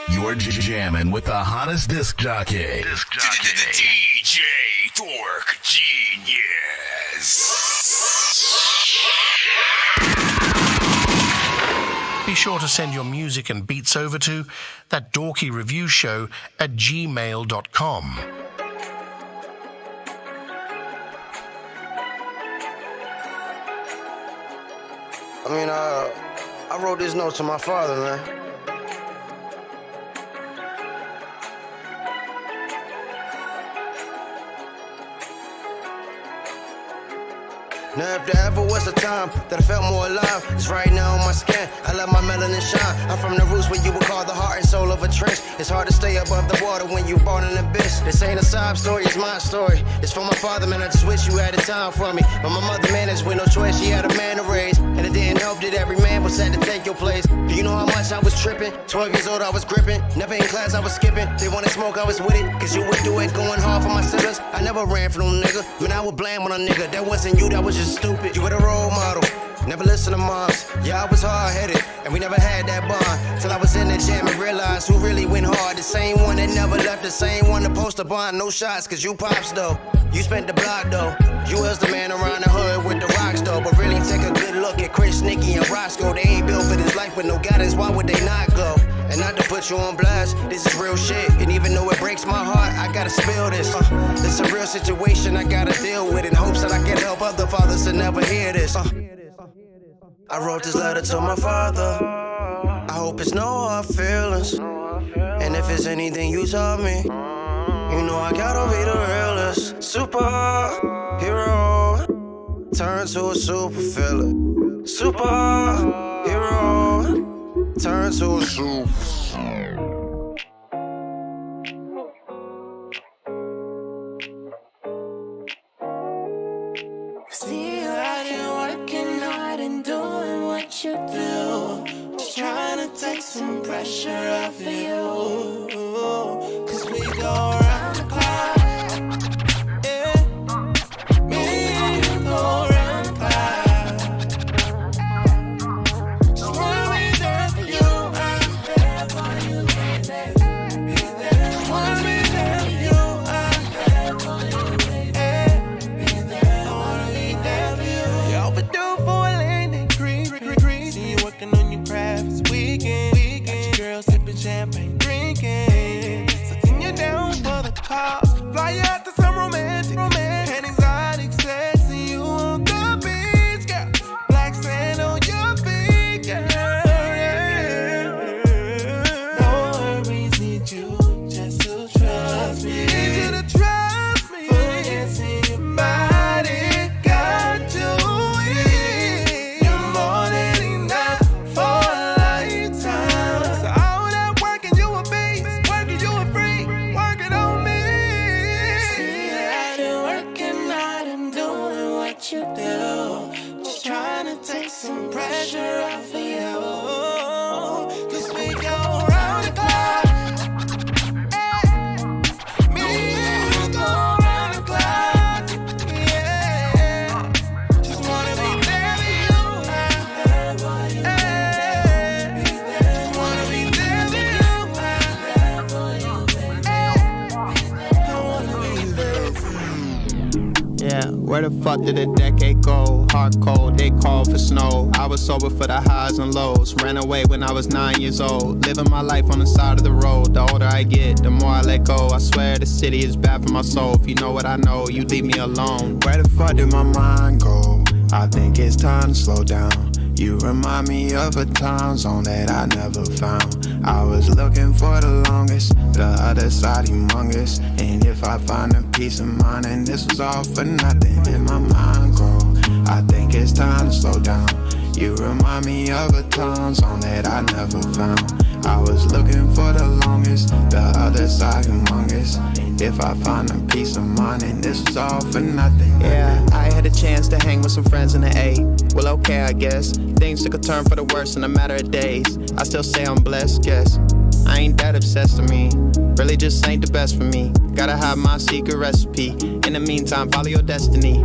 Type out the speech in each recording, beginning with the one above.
You're jamming with the hottest disc jockey. DJ Dork Genius. Be sure to send your music and beats over to ThatDorkyReviewShow at gmail.com. I wrote this note to my father, man. Now if there ever was a time that I felt more alive, it's right now on my skin. I let my melanin shine. I'm from the roots where you would call the heart and soul of a trench. It's hard to stay above the water when you born in the abyss. This ain't a sob story, it's my story. It's for my father, man, I just wish you had the time for me. But my mother, man, is with no choice, she had a man to raise. And it didn't help that every man was had to take your place. Do you know how much I was tripping? 12 years old, I was gripping. Never in class, I was skipping. They wanted smoke, I was with it. Cause you would do it, going hard for my sitters. I never ran for no nigga. Man, I would blame on a nigga. That wasn't you, that was just stupid. You were the role model. Never listen to moms. Yeah, I was hard-headed, and we never had that bond. Till I was in the jam and realized who really went hard. The same one that never left, the same one to post a bond. No shots, cause you pops though. You spent the block though. You was the man around the hood with the rocks though. But really take a good look at Chris, Nicky, and Roscoe. They ain't built for this life with no guidance, why would they not go? And not to put you on blast, this is real shit. And even though it breaks my heart, I gotta spill this. It's a real situation, I gotta deal with it. In hopes that I can help other fathers to never hear this. I wrote this letter to my father. I hope it's no hard feelings. And if it's anything you taught me, you know I gotta be the realest. Superhero, turn to a super villain. Superhero, turn to a super. Still out here working hard and doing what you do. Just trying to take some pressure off of you. Cause we go around the clock. Yeah. Me and you go around the clock. Just wanna be there for you. I'm there for you, baby. Just wanna be there for you. I'm there for you, baby. Champagne drinking, sitting you down for the cause. Fly out to some romantic and exotic sex, and you on the beach, girl. Black sand on your feet, girl. Yeah. No worries, need you just to trust me. Need you to trust me. Forgetting your body, got to eat. You're more than enough for a lifetime. So you do, just trying to take some pressure off of you. Cause we go around the clock. Hey. Me and you go around the clock. Yeah. Just wanna be there for you. Hey. Just wanna be there for you. I wanna be there for you. Yeah, where the fuck did a decade go? Hard cold, they called for snow. I was sober for the highs and lows. Ran away when I was 9 years old. Living my life on the side of the road. The older I get, the more I let go. I swear the city is bad for my soul. If you know what I know, you leave me alone. Where the fuck did my mind go? I think it's time to slow down. You remind me of a time zone that I never found. I was looking for the longest, the other side humongous. And if I find a peace of mind, and this was all for nothing, in my mind grow. I think it's time to slow down. You remind me of a time zone that I never found. I was looking for the longest, the other side humongous. If I find a peace of mind, and this was all for nothing. Yeah, I had a chance to hang with some friends in the A. Well, okay, I guess. Things took a turn for the worse in a matter of days. I still say I'm blessed, guess. I ain't that obsessed with me. Really just ain't the best for me. Gotta have my secret recipe. In the meantime, follow your destiny.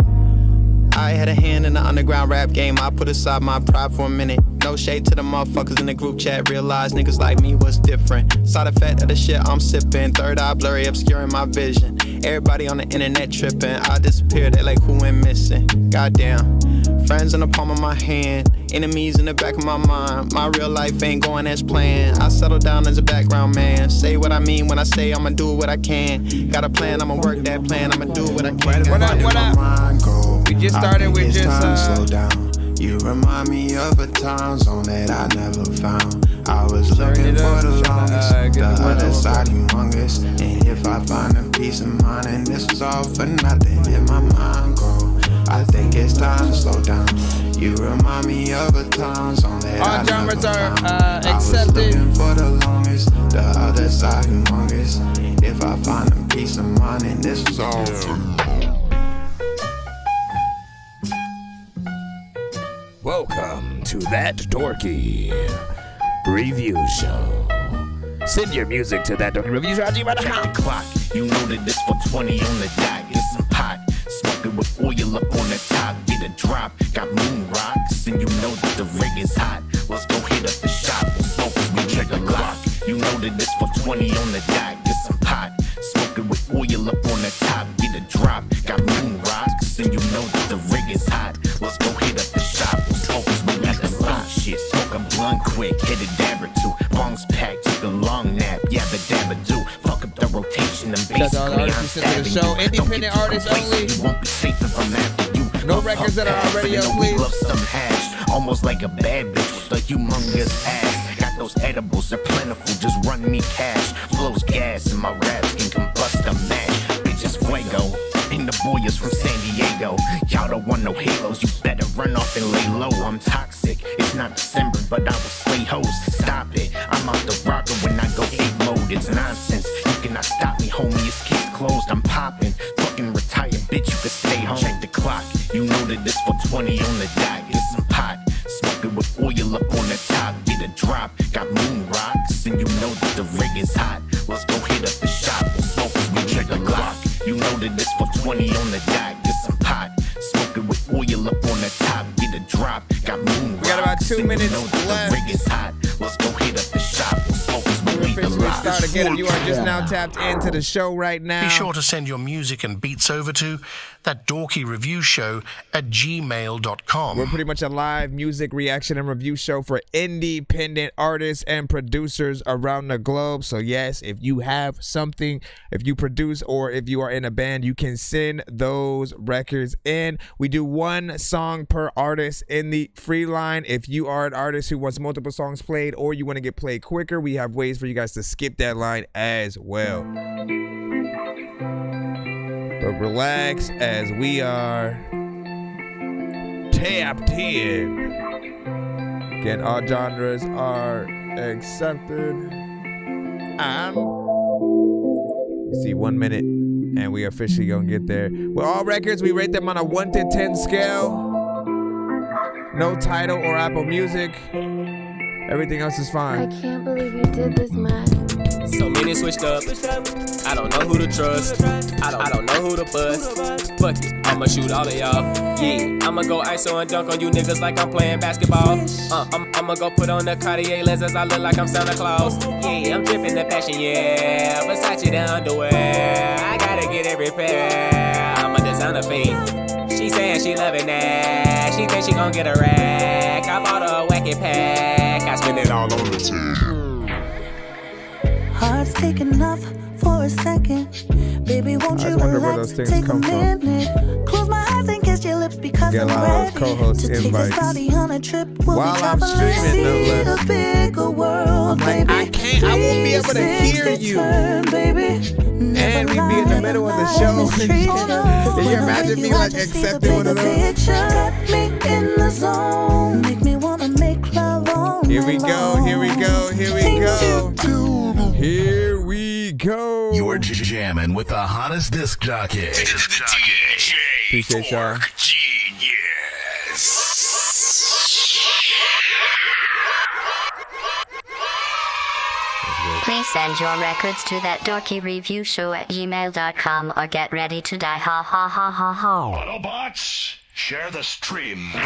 I had a hand in the underground rap game. I put aside my pride for a minute. No shade to the motherfuckers in the group chat. Realize niggas like me was different. Side effect of the shit I'm sipping. Third eye blurry, obscuring my vision. Everybody on the internet tripping. I disappear, they like who went missing. Goddamn. Friends in the palm of my hand. Enemies in the back of my mind. My real life ain't going as planned. I settle down as a background man. Say what I mean when I say I'ma do what I can. Got a plan, I'ma work that plan. I'ma do what I can. What up? We just started with just slow down. You remind me of a time zone that I never found. I was looking for the longest, the other side humongous. And if I find a peace of mind, and this was all for nothing, in my mind grow. I think it's time to slow down. You remind me of a time zone that all genres are accepted. I was looking for the longest, the other side humongous. If I find a peace of mind, and this was all for Welcome to That Dorky Review Show. Send your music to ThatDorkyReviewShow at gmail.com. Clock, you know that this for 20 on the dot. Get some pot, smoke it with oil up on the top. Get a drop, got moon rocks, and you know that the rig is hot. Let's go hit up the shop, we'll smoke as we trigger clock. You know that this for 20 on the dot. Get some pot, smoke it with oil up on the top. Get a drop, got moon rocks, and you know that the rig is hot. Let's go hit up the shop, we'll smoke as we at the spot. Shit, smoke a blunt quick, hit a dab or two. Bongs packed, took a long nap, yeah, the dabba do. Fuck up the rotation and basically I'm stabbing you. Independent artists only. You won't be safe if I'm after you. No records that are on radio, please. Love some hash, almost like a bad bitch with a humongous ass. Got those edibles, they're plentiful, just run me cash. Flows gas and my raps can combust a match. Bitches fuego, and the boy is from San Diego. Y'all don't want no halos, you better run off and lay low. I'm toxic, it's not December, but I will slay hoes. Stop it, I'm out the rocker when I go 8 mode. It's nonsense, you cannot stop me, homie. It's case closed, I'm popping. Fucking retired, bitch, you can stay home. Check the clock, you know that this for 20 on the dot. Get some pot, smoke it with oil up on the top. Get a drop, got moon rocks, and you know that the rig is hot. Let's go hit up the shop, we'll smoke as we trigger the clock. You know that this for 20 on the dot. Get some pot, smoke it with oil up on the top. Get a drop, got moon rocks. We got about 2 minutes you know that left. The rig is hot. Let's go hit up the shop, we'll smoke as we leave the lot. Start again if you are just now tapped into the show right now. Be sure to send your music and beats over to ThatDorkyReviewShow at gmail.com. We're pretty much a live music reaction and review show for independent artists and producers around the globe. So yes, if you have something, if you produce or if you are in a band, you can send those records in. We do 1 song per artist in the free line. If you are an artist who wants multiple songs played or you want to get played quicker, we have ways for you guys to skip that line as well. But relax as we are tapped in. Again, all genres are accepted. And you see 1 minute and we officially gonna get there. With all records, we rate them on a 1 to 10 scale. No Tidal or Apple Music. Everything else is fine. I can't believe you did this, man. So many switched up. I don't know who to trust. I don't know who to bust. Fuck it, I'ma shoot all of y'all. Yeah, I'ma go ISO and dunk on you niggas like I'm playing basketball. I'ma go put on the Cartier lenses. I look like I'm Santa Claus. Yeah, I'm dripping the passion, yeah. Versace the underwear. I gotta get every pair. I'm a designer fiend. She saying she loving that. She think she gon' get a rack. I bought her a wacky pack. I spend it all on the team. Heart's taking off for a second. Baby, won't you relax, take a minute. Close my eyes and kiss your lips because I'm ready to take this body on a trip. We'll while I'm streaming, no less. A bigger world, baby. I won't be able to hear you. Baby. And we'd be in the middle of the show. Can you imagine me like accepting one of those? Get me in the zone. Make me wanna make love on. Here we go, here we go, here we go. Here we go. You're jamming with the hottest disc jockey. Appreciate y'all. Please send your records to ThatDorkyReviewShow at gmail.com or get ready to die. Ha ha ha ha ha. Autobots, Share the stream. Bro,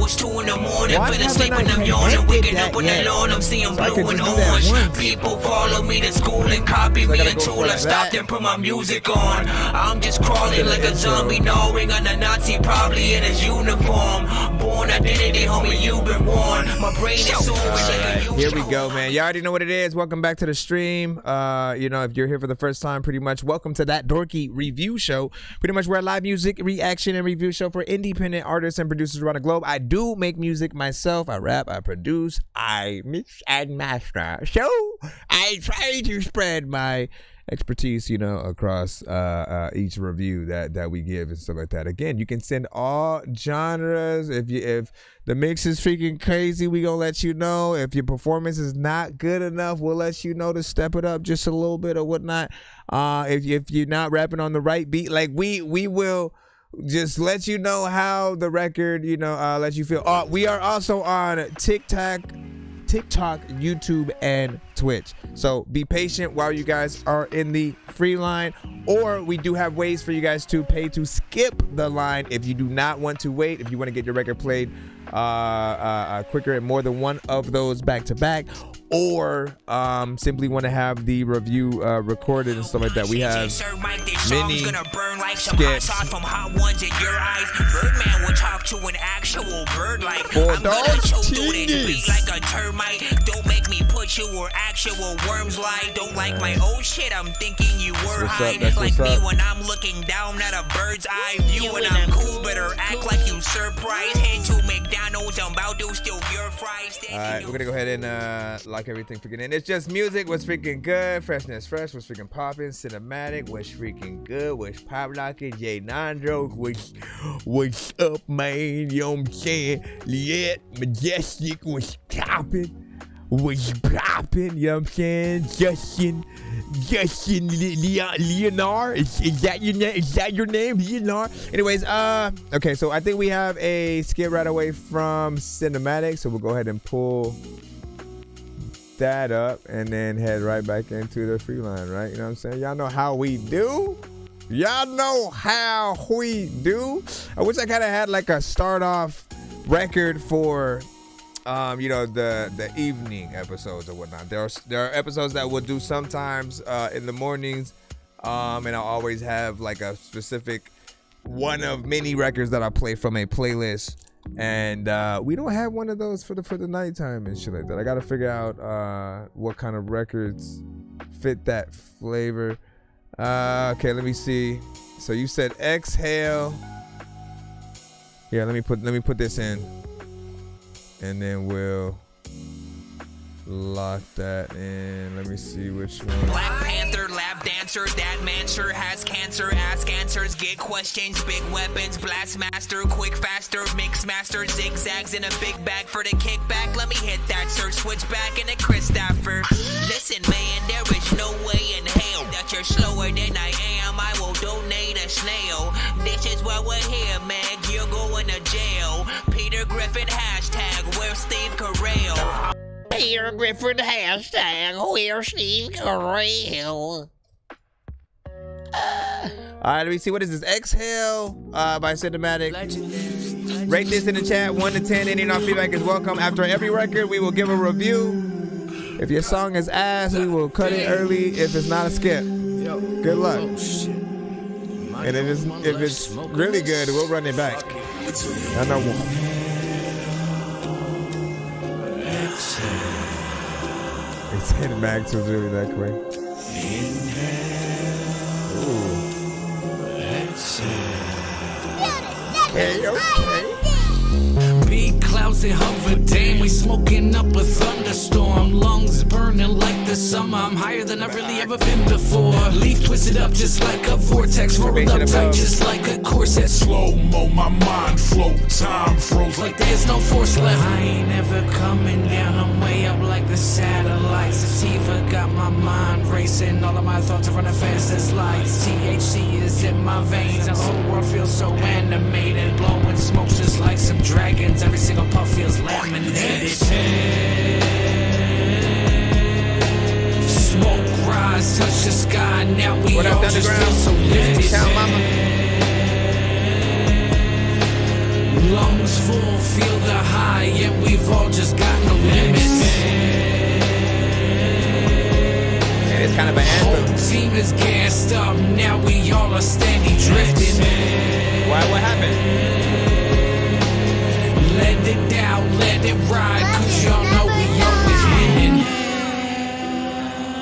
it's 2 in the morning, finna sleep when I'm yawning. Waking up on the lawn, I'm seeing blue and orange. People follow me to school and copy me until I stopped and put my music on. I'm just crawling like a zombie, gnawing on a Nazi, probably in his uniform. Born identity, homie, you've been warned. My brain is so here we go, man. You already know what it is. Welcome back to the stream. You know, if you're here for the first time, pretty much welcome to That Dorky Review Show. Pretty much we're a live music reaction and review show for independent artists and producers around the globe. I do make music myself. I rap, I produce, I mix and master. So I try to spread my expertise, you know, across each review that we give and stuff like that. Again, you can send all genres. If the mix is freaking crazy, we gonna let you know. If your performance is not good enough, we'll let you know to step it up just a little bit or whatnot. If you're not rapping on the right beat, like we will just let you know how the record, you know, let you feel. We are also on TikTok, YouTube, and Twitch. So be patient while you guys are in the free line, or we do have ways for you guys to pay to skip the line if you do not want to wait, if you want to get your record played quicker and more than one of those back to back, or simply want to have the review recorded and stuff like that. We have many skits from hot ones in your eyes. Birdman will talk to an actual bird like for I'm gonna choke through this beat like a termite. Don't make me put you where actual worms lie. Don't like my old shit, I'm thinking you were high. Like me when I'm looking down at a bird's eye view, and I'm cool, better act like you surprised. Head to McDonald's, I'm about to steal your fries. Alright, we're gonna go ahead and lock everything freaking in. It's just music was freaking good. Freshness fresh was freaking popping. Cinematic was freaking good. Was pop locking. J Nandro was up, man. You know what I'm saying? Liet Majestic was popping. Was popping. You know what I'm saying? Justin Leonard. Is that your name? Is that your name, Leonard? Anyways, okay, so I think we have a skip right away from Cinematic, so we'll go ahead and pull that up and then head right back into the free line, right? You know what I'm saying? Y'all know how we do. Y'all know how we do. I wish I kind of had like a start off record for you know, the evening episodes or whatnot. There are episodes that we'll do sometimes in the mornings, and I'll always have like a specific one of many records that I play from a playlist. And we don't have one of those for the nighttime and shit like that. I gotta figure out what kind of records fit that flavor. Okay, let me see. So you said Exhale. Yeah, let me put this in, and then we'll lock that in. Let me see which one. Black Panther, lap dancer, that mancer has cancer, ask answers, get questions, big weapons, blast master, quick faster, mix master, zigzags in a big bag for the kickback. Let me hit that search switch back in a Christopher. Listen, man, there is no way in hell that you're slower than I am. I will donate a snail. This is why we're here, Meg. You're going to jail. Peter Griffin hashtag where's Steve Carell? Peter Griffin hashtag where's Steve Carell? Alright, let me see. What is this? Exhale by Cinematic. Rate this in the chat 1 to 10. Any and all feedback is welcome. After every record, we will give a review. If your song is ass, we will cut it early. If it's not a skip, good luck. And if it's really good, we'll run it back. I know. It's hitting Max was really that quick. Ooh. Hey, okay. Big clouds that hover, damn, we smoking up a thunderstorm. Lungs burning like the summer. I'm higher than I've really ever been before. Leaf twisted up just like a vortex, rolled up tight just like a corset. Slow-mo, my mind float, time froze like there's no force left. I ain't ever coming down, I'm way up like the satellites. Sativa got my mind racing, all of my thoughts are running fast as lights. THC is in my veins, the whole world feels so animated. Blowing smoke just like some dragons, every single puff feels laminated. high, now we all just feel so lifted. Lungs full, feel the high, and we've all just got no limits. And it's kind of an anthem. Whole team is gassed up, now we all are steady drifting. Why? What happened? Let it down, let it ride, cause y'all know we always winning.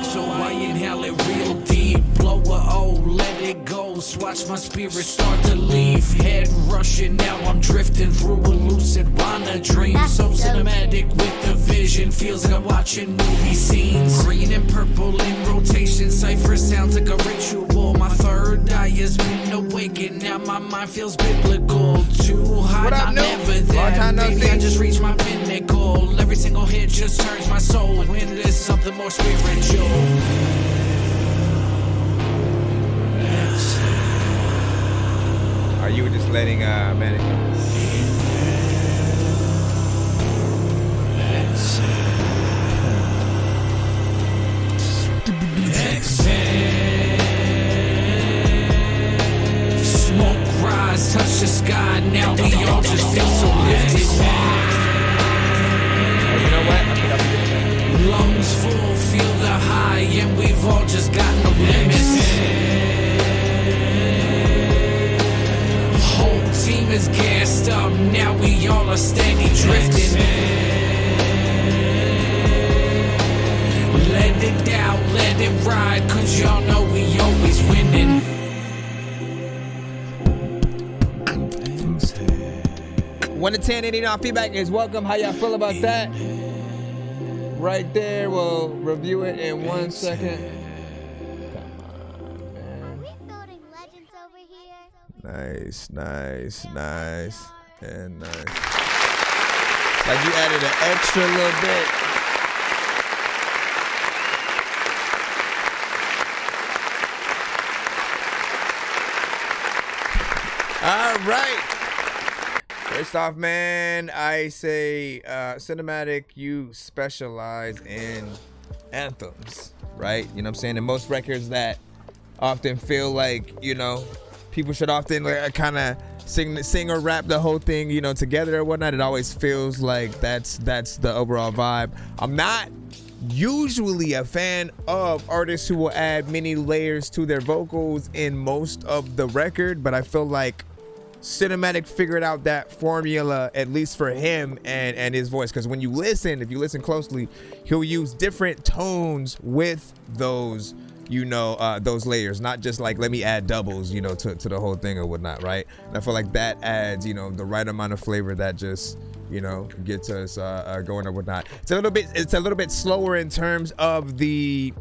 So I inhale it real deep, blow a O, let it go. Watch my spirit start to leave. Head rushing, now I'm drifting through a lucid wanna dream. So cinematic with the vision, feels like I'm watching movie scenes. Green and purple in rotation, cipher sounds like a ritual. My third eye has been awakened, now my mind feels biblical. Too high, not never there. Maybe I just reached my pinnacle. Every single hit just turns my soul into something more spiritual. You were just letting Manic know. Smoke rise, touch the sky. Now we all just feel so lifted. You know what? Lungs full, feel the high, and we've all just got no limits. Team is gassed up, now we all are steady drifting. Let it down, let it ride, cause y'all know we always winning. 1 to 10, any feedback is welcome. How y'all feel about that? Right there, we'll review it in 1 second. Nice, and nice. Like you added an extra little bit. All right. First off, man, I say Cinematic, you specialize in anthems, right? You know what I'm saying? And most records that often feel like, you know, people should often kind of sing or rap the whole thing, you know, together or whatnot. It always feels like that's the overall vibe. I'm not usually a fan of artists who will add many layers to their vocals in most of the record, but I feel like Cinematic figured out that formula, at least for him and his voice, because when you listen, if you listen closely, he'll use different tones with those, you know, those layers, not just like let me add doubles, you know, to the whole thing or whatnot, right? And I feel like that adds, you know, the right amount of flavor that just, you know, gets us going or whatnot. It's a little bit slower in terms of the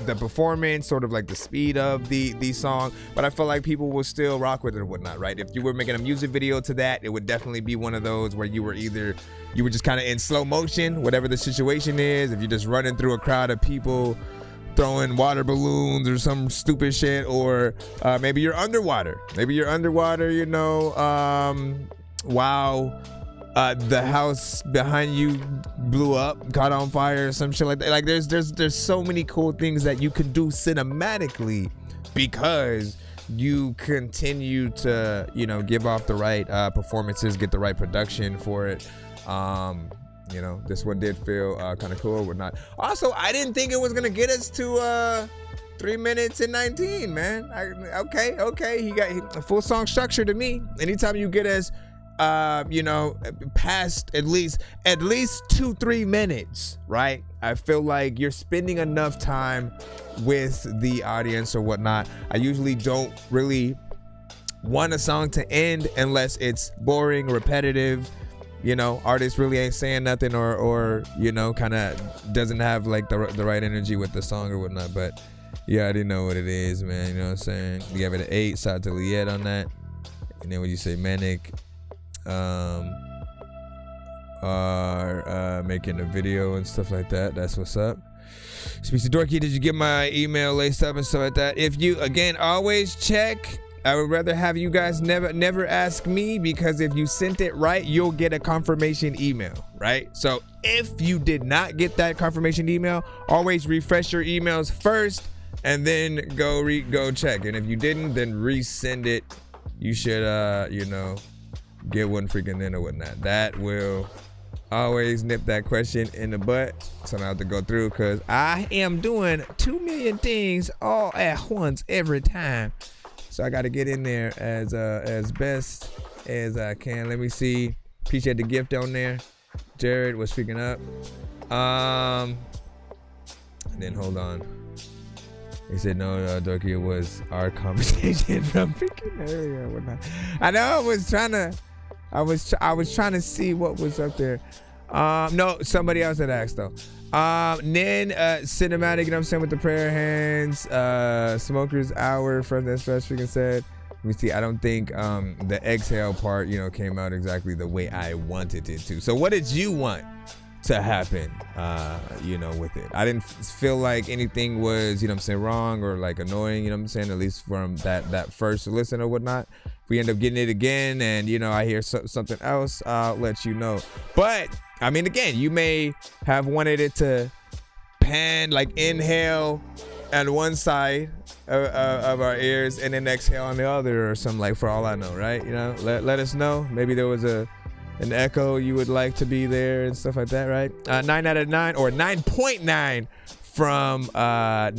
performance, sort of like the speed of the song, but I feel like people will still rock with it or whatnot, right? If you were making a music video to that, it would definitely be one of those where you were just kind of in slow motion, whatever the situation is. If you're just running through a crowd of people throwing water balloons or some stupid shit, or maybe you're underwater, you know, while the house behind you blew up, caught on fire, or some shit like that. Like there's so many cool things that you can do cinematically because you continue to, you know, give off the right performances, get the right production for it. You know, this one did feel kind of cool or whatnot. Also, I didn't think it was gonna get us to 3 minutes and 19, man. Okay, he got a full song structure to me. Anytime you get us you know, past at least 2-3 minutes, right? I feel like you're spending enough time with the audience or whatnot. I usually don't really want a song to end unless it's boring, repetitive, you know, artist really ain't saying nothing, or you know, kind of doesn't have like the right energy with the song or whatnot. But yeah, I didn't know what it is, man. You know what I'm saying? You gave it an 8. Shout out to Liette on that. And then when you say Manic are making a video and stuff like that, that's what's up. Speaks to Dorky, did you get my email laced up and stuff like that? If you, again, always check. I would rather have you guys never ask me, because if you sent it right, you'll get a confirmation email, right? So if you did not get that confirmation email, always refresh your emails first and then go check. And if you didn't, then resend it. You should, get one freaking in or whatnot. That will always nip that question in the butt. So I have to go through because I am doing 2 million things all at once every time. So I got to get in there as best as I can. Let me see. Appreciate the gift on there. Jared was freaking up. And then hold on. He said, no, Dorky, it was our conversation from freaking earlier. Whatnot. I know I was trying to see what was up there. No, somebody else had asked though. Then cinematic, you know what I'm saying, with the prayer hands, Smoker's Hour from this fresh freaking said. Let me see, I don't think the exhale part, came out exactly the way I wanted it to. So what did you want to happen, with it? I didn't feel like anything was, wrong or like annoying, at least from that first listen or whatnot. If we end up getting it again and, I hear something else, I'll let you know. But, I mean, again, you may have wanted it to pan, like inhale on one side of our ears and then exhale on the other or something, like, for all I know, right? Let us know. Maybe there was an echo you would like to be there and stuff like that, right? 9 out of 9 or 9.9 from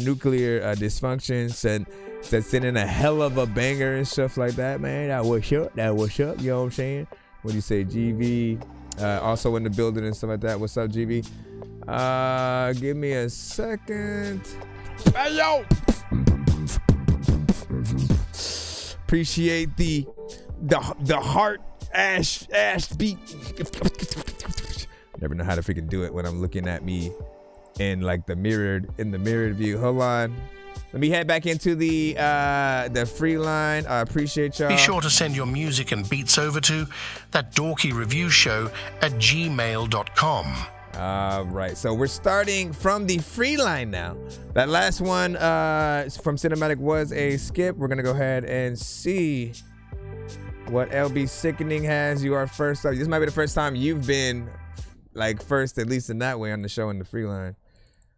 Nuclear Dysfunction said sending a hell of a banger and stuff like that, man. That was up, you know what I'm saying? What do you say, GV? Also in the building and stuff like that. What's up, GV? Give me a second. Hey, yo! Appreciate the heart ash beat. Never know how to freaking do it when I'm looking at me in like the mirrored view. Hold on. Let me head back into the free line. I appreciate y'all. Be sure to send your music and beats over to ThatDorkyReviewShow at gmail.com. All right, so we're starting from the free line now. That last one from Cinematic was a skip. We're gonna go ahead and see what LB Sickening has. You are first up. This might be the first time you've been like first, at least in that way, on the show in the free line.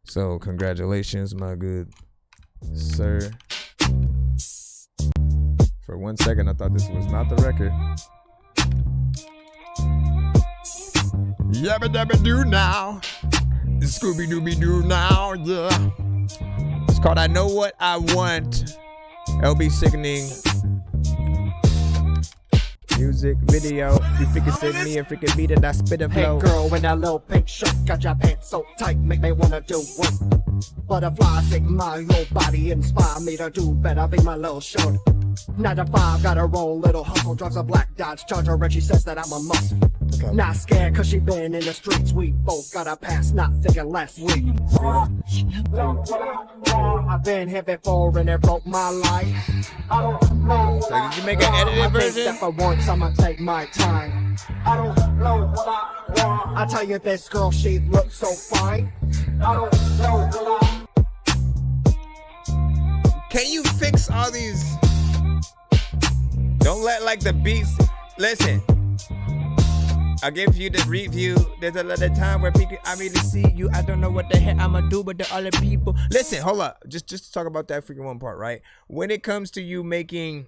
So congratulations, my good sir. For 1 second, I thought this was not the record. Yabba dabba do now. Scooby Dooby Doo now, yeah. It's called I Know What I Want. LB Sickening. Music, video. You freaking send me a freaking beat and I spit a flow. Hey girl in that little pink shirt, got your pants so tight, make me wanna do work. Butterfly, take my whole body, inspire me to do better, be my little short. 9 to 5, got her own little hustle, drives a black Dodge Charger and she says that I'm a muscle. Okay. Not scared cause she been in the streets, we both got a pass, not thinking last week. I've been here before and it broke my life. I don't know. So did you make an edited version? That for once I'ma take my time. I don't know what I want. I tell you this girl, she looks so fine. I don't know what I. Can you fix all these? Don't let like the beats. Listen, I'll give you the review. There's a lot of time where people, I really see you. I don't know what the heck I'ma do with the other people. Listen, hold up. Just to talk about that freaking one part, right? When it comes to you making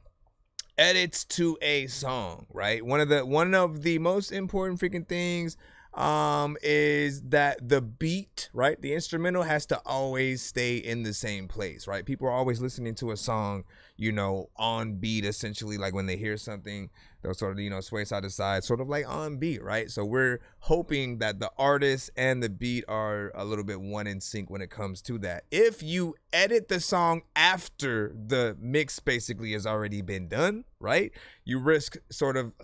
edits to a song, right? One of the most important freaking things is that the beat, right? The instrumental has to always stay in the same place, right? People are always listening to a song, on beat, essentially, like when they hear something, they'll sort of, sway side to side, sort of like on beat, right? So we're hoping that the artist and the beat are a little bit one in sync when it comes to that. If you edit the song after the mix basically has already been done, right? You risk sort of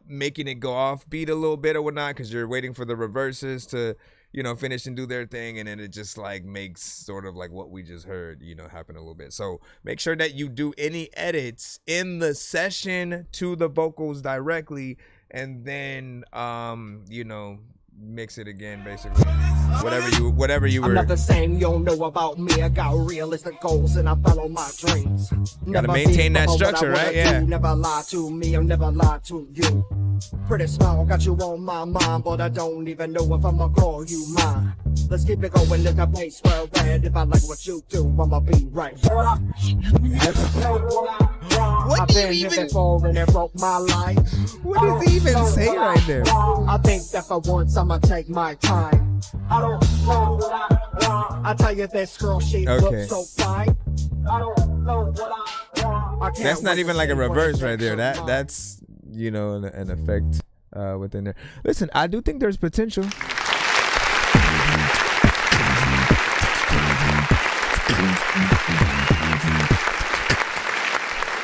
making it go off beat a little bit or whatnot because you're waiting for the reverses to, finish and do their thing, and then it just like makes sort of like what we just heard, happen a little bit. So make sure that you do any edits in the session to the vocals directly, and then mix it again, basically. Whatever you were. I'm not the same, you don't know about me. I got realistic goals and I follow my dreams. Gotta maintain that structure, right? Yeah. Never lie to me, I'll never lie to you. Pretty smile, got you on my mind, but I don't even know if I'ma call you mine. Let's keep it going in a place where red. If I like what you do, I'ma be right. I've been here before and it broke my life. What does he even say right there? I think that for once I'ma take my time. I don't know what I want. I tell you this girl, she looks so fine. I don't know what I want. That's not even like a reverse right there. That's you know an effect within there. Listen, I do think there's potential.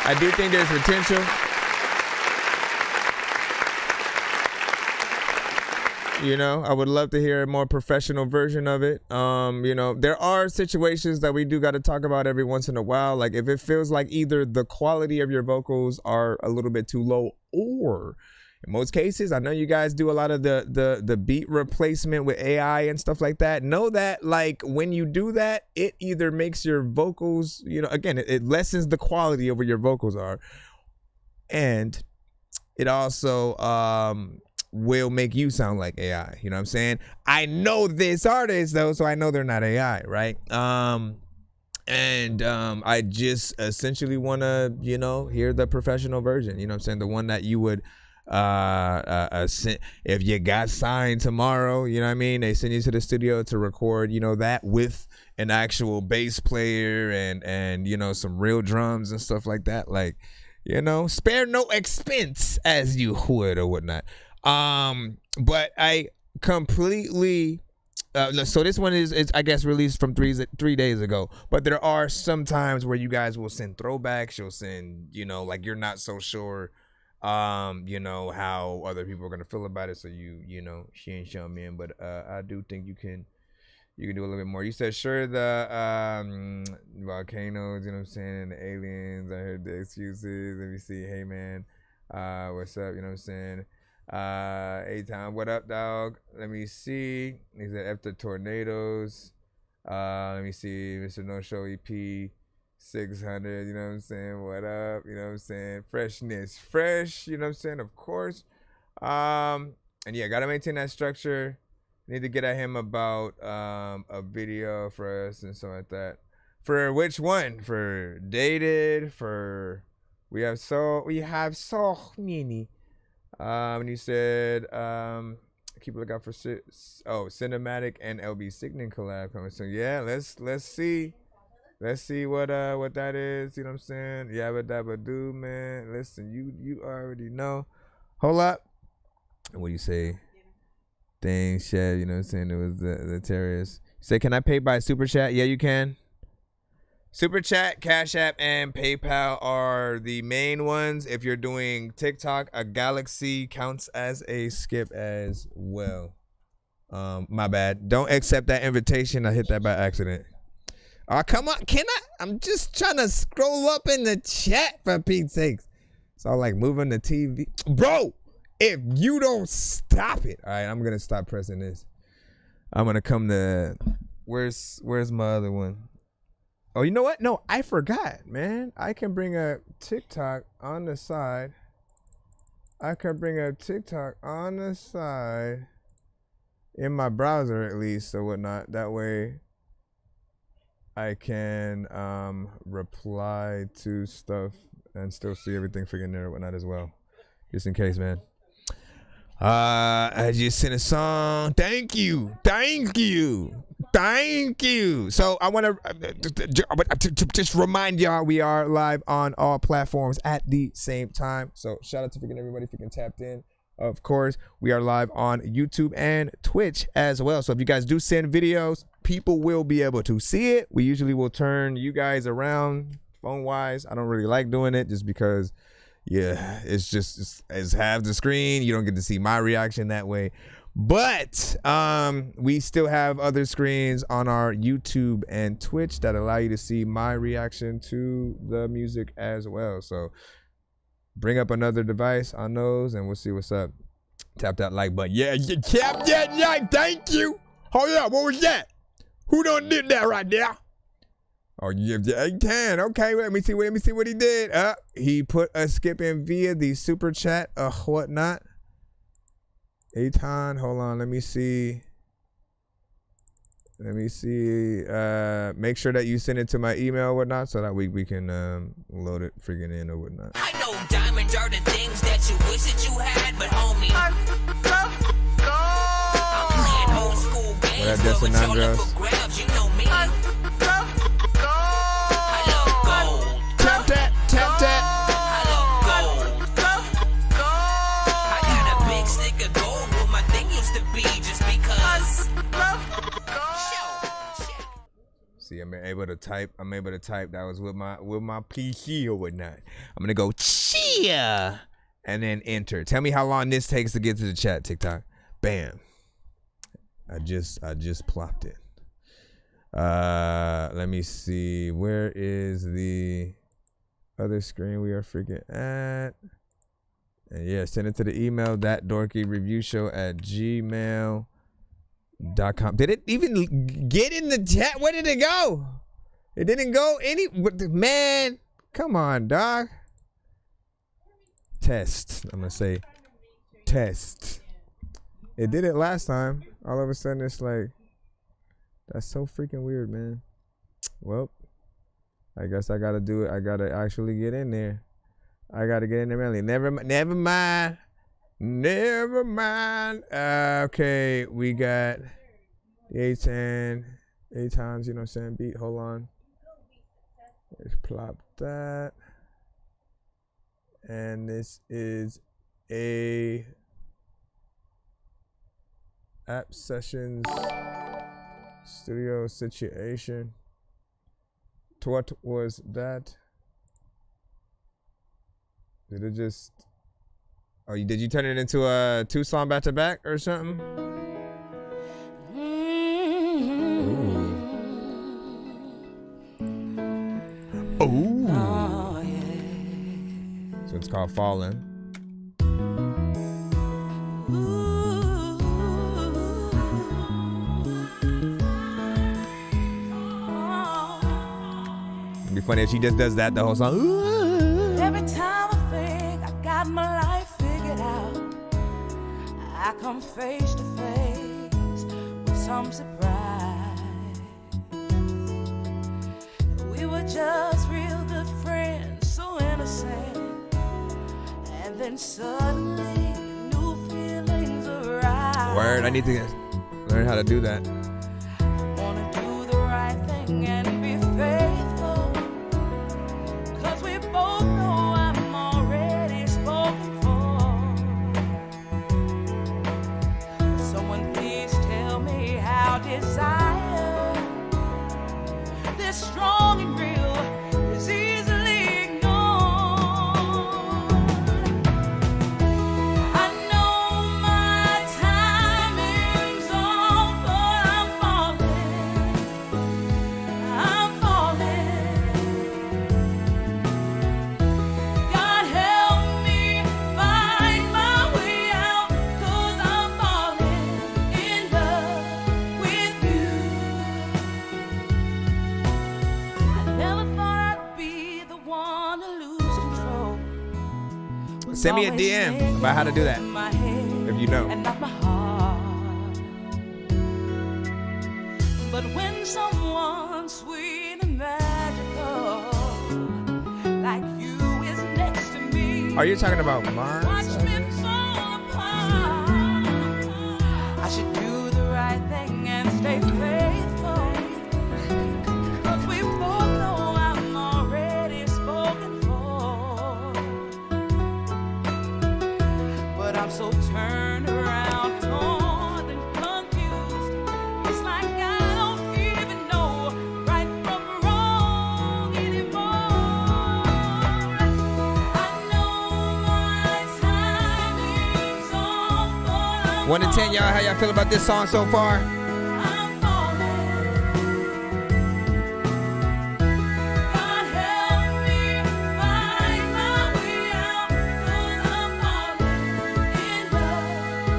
I do think there's potential. You know, I would love to hear a more professional version of it. You know, there are situations that we do got to talk about every once in a while. Like if it feels like either the quality of your vocals are a little bit too low, or in most cases, I know you guys do a lot of the beat replacement with AI and stuff like that. Know that like when you do that, it either makes your vocals, you know, again, it lessens the quality of what your vocals are. And it also will make you sound like AI. You know what I'm saying? I know this artist though, so I know they're not AI, right? I just essentially want to, you know, hear the professional version. You know what I'm saying? The one that you would if you got signed tomorrow, you know what I mean, they send you to the studio to record, you know, that with an actual bass player and you know, some real drums and stuff like that. Like, you know, spare no expense, as you would or whatnot. But I completely so this one is I guess released from 3 days ago, but there are some times where you guys will send throwbacks. You'll send, you know, like you're not so sure you know, how other people are gonna feel about it, so you know, she ain't showing me in, but I do think you can do a little bit more. You said sure the volcanoes, you know what I'm saying, and the aliens. I heard the excuses. Let me see. Hey man, what's up? You know what I'm saying? A-Town, what up, dog? Let me see. He said after tornadoes. Let me see. Mr. No Show EP 600, you know what I'm saying? What up? You know what I'm saying? Freshness, fresh, you know what I'm saying? Of course. And yeah, gotta maintain that structure. Need to get at him about a video for us and stuff like that. For which one? For Dated, for we have so many. And he said keep a lookout for Cinematic and LB Signin collab coming soon. Yeah, let's see. Let's see what that is, you know what I'm saying? Yabba dabba do, man. Listen, you already know. Hold up. What do you say? Things shed, you know what I'm saying? It was the terrorists. Say, can I pay by Super Chat? Yeah, you can. Super Chat, Cash App, and PayPal are the main ones. If you're doing TikTok, a Galaxy counts as a skip as well. My bad. Don't accept that invitation. I hit that by accident. Oh, come on. Can I? I'm just trying to scroll up in the chat for Pete's sakes. It's all like moving the TV. Bro, if you don't stop it. All right, I'm going to stop pressing this. I'm going to come to... Where's my other one? Oh, you know what? No, I forgot, man. I can bring a TikTok on the side. In my browser, at least, or whatnot. That way... I can reply to stuff and still see everything figuring there and whatnot as well. Just in case, man. I just sent a song. Thank you. So I want to just remind y'all we are live on all platforms at the same time. So shout out to freaking everybody freaking tapped in. Of course, we are live on YouTube and Twitch as well. So if you guys do send videos, people will be able to see it. We usually will turn you guys around phone-wise. I don't really like doing it just because, yeah, it's half the screen. You don't get to see my reaction that way. But we still have other screens on our YouTube and Twitch that allow you to see my reaction to the music as well. So bring up another device on those and we'll see what's up. Tap that like button. Yeah, you tap that like. Thank you. Hold up. What was that? Who done did that right there? Oh, you have the 810. Okay, let me see what he did. He put a skip in via the super chat or whatnot. 810. Hold on. Let me see. Make sure that you send it to my email or whatnot so that we can load it freaking in or whatnot. I know diamonds are the things that you wish that you had, but homie, I'm playing old school games for grabs, you know me. I love gold. Tap that. I love gold. I got a big stick of gold where my thing used to be just because. See, I'm able to type. That was with my PC or whatnot. I'm gonna go chia and then enter. Tell me how long this takes to get to the chat, TikTok. Bam. I just plopped it. Let me see. Where is the other screen we are freaking at? And yeah, send it to the email thatDorkyReviewShow@gmail.com. Did it even get in the chat? Where did it go? It didn't go any. Man, come on, dog. Test. I'm gonna say test. It did it last time. All of a sudden, it's like, that's so freaking weird, man. Well, I guess I gotta do it. I gotta actually get in there. I gotta get in there, man. Never mind. Okay, we got the 810, 8 times, you know what I'm saying, beat. Hold on. Let's plop that. And this is a app sessions studio situation. What was that? Did it just... Oh, did you turn it into a 2-song back-to-back or something? Ooh. Oh, yeah. So it's called Falling. It'd be funny if she just does that the whole song. Ooh. Every time I think I got my life figured out, I come face to face with some surprise. We were just real good friends, so innocent, and then suddenly new feelings arise. Word, I need to learn how to do that. Wanna do the right thing and be faithful, 'cause we both know I'm already spoken for. Someone please tell me how desire, this strong and real, is easily ignored. I know my timing's off, but I'm falling. God help me find my way out, 'cause I'm falling in love with you. I never thought I'd be the one to lose control. Send me a DM about how to do that, if you know. And not my heart. But when someone sweet and magical like you is next to me, Are you talking about mine? watch me fall apart. I should do the right thing and stay faithful, 'cause we both know I'm already spoken for. But I'm so turned around, torn and confused. It's like I don't even know right from wrong anymore. I know my timing's off, but I'm 1 to 10, y'all. How y'all feel about this song so far? falling. God help me find my way out, 'cause I'm falling in love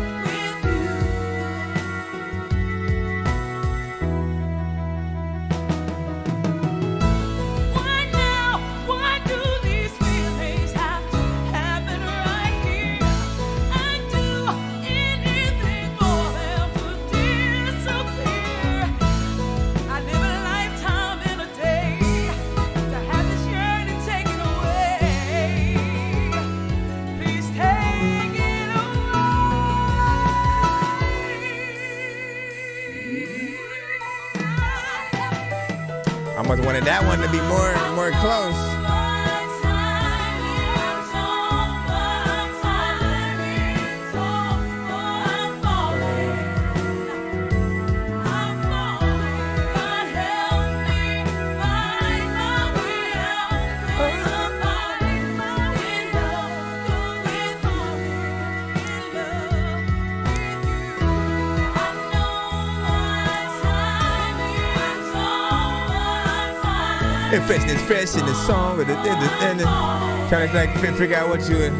I almost wanted that one to be more close. It's fresh in the song, but trying to like figure out what you.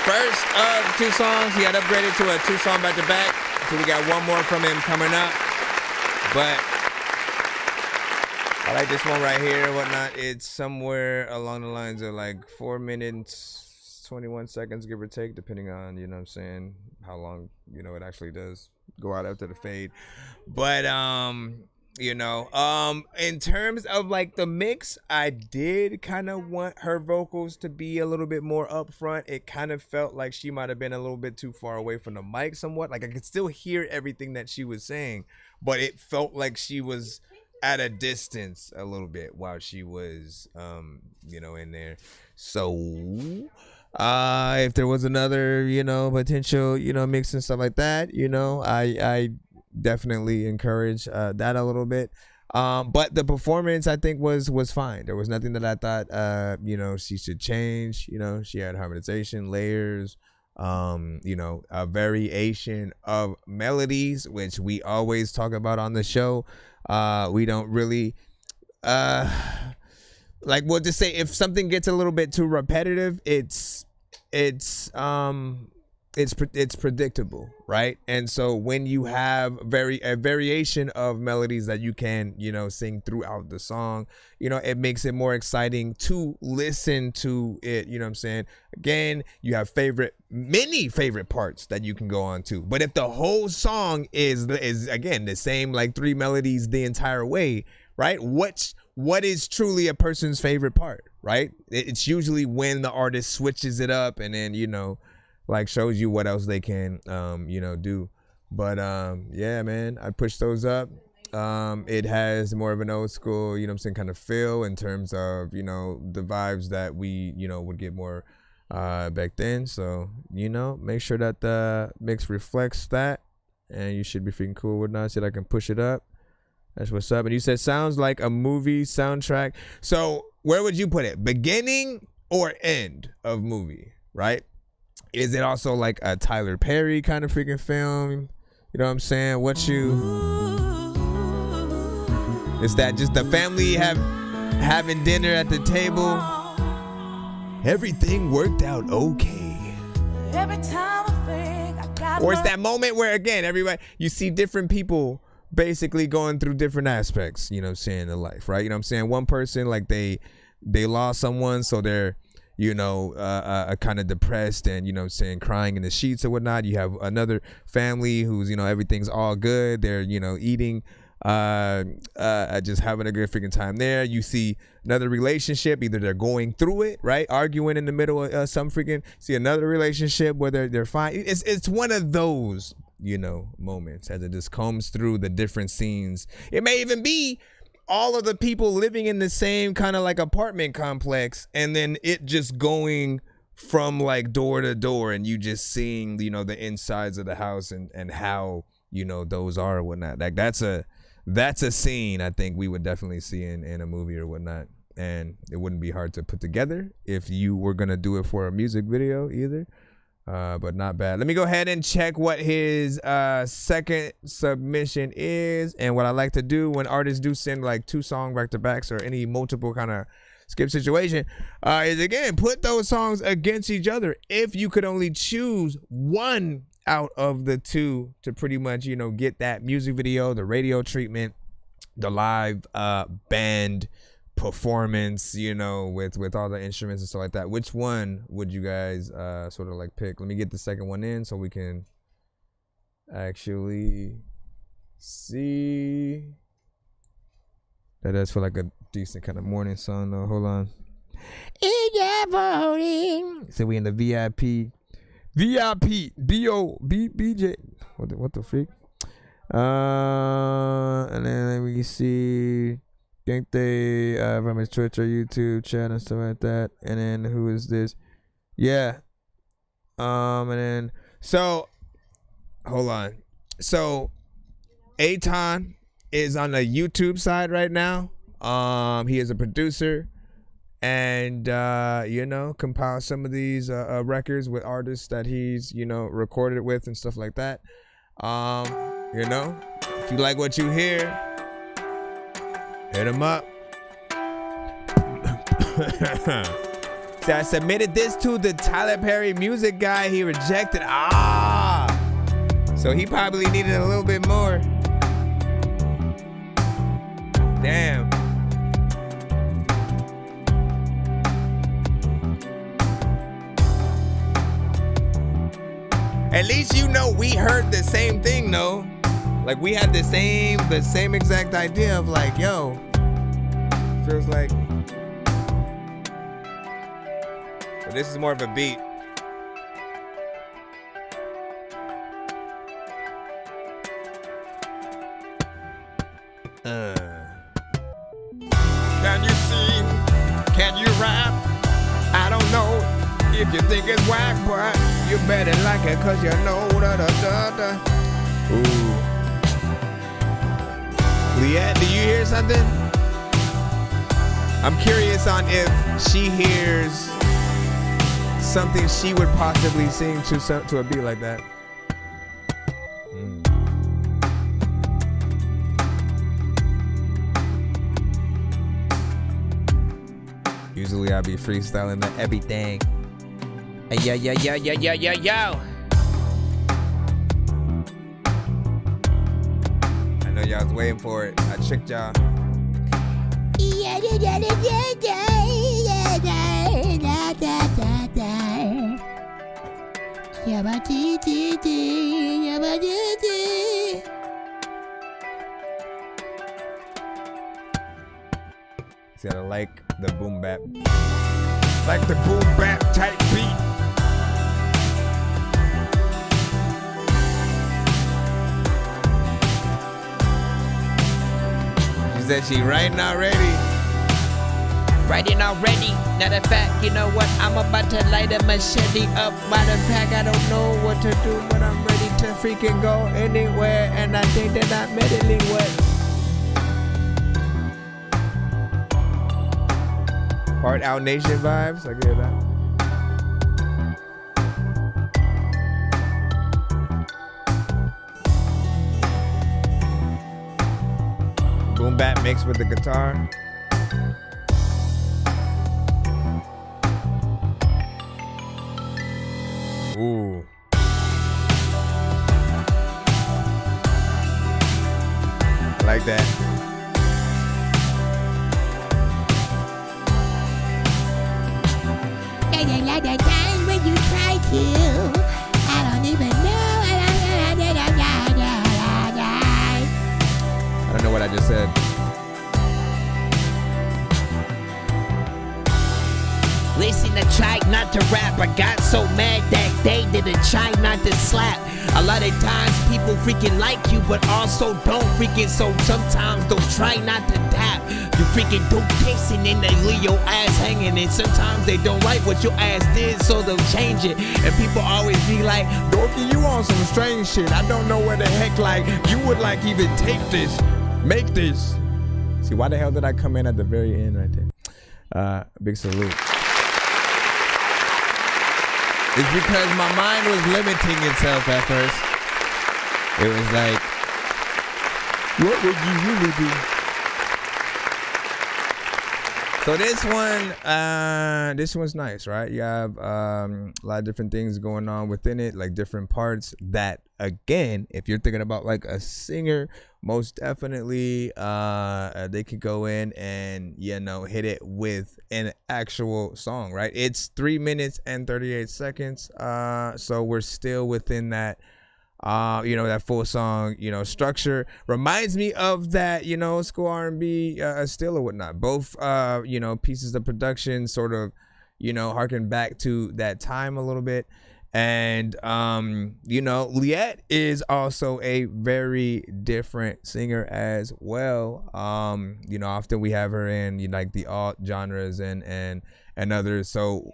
First of 2 songs, he got upgraded to a 2-song back-to-back. So we got one more from him coming up. But I like this one right here and whatnot. It's somewhere along the lines of like 4 minutes, 21 seconds, give or take, depending on, you know what I'm saying, how long, you know, it actually does go out after the fade. But, you know, in terms of like the mix, I did kind of want her vocals to be a little bit more upfront. It kind of felt like she might have been a little bit too far away from the mic somewhat. Like I could still hear everything that she was saying, but it felt like she was at a distance a little bit while she was, you know, in there. So if there was another, you know, potential, you know, mix and stuff like that, you know, I definitely encourage that a little bit, but the performance I think was fine. There was nothing that I thought you know, she should change. You know, she had harmonization, layers, you know, a variation of melodies, which we always talk about on the show. We don't really like, we'll just say if something gets a little bit too repetitive, it's predictable, right? And so when you have a variation of melodies that you can, you know, sing throughout the song, you know, it makes it more exciting to listen to it. You know what I'm saying? Again, you have many favorite parts that you can go on to. But if the whole song is again the same, like 3 melodies the entire way, right? What is truly a person's favorite part, right? It's usually when the artist switches it up and then, you know, like shows you what else they can, you know, do. But yeah, man, I pushed those up. It has more of an old school, you know what I'm saying, kind of feel in terms of, you know, the vibes that we, you know, would get more back then. So, you know, make sure that the mix reflects that, and you should be freaking cool with that. So I can push it up. That's what's up. And you said sounds like a movie soundtrack. So where would you put it? Beginning or end of movie, right? Is it also like a Tyler Perry kind of freaking film? You know what I'm saying? Is that just the family having dinner at the table? Everything worked out okay. Every time I think I got or it's that moment where, again, everybody, you see different people basically going through different aspects, you know what I'm saying, in life, right? You know what I'm saying? One person, like they lost someone, so they're, you know, kind of depressed and, you know what I'm saying, crying in the sheets or whatnot. You have another family who's, you know, everything's all good. They're, you know, eating, just having a good freaking time there. You see another relationship, either they're going through it, right, arguing in the middle of some freaking, see another relationship where they're fine. It's one of those, you know, moments as it just comes through the different scenes. It may even be all of the people living in the same kind of like apartment complex, and then it just going from like door to door, and you just seeing, you know, the insides of the house and how, you know, those are or whatnot. Like that's a scene I think we would definitely see in a movie or whatnot, and it wouldn't be hard to put together if you were gonna do it for a music video either. But not bad. Let me go ahead and check what his second submission is. And what I like to do when artists do send like 2 song back-to-backs or any multiple kind of skip situation is, again, put those songs against each other. If you could only choose one out of the 2 to pretty much, you know, get that music video, the radio treatment, the live band performance, you know, with all the instruments and stuff like that. Which one would you guys sort of like pick? Let me get the second one in so we can actually see. That does feel like a decent kind of morning song though. Hold on. So we in the VIP BJ. What the freak? And then let me see. Think they from his Twitch or YouTube chat and stuff like that. And then who is this? Yeah. And then so hold on. So Aton is on the YouTube side right now. He is a producer and you know, compiled some of these records with artists that he's, you know, recorded with and stuff like that. You know, if you like what you hear, hit him up. So I submitted this to the Tyler Perry music guy. He rejected. So he probably needed a little bit more. Damn. At least you know we heard the same thing though. Like we had the same exact idea of like, yo, feels like. But this is more of a beat. Can you sing? Can you rap? I don't know if you think it's whack, but you better like it cause you know da-da-da-da. Ooh. Leanne, do you hear something? I'm curious on if she hears something she would possibly sing to a beat like that. Usually I be freestyling the everything. Hey, yo. I know y'all was waiting for it. I tricked y'all. See, I like the boom bap. Like the boom bap type beat. She said she writing already. Writing already. Matter of fact, you know what? I'm about to light a machete up. Matter of fact, I don't know what to do, but I'm ready to freaking go anywhere. And I think that I'm meddling with. Part Out Nation vibes, I get that. Boom bap mixed with the guitar. Ooh. I like that. The time when you try to, I don't even know. I don't know what I just said. Listen, I tried not to rap. I got so mad that day that I tried not to slap. A lot of times people freaking like you, but also don't freaking. So sometimes don't try not to dap. You freaking do kicks and then they leave your ass hanging. And sometimes they don't like what your ass did, so they'll change it. And people always be like, Dorky, you on some strange shit. I don't know where the heck like you would like even take this, make this. See, why the hell did I come in at the very end right there? Big salute. It's because my mind was limiting itself at first. It was like, what would you really do? So this one's nice, right? You have a lot of different things going on within it, like different parts that, again, if you're thinking about like a singer most definitely they could go in and hit it with an actual song, right? It's 3 minutes and 38 seconds, so we're still within that that full song structure. Reminds me of that school R&B still or whatnot. Both pieces of production sort of harken back to that time a little bit. And Liette is also a very different singer as well. Often we have her in like the alt genres and others. So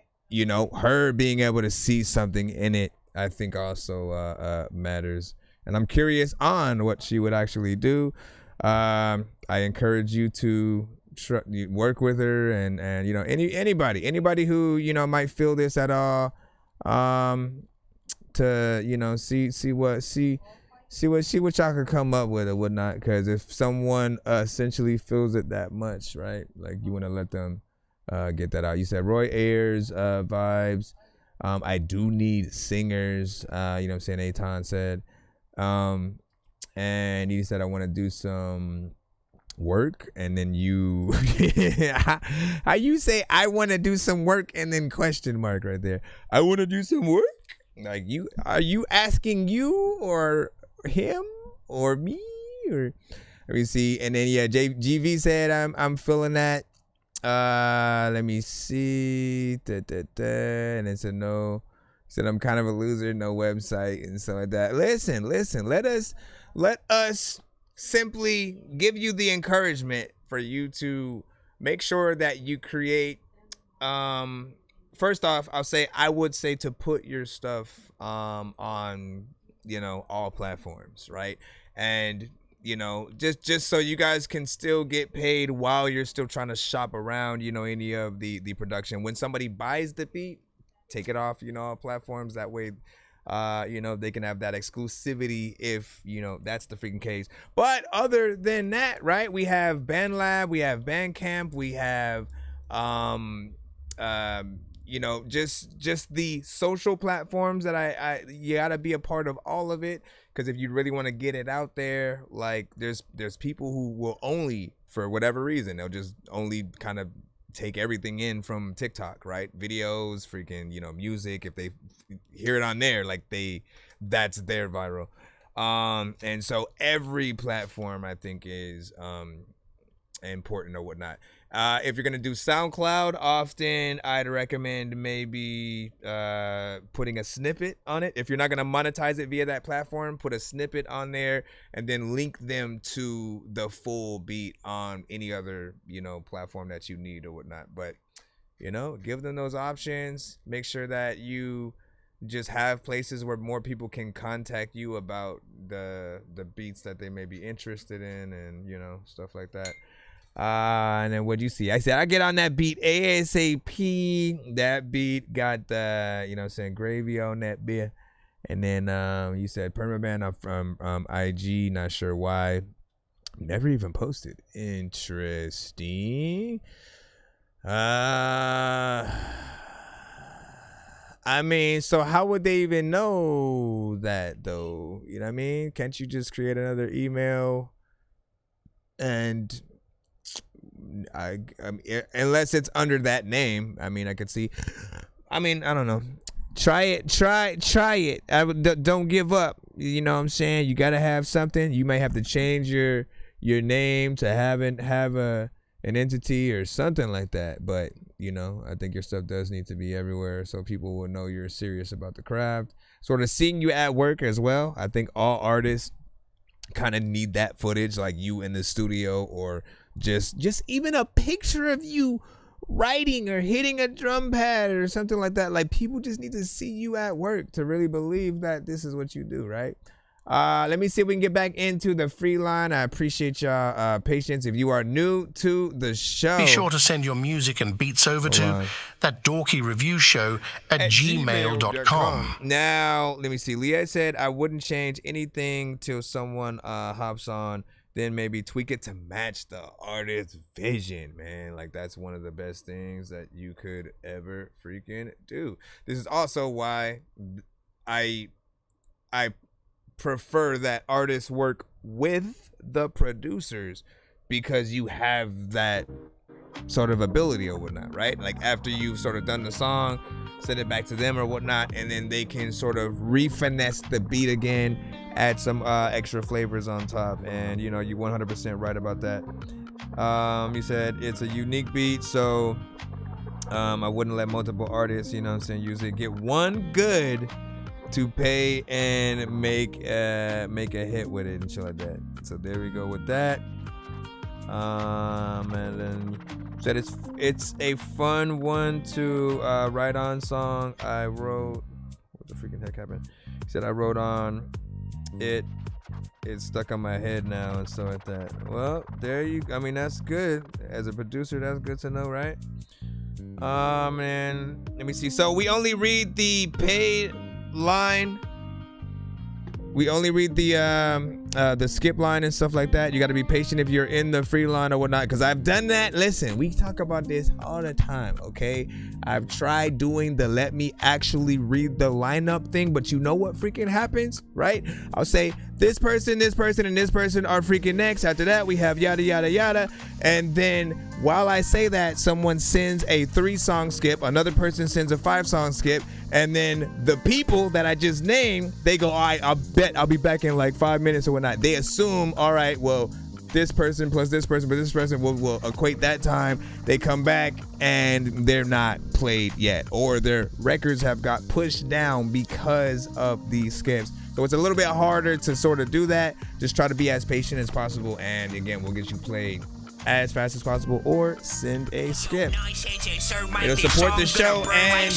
her being able to see something in it, I think also matters. And I'm curious on what she would actually do. I encourage you to work with her and anybody who might feel this at all, to see what y'all could come up with or whatnot. Because if someone essentially feels it that much, right, like you want to let them get that out. You said Roy Ayers vibes. I do need singers. I'm saying Aton said, and he said I want to do some work, and then you how you say I want to do some work and then question mark right there. I want to do some work. Like, are you asking you or him or me? Or let me see. And then GV said I'm feeling that. Let me see. And it said no. He said I'm kind of a loser, no website and stuff like that. Listen. Let us simply give you the encouragement for you to make sure that you create. First off, I would say to put your stuff on all platforms, right? And just so you guys can still get paid while you're still trying to shop around any of the production. When somebody buys the beat, take it off all platforms. That way they can have that exclusivity if that's the freaking case. But other than that, right, we have BandLab, we have Bandcamp, we have just the social platforms that you gotta be a part of all of it. Because if you really want to get it out there, like there's people who will only, for whatever reason, they'll just only kind of take everything in from TikTok, right? Videos, freaking, music. If they hear it on there, like that's their viral. And so every platform I think is important or whatnot. If you're gonna do SoundCloud, often I'd recommend maybe putting a snippet on it. If you're not gonna monetize it via that platform, put a snippet on there and then link them to the full beat on any other platform that you need or whatnot. But give them those options. Make sure that you just have places where more people can contact you about the beats that they may be interested in, and stuff like that. And then what'd you see? I said I get on that beat ASAP. That beat got the gravy on that beer. And then you said permaban. I'm from IG, not sure why. Never even posted. Interesting. I mean, so how would they even know that though? You know what I mean? Can't you just create another email and unless it's under that name, I mean, I could see. I mean, I don't know. Try it. Don't give up. You know what I'm saying? You gotta have something. You may have to change your name to have an entity or something like that. But I think your stuff does need to be everywhere so people will know you're serious about the craft. Sort of seeing you at work as well. I think all artists kind of need that footage, like you in the studio, or just even a picture of you writing or hitting a drum pad or something like that. Like, people just need to see you at work to really believe that this is what you do, right? Let me see if we can get back into the free line. I appreciate y'all patience. If you are new to the show, be sure to send your music and beats over to ThatDorkyReviewShow at gmail.com. Now, let me see. Leah said, I wouldn't change anything till someone hops on, then maybe tweak it to match the artist's vision, man. Like, that's one of the best things that you could ever freaking do. This is also why I prefer that artists work with the producers because you have that sort of ability or whatnot, right? Like after you've sort of done the song, send it back to them or whatnot, and then they can sort of refinesse the beat again, add some extra flavors on top. And you know, you 100% right about that. You said it's a unique beat, so I wouldn't let multiple artists, you know what I'm saying, use it. Get one good to pay and make a hit with it and shit like that. So there we go with that. And then said it's a fun one to write on song. I wrote, what the freaking heck happened? He said I wrote on it. It's stuck on my head now and stuff like that. Well, there you, I mean, that's good. As a producer, that's good to know, right? And let me see. So we only read the paid line. We only read the skip line and stuff like that. You got to be patient if you're in the free line or whatnot, because I've done that. Listen, we talk about this all the time, okay? I've tried doing the let me actually read the lineup thing, but you know what freaking happens, right? I'll say this person, and this person are freaking next. After that, we have yada, yada, yada. And then while I say that, someone sends a 3-song skip, another person sends a 5-song skip, and then the people that I just named, they go, all right, I'll bet I'll be back in like 5 minutes or whatnot. They assume, all right, well, this person plus this person, but this person will equate that time. They come back and they're not played yet, or their records have got pushed down because of these skips. So it's a little bit harder to sort of do that. Just try to be as patient as possible, and again, we'll get you played as fast as possible, or send a skip. It'll support the show and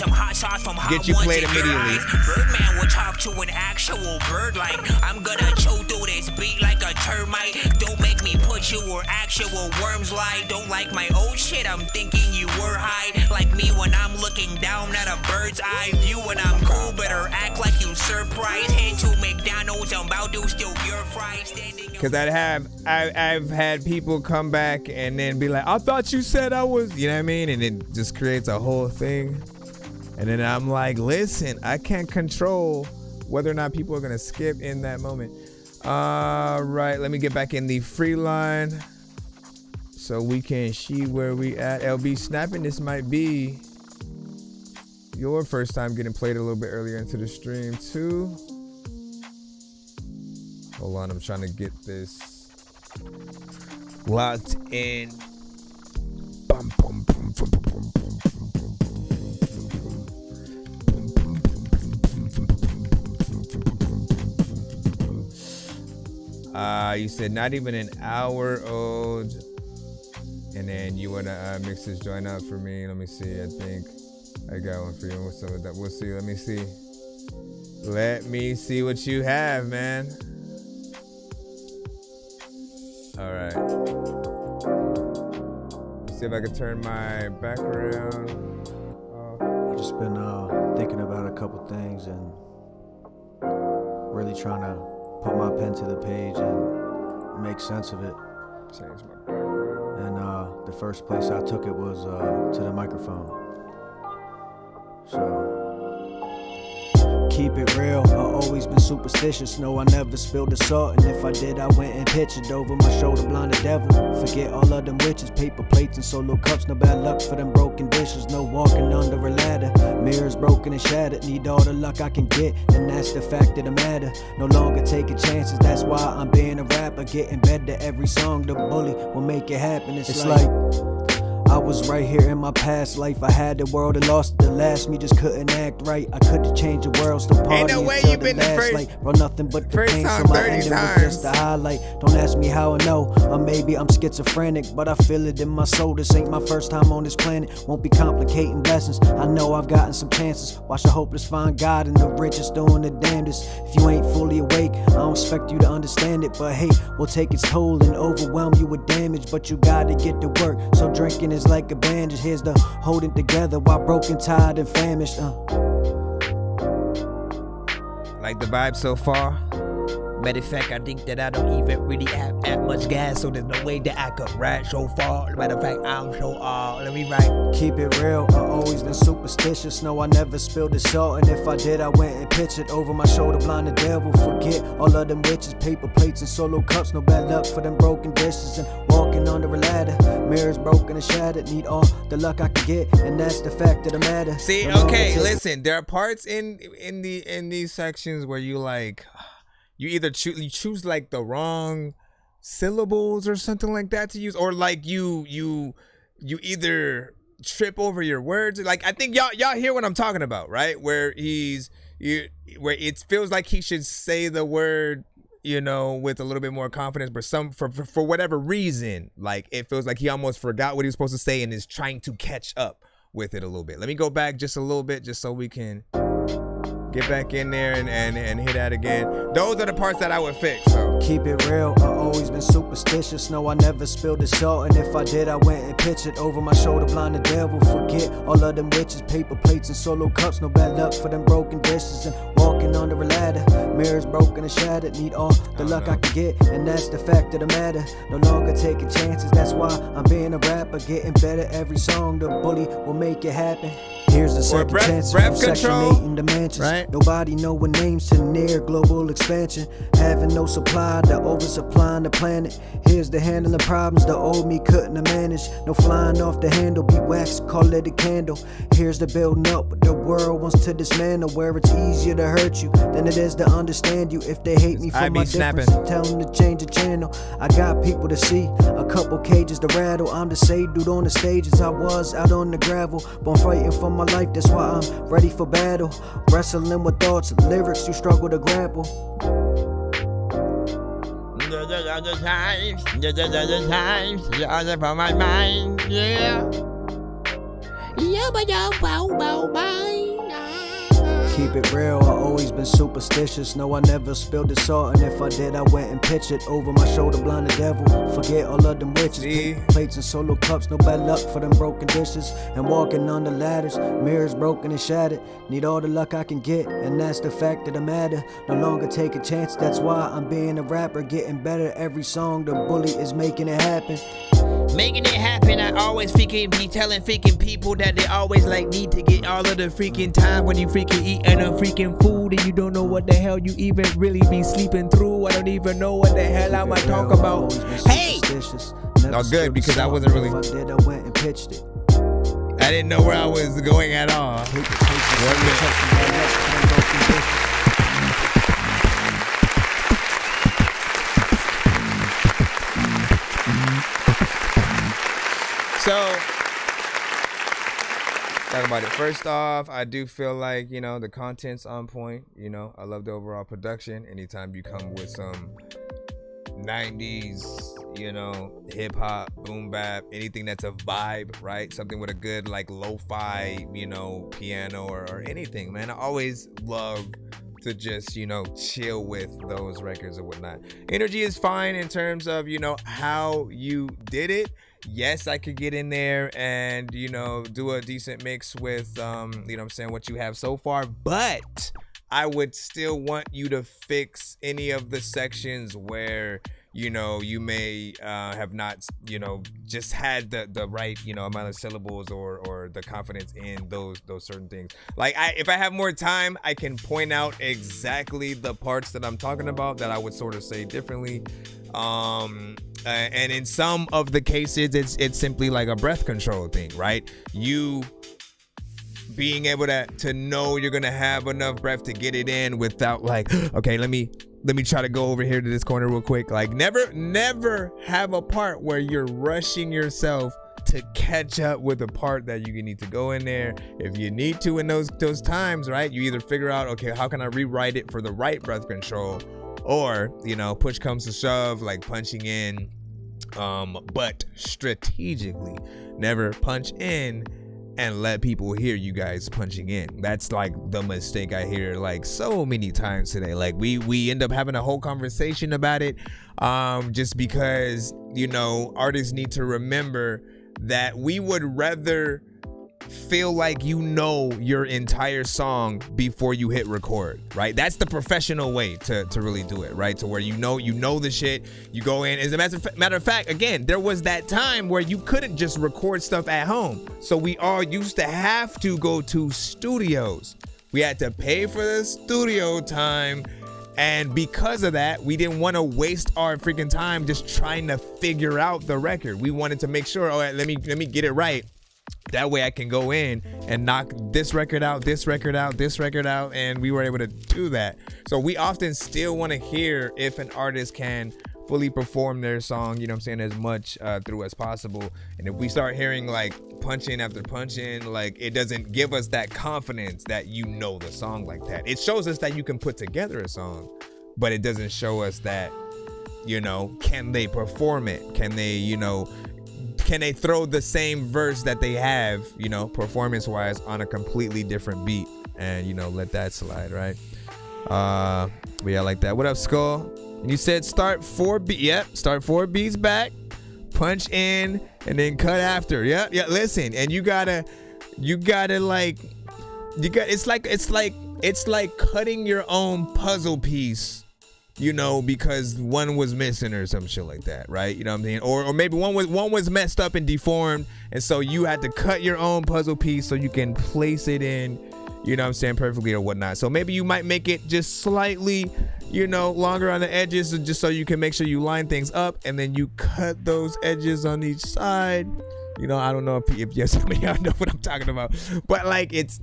get you played immediately. Birdman will talk to an actual bird like I'm gonna chew through this beat like a termite. Don't make me put you where actual worms lie. Don't like my old shit, I'm thinking you were high. Like me when I'm looking down at a bird's eye view. When I'm cool, better act like you surprised. Head to McDonald's, I'm about to steal your fries. Because I've had people come back and then be like, I thought you said I was, you know what I mean? And it just creates a whole thing. And then I'm like, listen, I can't control whether or not people are going to skip in that moment. All right, let me get back in the free line so we can see where we at. LB Snapping, this might be your first time getting played a little bit earlier into the stream too. Hold on, I'm trying to get this locked in. Bum, bum, bum, bum, bum, bum, you said not even an hour old, and then you wanna mix this joint up for me. Let me see. I think I got one for you. What's up with that? We'll see. Let me see. Let me see what you have, man. All right. Let's see if I can turn my background off. I've just been thinking about a couple things and really trying to put my pen to the page and make sense of it. Change my background. And the first place I took it was to the microphone. So keep it real, I always been superstitious. No, I never spilled the salt, and if I did, I went and pictured over my shoulder, blind the devil. Forget all of them witches, paper plates and solo cups. No bad luck for them broken dishes. No walking under a ladder, mirrors broken and shattered. Need all the luck I can get, and that's the fact of the matter. No longer taking chances, that's why I'm being a rapper. Getting better every song, the bully will make it happen. It's like I was right here in my past life. I had the world and lost it. The last me just couldn't act right. I could've changed the world, still partying Ain't no way until you the been the last first- light. Bro, nothing but the first pain, time so my 30 anger times. was just the highlight. Don't ask me how I know, or maybe I'm schizophrenic, but I feel it in my soul. This ain't my first time on this planet. Won't be complicating blessings. I know I've gotten some chances. Watch the hopeless find God and the richest doing the damnedest. If you ain't fully awake, I don't expect you to understand it, but hey, we'll take its toll and overwhelm you with damage. But you gotta get to work, so drinking is like a bandage. Here's the holding together while broken, tired, and famished. Like the vibe so far? Matter of fact, I think that I don't even really have that much gas, so there's no way that I could ride so far. Matter of fact, I'm so let me write. Keep it real, I always been superstitious. No, I never spilled the salt, and if I did, I went and pitched it over my shoulder. Blind the devil, forget all of them witches, paper plates and solo cups. No bad luck for them broken dishes and walking under a ladder. Mirrors broken and shattered, need all the luck I can get, and that's the fact of the matter. See, okay, listen, there are parts in these sections where you like, you either choose like the wrong syllables or something like that to use, or like you either trip over your words. Like, I think y'all hear what I'm talking about, right? Where where it feels like he should say the word, you know, with a little bit more confidence, but for whatever reason, like it feels like he almost forgot what he was supposed to say and is trying to catch up with it a little bit. Let me go back just a little bit just so we can get back in there and hit that again. Those are the parts that I would fix. So keep it real, I always been superstitious. No, I never spilled the salt, and if I did, I went and pitched it over my shoulder. Blind the devil, forget all of them witches, paper plates and solo cups. No bad luck for them broken dishes and walking under a ladder. Mirrors broken and shattered, need all the luck I can get, and that's the fact of the matter. No longer taking chances, that's why I'm being a rapper, getting better every song. The bully will make it happen. Here's the second chance from Section 8 in the mansions. Right. Nobody knowing names to near global expansion. Having no supply, the oversupplying the planet. Here's the handling problems the old me couldn't have managed. No flying off the handle, be waxed, call it a candle. Here's the building up, the world wants to dismantle, where it's easier to hurt you than it is to understand you. If they hate me for my difference, tell them to change the channel. I got people to see, a couple cages to rattle. I'm the same dude on the stages I was out on the gravel, but I'm fighting for my life, that's why I'm ready for battle. Wrestling with thoughts, lyrics you struggle to grapple. My mind, yeah. Keep it real, I always been superstitious. No, I never spilled the salt, and if I did, I went and pitched it over my shoulder. Blind the devil, forget all of them witches, paper plates and solo cups. No bad luck for them broken dishes and walking on the ladders. Mirrors broken and shattered, need all the luck I can get, and that's the fact of the matter. No longer take a chance, that's why I'm being a rapper, getting better every song. The bully is making it happen. Making it happen, I always freaking be telling freaking people that they always like need to get all of the freaking time when you freaking eating a freaking food and you don't know what the hell you even really be sleeping through. I don't even know what the hell I'm gonna talk about. Hey! No, good, because I wasn't really. I went and pitched it. I didn't know where I was going at all. So, talk about it. First off, I do feel like, you know, the content's on point. You know, I love the overall production. Anytime you come with some 90s, you know, hip hop, boom bap, anything that's a vibe, right? Something with a good, like, lo-fi, you know, piano or anything, man. I always love to just, you know, chill with those records or whatnot. Energy is fine in terms of, you know, how you did it. Yes, I could get in there and, you know, do a decent mix with, you know what I'm saying, what you have so far, but I would still want you to fix any of the sections where, you know, you may have not, you know, just had the right, you know, amount of syllables or the confidence in those certain things. Like, if I have more time, I can point out exactly the parts that I'm talking about that I would sort of say differently. And in some of the cases, it's simply like a breath control thing, right? You being able to know you're gonna have enough breath to get it in without like, okay, let me try to go over here to this corner real quick. Like, never have a part where you're rushing yourself to catch up with a part that you need to go in there. If you need to in those times, right? You either figure out, okay, how can I rewrite it for the right breath control? Or, you know, push comes to shove, like punching in, but strategically. Never punch in and let people hear you guys punching in. That's like the mistake I hear like so many times today. Like we end up having a whole conversation about it, just because, you know, artists need to remember that we would rather feel like you know your entire song before you hit record, right? That's the professional way to really do it, right? To where you know the shit, you go in. As a matter of fact, again, there was that time where you couldn't just record stuff at home. So we all used to have to go to studios. We had to pay for the studio time. And because of that, we didn't want to waste our freaking time just trying to figure out the record. We wanted to make sure, all right, let me get it right. That way I can go in and knock this record out, this record out, this record out, and we were able to do that. So we often still want to hear if an artist can fully perform their song, you know what I'm saying, as much through as possible. And if we start hearing like punching after punching, like it doesn't give us that confidence that you know the song like that. It shows us that you can put together a song, but it doesn't show us that, you know, can they perform it? Can they, you know, can they throw the same verse that they have, you know, performance wise on a completely different beat and, you know, let that slide, right? But yeah, like that. What up, Skull? And you said start 4 beats. Yep, start 4 beats back, punch in, and then cut after. Yep, yeah. Listen, and you gotta like, it's like cutting your own puzzle piece, you know, because one was missing or some shit like that, right? You know what I'm saying? Or maybe one was messed up and deformed, and so you had to cut your own puzzle piece so you can place it in, you know what I'm saying, perfectly or whatnot. So maybe you might make it just slightly, you know, longer on the edges just so you can make sure you line things up, and then you cut those edges on each side. You know, I don't know if yes, some of y'all know what I'm talking about, but like it's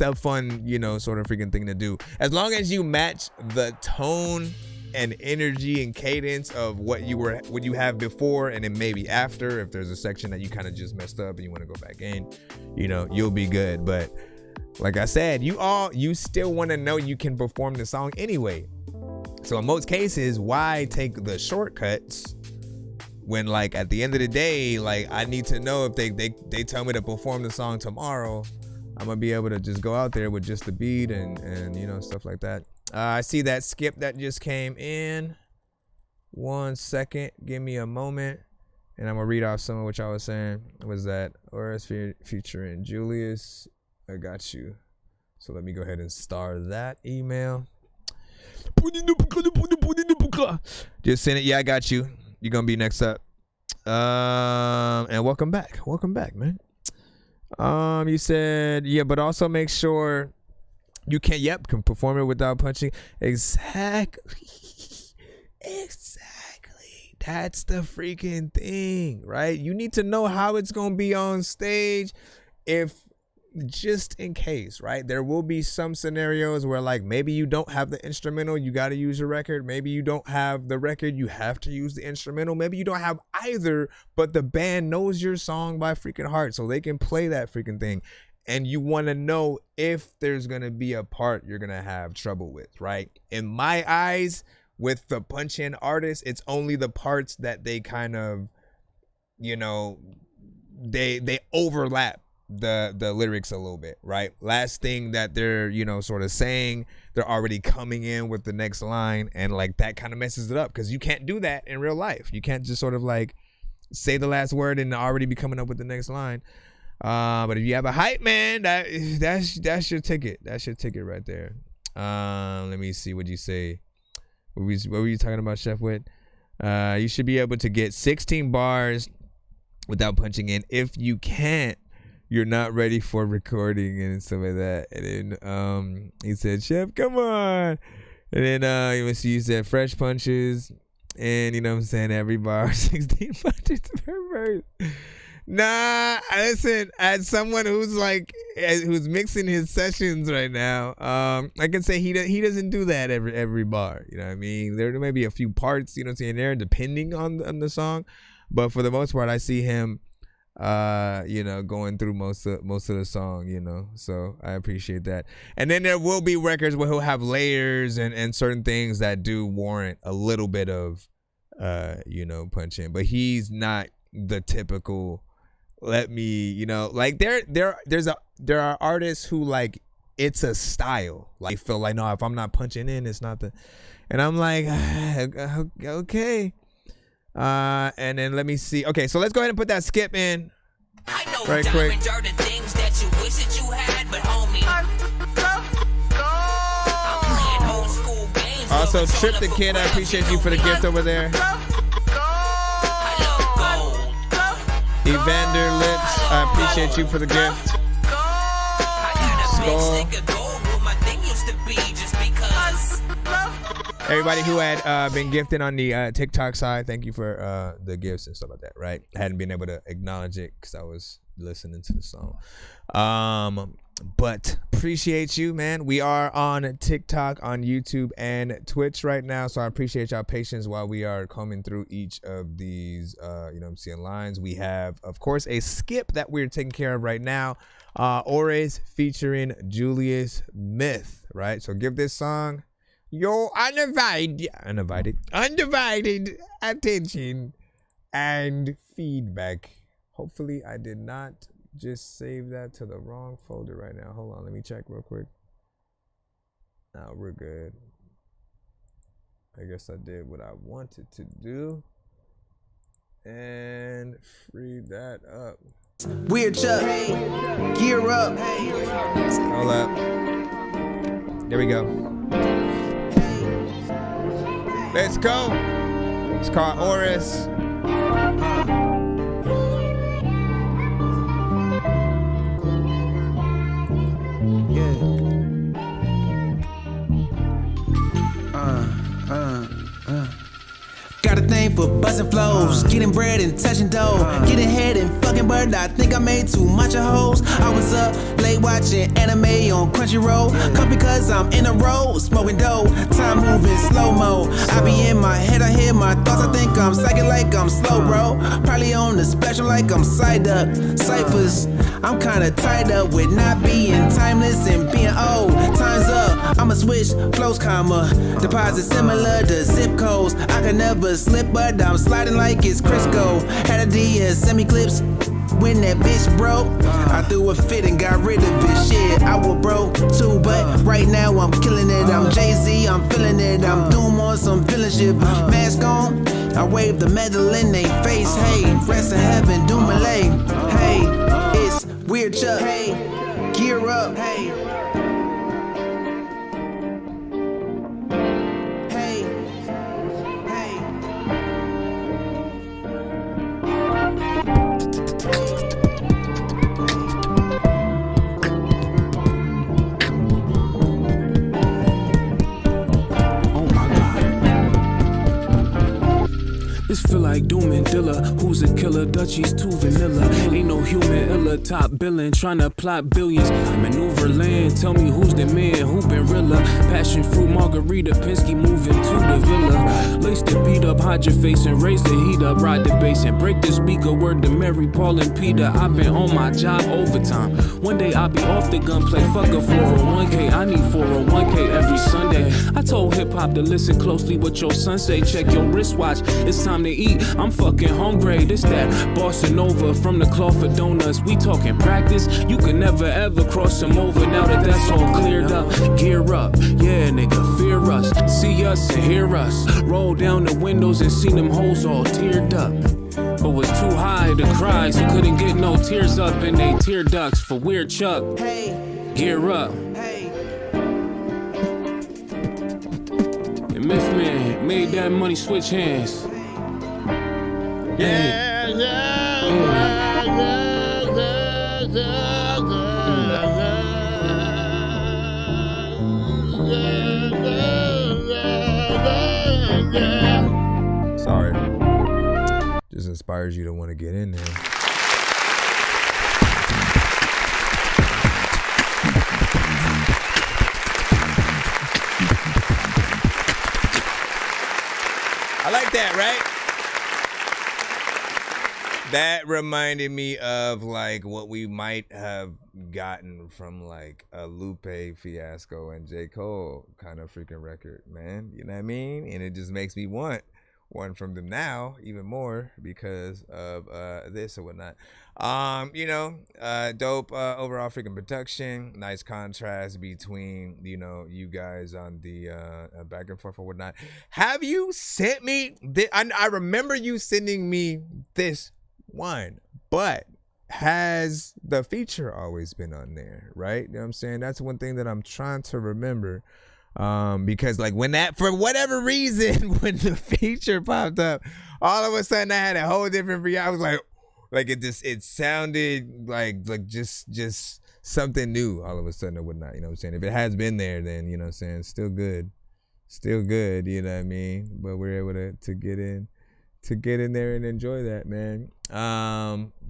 a fun, you know, sort of freaking thing to do. As long as you match the tone and energy and cadence of what you have before, and then maybe after, if there's a section that you kind of just messed up and you want to go back in, you know, you'll be good. But like I said, you still want to know you can perform the song anyway. So in most cases, why take the shortcuts when, like, at the end of the day, like, I need to know if they tell me to perform the song tomorrow, I'm gonna be able to just go out there with just the beat and you know, stuff like that. I see that skip that just came in. 1 second, give me a moment, and I'm gonna read off some of what y'all was saying. Was that Oris featuring Julius? I got you. So let me go ahead and star that email. Just send it. Yeah, I got you. You're gonna be next up. And welcome back. Welcome back, man. You said, yeah, but also make sure you can perform it without punching. Exactly. That's the freaking thing, right? You need to know how it's gonna be on stage, just in case, right? There will be some scenarios where, like, maybe you don't have the instrumental, you got to use your record. Maybe you don't have the record, you have to use the instrumental. Maybe you don't have either, but the band knows your song by freaking heart, so they can play that freaking thing. And you want to know if there's going to be a part you're going to have trouble with, right? In my eyes, with the punch-in artists, it's only the parts that they kind of, you know, they overlap the lyrics a little bit, right? Last thing that they're, you know, sort of saying, they're already coming in with the next line, and like that kind of messes it up, because you can't do that in real life. You can't just sort of like say the last word and already be coming up with the next line. But if you have a hype man, that's your ticket. That's your ticket right there. Let me see what you say. What were you talking about, Chef Wit? You should be able to get 16 bars without punching in. If you can't, you're not ready for recording and stuff like that. And then he said, Chef, come on. And then you said fresh punches, and you know what I'm saying, every bar 16 punches per verse. Nah, listen, as someone who's mixing his sessions right now, I can say he doesn't do that every bar. You know what I mean? There may be a few parts, you know what I'm saying, there depending on the song, but for the most part, I see him you know, going through most of the song, you know, so I appreciate that. And then there will be records where he'll have layers and certain things that do warrant a little bit of you know, punch in, but he's not the typical, let me, you know, like there are artists who, like, it's a style, like, feel like, no, if I'm not punching in, it's not and I'm like, okay. And then let me see. Okay, so let's go ahead and put that skip in. right quick. Diamonds are the things that you wish that you had, but homie, I'm playing old school games. Also, Trip the Kid, I appreciate you for the gift over there. Evander Lips, I appreciate you for the gift. Skull. Everybody who had been gifted on the TikTok side, thank you for the gifts and stuff like that, right? I hadn't been able to acknowledge it because I was listening to the song. But appreciate you, man. We are on TikTok, on YouTube, and Twitch right now, so I appreciate y'all patience while we are combing through each of these, you know what I'm saying, lines. We have, of course, a skip that we're taking care of right now. Ores featuring Julius Myth, right? So give this song your undivided attention and feedback. Hopefully I did not just save that to the wrong folder right now. Hold on, let me check real quick. No, we're good. I guess I did what I wanted to do and free that up. Weird Chuck, gear up. Hold up. There we go. Let's go. It's called Oris. Got a thing for busting flows, getting bread and touching dough, getting head and fucking bird. I think I made too much of hoes. I was up late watching anime on Crunchyroll. Come because I'm in a row, smoking dough, time moving slow mo. I be in my head, I hear my thoughts. I think I'm psychic like I'm slow, bro. Probably on the spectrum like I'm side up. Ciphers, I'm kinda tied up with not being timeless and being old. Time's up, I'ma switch flows, comma. Deposit similar to zip codes. I can never slip, but I'm sliding like it's Crisco. Had a DS semi-clips when that bitch broke. I threw a fit and got rid of it. Shit, I was broke too, but right now I'm killing it. I'm Jay-Z, I'm feeling it. I'm Doom on some villain shit. Mask on, I wave the medal in they face. Hey, rest in heaven, do Malay. Hey, it's Weird Chuck. Hey, gear up. Hey. This feel like Doom and Dilla. Who's a killer? Dutchie's too vanilla. Ain't no human illa. Top billing, tryna plot billions. Maneuver land. Tell me who's the man? Who been realer? Passion fruit margarita. Pinsky moving to the villa. Lace the beat up, hide your face and raise the heat up. Ride the bass and break the speaker. Word to Mary, Paul, and Peter. I've been on my job overtime. One day I'll be off the gunplay. Fuck a 401k. I need 401k every Sunday. I told hip hop to listen closely what your son say. Check your wristwatch. It's time to eat. I'm fucking hungry. This that Bossa Nova from the cloth for donuts. We talking practice. You can never ever cross them over. Now that that's all cleared up, gear up. Yeah, nigga, fear us. See us and hear us. Roll down the windows and see them hoes all teared up. But was too high to cry, so couldn't get no tears up in they tear ducts. For Weird Chuck, gear up. And Myth Man made that money switch hands. Yeah, Sorry. Just inspires you to want to get in there. I like that, right? That reminded me of like what we might have gotten from like a Lupe Fiasco and J. Cole kind of freaking record, man. You know what I mean? And it just makes me want one from them now even more because of this or whatnot. You know, dope overall freaking production. Nice contrast between, you know, you guys on the back and forth or whatnot. Have you sent me I remember you sending me this one, but has the feature always been on there, right? You know what I'm saying? That's one thing that I'm trying to remember. Because like when that, for whatever reason, when the feature popped up, all of a sudden I had a whole different I was like it sounded like just something new all of a sudden or whatnot, you know what I'm saying? If it has been there, then, you know what I'm saying, still good, you know what I mean? But we're able to get in there and enjoy that, man.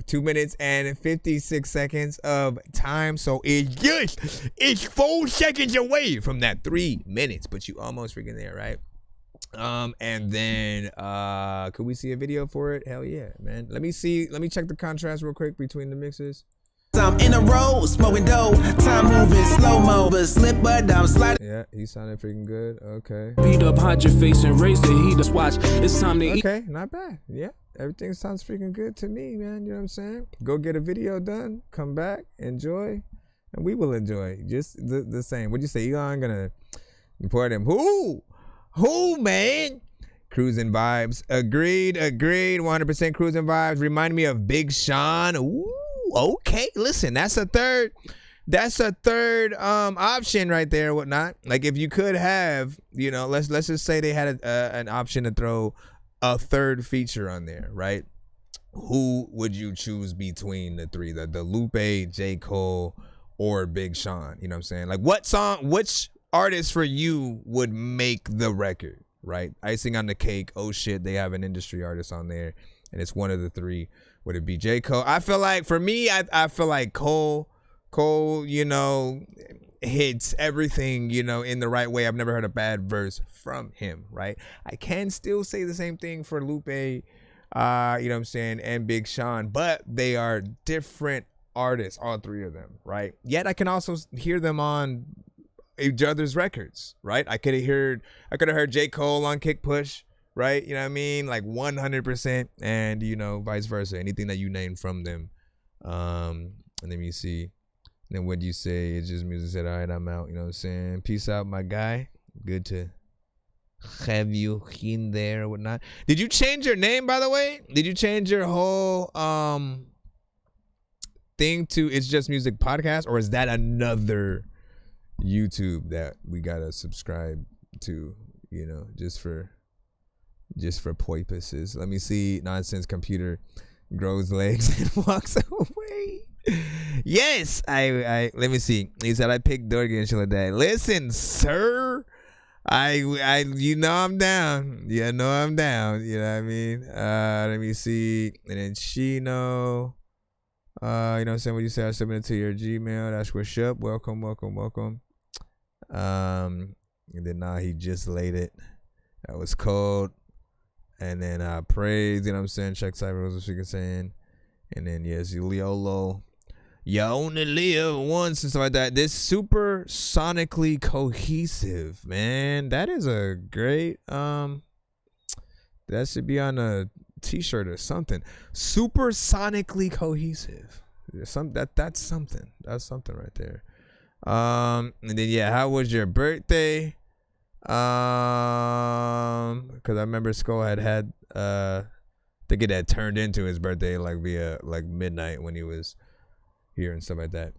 2 minutes and 56 seconds of time, so it's 4 seconds away from that 3 minutes, but you almost freaking there, right? And then could we see a video for it? Hell yeah, man. Let me check the contrast real quick between the mixes. I'm in a row, smoking dope, time moving slow mo, but slip but down slide. Yeah, he sounded freaking good. Okay. Beat up, hide your face and raise the heat. Just watch. It's time to eat. Okay, not bad. Yeah, everything sounds freaking good to me, man. You know what I'm saying? Go get a video done, come back, enjoy, and we will enjoy just the same. What'd you say? Elon gonna report him? Who, man? Cruising vibes. Agreed. 100% cruising vibes. Remind me of Big Sean. Ooh. Okay, listen, that's a third option right there, whatnot. Like if you could have, you know, let's just say they had an option to throw a third feature on there, right? Who would you choose between the three, the Lupe, J. Cole, or Big Sean? You know what I'm saying? Like which artist for you would make the record, right? Icing on the cake. Oh shit, they have an industry artist on there, and it's one of the three. Would it be J. Cole? I feel like, for me, I feel like Cole, you know, hits everything, you know, in the right way. I've never heard a bad verse from him, right? I can still say the same thing for Lupe, you know what I'm saying, and Big Sean, but they are different artists, all three of them, right? Yet I can also hear them on each other's records, right? I could have heard J. Cole on Kick Push, right? You know what I mean? Like 100%, and, you know, vice versa. Anything that you name from them. And then you see, then what do you say? It's just music. Said, all right, I'm out. You know what I'm saying? Peace out, my guy. Good to have you in there or whatnot. Did you change your name, by the way? Did you change your whole thing to It's Just Music Podcast, or is that another YouTube that we gotta subscribe to? You know, just for purposes. Let me see. Nonsense computer grows legs and walks away. Yes, I let me see. He said I picked Dorky and shit like that. Listen, sir, I you know I'm down. You know I'm down. You know what I mean? Let me see. And then Chino, you know what I'm saying? What you say? I submitted to your Gmail. That's what's up. Welcome. And then he just laid it. That was cold. And then praise, you know what I'm saying? Check Cyber was what she was saying. And then yes, YOLO. You only live once and stuff like that. This super sonically cohesive, man. That is a great that should be on a t-shirt or something. Super sonically cohesive. That's something. That's something right there. And then yeah, how was your birthday? Because I remember Skull had I think it had turned into his birthday like via like midnight when he was here and stuff like that.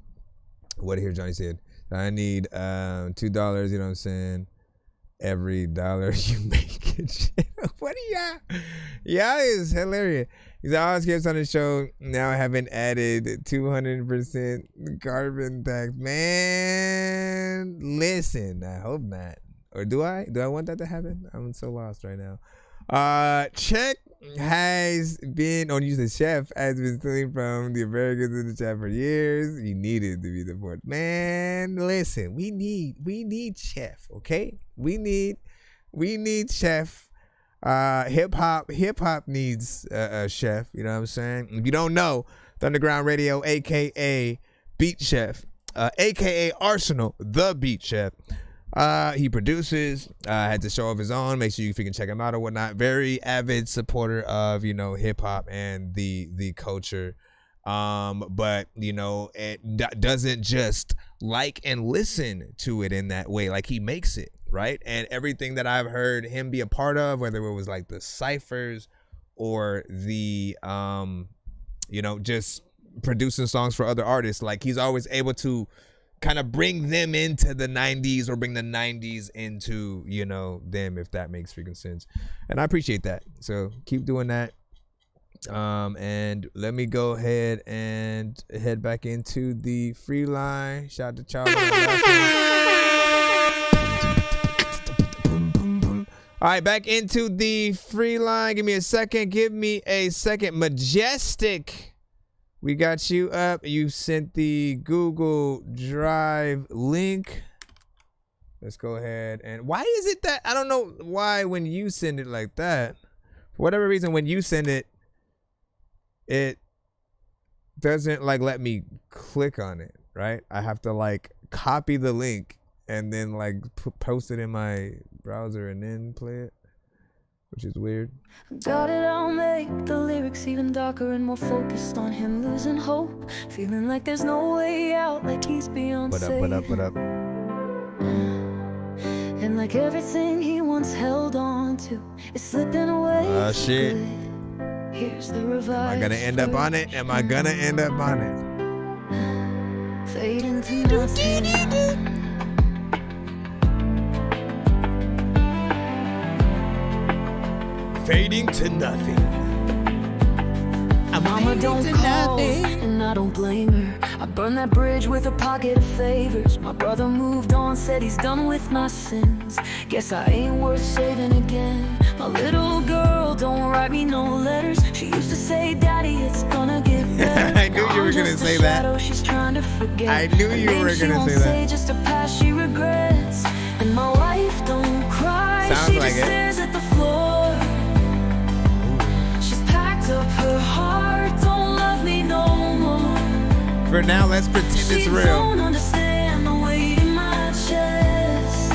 What here Johnny said, I need $2, you know what I'm saying, every dollar you make it. What are y'all is hilarious. He's always gets on the show. Now I haven't added 200% carbon tax. Man, listen, I hope not. Or do I? Do I want that to happen? I'm so lost right now. Check has been, or use the chef, has been stealing from the Americans in the chat for years. You needed to be the fourth. Man, listen, we need chef, okay? We need chef. Hip hop needs a chef, you know what I'm saying? If you don't know, Thunderground Radio, aka Beat Chef, aka Arsenal, the Beat Chef. He produces, has a show of his own. Make sure you can check him out or whatnot. Very avid supporter of, you know, hip hop and the culture. But you know, it doesn't just like and listen to it in that way. Like, he makes it, right? And everything that I've heard him be a part of, whether it was like the ciphers or the you know, just producing songs for other artists. Like he's always able to kind of bring them into the 90s or bring the 90s into, you know, them, if that makes freaking sense. And I appreciate that. So keep doing that. And let me go ahead and head back into the free line. Shout out to Charlie. All right, back into the free line. Give me a second. Majestic. We got you up. You sent the Google Drive link. Let's go ahead and why is it that I don't know why when you send it like that, for whatever reason, when you send it, it doesn't like let me click on it, right? I have to like copy the link and then like post it in my browser and then play it, which is weird. Got it, I'll make the lyrics even darker and more focused on him losing hope, feeling like there's no way out, like he's Beyonce. What up? And like everything he once held on to is slipping away. Oh shit. Here's the revised. Am I gonna end up on it? Fade into nothing. Fading to nothing. Mama don't call, and I don't blame her. I burned that bridge with a pocket of favors. My brother moved on, said he's done with my sins. Guess I ain't worth saving again. My little girl don't write me no letters. She used to say, Daddy, it's gonna get better. I knew you were gonna say that. She's trying to forget. I knew you were gonna say that. Just a past she regrets. And my wife don't cry. Sounds she like just it. stares at the floor. She's packed up her heart, don't love me no more. For now, let's pretend it's real. Don't understand the weight in my chest.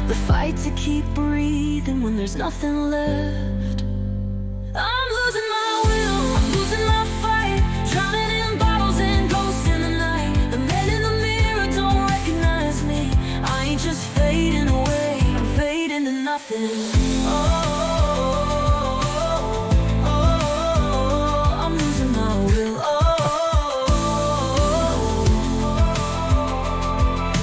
The fight to keep breathing when there's nothing left. I'm losing my will, I'm losing my fight. Drowning in bottles and ghosts in the night. The men in the mirror don't recognize me. I ain't just fading away, I'm fading to nothing. I'm losing my will.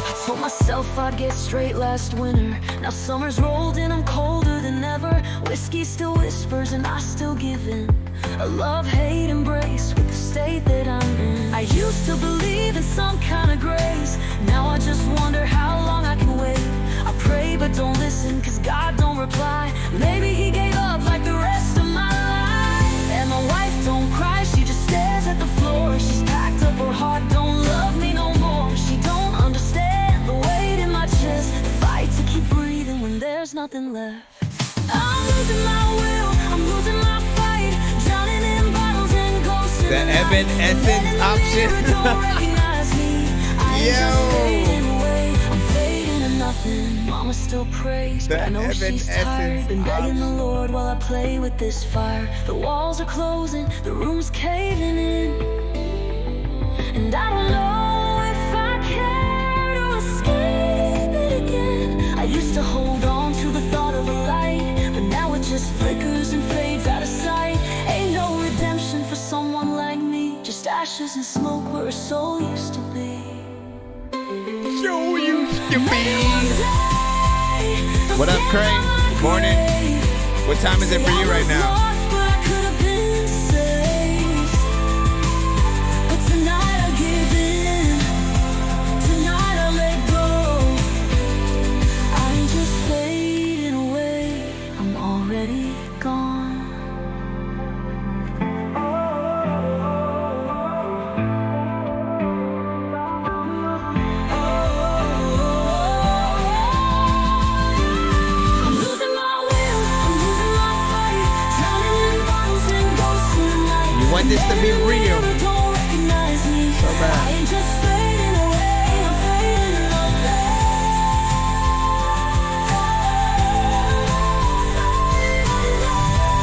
I told myself I'd get straight last winter. Now summer's rolled in, I'm colder than ever. Whiskey still whispers and I still give in. A love-hate embrace with the state that I'm in. I used to believe in some kind of grace. Now I just wonder how long I can wait. I pray but don't listen, cause God don't reply. Maybe he gave up like the rest of my life. And my wife don't cry, she just stares at the floor. She's packed up her heart, don't love me no more. She don't understand the weight in my chest. The fight to keep breathing when there's nothing left. I'm losing my will, I'm losing my fight. Drowning in bottles and ghosts. The Evan Essence option. Yo. I'm fading to nothing. Mama still prays, but I know she's tired. Been begging the Lord while I play with this fire. The walls are closing, the room's caving in. And I don't know if I care to escape it again. I used to hold on to the thought of a light, but now it just flickers and fades out of sight. Ain't no redemption for someone like me. Just ashes and smoke where a soul used to be. Soul used to be. What up, Craig? Morning. What time is it for you right now? Want this to be real so bad.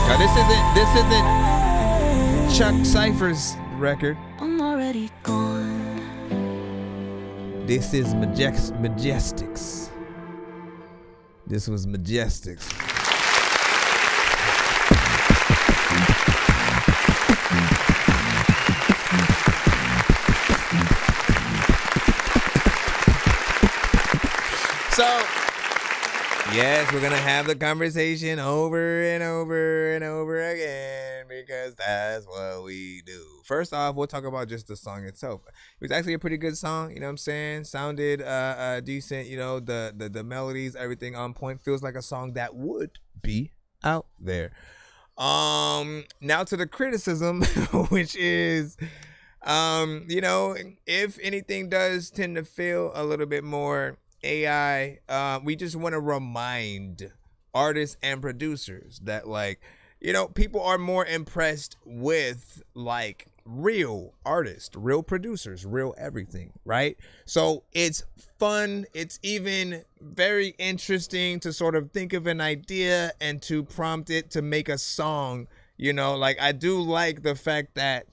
Now this isn't Chuck Cypher's record. I'm already gone. This is Majestics. This was Majestics. So, yes, we're going to have the conversation over and over and over again because that's what we do. First off, we'll talk about just the song itself. It was actually a pretty good song, you know what I'm saying? Sounded decent, you know, the melodies, everything on point. Feels like a song that would be out there. Now to the criticism, which is, you know, if anything does tend to feel a little bit more AI, we just want to remind artists and producers that, like, you know, people are more impressed with like real artists, real producers, real everything, right? So it's fun. It's even very interesting to sort of think of an idea and to prompt it to make a song, you know, like I do like the fact that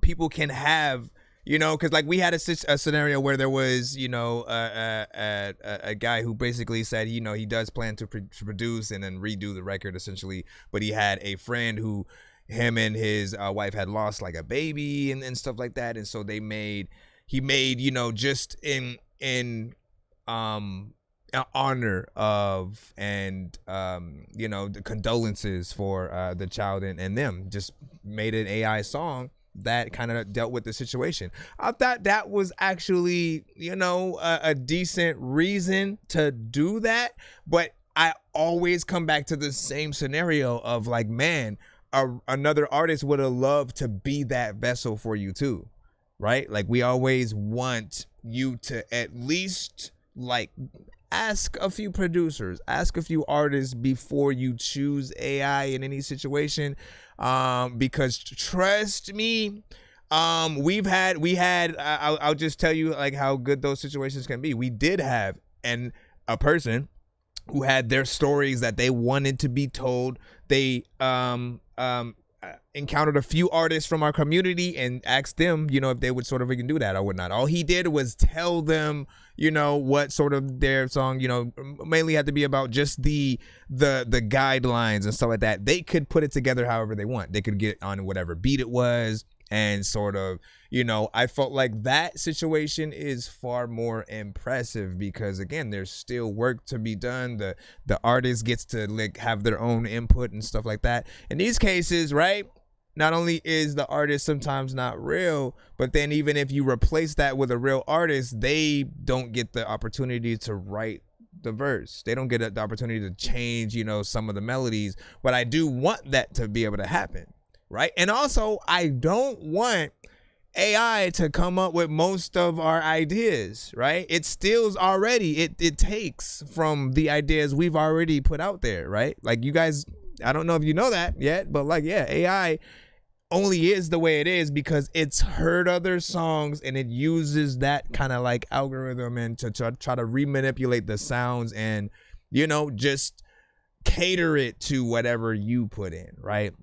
people can have, you know, because like we had a scenario where there was, you know, a guy who basically said, you know, he does plan to produce and then redo the record essentially, but he had a friend who him and his wife had lost like a baby and stuff like that, and so he made, you know, just in honor of and you know, the condolences for the child and them, just made an AI song that kind of dealt with the situation. I thought that was actually, you know, a decent reason to do that, but I always come back to the same scenario of like, man, another artist would have loved to be that vessel for you too, right? Like we always want you to at least like ask a few producers, ask a few artists before you choose AI in any situation, because trust me, we had I'll just tell you like how good those situations can be. We did have a person who had their stories that they wanted to be told. They encountered a few artists from our community and asked them, you know, if they would sort of do that or whatnot. All he did was tell them, you know, what sort of their song, you know, mainly had to be about just the guidelines and stuff like that. They could put it together however they want. They could get on whatever beat it was and sort of, you know, I felt like that situation is far more impressive because again, there's still work to be done. The artist gets to like have their own input and stuff like that. In these cases, right? Not only is the artist sometimes not real, but then even if you replace that with a real artist, they don't get the opportunity to write the verse. They don't get the opportunity to change, you know, some of the melodies. But I do want that to be able to happen, right? And also, I don't want AI to come up with most of our ideas, right? It steals already. It takes from the ideas we've already put out there, right? Like you guys, I don't know if you know that yet, but like, yeah, AI only is the way it is because it's heard other songs and it uses that kind of like algorithm and to try to remanipulate the sounds and, you know, just cater it to whatever you put in, right?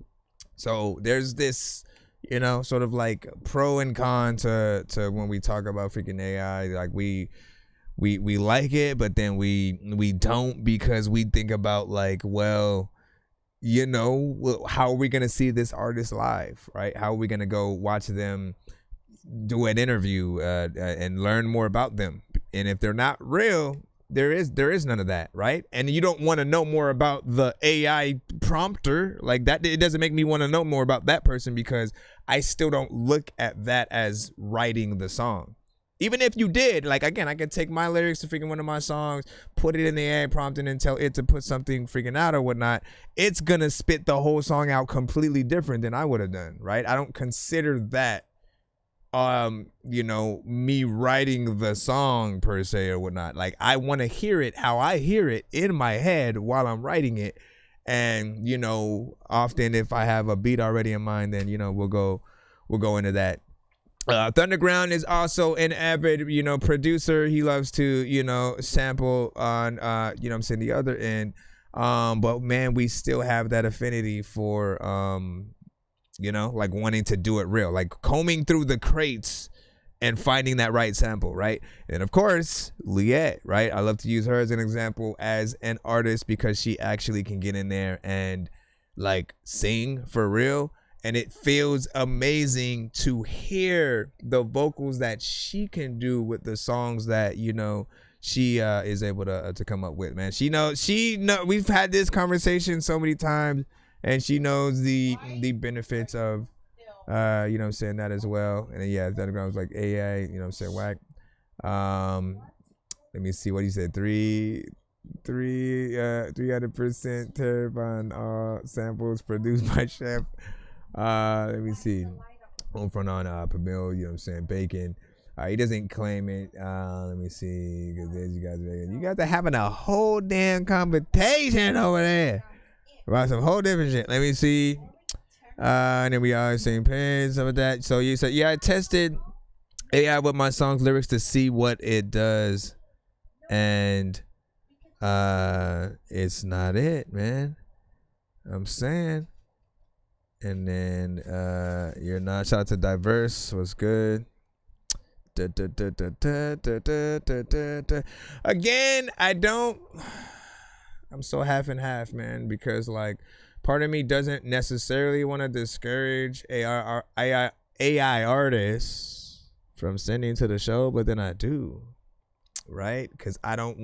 So there's this, you know, sort of like pro and con to when we talk about freaking AI. Like we like it, but then we don't because we think about like, well, you know, how are we going to see this artist live, right? How are we going to go watch them do an interview and learn more about them? And if they're not real, there is none of that, right? And you don't want to know more about the AI prompter like that. It doesn't make me want to know more about that person because I still don't look at that as writing the song. Even if you did, like, again, I could take my lyrics to freaking one of my songs, put it in the AI prompt and then tell it to put something freaking out or whatnot. It's going to spit the whole song out completely different than I would have done, right? I don't consider that, you know, me writing the song per se or whatnot. Like, I want to hear it how I hear it in my head while I'm writing it. And, you know, often if I have a beat already in mind, then, you know, we'll go into that. Thunderground is also an avid, you know, producer. He loves to, you know, sample on, you know what I'm saying, the other end. But man, we still have that affinity for, you know, like wanting to do it real, like combing through the crates and finding that right sample, right? And of course, Liette, right? I love to use her as an example as an artist because she actually can get in there and like sing for real. And it feels amazing to hear the vocals that she can do with the songs that, you know, she is able to come up with, man. She knows we've had this conversation so many times, and she knows the benefits of you know what I'm saying, that as well. And then, yeah, the underground was like AI, you know what I'm saying, whack. Let me see what he said. 300% Terravon samples produced by Chef. Let me see. On front on Pamil, you know what I'm saying, Bacon. He doesn't claim it. Let me see, because you guys are having a whole damn competition over there about some whole different shit. Let me see. And then we are same page, some of that. So you said, yeah, I tested AI with my song's lyrics to see what it does, and it's not it, man. I'm saying. And then you're not. Shout out to Diverse. Was good. Again, I'm so half and half, man, because like part of me doesn't necessarily want to discourage AI artists from sending to the show, but then I do, right? Because I don't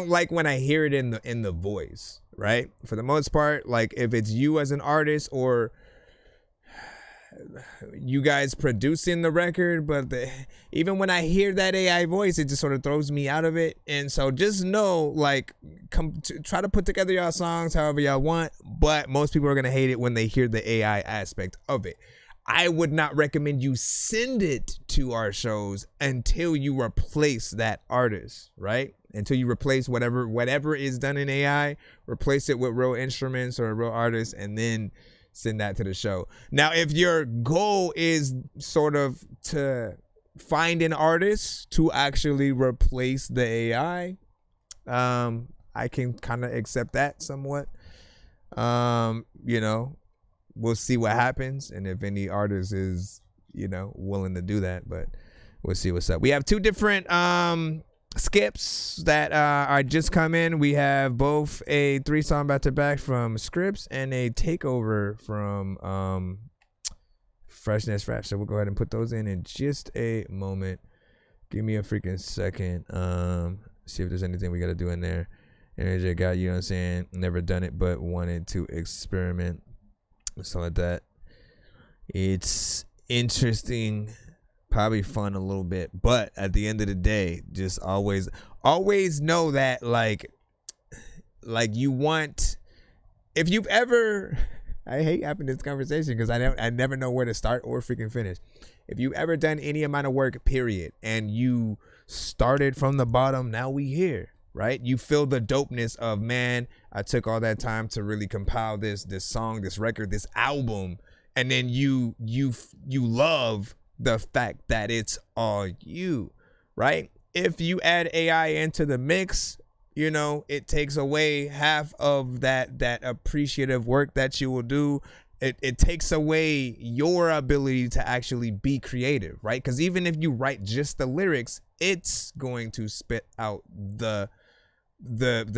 like when I hear it in the voice, right? For the most part, like if it's you as an artist or you guys producing the record, but even when I hear that AI voice, it just sort of throws me out of it. And so just know, like, try to put together y'all songs however y'all want, but most people are gonna hate it when they hear the AI aspect of it. I would not recommend you send it to our shows until you replace that artist, right? Until you replace whatever is done in AI, replace it with real instruments or a real artist, and then send that to the show. Now, if your goal is sort of to find an artist to actually replace the AI, I can kind of accept that somewhat. You know, we'll see what happens, and if any artist is, you know, willing to do that, but we'll see what's up. We have two different skips that are just come in. We have both a 3-song back-to-back from Scripps and a takeover from Freshness Fresh. So we'll go ahead and put those in just a moment. Give me a freaking second. See if there's anything we got to do in there. And got, you know what I'm saying, never done it but wanted to experiment. So like that. It's interesting, probably fun a little bit, but at the end of the day, just always know that like you want, if you've ever, I hate having this conversation because I never know where to start or freaking finish. If you've ever done any amount of work, period, and you started from the bottom, now we here, right? You feel the dopeness of, man, I took all that time to really compile this song, this record, this album, and then you love the fact that it's all you, right? If you add AI into the mix, you know, it takes away half of that appreciative work that you will do. It takes away your ability to actually be creative, right? Because even if you write just the lyrics, it's going to spit out the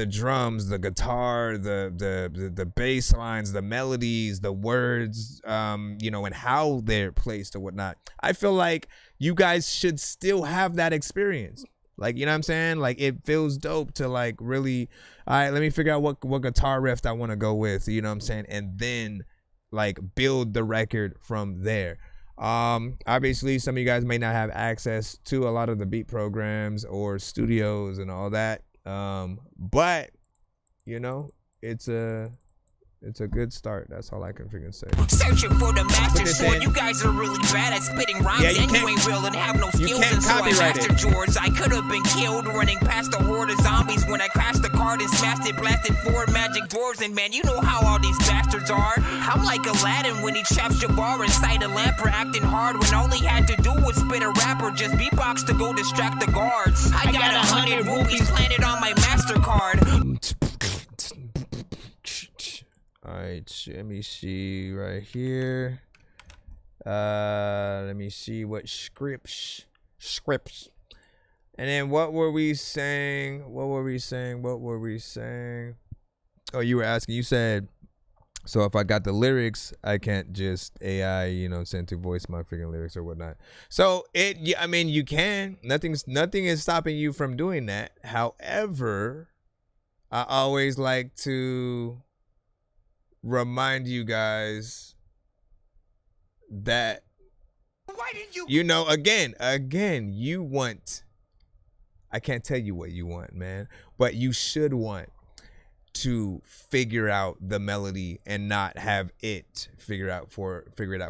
drums, the guitar, the bass lines, the melodies, the words, you know, and how they're placed or whatnot. I feel like you guys should still have that experience. Like, you know what I'm saying? Like, it feels dope to like really, all right, let me figure out what guitar riff I want to go with, you know what I'm saying? And then like build the record from there. Obviously some of you guys may not have access to a lot of the beat programs or studios and all that. But you know, it's a good start. That's all I can freaking say. Searching for the master sword. You guys are really bad at spitting rhymes, and you ain't real and have no skills. And so I mastered yours. I could have been killed running past a horde of zombies when I crashed the card and smashed it, blasted 4 magic doors. And man, you know how all these bastards are. I'm like Aladdin when he traps Jabbar inside a lamp for acting hard when all he had to do was spit a rap or just beatbox to go distract the guards. I got 100 rubies planted on my MasterCard. Alright, let me see right here. Let me see what scripts. And then what were we saying? Oh, you were asking. You said So if I got the lyrics, I can't just AI, you know, send to voice my freaking lyrics or whatnot. So I mean, you can. Nothing is stopping you from doing that. However, I always like to remind you guys that, you know, again, you want. I can't tell you what you want, man, but you should want to figure out the melody and not have it figure it out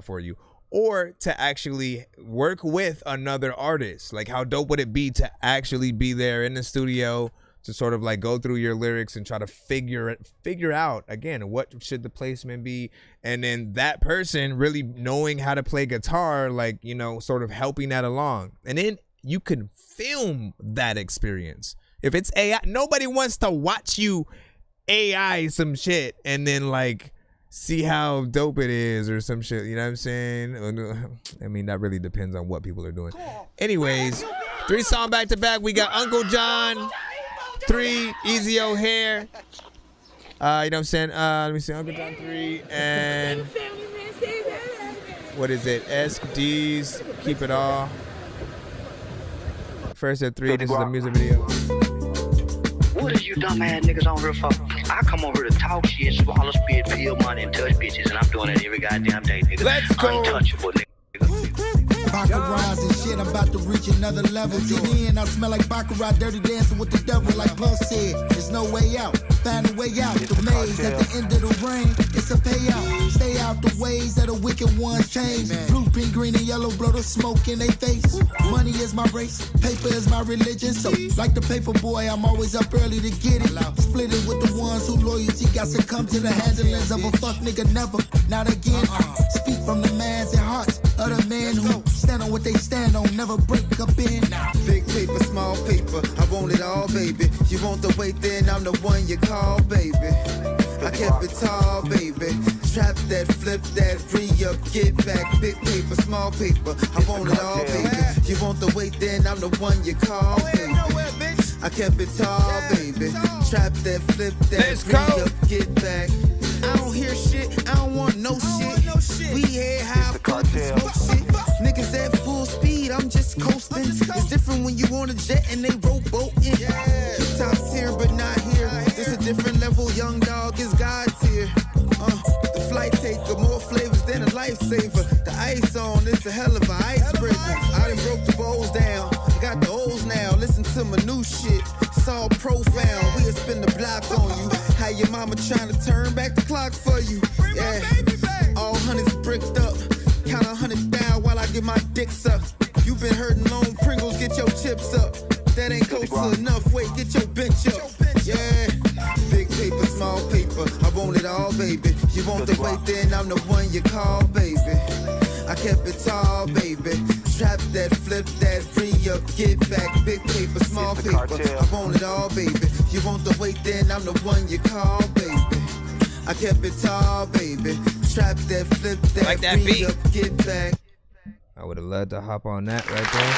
for you, or to actually work with another artist. Like, how dope would it be to actually be there in the studio to sort of like go through your lyrics and try to figure out again what should the placement be, and then that person really knowing how to play guitar, like, you know, sort of helping that along, and then you can film that experience. If it's AI, nobody wants to watch you AI some shit and then like see how dope it is or some shit, you know what I'm saying? I mean, that really depends on what people are doing. Anyways, 3 song back to back. We got Uncle John 3, Easy O'Hare. You know what I'm saying? Let me see, Uncle John 3 and what is it? SD's Keep It All. First at 3. This is a music video. What is you dumb ass niggas on here for? I come over to talk shit, swallow, spit, peel money, and touch bitches, and I'm doing it every goddamn day, nigga. Let's go. Untouchable, nigga. Baccarat and shit, I'm about to reach another level. Get in, I smell like Baccarat, dirty dancing with the devil. Like Puff said, there's no way out. Find a way out. The maze at the end of the rain, it's a payout. Stay out the ways that the wicked ones change. Blue, pink, green, and yellow blow the smoke in their face. Money is my race, paper is my religion. So, like the paper boy, I'm always up early to get it. Split it with the ones who loyalty got to come to the handlings of a fuck nigga never. Not again. Speak from the minds and hearts of the men who stand on what they stand on, never break up in. Big paper, small paper, I want it all, baby. You want the weight, then I'm the one you call, baby. I kept it tall, baby. Trap that, flip that, re-up, get back. Big paper, small paper, I want it all, baby. You want the weight, then I'm the one you call, baby. I kept it tall, baby. Trap that, flip that, re-up, get back. I don't hear shit, I don't want no shit. We head high, fuck smoke shit. Niggas at full speed, I'm just coasting. It's different when you on a jet and they rowboating. Top tier, but not here. It's a different level, young dog is God tier. The flight taker, more flavors than a lifesaver. The ice on, it's a hell of an icebreaker. I done broke the bowls down, I got the O's now. Listen to my new shit, it's all profound. We'll spin the block on you. How your mama trying to turn back the clock for you? Yeah, all hundreds bricked up. Count 100 down while I get my dick sucked. You been hurting long Pringles, get your chips up. That ain't close to enough, wait, get your bench up. Yeah, big paper, small paper, I want it all, baby. You want the weight, then I'm the one you call, baby. I kept it tall, baby. Trap that, flip that, re-up, get back. Big paper, small paper, I want it all, baby. You want the weight, then I'm the one you call, baby. I kept it tall, baby. Trap that, flip that, like that beat. Up, get back. I would have loved to hop on that right there.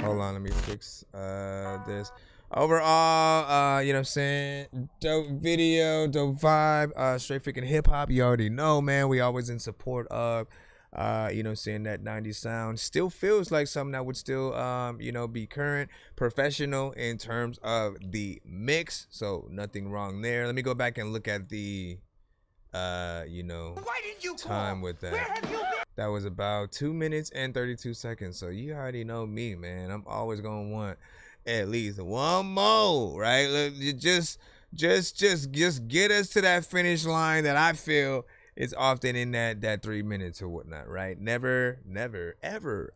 Hold on, let me fix this. Overall, you know what I'm saying? Dope video, dope vibe, straight freaking hip hop. You already know, man. We always in support of, you know what I'm saying, that 90s sound. Still feels like something that would still, you know, be current, professional in terms of the mix. So nothing wrong there. Let me go back and look at the, you know, time with that. That was about 2 minutes and 32 seconds. So you already know me, man. I'm always gonna want at least one more, right? Just get us to that finish line that I feel is often in that 3 minutes or whatnot, right? Never, ever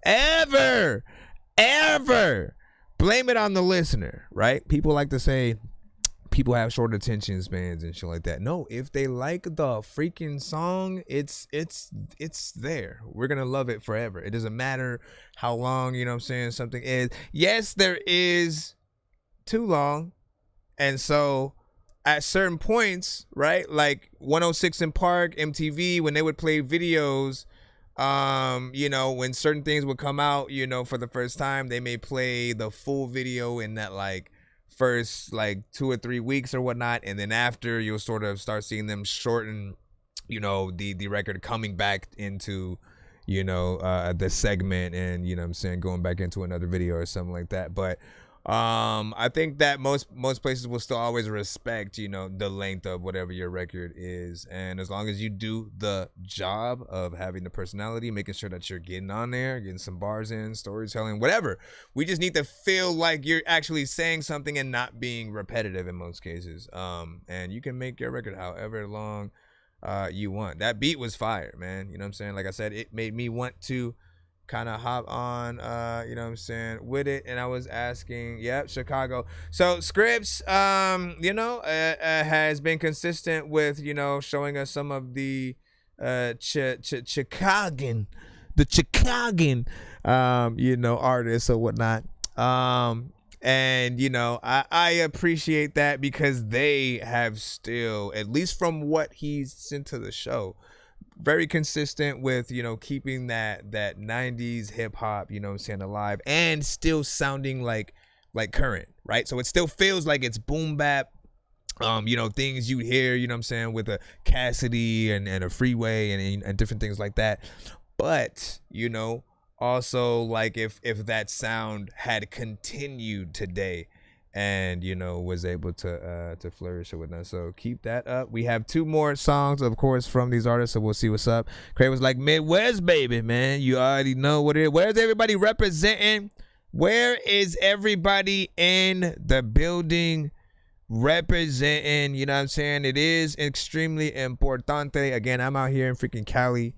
blame it on the listener, right? People like to say people have short attention spans and shit like that. No, if they like the freaking song, it's there. We're gonna love it forever. It doesn't matter how long, you know what I'm saying, something is. Yes, there is too long, and so at certain points, right? Like 106 in Park, MTV, when they would play videos, you know, when certain things would come out, you know, for the first time, they may play the full video in that like first like 2 or 3 weeks or whatnot, and then after you'll sort of start seeing them shorten, you know, the record coming back into, you know, the segment, and you know what I'm saying, going back into another video or something like that. But I think that most places will still always respect, you know, the length of whatever your record is, and as long as you do the job of having the personality, making sure that you're getting on there, getting some bars in, storytelling, whatever. We just need to feel like you're actually saying something and not being repetitive in most cases. And you can make your record however long you want. That beat was fire, man. You know what I'm saying? Like I said, it made me want to kind of hop on, you know what I'm saying, with it. And I was asking, yep, Chicago. So Scripps, you know, has been consistent with, you know, showing us some of the Chicagan, you know, artists or whatnot. And, you know, I appreciate that, because they have still, at least from what he's sent to the show, very consistent with, you know, keeping that 90s hip hop, you know what I'm saying, alive, and still sounding like current, right? So it still feels like it's boom bap, you know, things you hear, you know what I'm saying, with a Cassidy and a Freeway and different things like that. But, you know, also like if that sound had continued today, and you know, was able to flourish or whatnot. So keep that up. We have 2 more songs, of course, from these artists, so we'll see what's up. Craig was like, Midwest, baby, man. You already know what it is. Where's everybody representing? Where is everybody in the building representing? You know what I'm saying? It is extremely importante. Again, I'm out here in freaking Cali.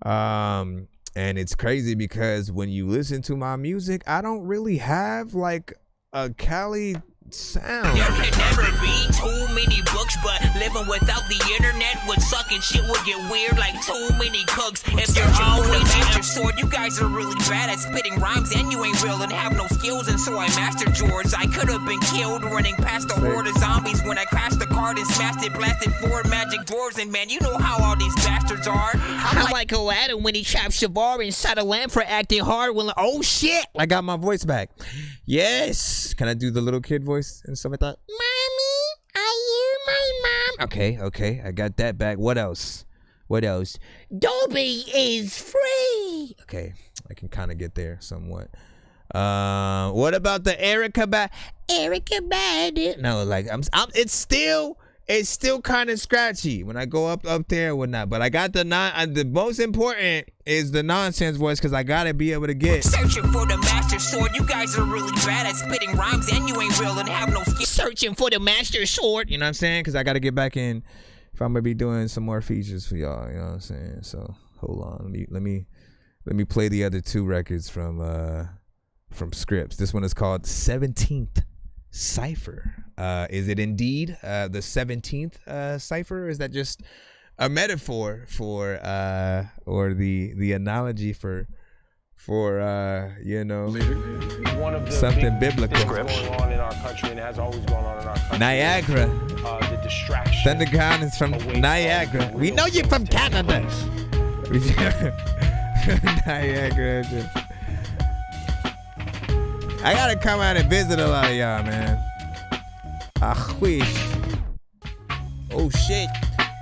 And it's crazy because when you listen to my music, I don't really have like a Cali sound. There can never be too many books, but living without the internet would suck, and shit would get weird like too many cooks. If you're always at your sword, you guys are really bad at spitting rhymes, and you ain't real and have no skills, and so I mastered yours. I could have been killed running past a horde of zombies when I crashed the card and smashed it, blasted 4 magic doors, and man, you know how all these bastards are. I'm like Aladdin when he trapped Shavar inside a lamp for acting hard. When oh shit, I got my voice back. Yes. Can I do the little kid voice and stuff like that? Mommy, are you my mom? Okay. I got that back. What else? Dolby is free. Okay. I can kind of get there somewhat. What about the Erica Bad? No, like it's still kind of scratchy when I go up there or whatnot. But I got the most important is the nonsense voice, because I gotta be able to get. Searching for the master sword, you guys are really bad at spitting rhymes, and you ain't real and have no skill. Searching for the master sword. You know what I'm saying? Because I gotta get back in if I'm gonna be doing some more features for y'all. You know what I'm saying? So hold on, let me play the other 2 records from Scripps. This one is called 17th Cipher. Is it indeed the 17th cipher? Is that just a metaphor for or the analogy for you know, one of the something biblical going on in our country, and has always gone on in our country? Niagara. The distraction. Thunderground is from Niagara. We know you're from Canada. Niagara. I gotta come out and visit a lot of y'all, man. I wish. Oh shit.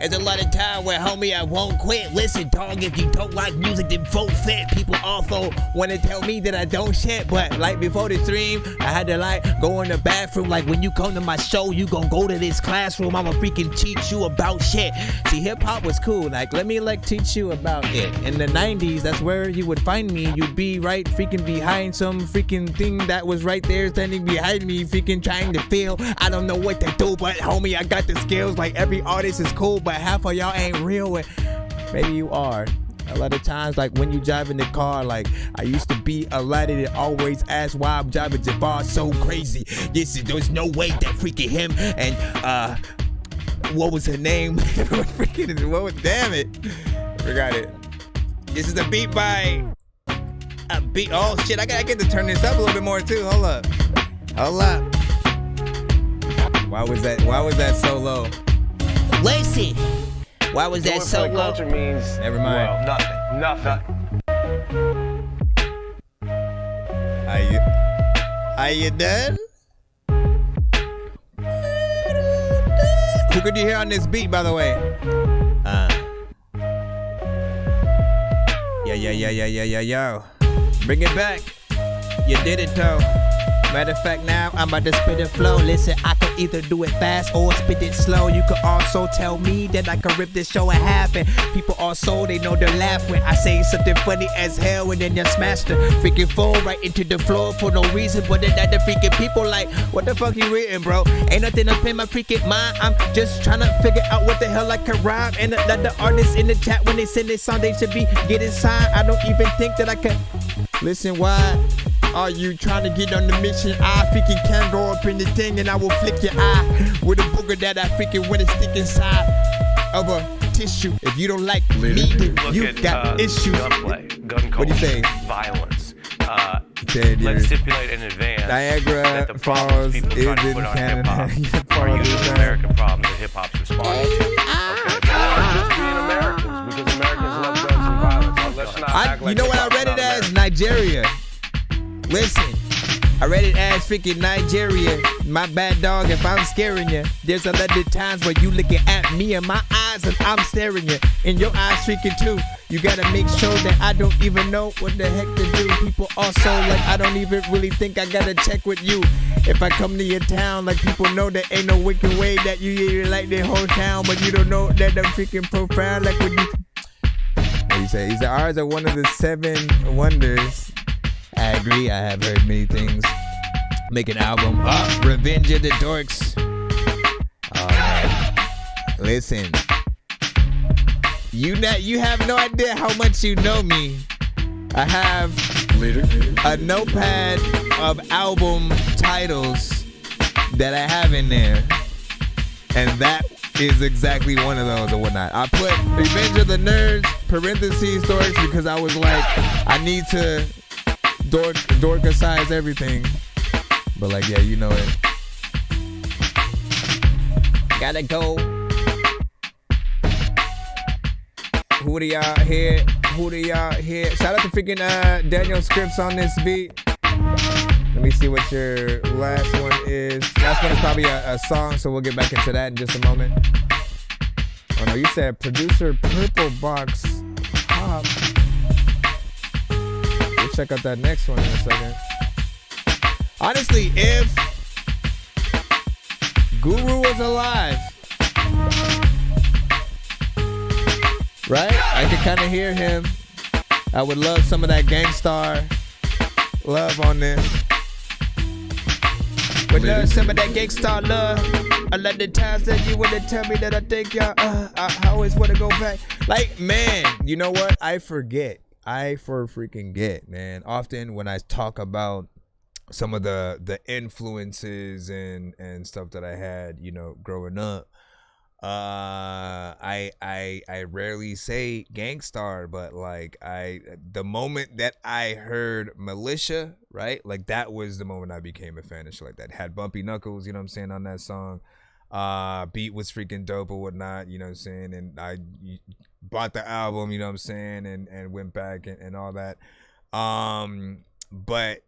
There's a lot of time where, homie, I won't quit. Listen, dog, if you don't like music, then vote fit. People also want to tell me that I don't shit, but like before the stream, I had to like go in the bathroom. Like when you come to my show, you gon' go to this classroom. I'ma freaking teach you about shit. See, hip hop was cool. Like, let me like teach you about it. In the 90s, that's where you would find me. You'd be right freaking behind some freaking thing that was right there standing behind me, freaking trying to feel. I don't know what to do, but homie, I got the skills. Like every artist is cool, but half of y'all ain't real with. Maybe you are. A lot of times, like when you drive in the car, like I used to be a lady that always asked why I'm driving Jabbar so crazy. There's no way that freaking him and what was her name? Damn it, I forgot it. This is a beat by a beat. Oh shit, I gotta get to turn this up a little bit more too. Hold up. Why was that so low? Listen. Why was that so low? Culture means Never mind. Well, nothing. Are you done? Who could you hear on this beat, by the way? Yo. Bring it back. You did it, though. Matter of fact, now I'm about to spit it flow. Listen, I can either do it fast or spit it slow. You could also tell me that I can rip this show in half. And people also, they know they're laughing. I say something funny as hell and then you smash the freaking phone right into the floor for no reason. But then the freaking people like, what the fuck you written, bro? Ain't nothing up in my freaking mind. I'm just trying to figure out what the hell I can rhyme. And the artists in the chat, when they send this song, they should be getting signed. I don't even think that I can. Listen, why are you trying to get on the mission? I freaking can go up in the thing and I will flick your eye with a booger that I freaking want to stick inside of a tissue. If you don't like me, then you got issues. Gunplay, gun culture, what do you say? Violence. Let's stipulate in advance Niagara that the Falls problems people is try to in put on Canada. hip-hop are usually American problems that hip-hop's responding to. Okay? Not just being Americans, because Americans love guns and violence. Let's not act like you know what I read it as? Nigeria. Listen, I read it as freaking Nigeria. My bad dog if I'm scaring you. There's a lot of times where you looking at me in my eyes and I'm staring you. In your eyes freaking too. You gotta make sure that I don't even know what the heck to do. People also like I don't even really think I gotta check with you. If I come to your town, like people know that ain't no wicked way that you like their whole town, but you don't know that I'm freaking profound. Like when you, what do you say? He said ours are one of the 7 wonders. I agree. I have heard many things. Make an album. Revenge of the Dorks. Oh man. Listen. You have no idea how much you know me. I have a notepad of album titles that I have in there. And that is exactly one of those or whatnot. I put Revenge of the Nerds, parentheses, Dorks, because I was like, I need to dork-size everything. But like, yeah, you know it. Gotta go. Who do y'all hear? Shout out to freaking Daniel Scripps on this beat. Let me see what your last one is. Last one is probably a song, so we'll get back into that in just a moment. Oh no, you said producer Purple Box Pop. We'll check out that next one in a second. Honestly, if Guru was alive, right? I could kind of hear him. I would love some of that Gangstar love on this. Would love some of that Gangstar love. I love the times that you would tell me that I think y'all, I always want to go back. Like, man, you know what? I freaking get, man. Often when I talk about some of the influences and stuff that I had, you know, growing up, I rarely say Gangstar, but like the moment that I heard Militia, right, like that was the moment I became a fan of shit like that. Had Bumpy Knuckles, you know what I'm saying, on that song. Beat was freaking dope or whatnot, you know what I'm saying, and I bought the album, you know what I'm saying, and went back and all that. But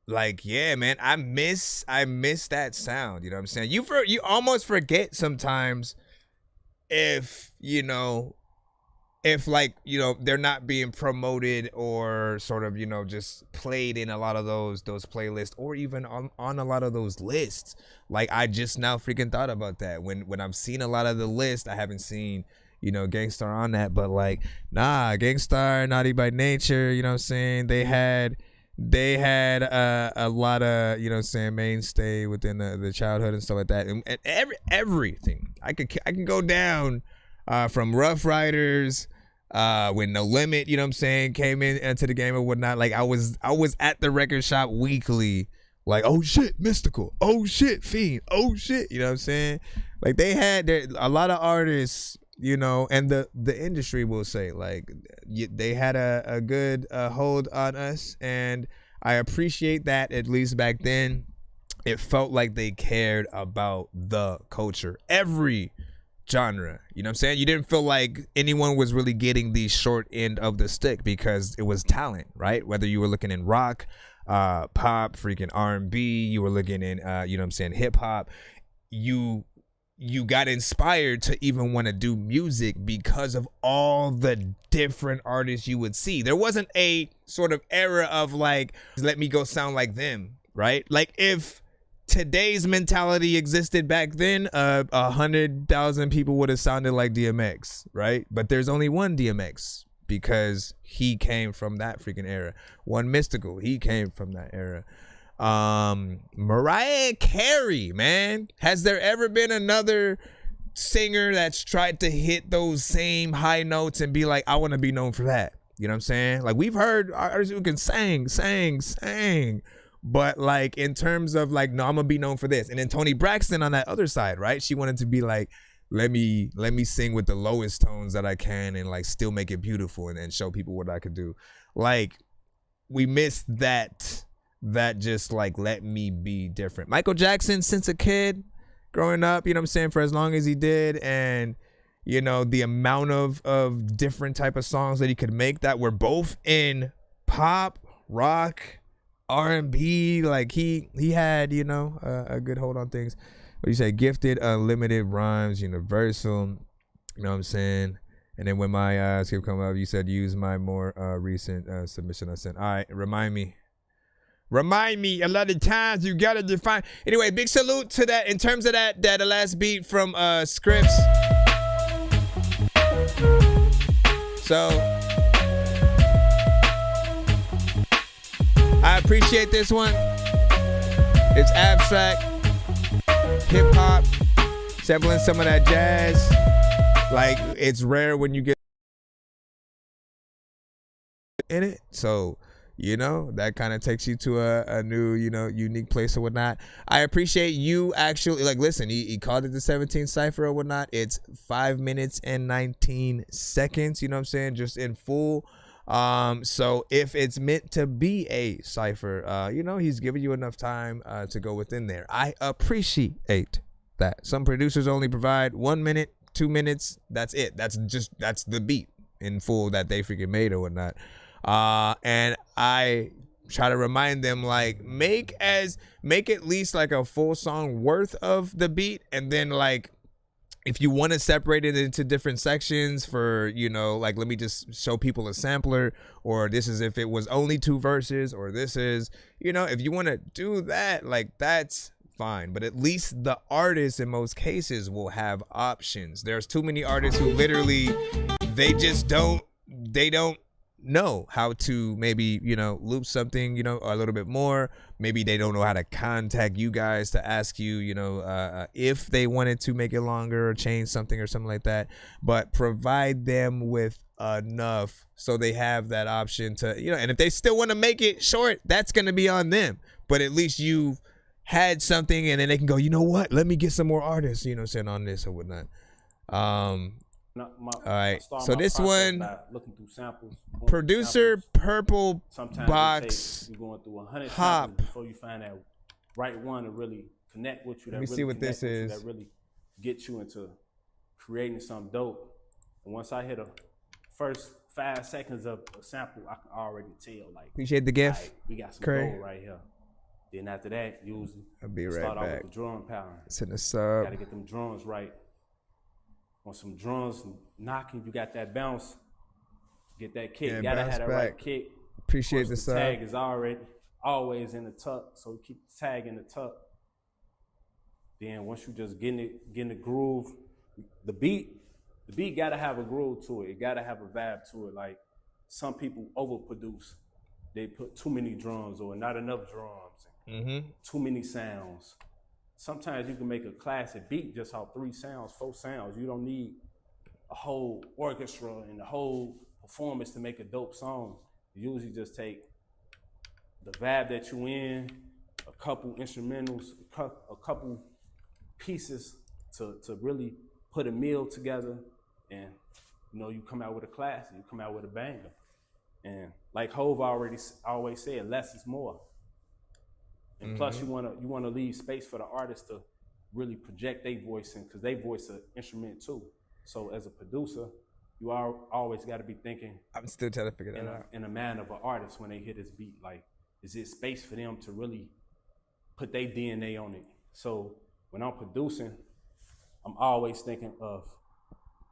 like, yeah, man, I miss that sound, you know what I'm saying. You almost forget sometimes if, you know, if like, you know, they're not being promoted or sort of, you know, just played in a lot of those playlists or even on a lot of those lists. Like, I just now freaking thought about that when I've seen a lot of the list. I haven't seen, you know, Gangstar on that, but like, nah, Gangstar, Naughty by Nature, you know what I'm saying, they had a lot of, you know what I'm saying, mainstay within the childhood and stuff like that, and everything. I can go down from Rough Riders, when No Limit, you know what I'm saying, came into the game or whatnot. Like, I was at the record shop weekly, like, oh shit, Mystical, oh shit, Fiend, oh shit, you know what I'm saying. Like, they had a lot of artists, you know, and the industry will say, like, they had a good hold on us, and I appreciate that, at least back then. it felt like they cared about the culture, every genre. You know what I'm saying? You didn't feel like anyone was really getting the short end of the stick because it was talent, right? Whether you were looking in rock, pop, freaking R&B, you were looking in, you know what I'm saying, hip hop, you got inspired to even want to do music because of all the different artists you would see. There wasn't a sort of era of like, let me go sound like them, right? Like if today's mentality existed back then, 100,000 people would have sounded like DMX, right? But there's only one DMX because he came from that freaking era. One Mystical, he came from that era. Mariah Carey, man. Has there ever been another singer that's tried to hit those same high notes and be like, I want to be known for that? You know what I'm saying? Like, we've heard artists who can sing. But like in terms of like, no, I'm gonna be known for this. And then Toni Braxton on that other side, right? She wanted to be like, let me sing with the lowest tones that I can and like still make it beautiful and show people what I could do. Like, we missed that just like, let me be different. Michael Jackson, since a kid growing up, you know what I'm saying, for as long as he did, and you know, the amount of different type of songs that he could make that were both in pop, rock, R&B, like he had, you know, a good hold on things. What do you say? Gifted, unlimited rhymes, universal. You know what I'm saying? And then when my skip come up, you said use my more recent submission I sent. All right, remind me. A lot of times you gotta define. Anyway, big salute to that. In terms of that last beat from Scripps. So I appreciate this one. It's abstract, hip hop, sampling some of that jazz. Like, it's rare when you get in it. So, you know, that kind of takes you to a new, you know, unique place or whatnot. I appreciate you actually, like, listen, he called it the 17 cipher or whatnot. It's 5 minutes and 19 seconds, you know what I'm saying? Just in full. So if it's meant to be a cipher, you know, he's giving you enough time to go within there. I appreciate that. Some producers only provide 1 minute, 2 minutes. That's it. That's the beat in full that they freaking made or whatnot. And I try to remind them, like, make at least like a full song worth of the beat, and then like, if you want to separate it into different sections for, you know, like, let me just show people a sampler, or this is if it was only 2 verses, or this is, you know, if you want to do that, like, that's fine. But at least the artists in most cases will have options. There's too many artists who literally, they don't know how to maybe, you know, loop something, you know, a little bit more. Maybe they don't know how to contact you guys to ask you, you know, if they wanted to make it longer or change something or something like that. But provide them with enough so they have that option to, you know, and if they still want to make it short, that's going to be on them. But at least you've had something, and then they can go, you know what, let me get some more artists, you know, sitting on this or whatnot. All right, so this one, looking through samples, producer samples. Purple Sometimes Box you're going through 100 Hop samples before you find that right one to really connect with you. Let me see what this is. That really get you into creating something dope. And once I hit a first 5 seconds of a sample, I can already tell, like, appreciate the gift. Right, we got some Curry. gold right here. Then after that, usually I'll be right start back. off with the drum pattern. Send a sub. Gotta get them drums right. On some drums knocking, you got that bounce. Get that kick. Yeah, Gotta bounce have that back. right kick. Appreciate the The sub. tag is always in the tuck, so keep the tag in the tuck. Then once you just get in the groove, the beat gotta have a groove to it. It gotta have a vibe to it. Like, some people overproduce. They put too many drums or not enough drums. Too many sounds. Sometimes you can make a classic beat just off 3 sounds, 4 sounds. You don't need a whole orchestra and a whole performance to make a dope song. You usually just take the vibe that you in, a couple instrumentals, a couple pieces to really put a meal together, and you know, you come out with a classic, you come out with a banger. And like Hov always said, less is more. And plus, you wanna leave space for the artist to really project their voice in, because they voice an instrument too. So as a producer, you always got to be thinking. I'm still trying to figure that out. In a manner of an artist when they hit this beat, like, is it space for them to really put their DNA on it? So when I'm producing, I'm always thinking of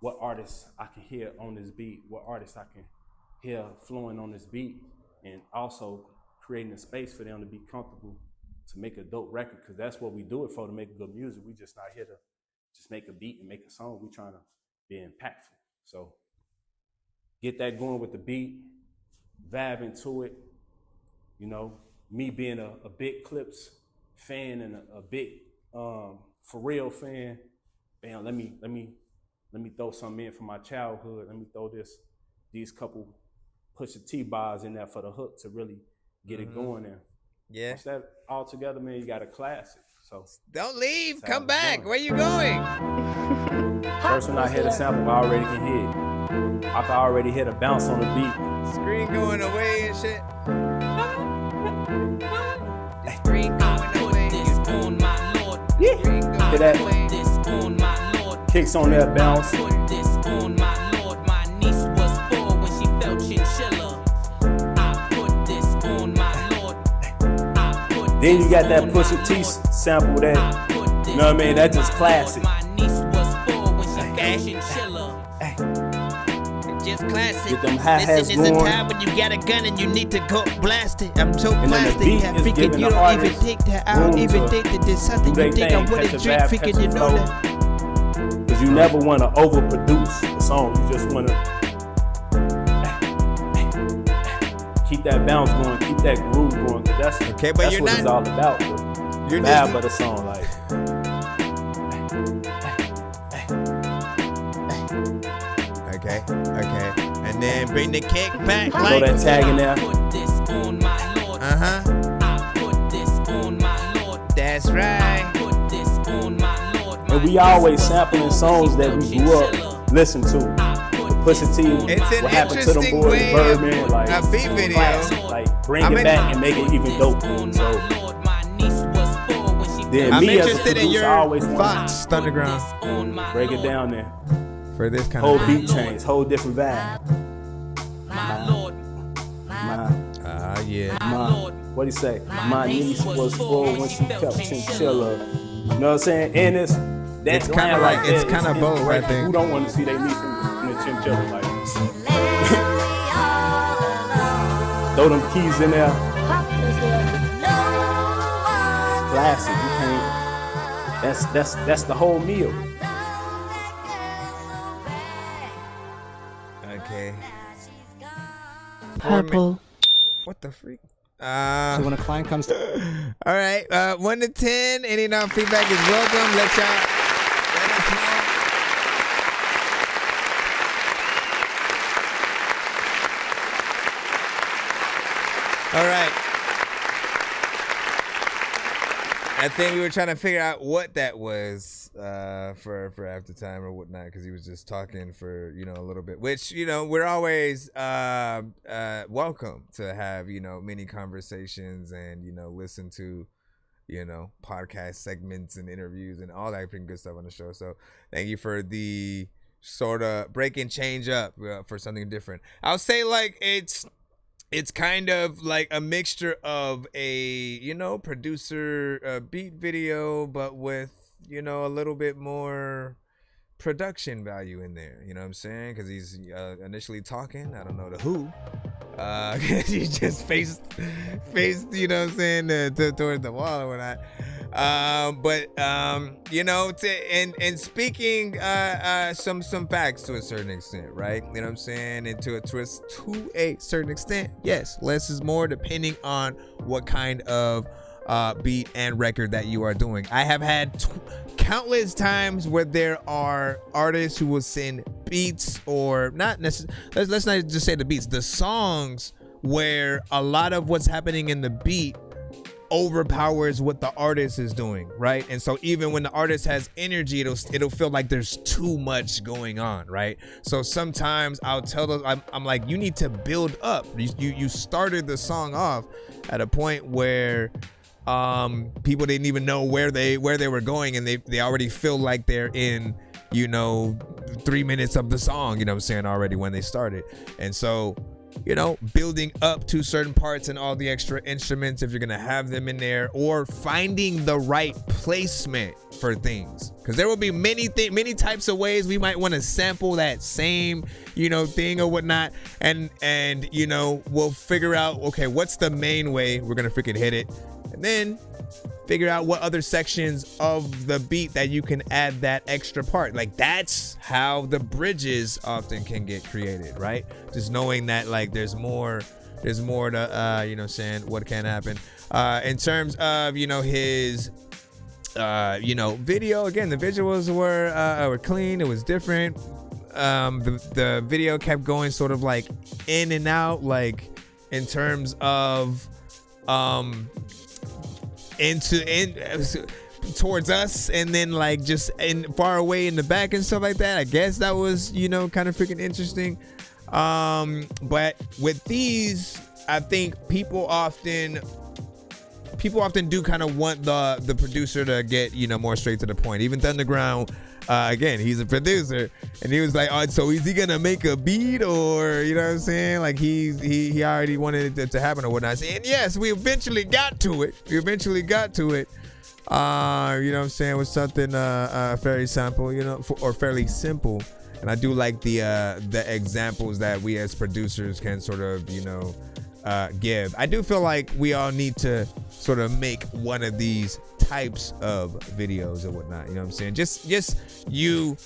what artists I can hear on this beat, what artists I can hear flowing on this beat, and also creating a space for them to be comfortable to make a dope record, because that's what we do it for, to make good music. We just not here to just make a beat and make a song. We trying to be impactful. So get that going with the beat, vibe into it. You know, me being a big Clips fan and a big For Real fan, man, let me throw something in from my childhood. Let me throw these couple Pusha T bars in there for the hook to really get it going there. Yeah. Once that all together, man, you got a classic. So don't leave, come back. Where you going? First when I hear the sample, I already can hear it. I can already hear the bounce on the beat. Screen going away and shit. Screen going away. This on my Lord. Yeah. Hear that? This on my Lord. Kicks on that bounce. This on my Lord. My niece was 4 when she felt chinchilla. I put this on my Lord. Then you got that Pusha T sample that, you know what I mean? That's just classic. My niece was 4 when she felt chinchilla. Just classic. Get them hi-hats Listen, it's going. a time when you got a gun and you need to go blast it. I'm so And then the plastic. beat I is freaking giving you the don't even artist think that. I don't room even to think that there's something do you they think I thing, want catch to a drink. vibe, Freaking catch you a know flow. that. Because you never want to overproduce a song. You just want to keep that bounce going, keep that groove going. Cause that's but that's you're what not- it's all about. The you're vibe just- of the song, like. Okay. And then bring the kick back. Throw Like, that tag in there. This on my Lord. uh-huh. I put this on my Lord. That's right. Put this on my Lord. And we always sampling songs that we grew up listening to. The Pusha T, It's an what happened to them interesting boys, way Birdman, of like a beat video. classic, like bring I'm it back and make it even dope. So then I'm me as a interested in producer, your I always want thoughts, Thunderground. to break it down there. For this kind Whole of beat change, whole different vibe. What do you say? My niece was 4 when she felt chinchilla. You know what I'm saying? And it's It's kind of like it's kind of both, I think. Who don't want to see their niece in the chinchilla? Like, throw them keys in there. Classic. You can't. That's the whole meal. Okay. Purple. What the freak? So when a client comes to All right. 1 to 10. Any feedback is welcome. Let us know. All right. I think we were trying to figure out what that was for after time or whatnot, because he was just talking for a little bit, which we're always welcome to have many conversations and listen to podcast segments and interviews and all that freaking good stuff on the show. So thank you for the sort of break and change up for something different. I'll say like it's kind of like a mixture of a producer beat video, but with a little bit more production value in there. You know what I'm saying? Because he's initially talking, I don't know to who. He just faced you know what I'm saying, towards the wall or whatnot. And speaking some facts to a certain extent, right? You know what I'm saying? And to a certain extent, yes, less is more depending on what kind of beat and record that you are doing. I have had countless times where there are artists who will send beats, or not necessarily, let's not just say the beats, the songs, where a lot of what's happening in the beat overpowers what the artist is doing, right? And so even when the artist has energy, it'll feel like there's too much going on, right? So sometimes I'll tell them, I'm like, you need to build up. You started the song off at a point where people didn't even know where they were going, and they already feel like they're in, 3 minutes of the song, what I'm saying, already when they started. And so, building up to certain parts and all the extra instruments, if you're gonna have them in there, or finding the right placement for things, because there will be many types of ways we might want to sample that same thing or whatnot, and we'll figure out, okay, what's the main way we're gonna freaking hit it, and then figure out what other sections of the beat that you can add that extra part. Like, that's how the bridges often can get created, right? Just knowing that, like, there's more to saying what can happen in terms of his video. Again, the visuals were clean. It was different. The video kept going sort of like in and out, like in terms of towards us, and then like just far away in the back and stuff like that. I guess that was kind of freaking interesting. But with these, I think people often do kind of want the producer to get more straight to the point. Even Thunderground, again, he's a producer, and he was like, oh, so is he gonna make a beat, or what I'm saying, like he already wanted it to happen or whatnot. And yes, we eventually got to it. What I'm saying, was something fairly simple, or fairly simple. And I do like the examples that we as producers can sort of give. I do feel like we all need to sort of make one of these types of videos or whatnot. What I'm saying? Just you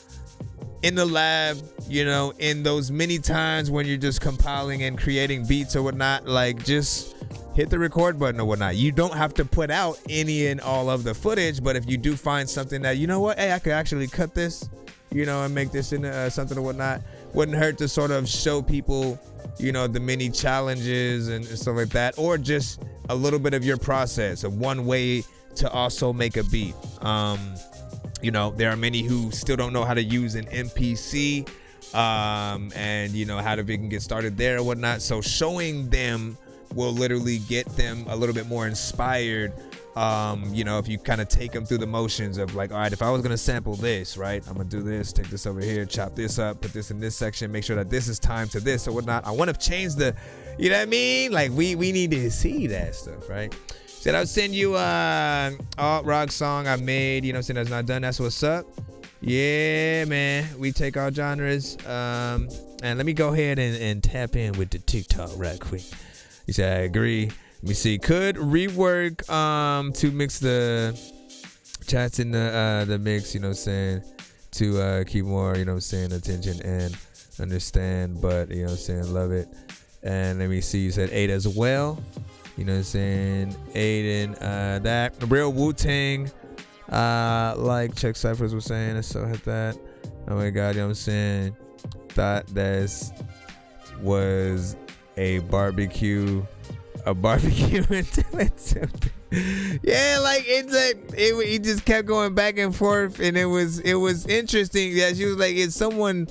in the lab, in those many times when you're just compiling and creating beats or whatnot, like just hit the record button or whatnot. You don't have to put out any and all of the footage, but if you do find something that, hey, I could actually cut this, and make this into something or whatnot, wouldn't hurt to sort of show people, the many challenges and stuff like that, or just a little bit of your process of one way to also make a beat. There are many who still don't know how to use an MPC, and how to can get started there or whatnot. So showing them will literally get them a little bit more inspired. If you kind of take them through the motions of like, all right, if I was gonna sample this, right, I'm gonna do this, take this over here, chop this up, put this in this section, make sure that this is timed to this or whatnot. I want to change the, what I mean? Like we need to see that stuff, right? Said I'll send you alt rock song I made, saying that's not done. That's what's up. Yeah, man. We take all genres. And let me go ahead and tap in with the TikTok right quick. He said, I agree. Let me see. Could rework to mix the chats in the mix, to keep more, attention and understand, but love it. And let me see, you said 8 as well. 8 and that real Wu-Tang like Chuck Cyphers was saying, so hit that. Oh my god, thought this was a barbecue yeah, like he just kept going back and forth, and it was interesting. Yeah, she was like, is someone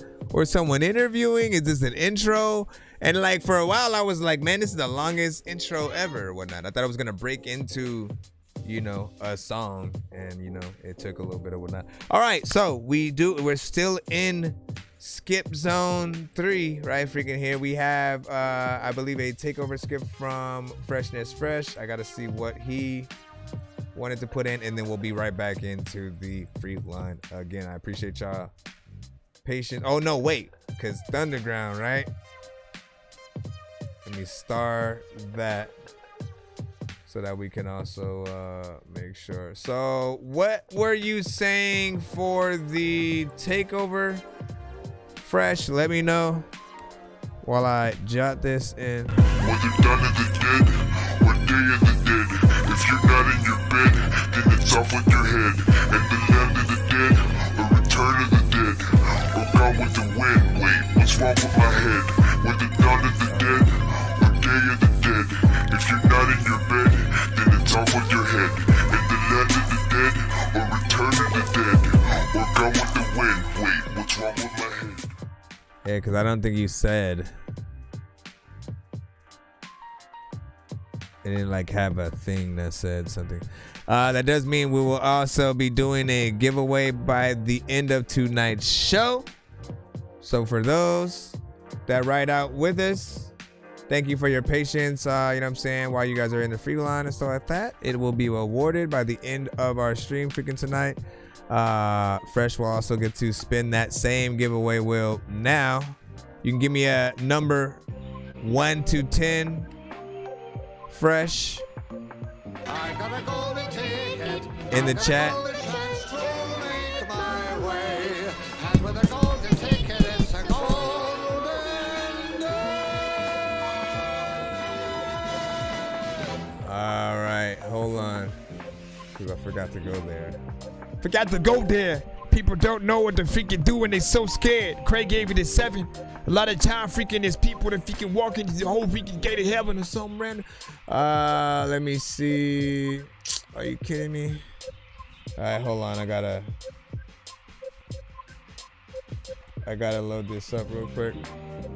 interviewing? Is this an intro? And like for a while I was like, man, this is the longest intro ever or whatnot. I thought I was gonna break into a song, and it took a little bit of whatnot. All right, so we're still in skip zone 3, right? Freaking here we have I believe a takeover skip from Freshness Fresh. I gotta see what he wanted to put in, and then we'll be right back into the free line again. I appreciate y'all patience. Oh no, wait, because Thunderground, right? Let me star that so that we can also make sure. So what were you saying for the takeover Fresh? Let me know while I jot this in. When the dawn of the dead, what day of the dead? If you're not in your bed, then it's off with your head. And the land of the dead, or return of the dead, or gone with the wind. Wait, what's wrong with my head? When the dawn of the dead, what day of the dead? If you're not in your bed, then it's off with your head. And the land of the dead, or return of the dead, or gone with the wind. Wait, what's wrong with my head? Yeah, because I don't think you said didn't like have a thing that said something. That does mean we will also be doing a giveaway by the end of tonight's show. So for those that ride out with us, thank you for your patience. You know what I'm saying? While you guys are in the free line and stuff like that, it will be awarded by the end of our stream freaking tonight. Fresh will also get to spin that same giveaway wheel now. You can give me a number 1 to 10. Fresh in the chat. All right, hold on, because I forgot to go there. Forgot to go there. People don't know what to freaking do and they so scared. Craig gave it a 7. A lot of time freaking there's people that freaking walk into the whole freaking gate of heaven or something random. Let me see. Are you kidding me? All right, hold on. I gotta load this up real quick.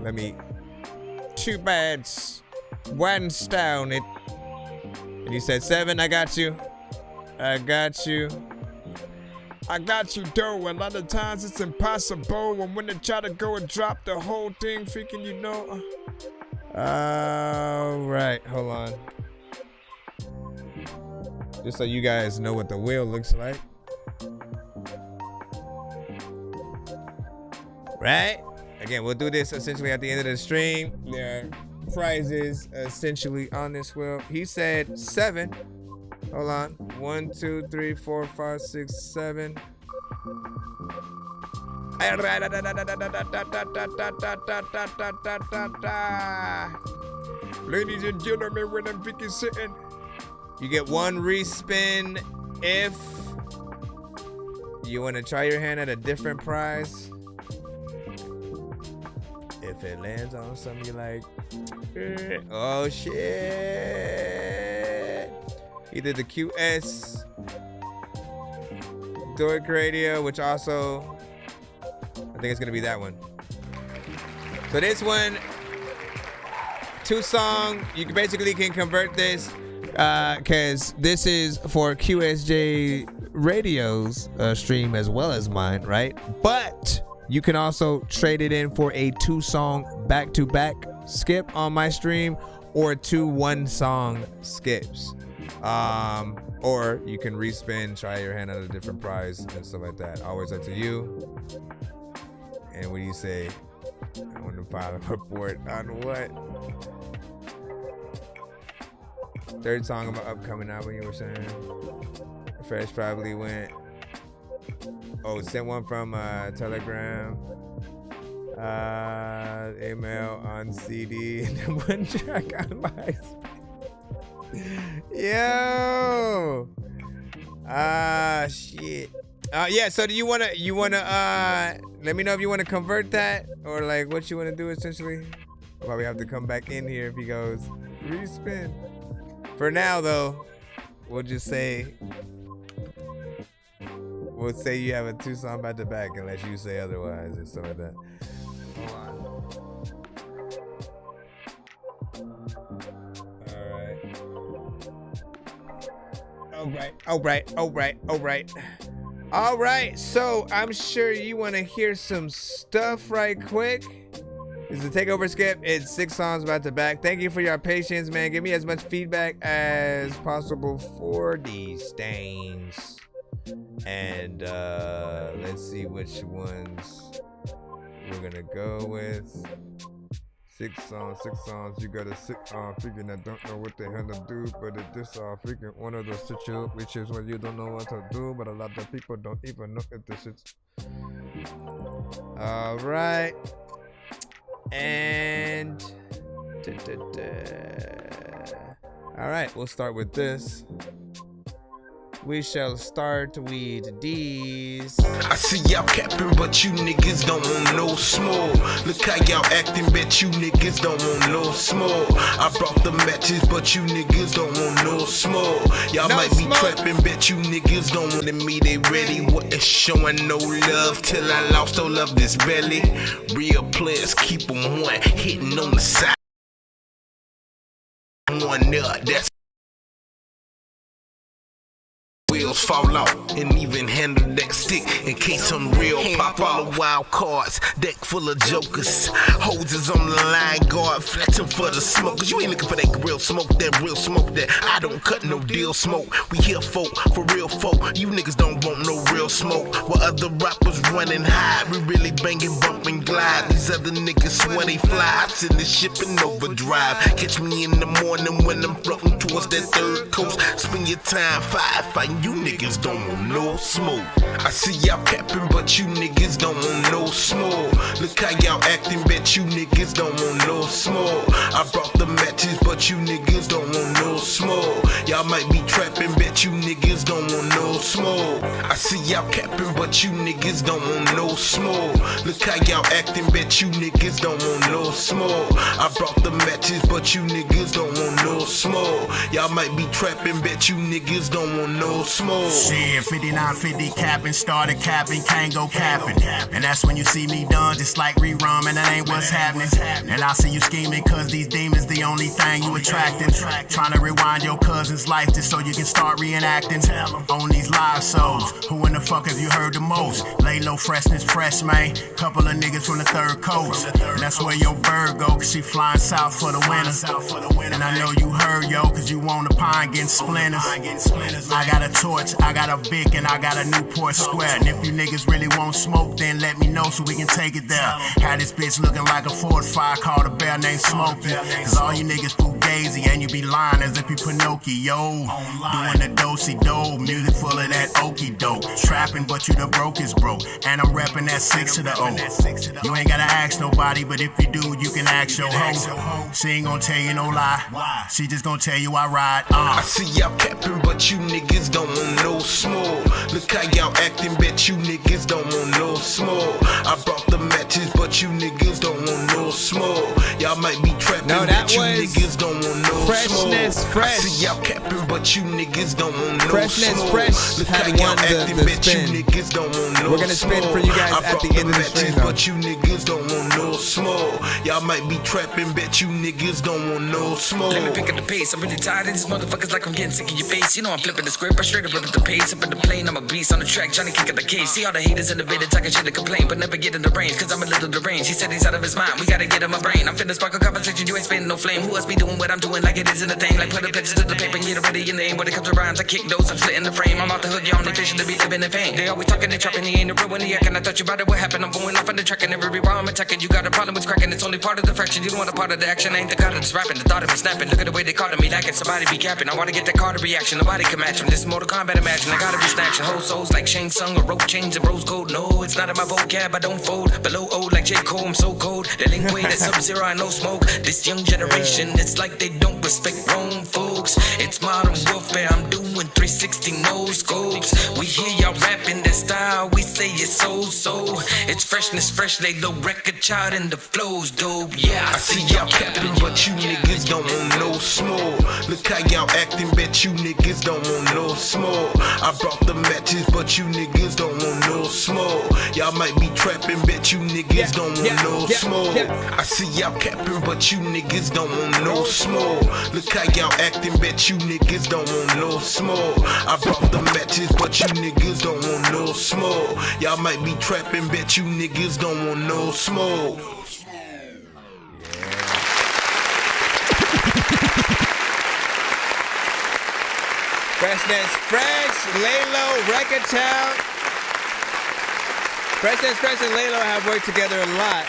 Let me. 2 bads, 1 down. It. And you said 7. I got you. I got you. I got you, though. A lot of times it's impossible. And when they try to go and drop the whole thing, freaking, you know. All right, hold on. Just so you guys know what the wheel looks like. Right? Again, we'll do this essentially at the end of the stream. There are prizes essentially on this wheel. He said 7. Hold on. 1, 2, 3, 4, 5, 6, 7. Ladies and gentlemen, when I'm freaking sitting, you get 1 respin if you want to try your hand at a different prize. If it lands on something you like, oh shit. Either the QS Dork Radio, which also, I think it's gonna be that one. So this one, 2 song, you basically can convert this, cause this is for QSJ Radio's stream as well as mine, right? But you can also trade it in for a 2-song back-to-back skip on my stream, or 2 1-song skips. Or you can respin, try your hand at a different prize and stuff like that. Always up to you. And what do you say? I want to file a report on what? 3rd song of my upcoming album, you were saying? Fresh probably went. Oh, sent one from Telegram, email on CD, and then 1 track on MySpace. Yo, shit. Yeah. So do you wanna let me know if you wanna convert that or like what you wanna do essentially. Probably have to come back in here if he goes respin. For now though, we'll just say. We'll say you have a 2-song back to back unless you say otherwise or something like that. Hold on. All right. So I'm sure you want to hear some stuff right quick. This is a takeover skip. It's 6 songs back to back. Thank you for your patience, man. Give me as much feedback as possible for these things. And let's see which ones we're gonna go with. 6 songs. You gotta sit freaking I don't know what the hell to do, but it this freaking one of those situations where you don't know what to do, but a lot of people don't even know if this is. All right, and all right, we'll start with this. We shall start with these. I see y'all capping, but you niggas don't want no small. Look how y'all acting, bet you niggas don't want no small. I brought the matches, but you niggas don't want no small. Y'all no might be trapping, bet you niggas don't want me, they ready. Wasn't showing no love till I lost all of this belly. Real players keep them one, hitting on the side. One up, that's wheels fall out, and even handle that stick in case some real pop all the wild cards. Deck full of jokers, hoses on the line, guard flexing for the smokers. You ain't looking for that real smoke that I don't cut no deal smoke. We here folk for real folk. You niggas don't want no real smoke. While other rappers running high, we really banging, bump and glide. These other niggas swear they fly. I send this ship in overdrive. Catch me in the morning when I'm floating towards that third coast. Spend your time fighting. You niggas don't want no smoke. I see y'all capping, but you niggas don't want no smoke. Look how y'all acting, bet you niggas don't want no smoke. I brought the matches, but you niggas don't want no smoke. Y'all might be trapping, bet you niggas don't want no smoke. I see y'all capping, but you niggas don't want no smoke. Look how y'all acting, bet you niggas don't want no smoke. I brought the matches, but you niggas don't want no smoke. Y'all might be trapping, bet you niggas don't want no smoke. Shit, 5950 capping, started capping, can't go capping. And that's when you see me done, just like rerun, and that ain't what's happening. And I see you scheming, cause these demons the only thing you attracting. Trying to rewind your cousin's life just so you can start reenacting on these live shows. Who in the fuck have you heard the most? Lay low freshness, fresh man. Couple of niggas from the third coast. And that's where your bird go, cause she flying south for the winter. And I know you heard, yo, cause you want a pine getting splinters. I got a torch, I got a Bic, and I got a Newport Square. And if you niggas really want smoke, then let me know so we can take it there. Had this bitch looking like a Ford Fire called a bear named Smokey. Cause all you niggas fugazi and you be lying as if you Pinocchio. Doing the do-si-do, music full of that okie doke. Trapping, but you the brokest broke. And I'm repping that 6 to the O. You ain't gotta ask nobody, but if you do, you can ask your hoe. She ain't gonna tell you no lie. She just gonna tell you I ride. I see y'all capping, but you niggas don't want no smoke. Look how y'all acting, bet you niggas don't want no smoke. I brought the matches, but you niggas don't want no smoke. Y'all might be trapping, but you niggas don't want no Freshness smoke. Fresh. I see y'all capping, but you niggas don't want no Freshness smoke. Fresh Look had how y'all won acting, the bet you spin. niggas don't want no smoke. We're gonna spin for you guys I at brought the end of the matches, stream, though. but you niggas don't want no smoke. Y'all might be trapping, bet you niggas don't want no smoke. Let me pick up the pace. I'm really tired of these motherfuckers like I'm getting sick of your face. You know I'm flipping the script. I straight up rip at the pace. Up in the plane, I'm a beast on the track. Johnny kick at the case. See all the haters in the bed talking shit to complain, but never get in the range. Cause I'm a little deranged. He said he's out of his mind. We gotta get him a brain. I'm finna spark a conversation. You ain't spitting no flame. Who else be doing what I'm doing like it isn't a thing? Like put a picture to the paper and get it ready in the aim. When it comes to rhymes, I kick those. I'm slitting the frame. I'm out the hood. Y'all only fishing to be living in pain. They always talking, they trapping. He ain't the real one. He acting. I thought you about it. What happened? I'm going off on the track and every bar I'm attacking. You got a problem with cracking. It's only part of the fraction. You don't want a part of the action. I ain't the god of this rapping. The thought of me snapping. Look at the way they caught me like it. Somebody be capping. I wanna get that Carter reaction. Nobody can match him. This is Mortal Kombat imagine. I gotta be snatching whole souls like Shang Tsung or rope chains and rose gold. No, it's not in my vocab. I don't fold. Below old like J. Cole. I'm so cold. That ain't way. That Sub-Zero. I know smoke. This young generation. It's like they don't respect grown folks. It's modern warfare. I'm doing 360 no scopes. We hear y'all rapping that style. We say it's so. It's freshness fresh. They low record child and the flows dope. Yeah, I see y'all capping, but you niggas don't want no smoke. Look how y'all acting, bet you niggas don't want no smoke. I brought the matches, but you niggas don't want no smoke. Y'all might be trapping, bet you niggas don't want no smoke. I see y'all capping, but you niggas don't want no smoke. Look how y'all acting, bet you niggas don't want no smoke. I brought the matches, but you niggas don't want no smoke. Y'all might be trapping, bet you niggas don't want no smoke. Freshness Fresh, Laylo, Record Town. Freshness Fresh and Laylo have worked together a lot.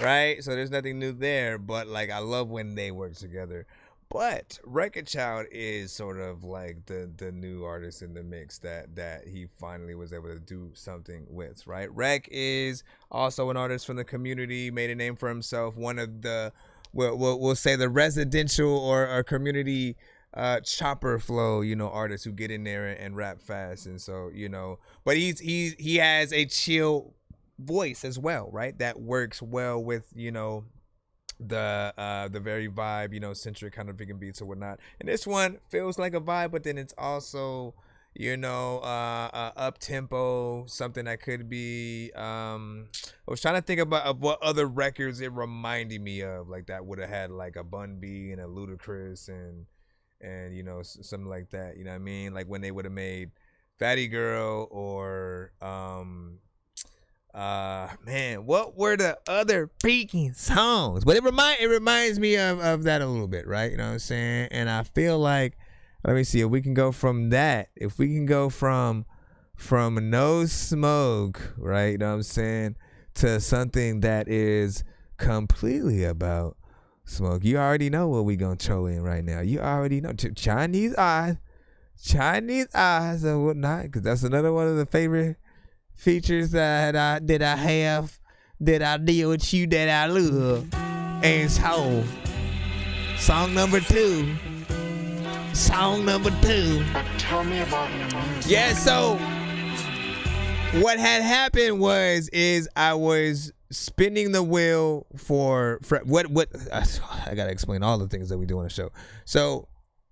Right? So there's nothing new there, but like I love when they work together. But Record Child is sort of like the new artist in the mix that he finally was able to do something with, right? Rec is also an artist from the community, made a name for himself. One of the we'll say the residential or community chopper flow, artists who get in there and rap fast, and so but he has a chill voice as well, right? That works well with the very vibe, centric kind of vegan beats or whatnot. And this one feels like a vibe, but then it's also up tempo, something that could be I was trying to think of what other records it reminded me of, like that would have had like a Bun B and a Ludacris and you know, something like that. You know what I mean? Like when they would have made Fatty Girl or man, what were the other freaking songs? But it reminds me of that a little bit, right? You know what I'm saying? And I feel like, let me see if we can go from that. If we can go from No Smoke, right? You know what I'm saying, to something that is completely about smoke. You already know what we gonna throw in right now. You already know. Chinese eyes and whatnot, because that's another one of the favorite features that I have, that I deal with you, that I love. And so, song number two. Tell me about it. Yeah, so what had happened was I was spinning the wheel for what I gotta explain all the things that we do on the show. So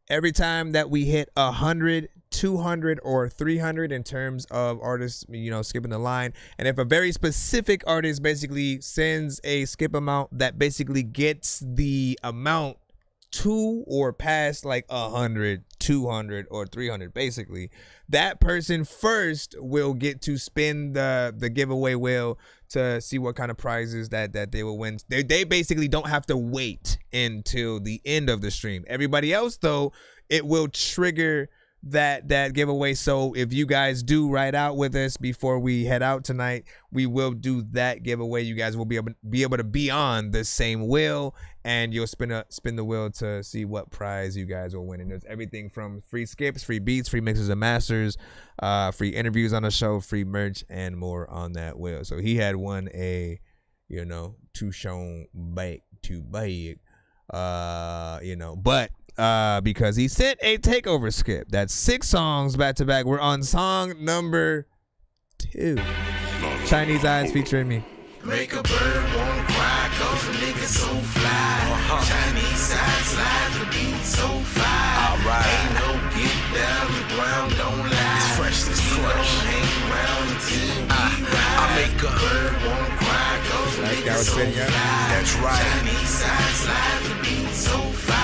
every time that we hit 100, 200, or 300 in terms of artists, you know, skipping the line, and if a very specific artist basically sends a skip amount that basically gets the amount to or past like 100, 200, or 300, basically, that person first will get to spin the giveaway wheel to see what kind of prizes that they will win. They basically don't have to wait until the end of the stream. Everybody else, though, it will trigger that giveaway. So if you guys do ride out with us before we head out tonight, we will do that giveaway. You guys will be able to be on the same wheel, and you'll spin the wheel to see what prize you guys will win. And there's everything from free skips, free beats, free mixes and masters, free interviews on the show, free merch, and more on that wheel. So he had won a, you know, too shown back to bag, you know, but because he sent a takeover skip. That's 6 songs back to back. We're on song number 2. Chinese Eyes featuring me. Make a bird won't cry, cause a nigga so fly. Chinese Eyes slide, the beat so fire. Ain't no get down the ground, don't lie. It's fresh, it's fresh. Hang around until we ride. I make a bird won't cry, cause a nigga so fly. That's right. Chinese Eyes slide, the beat so fire.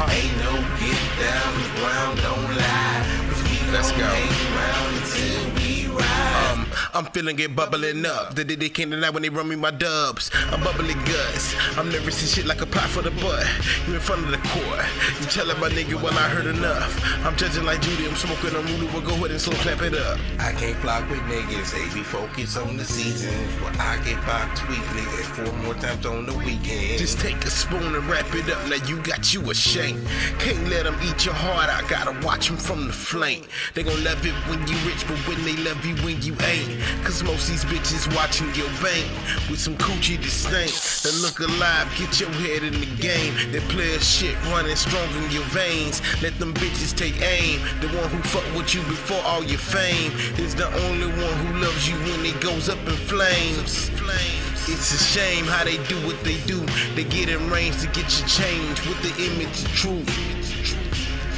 Ain't no get down the ground, don't lie. Cause we hang around until we ride. I'm feeling it bubbling up. The day they came tonight when they run me my dubs. I'm bubbling guts. I'm nervous and shit like a pot for the butt. You in front of the court. You telling my nigga, well, I heard enough. I'm judging like Judy. I'm smoking on Rudy. We'll go ahead and slow clap it up. I can't flock with niggas. They be focused on the season. Well, I get boxed weekly and 4 more times on the weekend. Just take a spoon and wrap it up. Now you got you a shank. Can't let them eat your heart. I gotta watch them from the flank. They gon' love it when you rich, but when they love you when you ain't. Cause most these bitches watching your bank with some coochie disdain. That look alive, get your head in the game. That player shit running strong in your veins. Let them bitches take aim. The one who fuck with you before all your fame is the only one who loves you when it goes up in flames. It's a shame how they do what they do. They get in range to get you changed with the image of truth.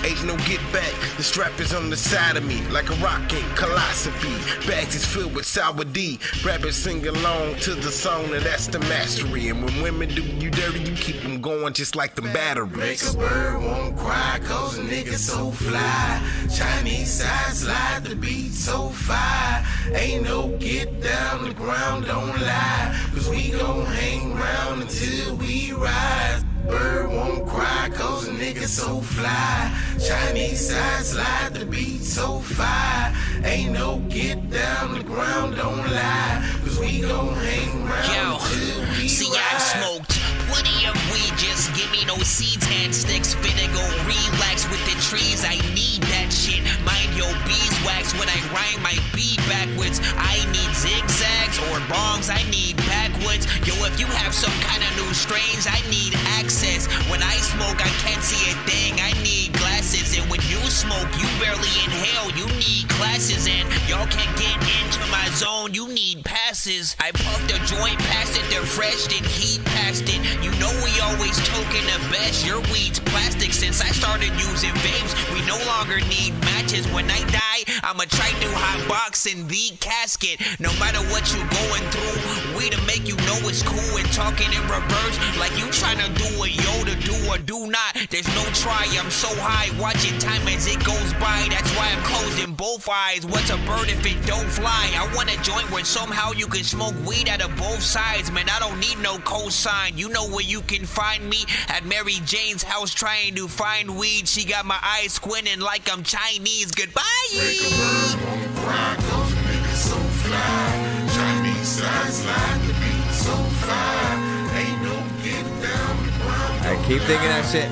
Ain't no get back, the strap is on the side of me like a rockin' philosophy. Bags is filled with sour D. Rappers sing along to the song, and that's the mastery. And when women do you dirty, you keep them going just like the batteries. Make a bird won't cry, cause a nigga so fly. Chinese Eyes slide, the beat so fire. Ain't no get down the ground, don't lie. Cause we gon' hang around until we rise. Bird won't cry, cause a nigga so fly. Chinese Eyes slide, the beat so fire. Ain't no get down the ground, don't lie. Cause we gon' hang around till we see, ride. I've smoked plenty of weed, just give me no seeds and sticks. Finna go relax with the trees, I need that shit. Mind your beeswax when I rhyme my beat backwards. I need zigzags or bongs, I need backwoods. Yo, if you have some kind of new strains, I need access. When I smoke, I can't see a thing, I need glasses. And when you smoke, you barely inhale, you need classes. And y'all can't get into my zone, you need passes. I puffed a joint past it, they're fresh, then heat past it. You know we always token the best. Your weed's plastic. Since I started using vapes, we no longer need matches. When I die, I'ma try to hot box in the casket. No matter what you going through, we to make you know it's cool. And talking in reverse, like you trying to do a Yoda, do or do not. There's no try, I'm so high, watching time as it goes by. That's why I'm closing both eyes. What's a bird if it don't fly? I want a joint where somehow you can smoke weed out of both sides. Man, I don't need no cosign. You know where you can find me, at Mary Jane's house trying to find weed. She got my eyes squinting like I'm Chinese. Goodbye. Break a bird on the grind, cause the niggas so fly. Chinese size line, the beat so fly. Ain't no getting down the ground. I keep thinking that shit.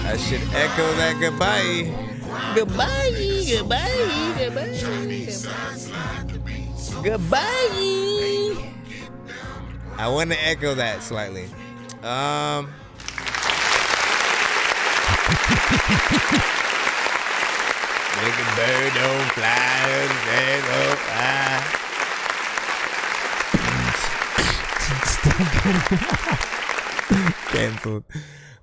I should echo that goodbye. Goodbye, goodbye, goodbye. Goodbye. I want to echo that slightly. Make a bird don't fly, bird don't fly. Canceled.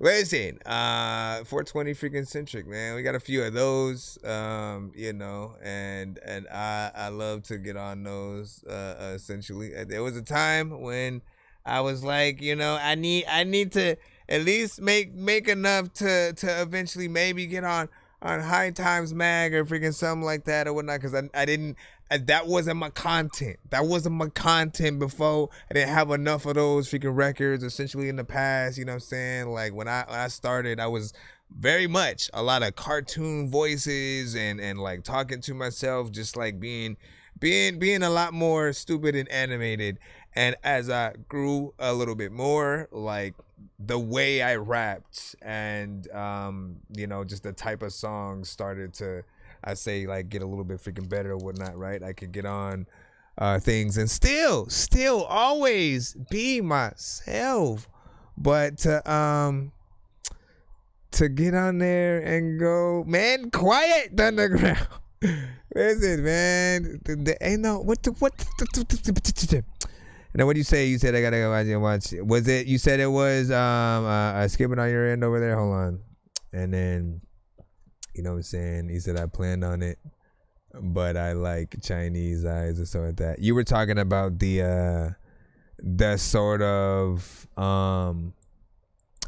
Listen, 420 freaking centric, man. We got a few of those, you know, and I love to get on those. Essentially, there was a time when I was like, you know, I need to at least make enough to eventually maybe get on High Times Mag or freaking something like that or whatnot, because I didn't. That wasn't my content. That wasn't my content before. I didn't have enough of those freaking records essentially in the past. You know what I'm saying? Like when I started, I was very much a lot of cartoon voices and like talking to myself, just like being a lot more stupid and animated. And as I grew a little bit more, like the way I rapped and you know, just the type of songs started to, I say, like get a little bit freaking better or whatnot, right? I could get on things and still always be myself, but to get on there and go, man, quiet underground. Listen, man, ain't no what. Now, what do you say? You said I gotta go watch. Was it? You said it was skipping on your end over there. Hold on, and then. You know what I'm saying? He said I planned on it, but I like Chinese eyes or something like that. You were talking about the sort of are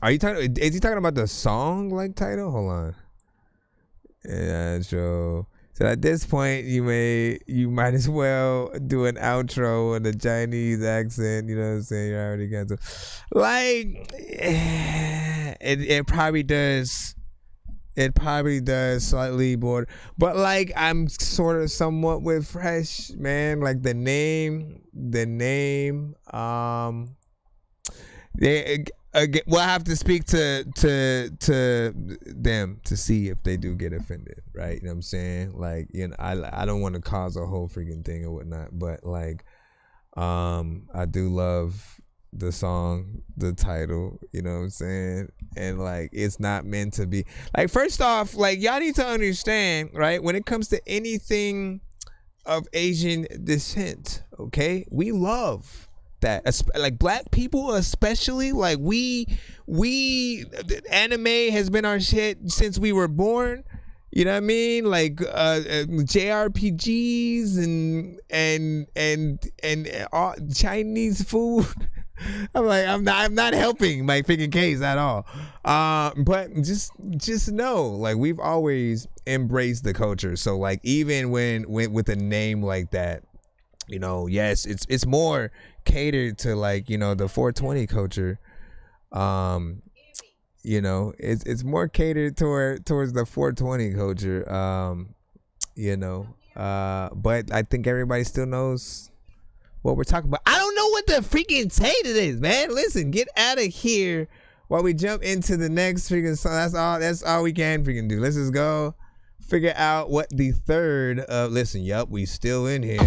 you talking? Is he talking about the song like title? Hold on. Yeah, so at this point you might as well do an outro in a Chinese accent. You know what I'm saying? You already got to like it probably does. It probably does slightly border, but like I'm sort of somewhat with fresh, man. Like the name. We'll have to speak to them to see if they do get offended, right? You know what I'm saying? Like, you know, I don't want to cause a whole freaking thing or whatnot, but like, I do love the song, the title, you know what I'm saying? And like, it's not meant to be like, first off, like y'all need to understand, right? When it comes to anything of Asian descent, okay, we love that, like black people especially, like we anime has been our shit since we were born. You know what I mean? Like JRPGs and all Chinese food. I'm like, I'm not helping my freaking case at all. But just know, like we've always embraced the culture. So like even when with a name like that, you know, yes, it's more catered to like, you know, the 420 culture. You know, it's more catered towards the 420 culture. You know, but I think everybody still knows what we're talking about. I don't know what to freaking say to this, man. Listen, get out of here while we jump into the next freaking song. That's all we can freaking do. Let's just go figure out what the third of. Listen, yup, we still in here.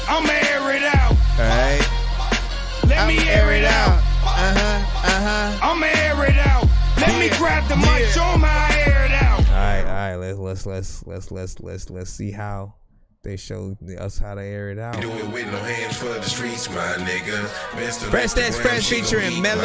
I'm air it out. All right. Let me air it out. I'm air it out. Let me grab the mic. Show 'em how I air it out. All right. Let's see how they show us how to air it out. Do it with no hands for the streets, my nigga. Fresh That's Fresh featuring Mellow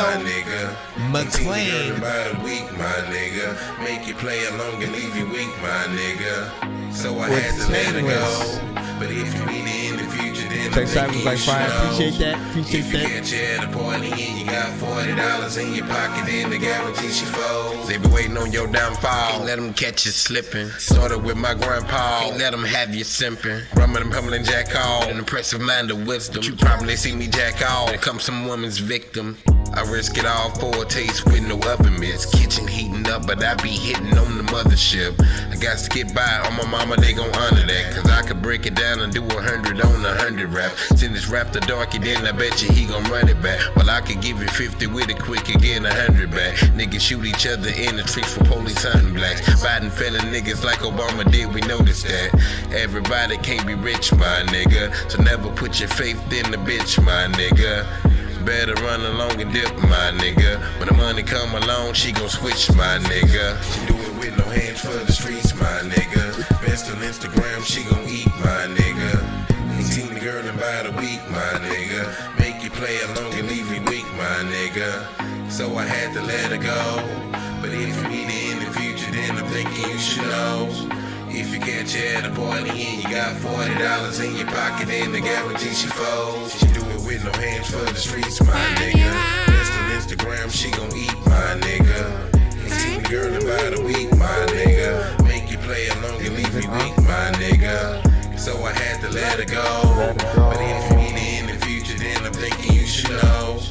McClain. About a week, my nigga. Make you play along and leave you weak, my nigga. So I had to let it go. But if you need it in the future, then Text time was like fire. Appreciate that. Appreciate if that. you catch you at a party and you got $40 in your pocket, then the guarantee she folds. They be waiting on your downfall. Can't let them catch you slipping. Started with my grandpa. Can't let them have you simping. Rumbling and pumming jack all. An impressive mind of wisdom. You probably see me jack all. Here comes some woman's victim. I risk it all for a taste with no oven mitts. Kitchen heating up, but I be hitting on the mothership. I got to get by on my mama, they gon' honor that. Cause I could break it down and do 100 on 100 rap. Send this rap to Dorky, then I bet you he gon' run it back. Well, I could give you 50 with it quick and get 100 back. Niggas shoot each other in the streets for police hunting blacks. Fighting felon niggas like Obama did, we noticed that. Everybody can't be rich, my nigga. So never put your faith in the bitch, my nigga. Better run along and dip, my nigga. When the money come along, she gon' switch, my nigga. She do it with no hands for the streets, my nigga. Best on Instagram, she gon' eat, my nigga. Ain't seen the girl in about a week, my nigga. Make you play along and leave you weak, my nigga. So I had to let her go. But if you need it in the future, then I'm thinking you should know. If you catch her at a party and you got $40 in your pocket, then the guarantee she folds. She do it with no hands for the streets, my nigga. Best on Instagram, she gon' eat, my nigga. Ain't seen the girl in about a week, my nigga. Make you play along and leave you weak, my nigga. So I had to let her go. But if you need it in the future, then I'm thinking you should know.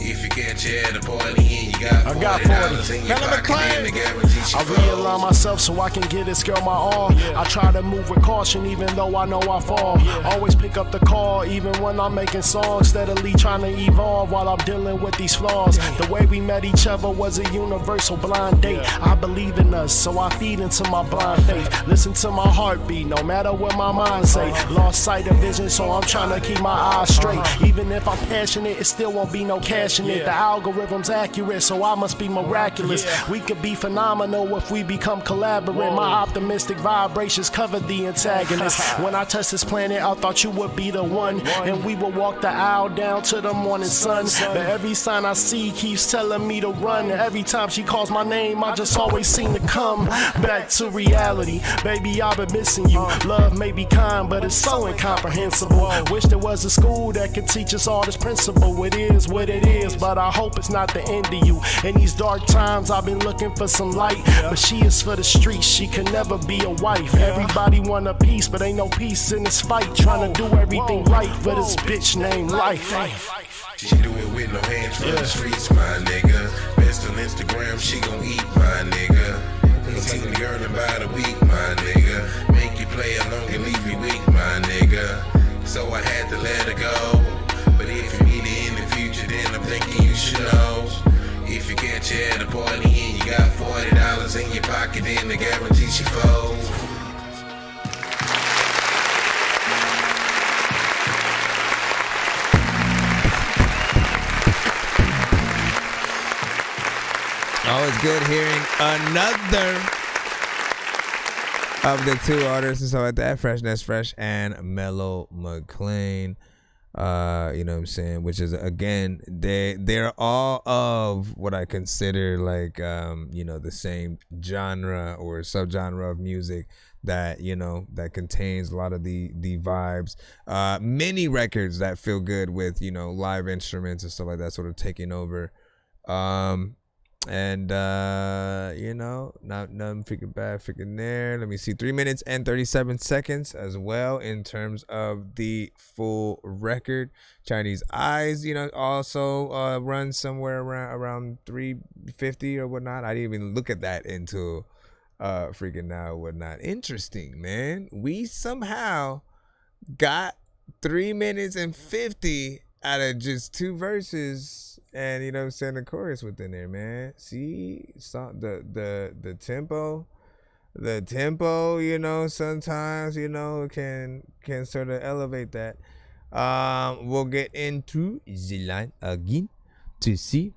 If you catch her at a party and you got $40 in your pocket, then the guarantee she I folds. realign myself so I can get this girl my all. I try to move with caution even though I know I fall. Always pick up the call even when I'm making songs. Steadily trying to evolve while I'm dealing with these flaws. The way we met each other was a universal blind date. I believe in us, so I feed into my blind faith. Listen to my heartbeat, no matter what my mind say. Lost sight of vision, so I'm trying to keep my eyes straight. Even if I'm passionate, it still won't be no cash in it. The algorithm's accurate, so I must be miraculous. We could be phenomenal if we become collaborate. My optimistic vibrations cover the antagonist. When I touch this planet, I thought you would be the one, and we would walk the aisle down to the morning sun. But every sign I see keeps telling me to run. Every time she calls my name, I just always seem to come back to reality. Baby, I've been missing you. Love may be kind, but it's so incomprehensible. Wish there was a school that could teach us all this principle. It is what it is, but I hope it's not the end of you. In these dark times, I've been looking for some light, but she is for the streets. She can never be a wife. Everybody want a piece, but ain't no peace in this fight. Trying to do everything right for this bitch named life. She do it with no hands for the streets, my nigga. Best on Instagram, she gon' eat, my nigga. Ain't seen the girl in about a week, my nigga. Make you play along and leave you weak, my nigga. So I had to let her go. But if you need it in the future, then I'm thinking you should know. If you catch her at a party and you got $40 in your pocket, then the guarantee she folds. Always good hearing another of the two artists and so like that. Fresh That's Fresh and Mellow McClain. You know what I'm saying? Which is, again, they're all of what I consider like the same genre or subgenre of music that that contains a lot of the vibes. Many records that feel good with live instruments and stuff like that sort of taking over. And not nothing freaking bad freaking there. Let me see, 3 minutes and 37 seconds as well in terms of the full record. Chinese Eyes, also runs somewhere around 350 or whatnot. I didn't even look at that until freaking now whatnot. Interesting, man. We somehow got 3 minutes and 50 out of just two verses. And the chorus within there, man. See, the tempo, sometimes can sort of elevate that. We'll get into the line again to see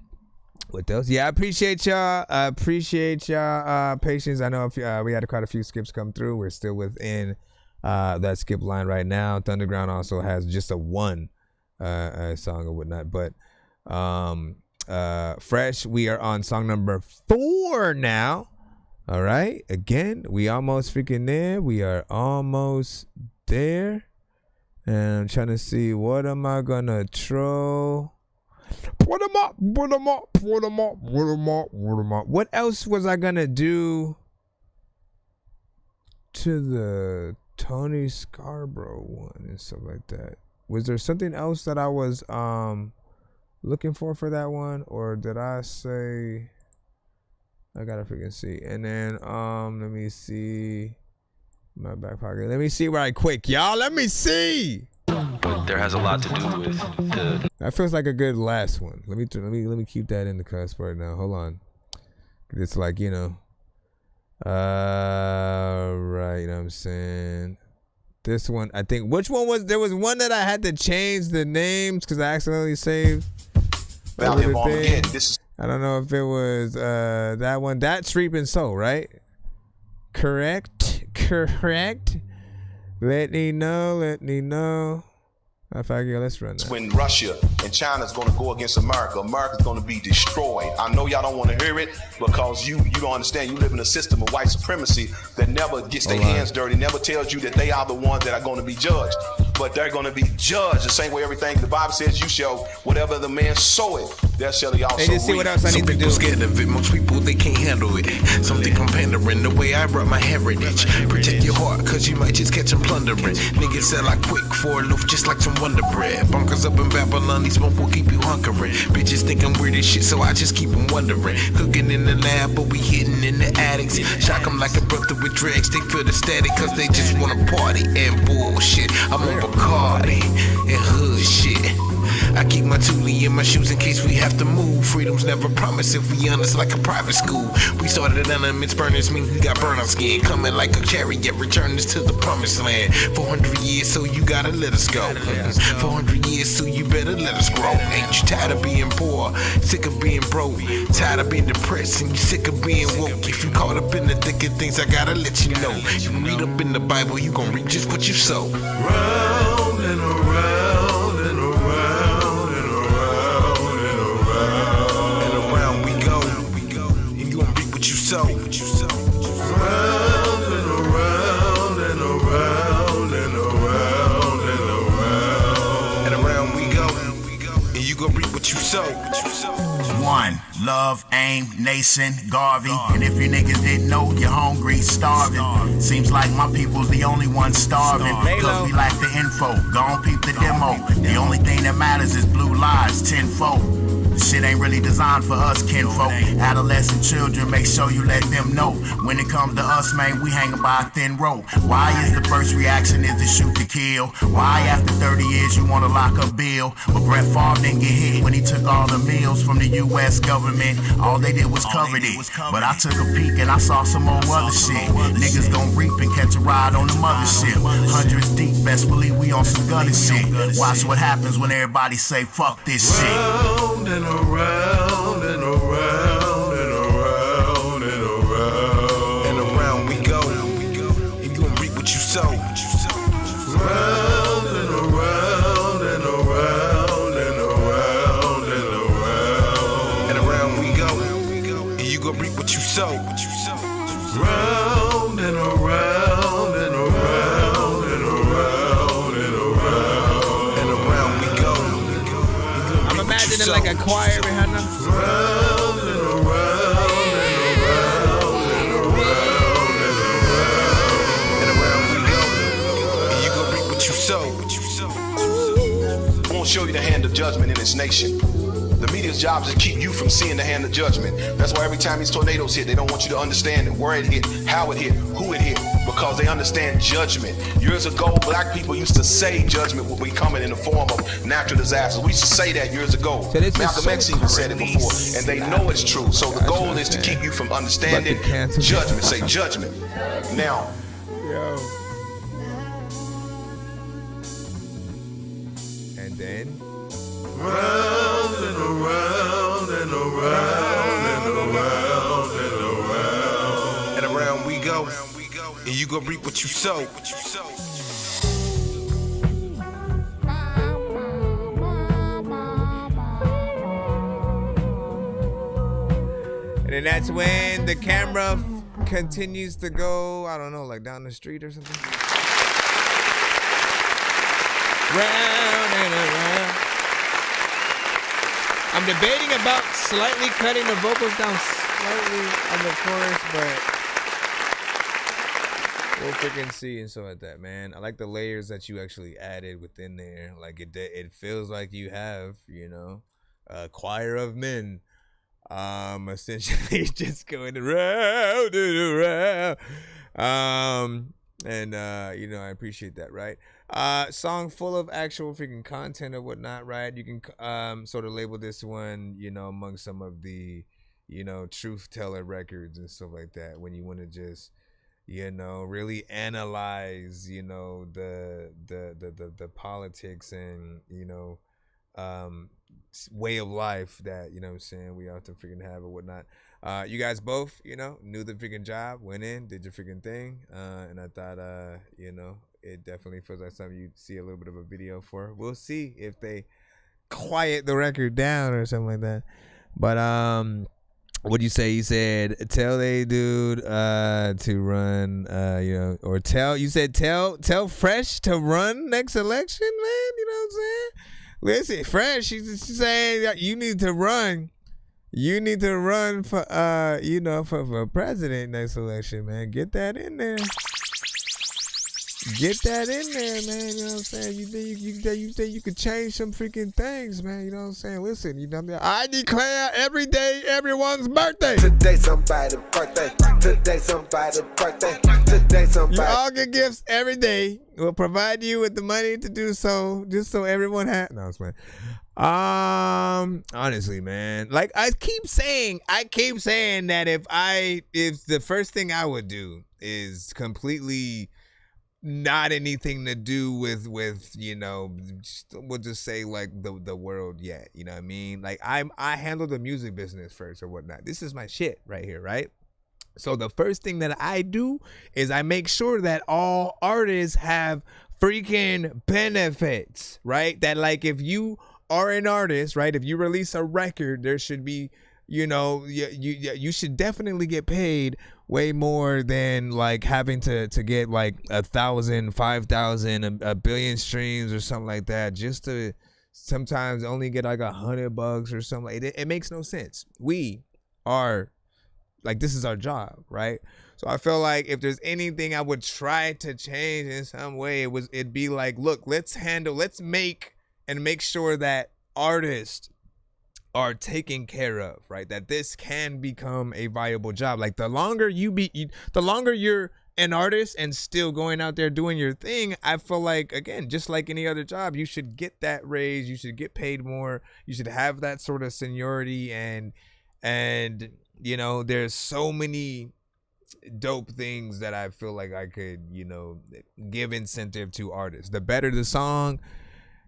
what else. Yeah, I appreciate y'all. Patience. I know we had quite a few skips come through. We're still within that skip line right now. Thunderground also has just a one song or whatnot. But Fresh, we are on song number 4 now. All right. Again, we almost freaking there. We are almost there. And I'm trying to see, what am I gonna throw? Put them up, put them up, put them up, put them up, put them up. What else was I gonna do to the Tony Scarborough one and stuff like that? Was there something else that I was looking for that one, or did I say? I gotta freaking see. And then let me see my back pocket. Let me see right quick, y'all. Let me see. But there has a lot to do with the. That feels like a good last one. Let me keep that in the cusp right now. Hold on. It's like, you know. Right, you know what I'm saying? This one, I think, which one was, there was one that I had to change the names because I accidentally saved. I don't know if it was that one. That's Reaping Soul, right? Correct. Let me know. In fact, yeah, let's run that. When Russia and China's going to go against America, America's going to be destroyed. I know y'all don't want to hear it because you don't understand. You live in a system of white supremacy that never gets their hands dirty, never tells you that they are the ones that are going to be judged. But they're going to be judged the same way everything the Bible says you shall, whatever the man soweth, that shall he also reap. See what else I need to do. Some people scared of it, most people they can't handle it. Some think I'm pandering the way I rep my heritage. Protect your heart, cause you might just catch them plundering. Niggas sell out quick for a loaf just like some Wonder Bread. Bunkers up in Babylon, these smoke will keep you hunkering. Bitches think I'm weird as shit, so I just keep them wondering. Cooking in the lab, but we hitting in the attics. Shock them like a brother with dregs, they feel the static, cause they just wanna party and bullshit. I'm on Bacardi and hood shit. I keep my toolie in my shoes in case we have to move. Freedom's never promised if we honest like a private school. We started elements burners, mean we got burn our skin. Coming like a chariot, return us to the promised land. 400 years, so you gotta let us go. 400 years, so you better let us grow. Ain't you tired of being poor? Sick of being broke? Tired of being depressed and you sick of being woke? If you caught up in the thick of things, I gotta let you know. You read up in the Bible, you gon' reap just what you sow. Round and around and around and around and around and around we go, and you gon' reap what you sow. Round and around and around and around and around and around we go, and you gon' reap what you sow. One, Love, Aim, Nason, Garvey. And if you niggas didn't know, you're hungry, starving. Seems like my people's the only one starving. Cause we lack the info, gon' peep the demo. The only thing that matters is blue lives, tenfold. Shit ain't really designed for us, kinfolk. Adolescent children, make sure you let them know. When it comes to us, man, we hanging by a thin rope. Why is the first reaction is to shoot to kill? Why after 30 years you wanna lock up Bill? But Brett Favre didn't get hit when he took all the meals from the U.S. government. All they did was cover it. But I took a peek and I saw some more other shit. Niggas gon' reap and catch a ride on the mothership. Hundreds deep, best believe we on some gunning shit. Watch what happens when everybody say fuck this shit. Round and around and around and around and around and around we go, and you gon' reap what you sow. Round and around and around and around and around and around we go, and you gon' reap what you sow. Round and around and around and around and around and around we go. I'm imagining like a choir behind them. Round and around and around and around and around we go, and you gon' reap what you sow. I won't show you the hand of judgment in this nation. The media's job is to keep you from seeing the hand of judgment. That's why every time these tornadoes hit, they don't want you to understand where it hit, how it hit, who it hit, because they understand judgment. Years ago, black people used to say judgment would be coming in the form of natural disasters. We used to say that years ago. Malcolm X even said it before, and they know it's true. So the goal is to keep you from understanding judgment. Say judgment. Now. And then? Round and around and around and around and around and around we go, and you gonna reap what you sow. And then that's when the camera continues to go, I don't know, like down the street or something. Round and around. I'm debating about slightly cutting the vocals down slightly on the chorus, but we'll freaking see and stuff like that, man. I like the layers that you actually added within there. Like it feels like you have, you know, a choir of men. Essentially just going around and around. You know, I appreciate that, right? Song full of actual freaking content or whatnot, right? You can sort of label this one, you know, among some of the, you know, truth teller records and stuff like that, when you want to just, you know, really analyze, you know, the politics and, you know, way of life that, you know what I'm saying, we often freaking have or whatnot. You guys both, you know, knew the freaking job, went in, did your freaking thing, and I thought, you know, it definitely feels like something you'd see a little bit of a video for. We'll see if they quiet the record down or something like that. But what'd you say? You said tell they dude to run, you know, or tell Fresh to run next election, man. You know what I'm saying? Listen, Fresh, she's saying you need to run. You need to run for you know, for president next election, man. Get that in there. Get that in there, man. You know what I'm saying? You think you could change some freaking things, man. You know what I'm saying? Listen, you know what I mean? I declare every day everyone's birthday. Today somebody's birthday. Today somebody's birthday. Today somebody. You all get gifts every day. We'll provide you with the money to do so, just so everyone has. No, it's fine. Honestly, man, like I keep saying that if the first thing I would do is completely not anything to do with you know, we'll just say like the world yet, you know what I mean? Like I handle the music business first or whatnot. This is my shit right here, right? So the first thing that I do is I make sure that all artists have freaking benefits, right? That like if you are an artist, right, if you release a record, there should be, you know, you should definitely get paid way more than like having to get like 1,000, 5,000, a billion streams or something like that, just to sometimes only get like $100 or something. Like it makes no sense. We are like, this is our job, right? So I feel like if there's anything I would try to change in some way, it'd be like, look, let's make sure that artists are taken care of, right? That this can become a viable job. Like the longer you're an artist and still going out there doing your thing, I feel like, again, just like any other job, you should get that raise, you should get paid more, you should have that sort of seniority, and you know, there's so many dope things that I feel like I could, you know, give incentive to artists. The better the song,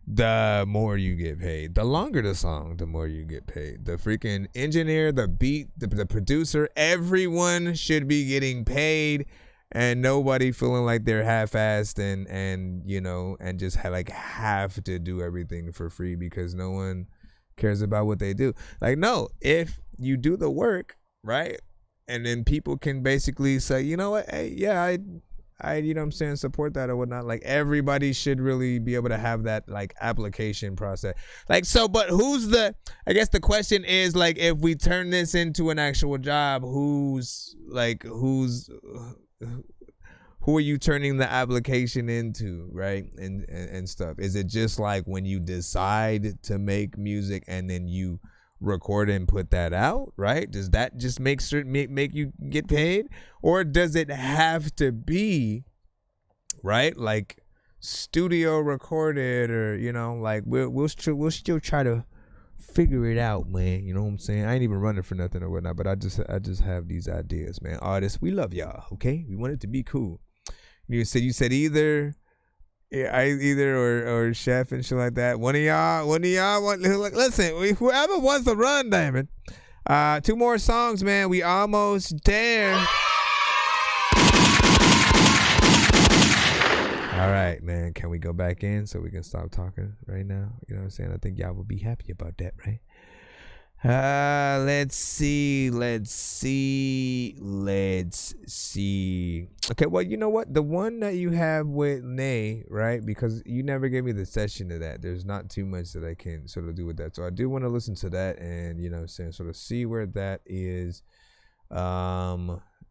the more you get paid. The longer the song, the more you get paid. The freaking engineer, the beat, the producer, everyone should be getting paid, and nobody feeling like they're half-assed and you know, and just have to do everything for free because no one cares about what they do. Like, no, if you do the work, right, and then people can basically say, you know what, hey, yeah, I you know what I'm saying, support that or whatnot. Like everybody should really be able to have that like application process. Like, so, but I guess the question is, like, if we turn this into an actual job, who are you turning the application into, right? And stuff. Is it just like when you decide to make music and then you record and put that out, right? Does that just make you get paid, or does it have to be, right, like studio recorded, or you know, like we'll still try to figure it out, man. You know what I'm saying? I ain't even running for nothing or whatnot, but I just have these ideas, man. Artists, we love y'all, okay? We want it to be cool. You said either. Yeah, or chef and shit like that. One of y'all want, listen, whoever wants to run, damn it. 2 more songs, man. We almost there. All right, man. Can we go back in so we can stop talking right now? You know what I'm saying? I think y'all will be happy about that, right? Let's see. Okay, well, you know what? The one that you have with Nay, right? Because you never gave me the session of that. There's not too much that I can sort of do with that. So I do want to listen to that and, you know what I'm saying, sort of see where that is.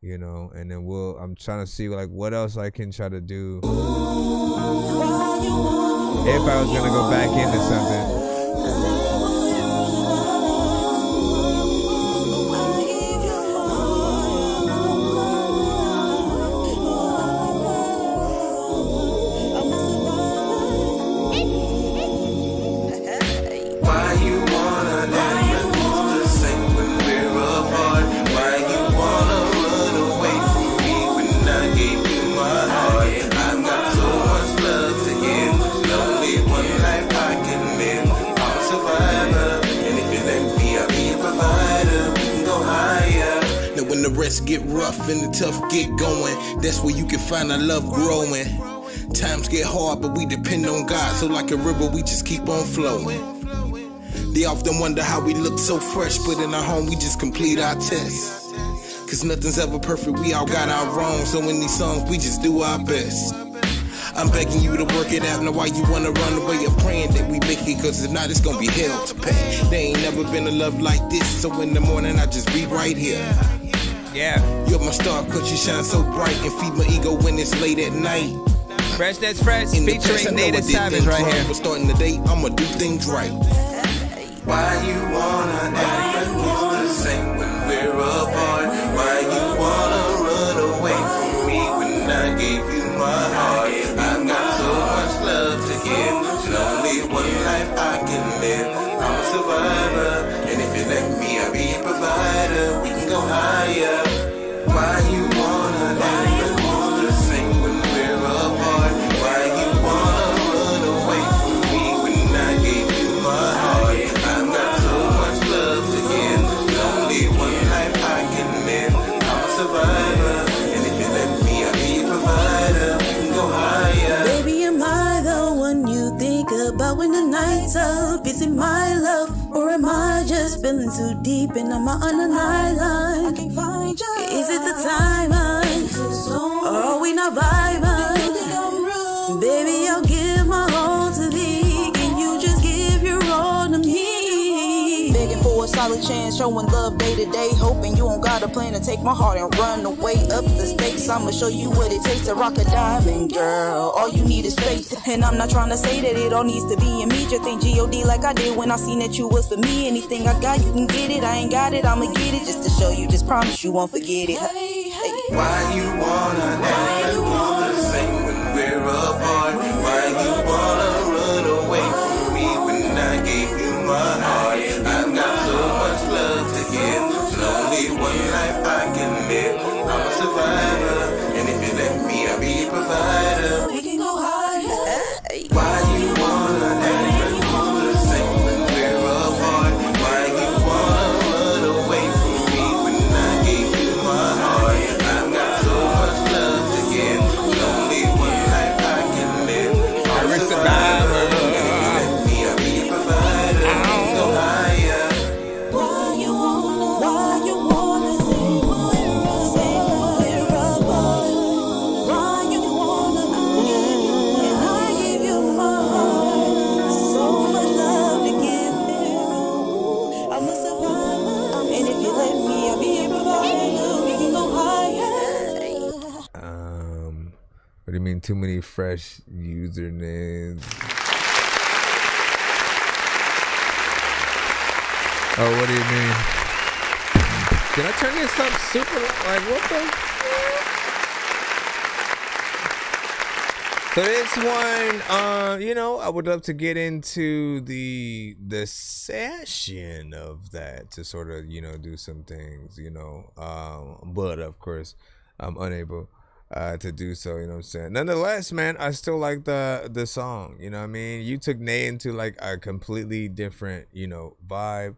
You know, and then I'm trying to see like what else I can try to do. If I was gonna go back into something. The rest get rough and the tough get going. That's where you can find our love growing. Times get hard, but we depend on God. So like a river, we just keep on flowing. They often wonder how we look so fresh, but in our home, we just complete our tests. Cause nothing's ever perfect, we all got our wrongs. So in these songs, we just do our best. I'm begging you to work it out. Now why you wanna run away? I'm praying that we make it, cause if not, it's gonna be hell to pay. There ain't never been a love like this, so in the morning, I just be right here. Yeah. You're my star cause you shine so bright and feed my ego when it's late at night. Fresh That's Fresh featuring Native Savage right here. But starting the day, I'ma do things right. Why you wanna act the same when we're apart? Why you wanna run away from me when I gave you my heart? I've got so much love to give, and only one life I can live. I'm a survivor, and if you let me, I'll be a provider. We can go higher. Why you wanna act the same when we're apart? Why you wanna run away from me when I gave you my heart? I've got so much love to give, and only one life I can live. I'm a survivor, and if you let me, I'll be a provider. We can go higher. Baby, am I the one you think about when the night's up? Is it my love, or am I just feeling too deep and I'm on an island? I can't find you. Is it the time, or are we not vibing? Baby, I'll give my all to thee. Can you just give your all to me? Begging for a solid chance, showing love day to day, hoping you don't got a plan to take my heart and run away up the stakes. I'ma show you what it takes to rock a diamond, girl. All you need is faith, and I'm not trying to say that it all needs to be in me. Just think G.O.D. like I did when I seen that you was for me. Anything I got, you can get it. I ain't got it, I'ma get it just to show you. Just promise you won't forget it. Why you wanna act the same when we're apart? Why you wanna run away from me when I gave you my heart? I've got so much love to give, and only one life I can live. I'm a survivor, and if you let me, I'll be a provider. We can go higher. Why you wanna act the same when we're apart? Why you wanna run away from me when I gave you my heart? I've got so much love to give, and only one life I can live. I'm a survivor, and if you let me, I'll be a provider. We can go higher. Why you wanna say we're apart? Why you wanna and I give you my heart? So much love to give. I'm a survivor, and if you let me, I'll be a provider. We can go higher. What do you mean too many fresh usernames? Oh, what do you mean? Can I turn this up super? Like, what the? So this one, you know, I would love to get into the session of that to sort of, you know, do some things, you know, but of course I'm unable to do so, you know what I'm saying? Nonetheless, man, I still like the song, you know what I mean? You took Nay into like a completely different, you know, vibe.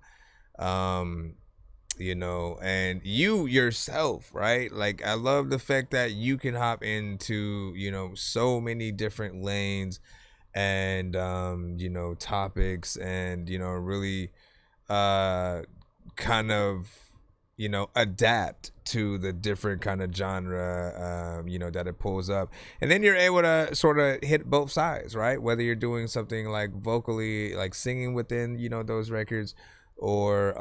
you know, and you yourself, right? Like, I love the fact that you can hop into, you know, so many different lanes and, you know, topics and, you know, really kind of, you know, adapt to the different kind of genre, you know, that it pulls up. And then you're able to sort of hit both sides, right? Whether you're doing something like vocally, like singing within, you know, those records, or,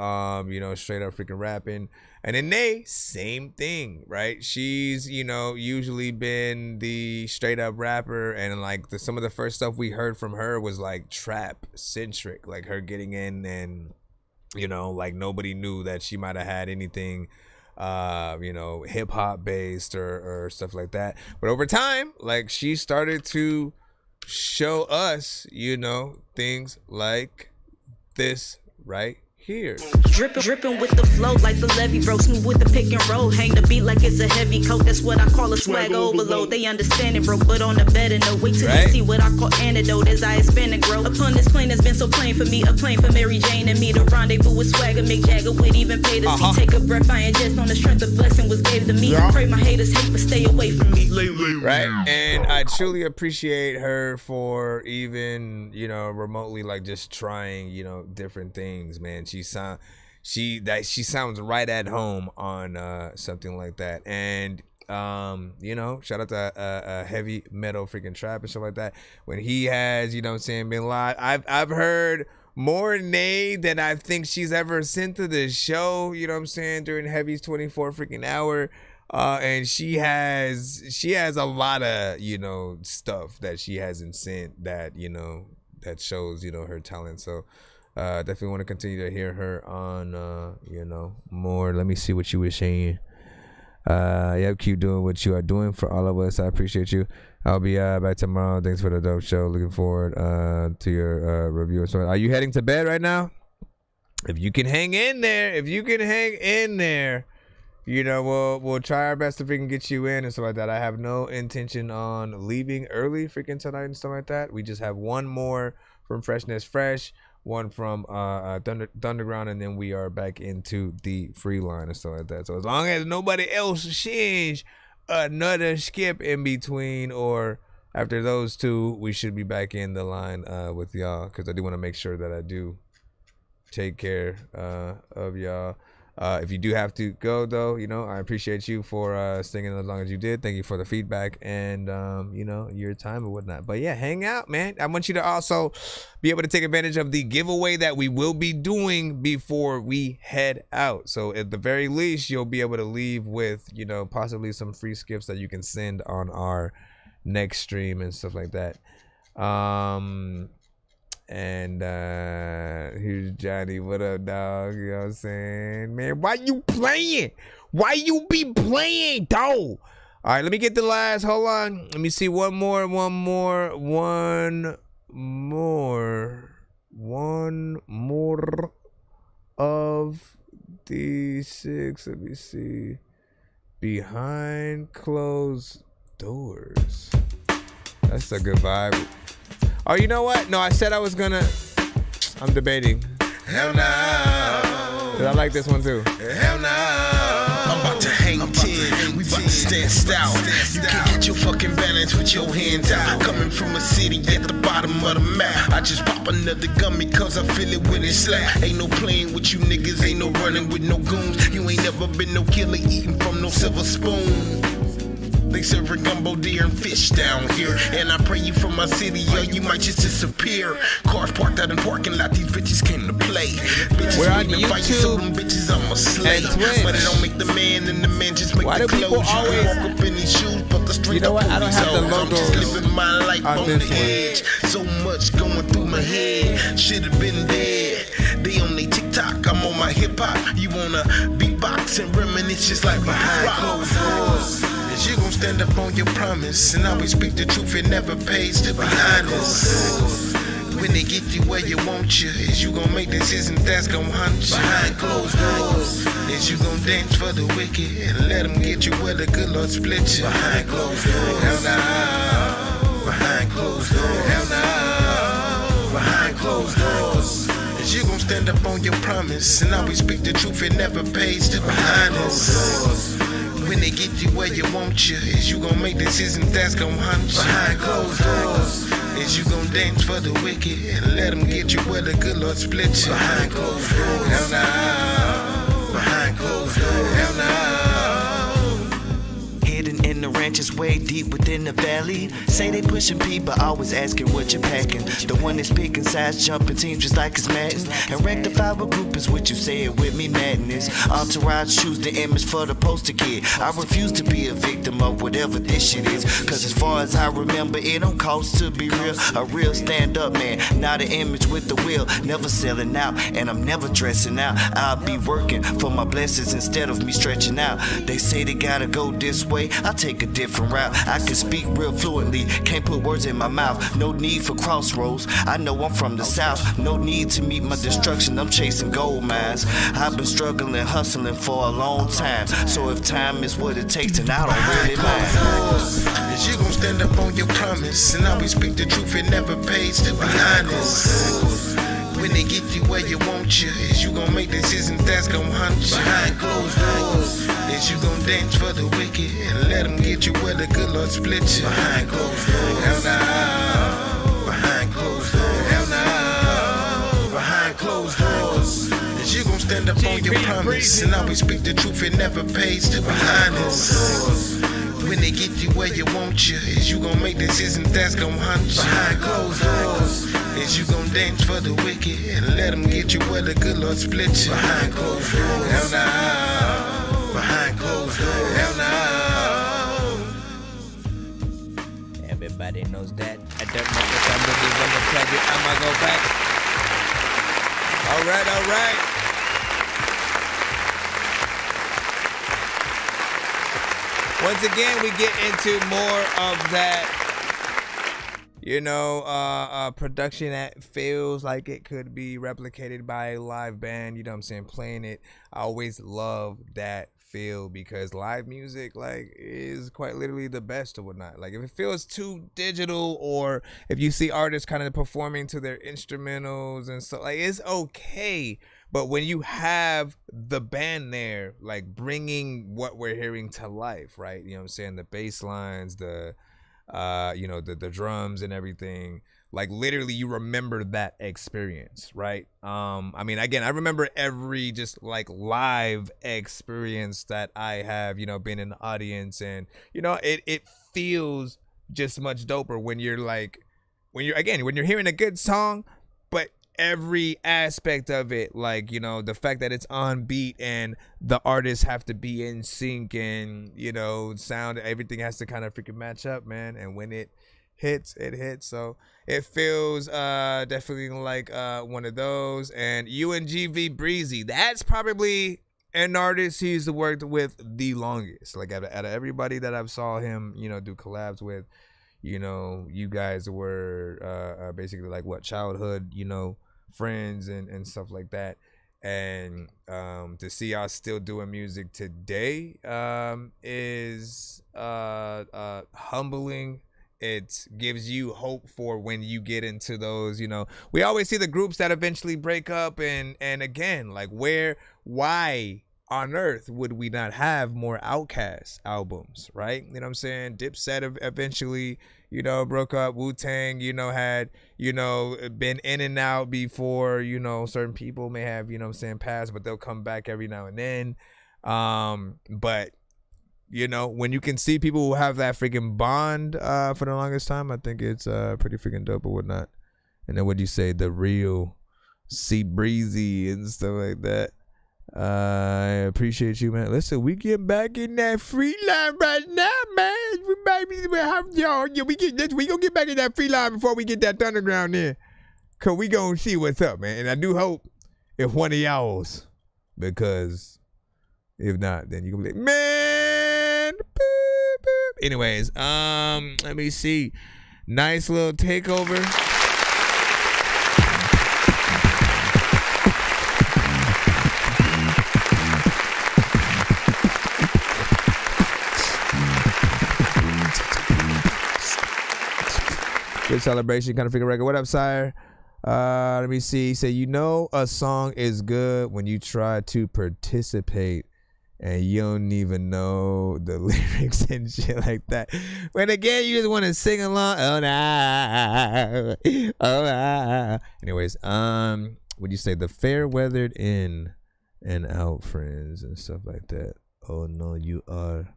you know, straight up freaking rapping. And then Nay, same thing, right? She's, you know, usually been the straight up rapper. And like some of the first stuff we heard from her was like trap centric, like her getting in and, you know, like nobody knew that she might have had anything, you know, hip hop based or stuff like that. But over time, like, she started to show us, you know, things like this right here. Dripping with the flow like the levee broke, smooth with the pick and roll, hang the beat like it's a heavy coat. That's what I call a swag overload. They understand it, bro, but on the better note, wait till you see what I call antidote as I expand and grow. Upon this plane that's been so plain for me, a plane for Mary Jane and me. The rendezvous with swagger, Mick Jagger would even pay to see. Take a breath, I ingest on the strength of blessing was gave to me. I pray my haters hate, but stay away from me. Right, and I truly appreciate her for even, you know, remotely like just trying, you know, different things, man. She sounds right at home on something like that. And you know, shout out to heavy metal freaking trap and stuff like that. When he has, you know what I'm saying, been live, I've heard more Nay than I think she's ever sent to the show, you know what I'm saying, during Heavy's 24 freaking hour. And she has a lot of, you know, stuff that she hasn't sent that, you know, that shows, you know, her talent. So definitely want to continue to hear her on, you know, more. Let me see what you were saying. Yeah, keep doing what you are doing for all of us. I appreciate you. I'll be back tomorrow. Thanks for the dope show. Looking forward to your review. So, are you heading to bed right now? If you can hang in there, you know, we'll try our best to freaking get you in and stuff like that. I have no intention on leaving early freaking tonight and stuff like that. We just have one more from Freshness Fresh, one from Thunderground, and then we are back into the free line and stuff like that. So as long as nobody else sends another skip in between or after those two, we should be back in the line with y'all, because I do want to make sure that I do take care of y'all. If you do have to go, though, you know, I appreciate you for singing as long as you did. Thank you for the feedback and, you know, your time and whatnot. But yeah, hang out, man. I want you to also be able to take advantage of the giveaway that we will be doing before we head out. So at the very least, you'll be able to leave with, you know, possibly some free skips that you can send on our next stream and stuff like that. And here's Johnny. What up, dog? You know what I'm saying? Man, why you playing? Why you be playing, dog? All right, let me get the last. Hold on. Let me see one more of the 6. Let me see. Behind closed doors. That's a good vibe. Oh, you know what? No, I said I was gonna. I'm debating. Hell no. I like this one too. Hell no. I'm about to hang 10. We about to stand stout. You can't get your fucking balance with your hands out. Coming from a city at the bottom of the map. I just pop another gummy cause I feel it when it slap. Ain't no playing with you niggas. Ain't no running with no goons. You ain't never been no killer eating from no silver spoon. They serving gumbo, deer, and fish down here. And I pray you from my city, yo, you might just disappear. Cars parked out in parking lot, these bitches came to play. Bitches we're on YouTube, fight, so them bitches I'm a slave. But it don't make the man and the man just make the clothes. You walk up in these shoes, but the strength, you know what? I don't have the logo. I'm just living my life on the edge. So much going through my head, should've been dead. They on they TikTok, I'm on my hip hop. You wanna beatbox and reminisce just like behind closed doors. You gon' stand up on your promise and always speak the truth. It never pays to be honest. When they get you where you want you, is you gon' make decisions that's gon' hunt you. Behind closed doors, is you gon' dance for the wicked and let them get you where the good Lord split you. Behind closed doors, hell no. Behind closed doors, hell no. Behind closed doors, is you gon' stand stand up on your promise and always speak the truth. It never pays to be honest. When they get you where you want you, is you gon' make decisions that's gon' hunt you behind closed doors? Is you gon' dance for the wicked and let them get you where the good Lord split you behind closed doors? Hell no, behind closed doors. Hell no. Hidden in the ranches way deep within the valley. Say they pushing P, but always asking what you're packing. The one that's picking sides, jumping teams just like it's Madden. And rectify with group is what you say it with me, madness. Entourage choose the image for the poster kid. I refuse to be a victim of whatever this shit is. Cause as far as I remember, it don't cost to be real. A real stand-up man, not an image with the will. Never selling out, and I'm never dressing out. I'll be working for my blessings instead of me stretching out. They say they gotta go this way, I'll take a different route. I can speak real fluently, can't put words in my mouth. No need for crossroads, I know I'm from the south. No need to meet my destruction, I'm chasing gold mines. I've been struggling, hustling for a long time. So if time is what it takes, then I don't really mind. Is you gon' stand up on your promise and always speak the truth? It never pays to be honest. When they get you where you want you, is you gon' make decisions that's gon' hunt you behind closed doors? Is you gon' dance for the wicked and let them get you where the good Lord split you behind closed doors? Hell no, behind closed doors. Hell no, behind closed doors. Is you gon' stand up on your promise and always speak the truth? It never pays to be honest. When they get you where you want you, is you gon' make decisions that's gon' hunt you behind closed doors? Is you gon' dance for the wicked and let them get you where the good Lord split you behind closed doors? Hell no, behind closed doors. Hell no. Everybody knows that. I don't know if I'm really gonna plug it. I'ma go back. All right. Once again, we get into more of that, production that feels like it could be replicated by a live band, you know what I'm saying, playing it. I always love that feel because live music, is quite literally the best or whatnot. Like, if it feels too digital or if you see artists kind of performing to their instrumentals and stuff, it's okay. But when you have the band there, bringing what we're hearing to life, right? You know what I'm saying? The bass lines, the drums and everything, literally you remember that experience, right? Again, I remember every just live experience that I have, been in the audience, and, it feels just much doper when you're when you're hearing a good song, but every aspect of it, the fact that it's on beat and the artists have to be in sync and, sound, everything has to kind of freaking match up, man. And when it hits. So it feels definitely like one of those. And UNGV Breezy, that's probably an artist he's worked with the longest. Out of everybody that I've saw him, do collabs with, you guys were basically childhood, friends and stuff like that. And to see y'all still doing music today is humbling. It gives you hope for when you get into those, we always see the groups that eventually break up, and again, why on earth would we not have more Outkast albums, right? You know what I'm saying? Dipset eventually, broke up. Wu-Tang, had, been in and out before, certain people may have, passed, but they'll come back every now and then. But, when you can see people who have that freaking bond for the longest time, I think it's pretty freaking dope or whatnot. And then what do you say? The real C Breezy and stuff like that. I appreciate you, man. Listen, we get back in that free line right now, man. We might be y'all. Yeah, we gonna get back in that free line before we get that underground in. Cause we gonna see what's up, man. And I do hope if one of y'all's, because if not, then you can be like, man. Boop, boop. Anyways, let me see. Nice little takeover. Good celebration, kind of figure record. What up, sire? Let me see. He said, you know a song is good when you try to participate and you don't even know the lyrics and shit like that. But again, you just want to sing along. Oh, nah. Oh, nah. Anyways, would you say the fair weathered in and out friends and stuff like that? Oh, no, you are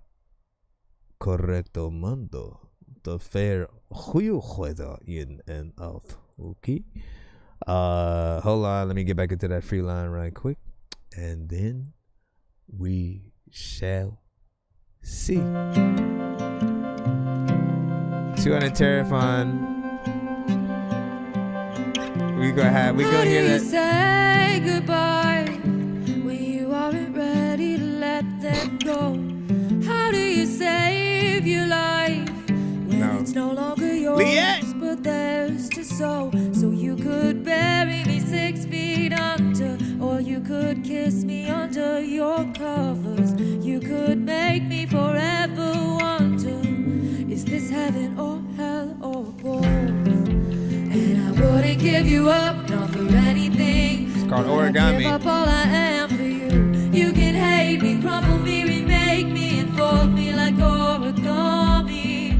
correcto mundo. The fair weather in and out. Okay. Hold on. Let me get back into that free line right quick. And then we shall see. 200 Terrifying. We gonna hear that. Say goodbye when you aren't ready to let them go. How do you save your life when it's no longer yours, but theirs to sow? So you could bury me 6 feet under, or you could kiss me under your covers. You could make me forever wonder, is this heaven or hell or both? And I wouldn't give you up, not for anything. It's called origami. Give up all I am for you. You can hate me, crumble me, remake me, and fold me like origami.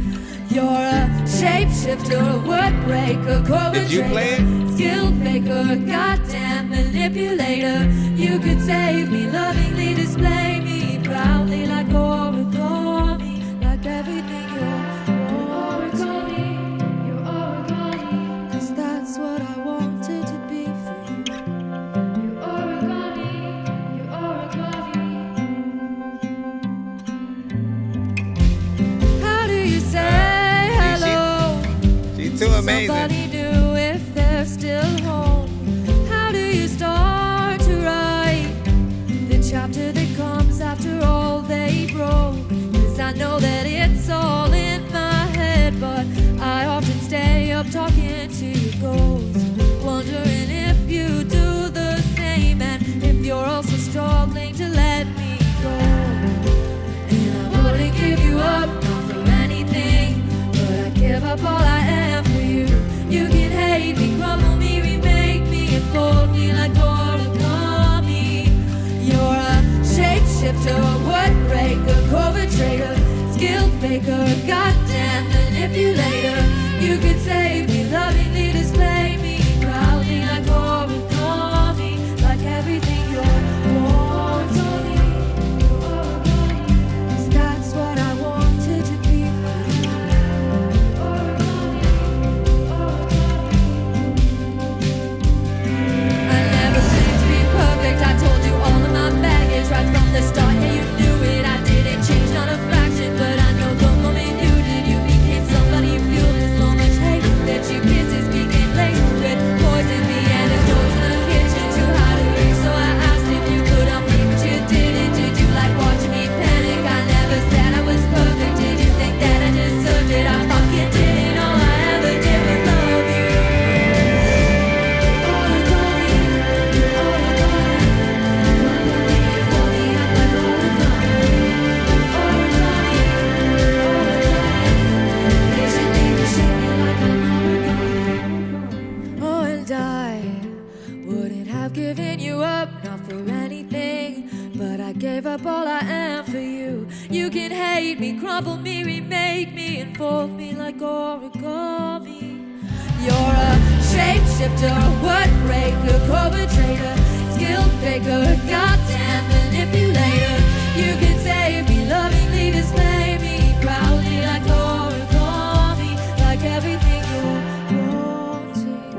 You're a shapeshifter, a word breaker, perpetrator, skill faker, goddamn manipulator. You could save me, lovingly display me, proudly like origami, like everything you're origami. You're origami, 'cause that's what I wanted to be for you. You're origami, you're origami. How do you say too amazing. Somebody new if they're still home. How do you start to write the chapter that comes after all they broke? 'Cause I know that it's all in my head, but I often stay up talking to your ghost, wondering if you do the same and if you're also struggling to let me go. And I wouldn't give you up, not for anything, but I give up all I am for you. You can hate me, crumble me, remake me, and fold me like origami. You're a shapeshifter, a word breaker, perpetrator, skill faker, goddamn manipulator. You could save me, lovingly display me, proudly like origami, like everything you're wanting. 'Cause that's what I wanted to be for you. Perfect, I told you all of my baggage right from the start. Yeah, you knew it, I didn't change, not a fraction. But I know the moment you did, you became somebody fueled with so much hate that your kisses became laced with poison. The antidotes in the kitchen, too hot to reach. So I asked if you could help me, but you didn't. Did you like watching me panic? I never said I was perfect. Did you think that I deserved it? I fucking didn't. All I ever did was love you. Giving you up, not for anything, but I gave up all I am for you. You can hate me, crumble me, remake me, and fold me like origami. You're a shapeshifter, a word breaker, perpetrator, skill faker, goddamn manipulator. You can save me, lovingly display me, proudly like origami, like everything you're wanting.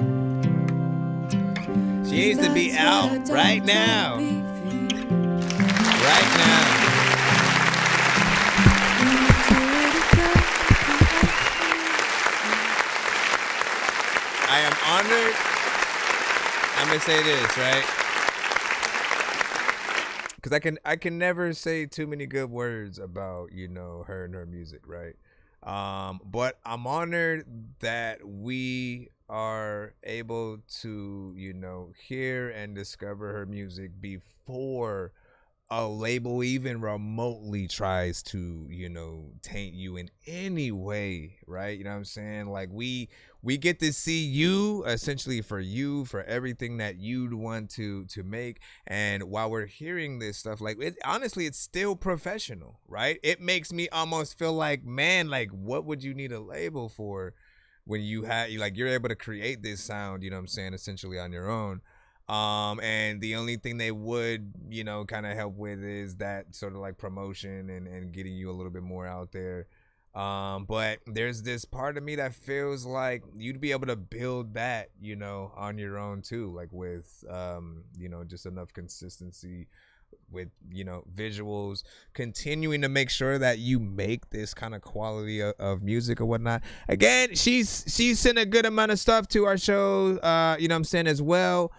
She needs to be out right now. Right now. I am honored. I'm gonna say this, right? Because I can never say too many good words about, you know, her and her music, right? But I'm honored that we are able to, you know, hear and discover her music before a label even remotely tries to, you know, taint you in any way, right? You know what I'm saying? Like we get to see you essentially for everything that you'd want to make. And while we're hearing this stuff, like honestly, it's still professional, right? It makes me almost feel like, man, like what would you need a label for when you're able to create this sound, you know what I'm saying, essentially on your own. And the only thing they would, you know, kind of help with is that sort of like promotion and getting you a little bit more out there. But there's this part of me that feels like you'd be able to build that, you know, on your own too, like with, you know, just enough consistency with, you know, visuals, continuing to make sure that you make this kind of quality of music or whatnot. Again, she's sent a good amount of stuff to our show, you know what I'm saying, as well.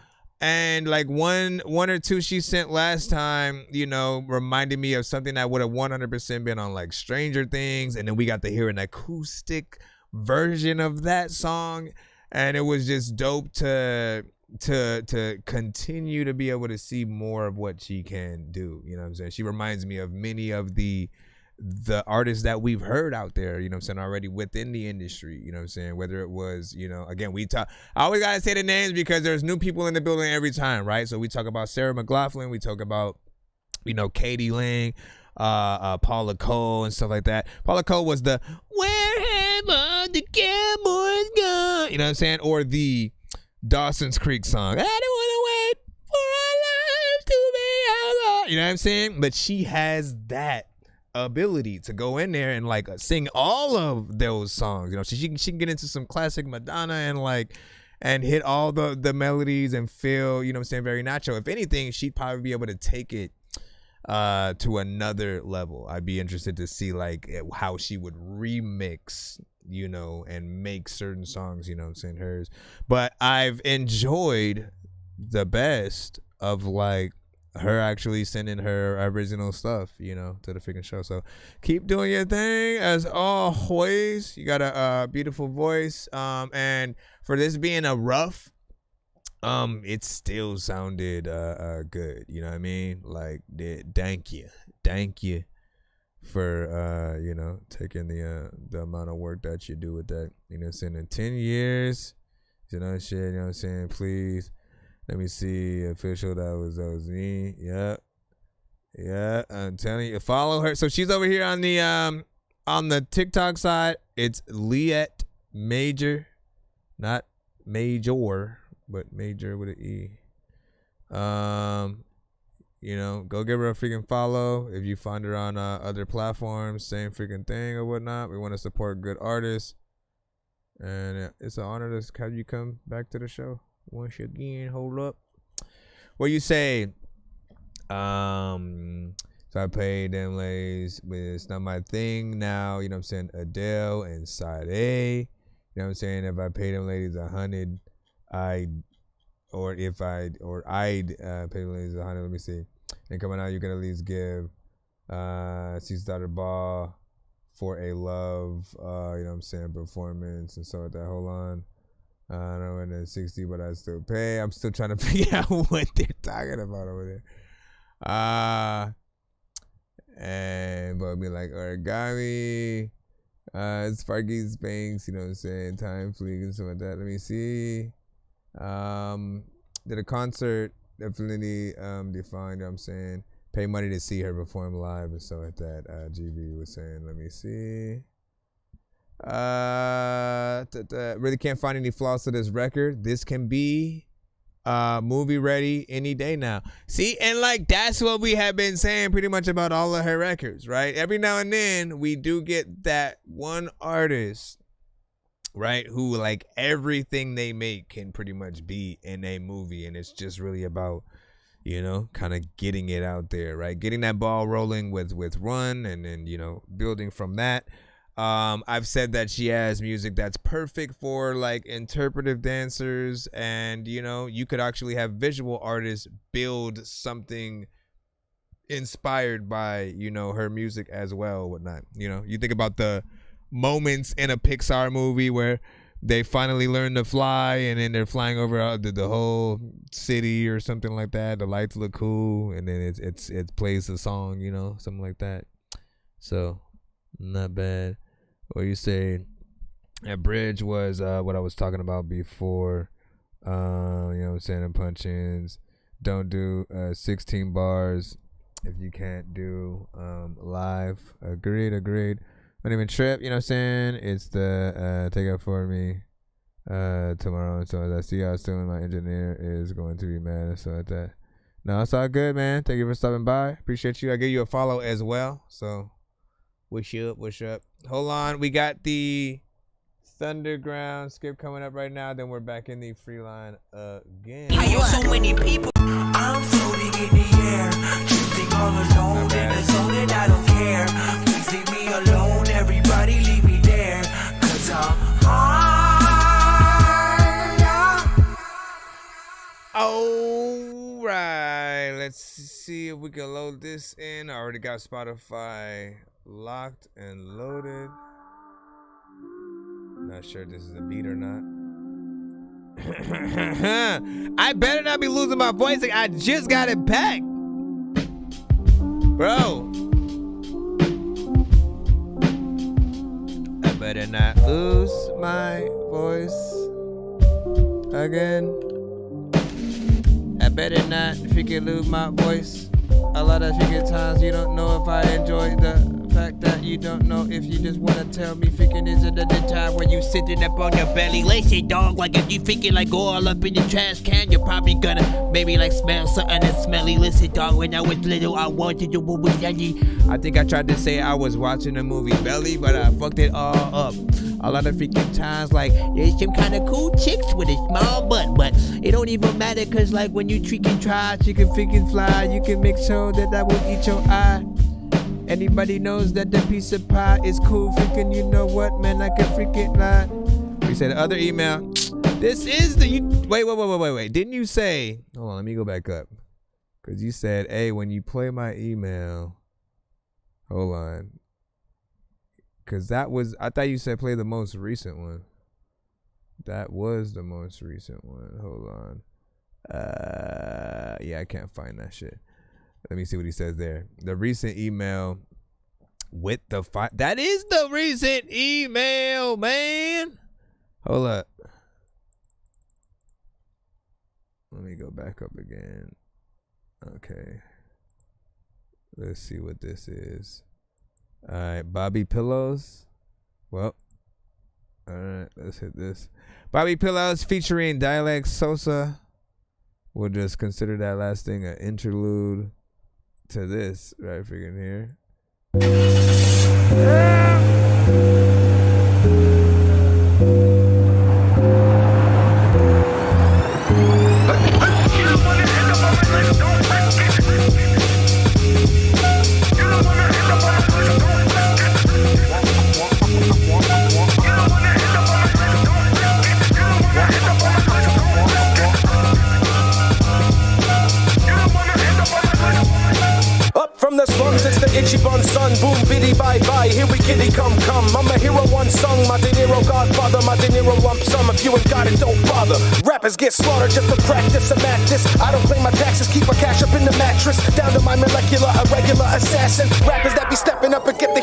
And like one or two she sent last time, you know, reminded me of something that would have 100% been on like Stranger Things. And then we got to hear an acoustic version of that song. And it was just dope to continue to be able to see more of what she can do. You know what I'm saying? She reminds me of many of the artists that we've heard out there, you know what I'm saying, already within the industry, you know what I'm saying, whether it was, you know, again, I always gotta say the names because there's new people in the building every time, right? So we talk about Sarah McLachlan, we talk about, you know, Katie Lang, Paula Cole and stuff like that. Paula Cole was the "Where Have All the Cowboys Gone?" You know what I'm saying? Or the Dawson's Creek song, "I don't wanna wait for our lives to be over." You know what I'm saying? But she has that ability to go in there and like sing all of those songs, you know. So she can get into some classic Madonna and hit all the melodies and feel, you know what I'm saying, very natural. If anything, she'd probably be able to take it to another level. I'd be interested to see like how she would remix, you know, and make certain songs, you know what I'm saying, hers. But I've enjoyed the best of like her actually sending her original stuff, you know, to the freaking show. So keep doing your thing as always. You got a beautiful voice, and for this being a rough, it still sounded good, you know what I mean? Like, thank you for you know, taking the amount of work that you do with that, you know what I'm saying, in 10 years, you know, shit, you know what I'm saying. Please let me see, official, that was me. Yeah, I'm telling you, follow her. So she's over here on the TikTok side. It's Liette Major, not Major, but Major with an E. You know, go give her a freaking follow. If you find her on other platforms, same freaking thing or whatnot. We want to support good artists, and it's an honor to have you come back to the show once again. Hold up. What you say? So I paid them ladies, but it's not my thing now. You know what I'm saying? Adele and Side A. You know what I'm saying? If I pay them ladies 100, I'd pay them ladies 100. Let me see. And coming out, you can at least give $6 ball for a love, you know what I'm saying, performance and stuff like that. Hold on. I don't know when it's 60, but I still pay. I'm still trying to figure out what they're talking about over there. And but be like origami, Sparky Spanks, you know what I'm saying, Time Fleet and stuff like that. Let me see. Did a concert definitely defined, you know what I'm saying, pay money to see her perform live and stuff like that. GB was saying, let me see. Really can't find any flaws to this record. This can be movie ready any day now. See, and like that's what we have been saying pretty much about all of her records, right? Every now and then we do get that one artist, right, who like everything they make can pretty much be in a movie, and it's just really about, you know, kind of getting it out there, right? Getting that ball rolling with Run, and then, you know, building from that. I've said that she has music that's perfect for like interpretive dancers, and, you know, you could actually have visual artists build something inspired by, you know, her music as well, whatnot. You know, you think about the moments in a Pixar movie where they finally learned to fly, and then they're flying over the whole city or something like that. The lights look cool, and then it plays the song, you know, something like that. So not bad. What you say? That bridge was what I was talking about before. You know what I'm saying? And punch-ins. Don't do 16 bars if you can't do live. Agreed. Don't even trip, you know what I'm saying? It's the take up for me tomorrow. So as I see how soon my engineer is going to be mad and stuff like that. No, it's all good, man. Thank you for stopping by. Appreciate you. I give you a follow as well. So wish up. Hold on. We got the Thunderground skip coming up right now. Then we're back in the free line again. I know so many people. I'm floating in the air, drifting all alone in the zone, and I don't care. Please leave me alone, everybody leave me there, 'cause I'm high. All right, let's see if we can load this in. I already got Spotify locked and loaded. Not sure if this is a beat or not. I better not be losing my voice. Like, I just got it back, bro. I better not lose my voice again. I better not freaking lose my voice. A lot of freaking times you don't know if I enjoy the fact that you don't know if you just wanna tell me freaking is it the time when you sitting up on your belly. Lazy dog, like if you freaking like go all up in the trash can, you're probably gonna maybe like smell something that's smelly. Listen dog, when I was little I wanted to what was yummy. I think I tried to say I was watching the movie Belly, but I fucked it all up. A lot of freaking times, like there's some kind of cool chicks with a small butt, but it don't even matter, cause like when you freaking try, you can freaking fly, you can make sure that I will eat your eye. Anybody knows that the piece of pie is cool, freaking, you know what, man, I can freaking lie. We said the other email. This is the, wait. Didn't you say, hold on, let me go back up. Cause you said, hey, when you play my email, hold on. Cause that was, I thought you said play the most recent one. That was the most recent one. Hold on. Yeah, I can't find that shit. Let me see what he says there. The recent email with the that is the recent email, man. Hold up. Let me go back up again. Okay. Let's see what this is. All right, Bobby Pillows. Well, all right, let's hit this. Bobby Pillows featuring Dialect Sosa. We'll just consider that last thing an interlude to this right freaking here. From the slums, it's the itchy bun son. Boom, biddy, bye, bye. Here we kitty, come. I'm a hero, one song. My De Niro godfather, my De Niro lump sum. If you ain't got it, don't bother. Rappers get slaughtered just to practice a mattress. I don't claim my taxes, keep my cash up in the mattress. Down to my molecular, irregular assassin. Rappers that be stepping up and get the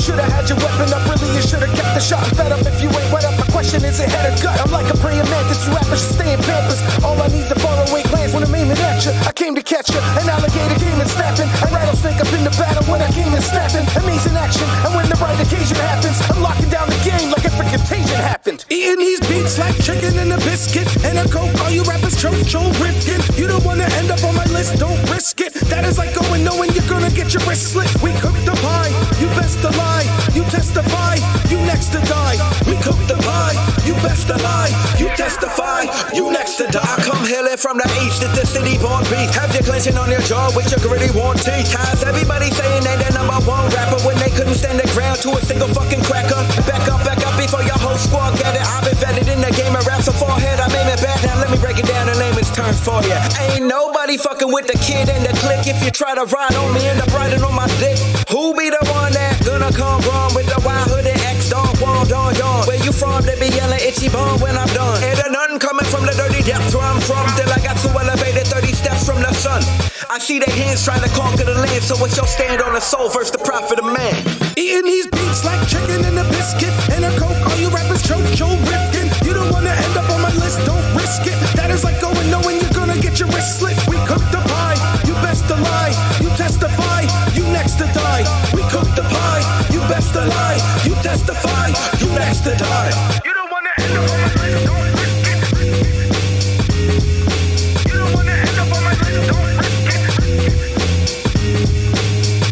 should've had your weapon up, really you should've kept the shot. Fed up if you ain't wet up. My question is it head or gut? I'm like a praying mantis. You rappers should stay in Pampers. All I need is far away glance when I'm aiming at you. I came to catch you. An alligator came and snapping. A rattlesnake up in the battle when I came and snapping. Amazing action, and when the right occasion happens, I'm locking down the game like if a contagion happened. Eating these beats like chicken and a biscuit and a coke. All you rappers choke, Rifkin. You don't wanna end up on my list, don't risk it. That is like going knowing you're gonna get your wrist slit. We cook the pie, you best to lie. You testify, you next to die. We cook the pie, you best to lie. You testify, you next to die. I come hailing from the east, it's the city born beast. Have you clenching on your jaw with your gritty warm teeth. Cause everybody saying they the number one rapper when they couldn't stand the ground to a single fucking cracker. Back up before your whole squad get it. I've been vetted in the game of rap, so forehead I'm aiming back. Now let me break it down, the layman's terms for ya. Ain't nobody fucking with the kid and the clique. If you try to ride on me, end up riding on my dick. Who be the one that gonna come wrong with the wild hooded X-Dog, wall, dawn, yawn? Where you from, they be yelling itchy bone when I'm done. Ain't a none coming from the dirty depths where I'm from. Till I got too elevated 30 steps from the sun. I see their hands trying to conquer the land. So what's your stand on the soul versus the profit of man? Eating these beats like chicken and a biscuit and a coke. All you rappers choke, Joe Rifkin. You don't wanna end up on my list, don't risk it. That is like going knowing you're gonna get your wrist slit. We cook the pie, you best to lie. You testify, you next to die. We cook the pie, you best to lie. You testify, you next to die. You don't wanna end up on my list, don't risk it. You don't wanna end up on my list, don't risk it.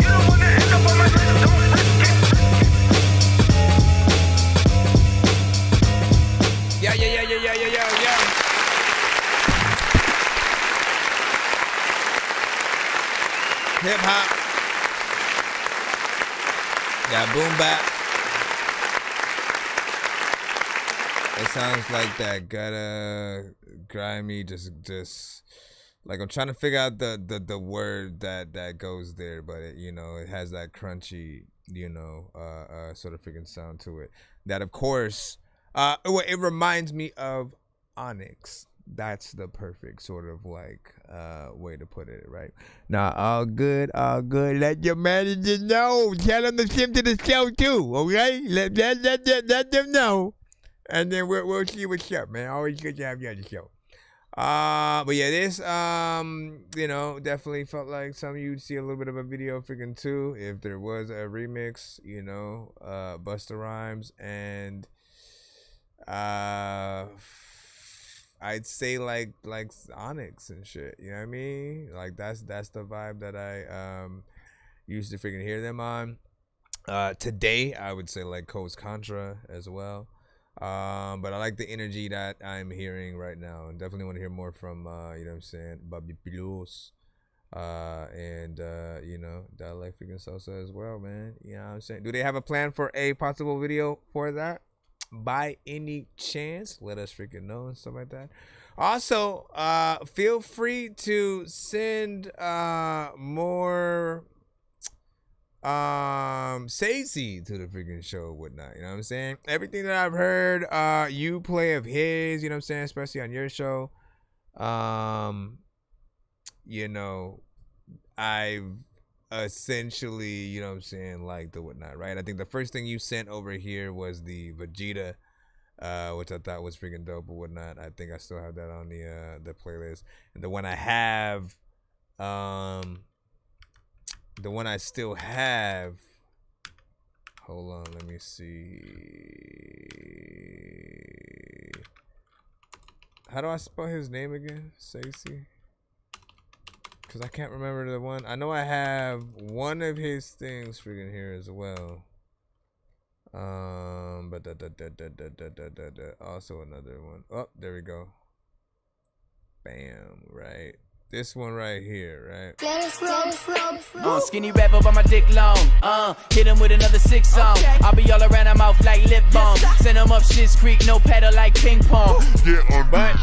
You don't wanna end up on my list, don't risk it. Yeah. Hip hop. Yeah, boom bap. It sounds like that gutter, grimy, just like I'm trying to figure out the word that goes there, but it, you know, it has that crunchy, you know, sort of freaking sound to it. That of course, it reminds me of Onyx. That's the perfect sort of like way to put it, right? Now, all good. Let your manager know. Tell them to come to the show too, okay? Let them know, and then we'll see what's up, man. Always good to have you on the show. But yeah, this you know, definitely felt like some of you'd see a little bit of a video freaking too if there was a remix, you know, Busta Rhymes and I'd say like Onyx and shit, you know what I mean? Like that's the vibe that I used to freaking hear them on. Today I would say like Coast Contra as well. But I like the energy that I'm hearing right now, and definitely want to hear more from you know what I'm saying, Bobby Pilos, and you know, that like freaking salsa as well, man. You know what I'm saying? Do they have a plan for a possible video for that? By any chance, let us freaking know and stuff like that. Also, feel free to send more Stacey to the freaking show, whatnot, you know what I'm saying? Everything that I've heard you play of his, you know what I'm saying, especially on your show, you know, I've essentially, you know what I'm saying, like the whatnot, right? I think the first thing you sent over here was the Vegeta, which I thought was freaking dope or whatnot. I think I still have that on the playlist. And the one I have, the one I still have, hold on, let me see. How do I spell his name again? Stacey? Because I can't remember the one. I know I have one of his things freaking here as well. But also another one. Oh, there we go. Bam, right. This one right here, right? Skinny rapper by my dick long. Hit him with another 6 song. I'll be all around her mouth like lip balm. Send him up Shit's Creek, no paddle like ping pong. But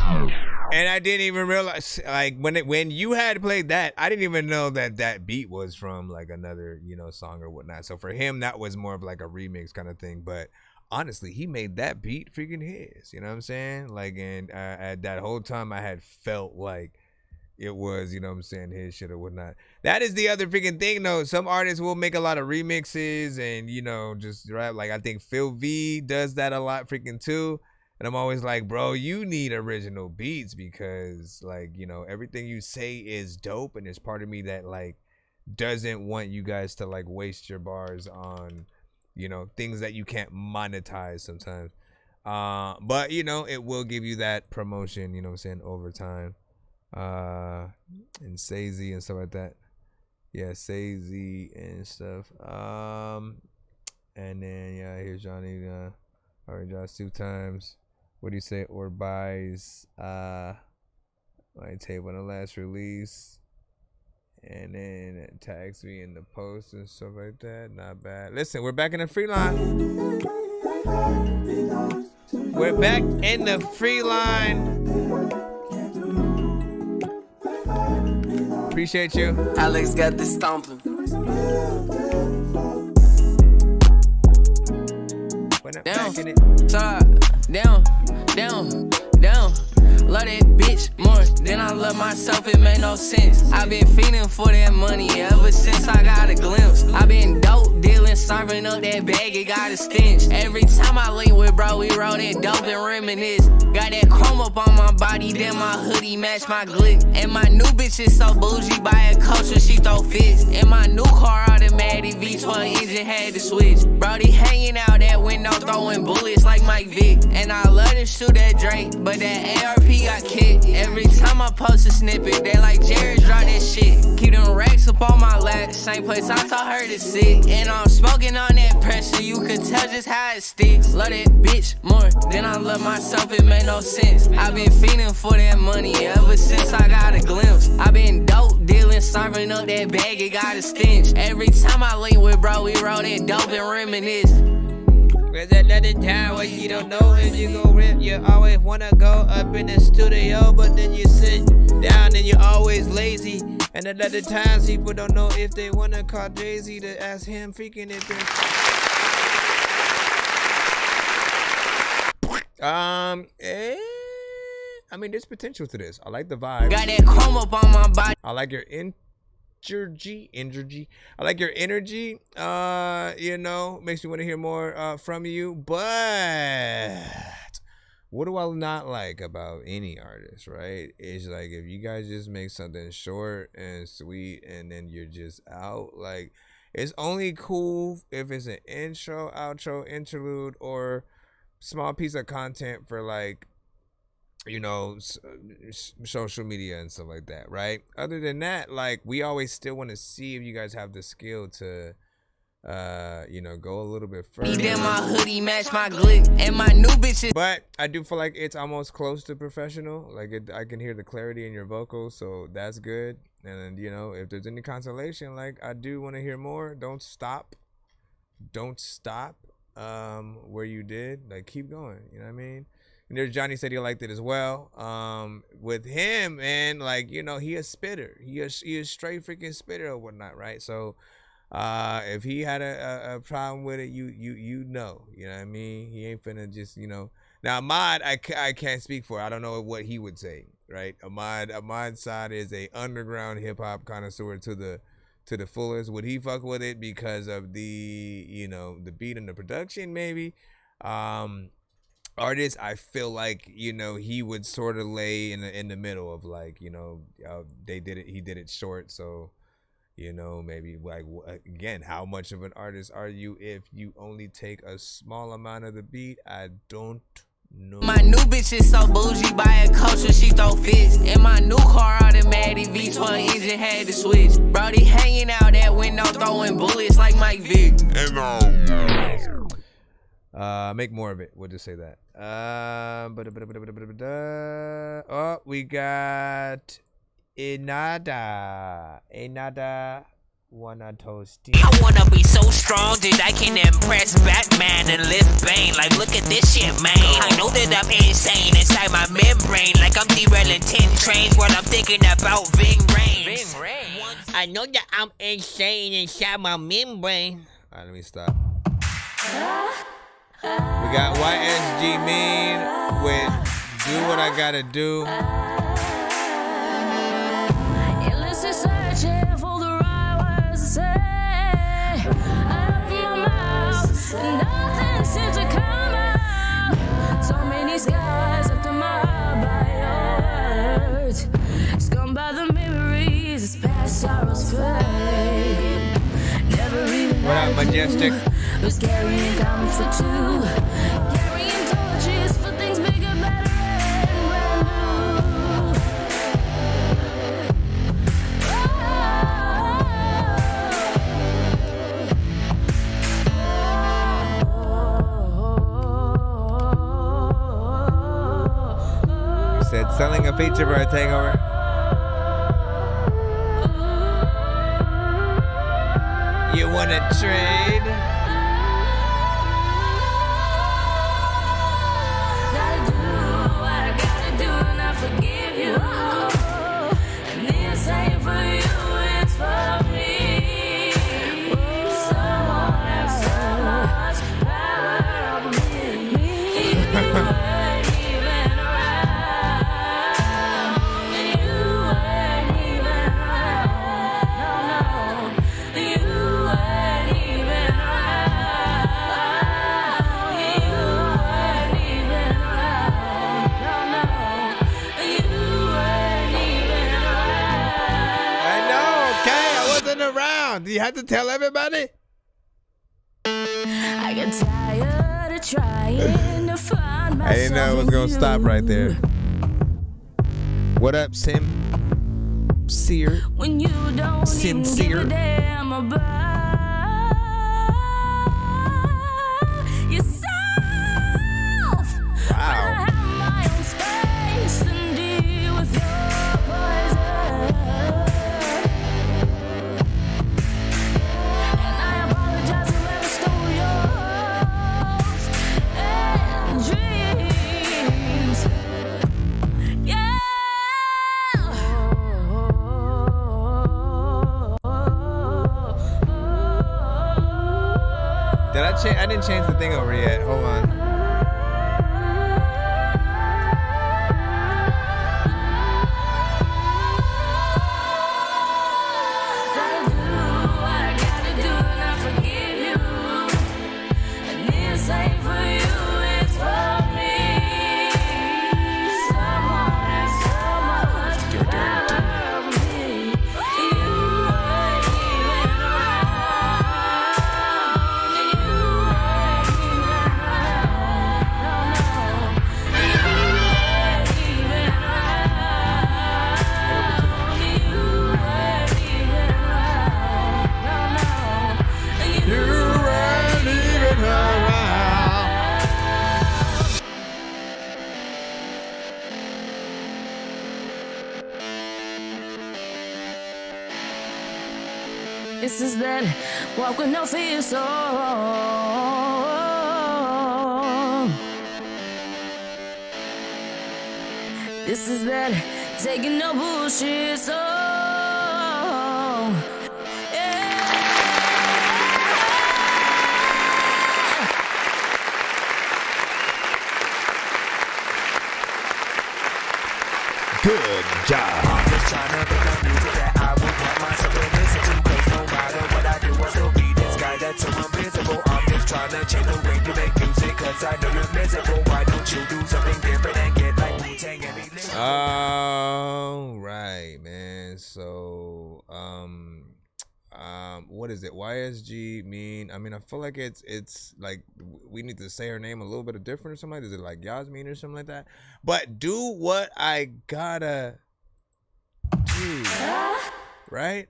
and I didn't even realize, like, when you had played that, I didn't even know that beat was from like another, you know, song or whatnot. So for him, that was more of like a remix kind of thing. But honestly, he made that beat freaking his. You know what I'm saying? Like, and at that whole time, I had felt like it was, you know what I'm saying, his shit or whatnot. That is the other freaking thing, though. Some artists will make a lot of remixes and, you know, just rap. Like, I think Phil V does that a lot freaking too. And I'm always like, bro, you need original beats because, like, you know, everything you say is dope. And there's part of me that, like, doesn't want you guys to, like, waste your bars on, you know, things that you can't monetize sometimes. But, you know, it will give you that promotion, you know what I'm saying, over time. And Sazy and stuff like that. Yeah, Sazy and stuff. And then, yeah, here's Johnny. Alright, Josh, 2 times. What do you say? Or buys my tape on the last release, and then it tags me in the post and stuff like that. Not bad. Listen, we're back in the free line. We're back in the free line. Appreciate you. Alex got this stomping. When I'm back in it. down, down, down. Love that bitch more than I love myself, it made no sense. I been feeding for that money ever since I got a glimpse. I been dope dealing, serving up that bag, it got a stench. Every time I link with bro, we roll that dope and reminisce. Got that chrome up on my body, then my hoodie match my glick. And my new bitch is so bougie, buy a culture, she throw fits. And my new car automatic V12 engine had to switch. Brody hanging out that window, throwing bullets like Mike Vick. And I love to shoot that Drake, but that ARP got kicked. Every time I post a snippet, they like Jared, drop that shit. Keep them racks up on my lap, same place I taught her to sit. And I'm smoking on that pressure, you can tell just how it sticks. Love that bitch more than I love myself, it made no sense. I been feeding for that money ever since I got a glimpse. I been dope dealing, serving up that bag, it got a stench. Every time I link with bro, we roll that dope and reminisce. There's another time where you don't know if you gon' rip. You always wanna go up in the studio, but then you sit down and you're always lazy. And at other times people don't know if they wanna call Jay-Z to ask him freaking if they're... I mean, there's potential to this. I like the vibe. Got that chrome up on my body. I like your energy. I like your energy. You know, makes me want to hear more from you. But what do I not like about any artist, right? It's like if you guys just make something short and sweet and then you're just out. Like, it's only cool if it's an intro, outro, interlude, or small piece of content for, like, you know, social media and stuff like that, right? Other than that, like, we always still want to see if you guys have the skill to you know, go a little bit further. Then my hoodie match my glick and my new bitches. But I do feel like it's almost close to professional. Like, I can hear the clarity in your vocals, so that's good. And you know, if there's any consolation, like, I do want to hear more. Don't stop where you did. Like, keep going, you know what I mean? And there's Johnny said he liked it as well. With him, and like, you know, he a spitter. He a straight freaking spitter or whatnot, right? So if he had a problem with it, you know what I mean? He ain't finna just, you know. Now Ahmad, I can't speak for. I don't know what he would say, right? Ahmad's side is a underground hip hop connoisseur to the fullest. Would he fuck with it because of the, you know, the beat and the production? Maybe. Artists, I feel like, you know, he would sort of lay in the middle of, like, you know, he did it short, so, you know, maybe, like, again, how much of an artist are you if you only take a small amount of the beat? I don't know. My new bitch is so bougie, buy a culture, she throw fits. And my new car automatic V12 engine had to switch. Brody hanging out that window, throwing bullets like Mike Vick. Make more of it. We'll just say that. Oh, we got Enada wanna toasty. I wanna be so strong that I can impress Batman and lift Bane. Like, look at this shit, man. I know that I'm insane inside my membrane. Like I'm derailing 10 trains while I'm thinking about Ving Rhames. I know that I'm insane inside my membrane. Alright, let me stop. We got YSG Mean with Do What I Gotta Do. Illicit searching for the right words to say. Out of my mouth, nothing seems to come out. So many skies after my heart by yours. Scummed by the memories, as past sorrows fade. Never even What up, Majestic? was carrying common for two. Carrying torches for things bigger, better, and brand new. Said selling a feature for a takeover. You wanna trade? Forgive you, and the same for you, it's for me. Someone has so much power over me. on. Do you have to tell everybody? I get tired of trying to find myself. I didn't know it was gonna stop right there. What up, Sim? Seer? When you don't even give a damn about yourself. Wow. I have my own space and deal with your poison. And I apologize if I ever stole yours and dreams. Yeah. Did I change? I didn't change the thing over yet. Hold on. This is that walk with no fear song. This is that taking no bullshit song. Good job. I'm just trying to make a music that I would want myself to listen to. Cause no matter what I do, I'll still be this guy that's so invisible. I'm just trying to change the way you make music. Cause I know you're miserable. Why don't you do something different and get like Wu-Tang and be listening? All right, man. So, what is it? YSG mean? I mean, I feel like it's like we need to say her name a little bit different or something. Is it like Yasmin or something like that? But do what I gotta do, right?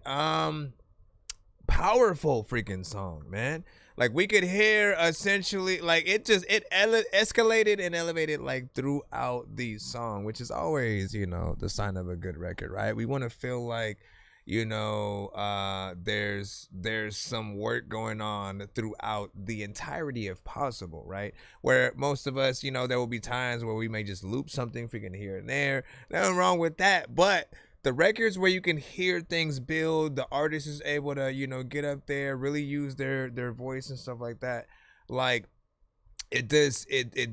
Powerful freaking song, man. Like we could hear essentially like it escalated and elevated like throughout the song, which is always, you know, the sign of a good record, right? We want to feel like, you know, there's some work going on throughout the entirety if possible, right? Where most of us, you know, there will be times where we may just loop something freaking here and there. Nothing wrong with that, but the records where you can hear things build, the artist is able to, you know, get up there, really use their voice and stuff like that. Like it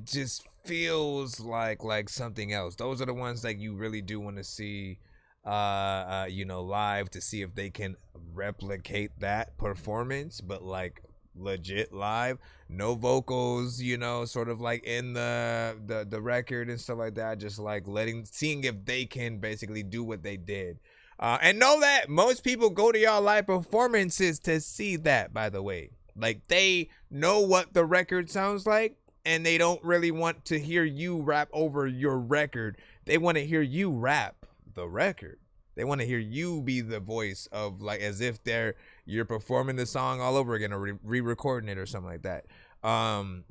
just feels like something else. Those are the ones that you really do want to see, you know, live, to see if they can replicate that performance, but like legit live, no vocals, you know, sort of like in the record and stuff like that, just like seeing if they can basically do what they did. And know that most people go to y'all live performances to see that, by the way. Like they know what the record sounds like and they don't really want to hear you rap over your record. They want to hear you rap the record. They want to hear you be the voice of, like, as if you're performing the song all over again or re-recording it or something like that. And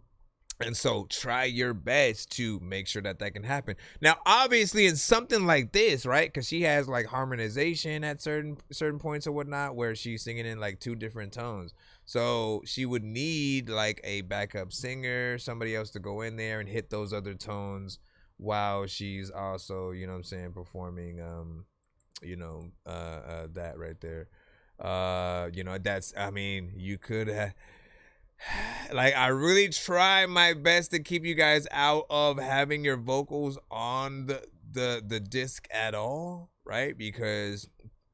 so try your best to make sure that can happen. Now, obviously, in something like this, right? Because she has like harmonization at certain points or whatnot, where she's singing in like two different tones. So she would need like a backup singer, somebody else to go in there and hit those other tones while she's also, you know what I'm saying, performing, you know, that right there. You know, that's, I mean, you could have, like, I really try my best to keep you guys out of having your vocals on the disc at all, right? Because,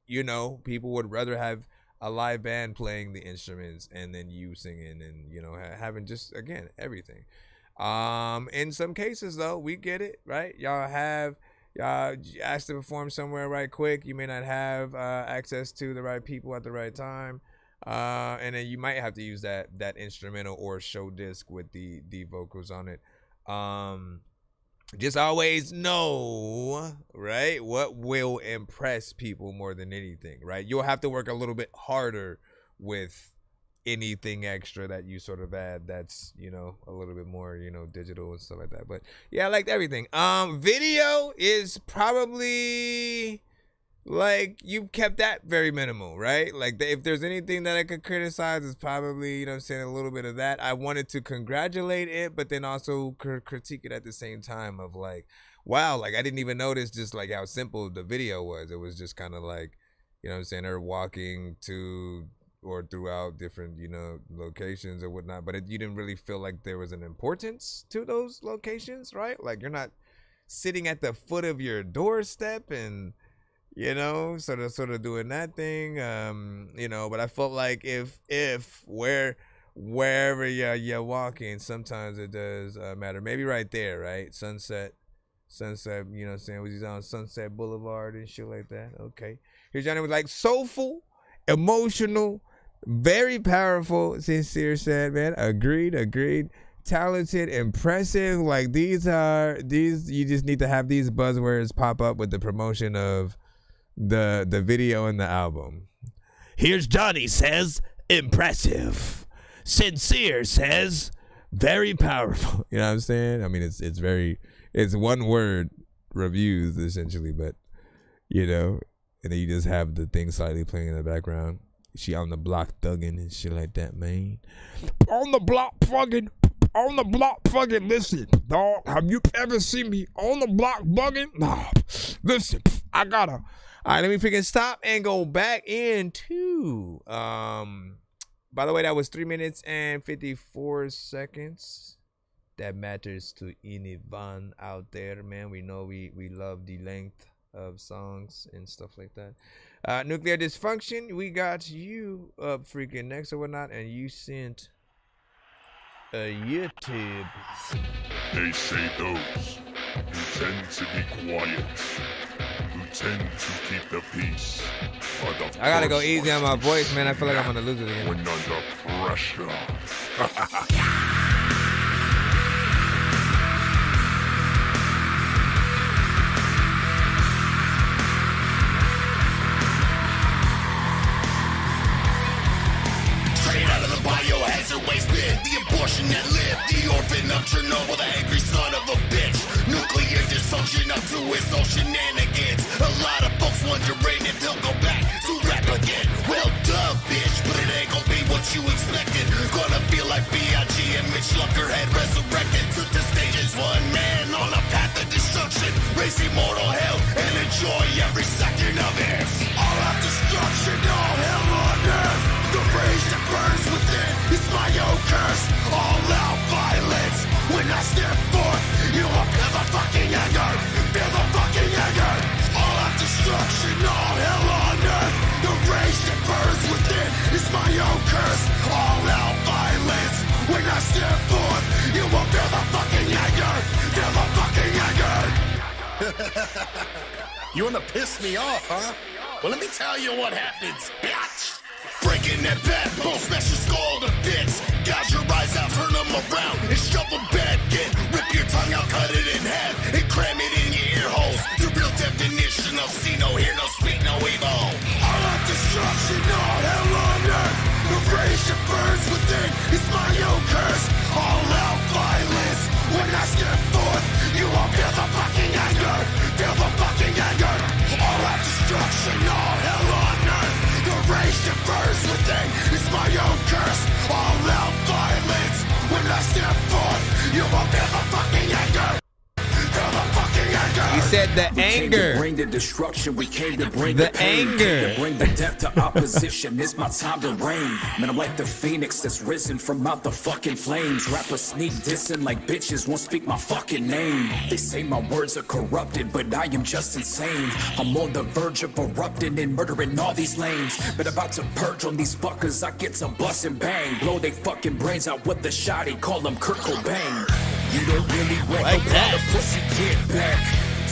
you know, people would rather have a live band playing the instruments and then you singing and, you know, having just, again, everything. In some cases though, we get it, right? Y'all asked to perform somewhere right quick. You may not have access to the right people at the right time. And then you might have to use that instrumental or show disc with the vocals on it. Just always know, right, what will impress people more than anything, right? You'll have to work a little bit harder with anything extra that you sort of add that's, you know, a little bit more, you know, digital and stuff like that. But yeah, I liked everything. Video is probably, like, you've kept that very minimal, right? Like, if there's anything that I could criticize, it's probably, you know what I'm saying, a little bit of that. I wanted to congratulate it, but then also critique it at the same time of, like, wow, like, I didn't even notice just, like, how simple the video was. It was just kind of like, you know what I'm saying, her walking to or throughout different, you know, locations or whatnot, but you didn't really feel like there was an importance to those locations, right? Like, you're not sitting at the foot of your doorstep and, you know, sort of doing that thing, you know. But I felt like if wherever you're walking, sometimes it does matter. Maybe right there, right? Sunset, you know what I'm saying? Was he on Sunset Boulevard and shit like that? Okay. Here's Johnny was like soulful, emotional, very powerful, sincere, sad, man. Agreed. Talented, impressive. Like, these you just need to have these buzzwords pop up with the promotion of the video and the album. Here's Johnny says impressive. Sincere says very powerful. You know what I'm saying? I mean, it's one word reviews essentially, but you know, and then you just have the thing slightly playing in the background. She on the block thugging and shit like that, man. On the block fucking. Listen, dog, have you ever seen me on the block bugging? Nah, listen, I gotta. All right, let me freaking stop and go back into. By the way, that was 3 minutes and 54 seconds. That matters to anyone out there, man. We know we love the length of songs and stuff like that. Nuclear Dysfunction, we got you up freaking next or whatnot, and you sent a YouTube. They say those who tend to be quiet, who tend to keep the peace, are the I gotta go easy on my voice, man. I feel like I'm gonna lose it again. when under pressure. Straight out of the biohazard waste bin, the abortion that lived, the orphan of Chernobyl, the angry son of a bitch. Nuclear dysfunction up to its own shenanigans. A lot of folks wondering if they'll go back to rap again. Well, duh, bitch, but it ain't gonna be what you expected. Gonna feel like B.I.G. and Mitch Lucker had resurrected. Took the stage as one man on a path of destruction. Raise immortal hell and enjoy every second of it. All out destruction, all hell on earth. The rage that burns within is my own curse. All out violence. When I step forth, you will feel the fucking anger. Feel the fucking anger. All out destruction, all hell on earth. The rage that burns within is my own curse. All out violence. When I step forth, you will feel the fucking anger. Feel the fucking anger. You wanna piss me off, huh? Well, let me tell you what happens, bitch. Breaking that backbone, smash your skull to bits. Gouge your eyes out, turn them around, and shove them back in. Rip your tongue out, cut it in half, and cram it in your ear holes. The real definition of see no, hear no, speak no evil. All out destruction, all hell on earth. The rage that burns within is my own curse. All out violence. When I step forth, you will feel the fucking anger. Feel the fucking anger. All out destruction, all hell on earth. The rage that burns within is my own curse. All out violence. When I step forth, you will feel the fucking anger. Feel the fucking anger. He said the anger. Bring the destruction. We came to bring The the pain. anger. Came to bring the death to opposition. It's my time to reign. Man, I'm like the phoenix that's risen from out the fucking flames. Rappers sneak dissing like bitches won't speak my fucking name. They say my words are corrupted, but I am just insane. I'm on the verge of erupting and murdering all these lanes. But about to purge on these fuckers, I get to bust and bang. Blow they fucking brains out with the shotty, call them Kurt Cobain. You don't really want Like no that. pussy, get back.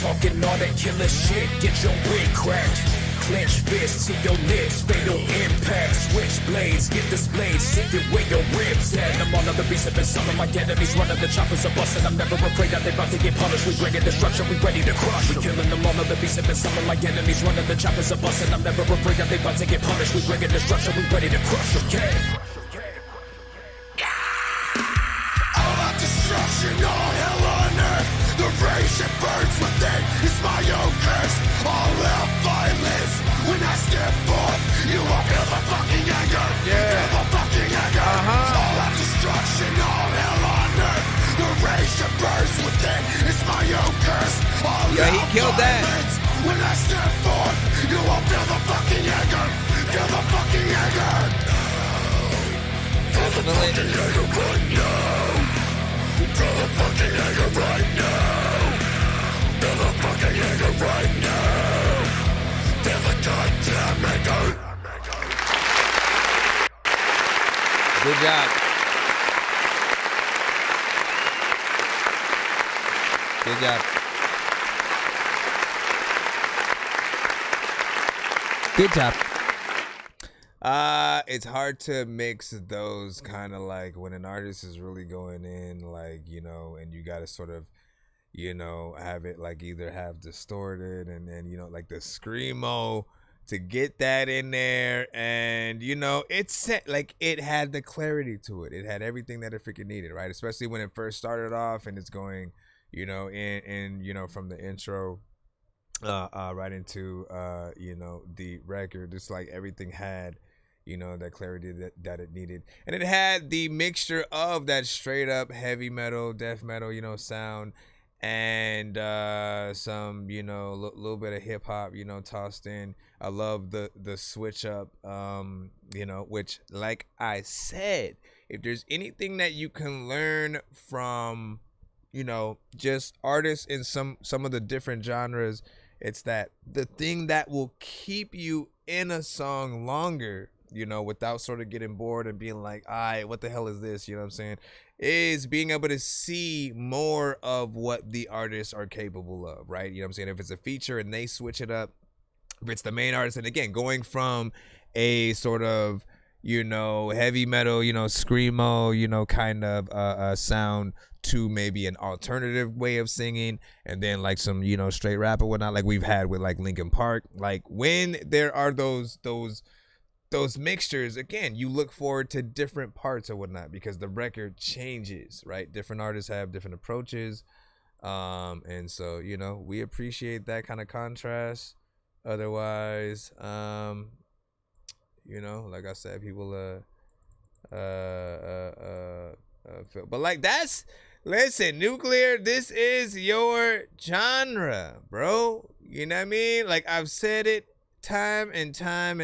Talking all that killer shit, get your wig cracked. clench fists to your lips, fatal impact. Switch blades, get this blade, stick it where your ribs at. I'm on the beast, I've been some of my enemies running, the choppers are busting. I'm never afraid that they about to get punished. We bringing destruction, we ready to crush. We killing them all of the beast, I've been some of my enemies running, the choppers are busting. I'm never afraid that they about to get punished. We bringing destruction, we ready to crush. Okay. All out destruction, all hell on earth. The rage that burns within is my own curse. All out violence. When I step forth, you will feel the fucking anger. Feel the fucking anger. All out destruction, all hell on earth. The rage that burns within is my own curse. All he out killed violence. When I step forth, you will feel the fucking anger. Feel the fucking anger. Feel the fucking anger right now. Feel the fucking anger right now. Feel the fucking anger right now. Feel the goddamn anger. Good job. Good job. Good job. It's hard to mix those kind of like when an artist is really going in, like, you know, and you got to sort of, you know, have it like either have distorted and then, you know, like the screamo to get that in there. And, you know, it's like it had the clarity to it. It had everything that it freaking needed, right? Especially when it first started off and it's going, you know, in you know, from the intro right into you know, the record. It's like everything had, you know, that clarity that it needed, and it had the mixture of that straight up heavy metal, death metal, you know, sound, and some, you know, little bit of hip hop, you know, tossed in. I love the switch up, you know, which, like I said, if there's anything that you can learn from, you know, just artists in some of the different genres, it's that the thing that will keep you in a song longer, you know, without sort of getting bored and being like, all right, what the hell is this? You know what I'm saying? Is being able to see more of what the artists are capable of, right? You know what I'm saying? If it's a feature and they switch it up, if it's the main artist, and again, going from a sort of, you know, heavy metal, you know, screamo, you know, kind of sound to maybe an alternative way of singing, and then like some, you know, straight rap or whatnot, like we've had with like Linkin Park. Like when there are those mixtures, again, you look forward to different parts or whatnot because the record changes, right? Different artists have different approaches, and so, you know, we appreciate that kind of contrast. Otherwise, you know, like I said, people feel, but like that's, listen, Nuclear, this is your genre, bro. You know what I mean? Like I've said it time and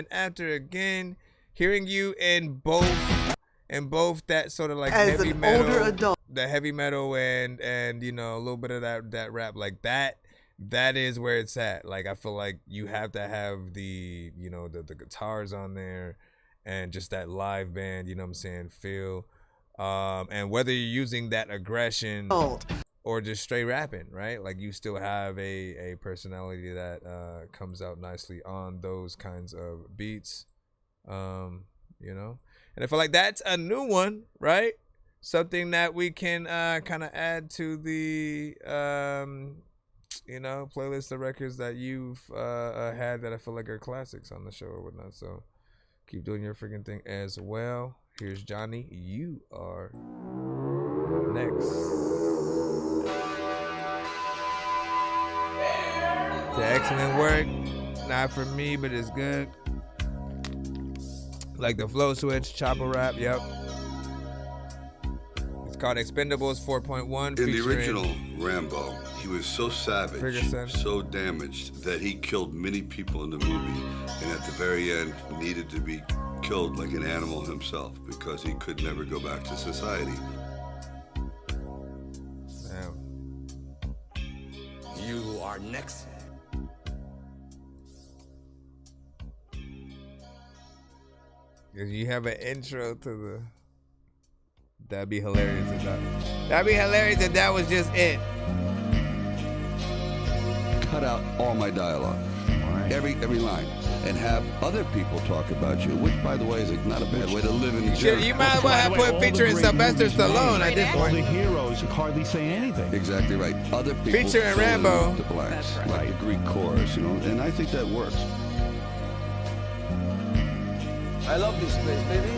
after again, hearing you in both that sort of like as heavy an metal, older adult, the heavy metal and you know, a little bit of that rap, like that is where it's at. Like I feel like you have to have the, you know, the guitars on there and just that live band, you know what I'm saying, feel. And whether you're using that aggression or just straight rapping, right? Like you still have a personality that comes out nicely on those kinds of beats, you know? And I feel like that's a new one, right? Something that we can kind of add to the, you know, playlist of records that you've had that I feel like are classics on the show or whatnot. So keep doing your freaking thing as well. Here's Johnny. You are next. The excellent work. Not for me, but it's good. Like the flow switch, chopper rap. Yep. It's called Expendables 4.1. In the original Rambo, he was so savage, Ferguson, so damaged that he killed many people in the movie, and at the very end needed to be killed like an animal himself because he could never go back to society. Damn. You are next. You have an intro to the. That'd be hilarious if that was just it. Cut out all my dialogue. All right. every line, and have other people talk about you, which, by the way, is not a bad way to live in general. You might as well have put featuring Sylvester Stallone at this All point. the heroes hardly say anything. Exactly right. Other people Featuring fill in Rambo. the blanks, like the Greek chorus, and I think that works. I love this place, baby.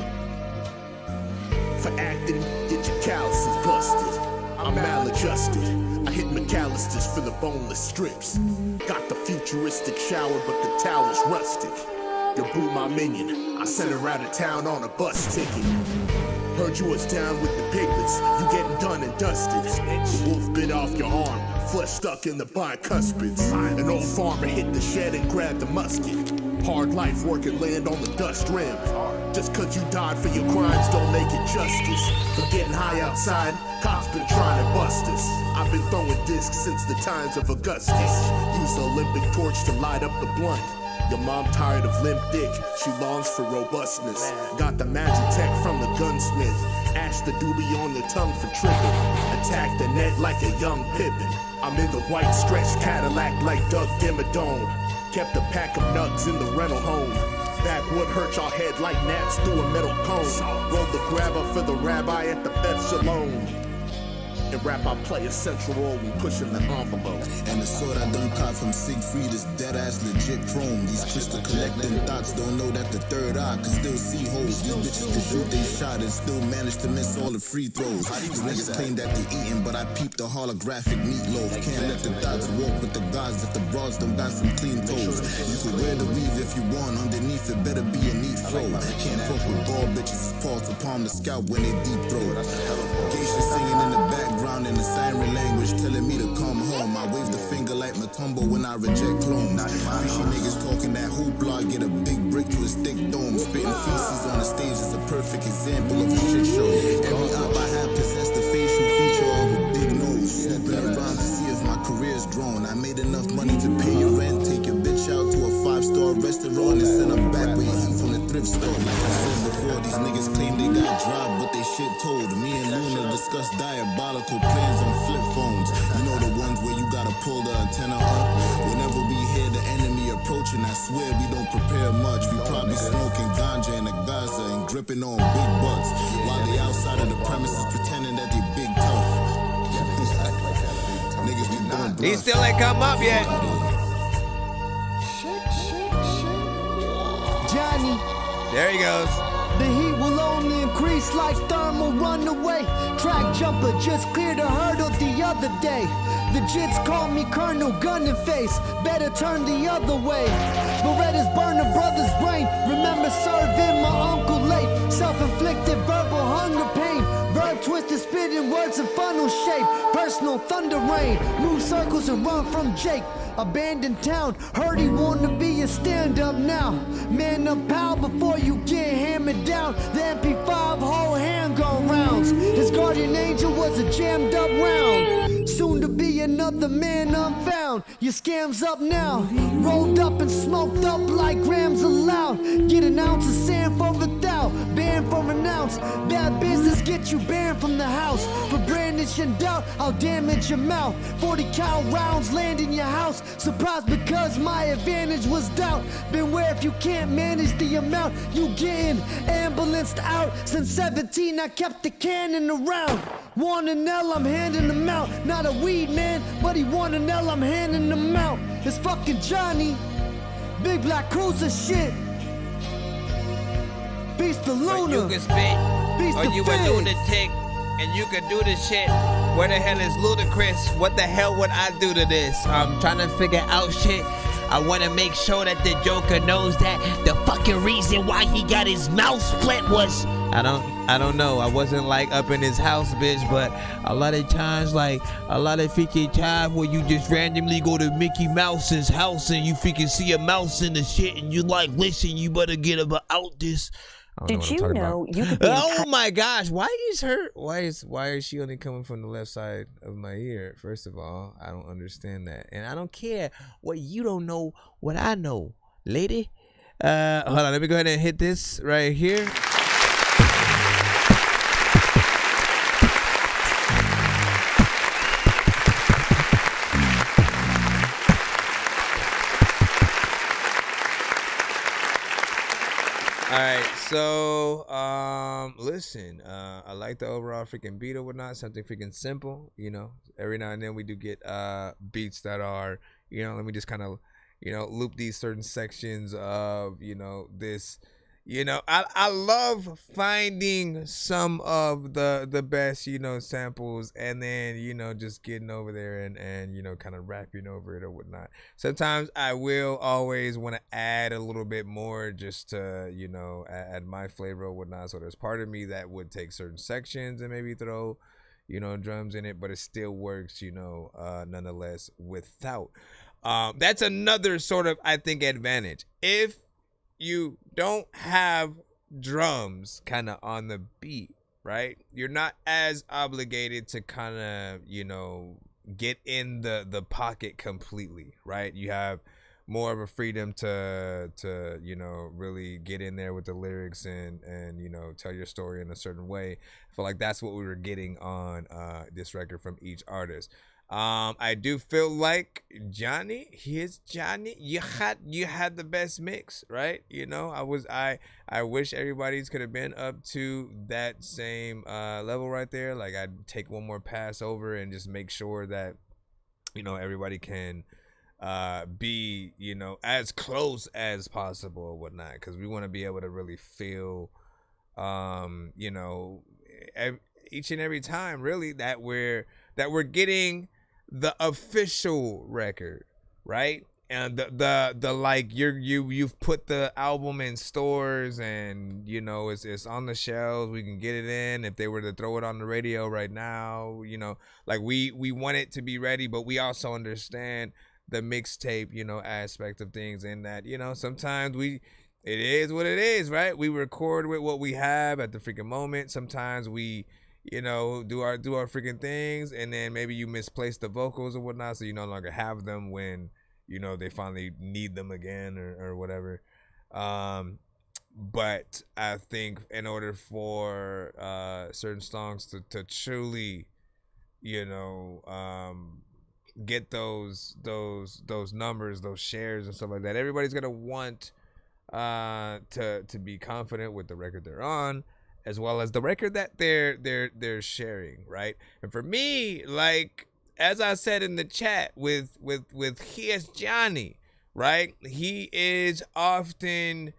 For acting, get your calluses busted. I'm maladjusted. I hit McAllister's for the boneless strips. Got the futuristic shower, but the towel's rustic. You boo my minion. I sent her out of town on a bus ticket. Heard you was down with the piglets. You getting done and dusted. The wolf bit off your arm. Flesh stuck in the bicuspids. An old farmer hit the shed and grabbed the musket. Hard life working land on the dust rim. Just cause you died for your crimes don't make it justice. For getting high outside, cops been trying to bust us. I've been throwing discs since the times of Augustus. Use the Olympic torch to light up the blunt. Your mom tired of limp dick, she longs for robustness. Got the magic tech from the gunsmith. Ash the doobie on your tongue for tripping. Attack the net like a young Pippin. I'm in the white stretched Cadillac like Doug Dimmadome. Kept a pack of nugs in the rental home. Backwood hurt y'all head like gnats through a metal cone. Rolled the grabber for the rabbi at the Beth Shalom. In rap I play a central role in pushing the envelope. And the sword I done caught from Siegfried is dead ass legit chrome. These crystal collecting thoughts don't know that the third eye can still see holes. These bitches can shoot they shot and still manage to miss all the free throws. These niggas claim that they eating, but I peeped the holographic meatloaf. Can't let the thoughts walk with the gods if the broads don't got some clean toes. You can wear the weave if you want, underneath it better be a neat fro. Can't fuck with ball bitches, it's Paul to palm the scalp when they deep throat. Geisha singing in the background in the siren language, telling me to come home. I wave the finger like Matumbo when I reject clones. Fishy niggas talking that hoopla, get a big brick to his thick dome. Spitting feces on the stage is a perfect example of a shit show. Every up I have possessed the facial feature of a big nose. Swooping around to see if my career's grown. I made enough money to pay your rent, take your bitch out to a 5-star restaurant and send her back with heat from the thrift store. Like I said before, these niggas claim they got dropped, but they shit told. Me and Luna discuss diabolical plans on flip phones. You know the ones where you gotta pull the antenna up. Whenever we hear the enemy approaching, I swear we don't prepare much. We probably smoking ganja in the Gaza and gripping on big butts, while they outside of the premises pretending that they big tough. Niggas be born He still ain't come up yet. Johnny. There he goes. The heat will only increase like thermal runaway. Track jumper just cleared a hurdle the other day. The jits call me Colonel Gun and Face. Better turn the other way. Berettas burn a brother's brain. Remember serving my uncle late. Self-inflicted verbal hunger pain. Verb twisted, spitting words in funnel shape. Personal thunder rain. Move circles and run from Jake. Abandoned town, heard he wanna be a stand-up now. Man up pal before you get hammered down. The MP5 whole handgun rounds. His guardian angel was a jammed up round. Soon to be another man unfound. Your scam's up now. Rolled up and smoked up like grams allowed. Get an ounce of sand for a thou. Banned for an ounce. Bad business get you banned from the house. For brandishing doubt, I'll damage your mouth. 40 cal rounds land in your house. Surprised because my advantage was doubt. Beware if you can't manage the amount you getting ambulanced out. Since 17 I kept the cannon around. Want an L, I'm handing them out. Not a weed man, but he want an L, I'm handing them out. It's fucking Johnny. Big black cruiser shit. Beast the Luna. You can spit, Beast or the you Fig. would do the tick, and you could do the shit. Where the hell is Ludacris? What the hell would I do to this? I'm trying to figure out shit. I want to make sure that the Joker knows that the fucking reason why he got his mouth split was... I don't know. I wasn't like up in his house, bitch, but a lot of times, like a lot of freaking times where you just randomly go to Mickey Mouse's house and you freaking see a mouse in the shit and you like, listen, you better get out this. Did you know you could be Oh my gosh, why is her why is she only coming from the left side of my ear? First of all, I don't understand that. And I don't care what you don't know, what I know, lady. Hold on, let me go ahead and hit this right here. All right, so listen, I like the overall freaking beat or whatnot, something freaking simple, you know. Every now and then we do get beats that are, you know, let me just kind of, you know, loop these certain sections of, you know, this, you know, I love finding some of the best, you know, samples, and then, you know, just getting over there and you know, kind of rapping over it or whatnot. Sometimes I will always want to add a little bit more just to, you know, add my flavor or whatnot. So there's part of me that would take certain sections and maybe throw, you know, drums in it, but it still works, you know, nonetheless without. That's another sort of, I think, advantage. If you don't have drums kind of on the beat, right? You're not as obligated to kind of, you know, get in the pocket completely, right? You have more of a freedom to you know, really get in there with the lyrics and you know, tell your story in a certain way. I feel like that's what we were getting on this record from each artist. I do feel like Johnny, you had the best mix, right? You know, I wish everybody's could have been up to that same level right there. Like, I'd take one more pass over and just make sure that, you know, everybody can be, you know, as close as possible or whatnot, because we want to be able to really feel you know, each and every time really that we're getting the official record, right? And the like, you've put the album in stores, and you know, it's on the shelves, we can get it in. If they were to throw it on the radio right now, you know, like we want it to be ready, but we also understand the mixtape, you know, aspect of things, in that, you know, sometimes it is what it is, right? We record with what we have at the freaking moment. Sometimes we, you know, do our freaking things, and then maybe you misplace the vocals or whatnot, so you no longer have them when, you know, they finally need them again or whatever. But I think in order for certain songs to truly, you know, get those numbers, those shares and stuff like that, everybody's gonna want to be confident with the record they're on, as well as the record that they're sharing, right? And for me, like, as I said in the chat with Here's Johnny, right? He is often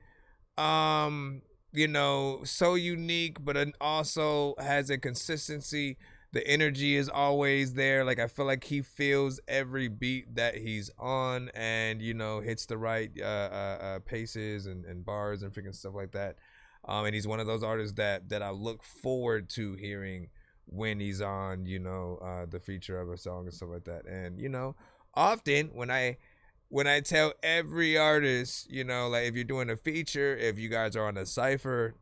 you know, so unique, but also has a consistency. The energy is always there. Like, I feel like he feels every beat that he's on, and, you know, hits the right paces and bars and freaking stuff like that. And he's one of those artists that I look forward to hearing when he's on, you know, the feature of a song and stuff like that. And, you know, often when I tell every artist, you know, like, if you're doing a feature, if you guys are on a cypher,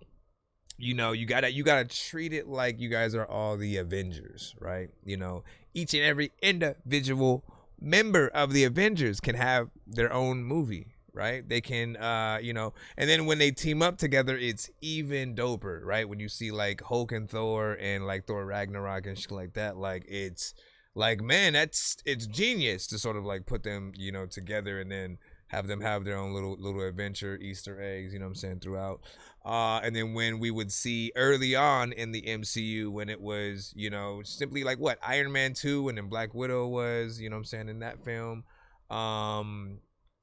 you know, you gotta treat it like you guys are all the Avengers, right? You know, each and every individual member of the Avengers can have their own movie, right? They can, you know, and then when they team up together, it's even doper, right? When you see like Hulk and Thor and like Thor Ragnarok and shit like that, like, it's like, man, it's genius to sort of like put them, you know, together and then have them have their own little adventure, Easter eggs, you know what I'm saying, throughout. And then when we would see early on in the MCU, when it was, you know, simply like what Iron Man 2 and then Black Widow was, you know what I'm saying, in that film.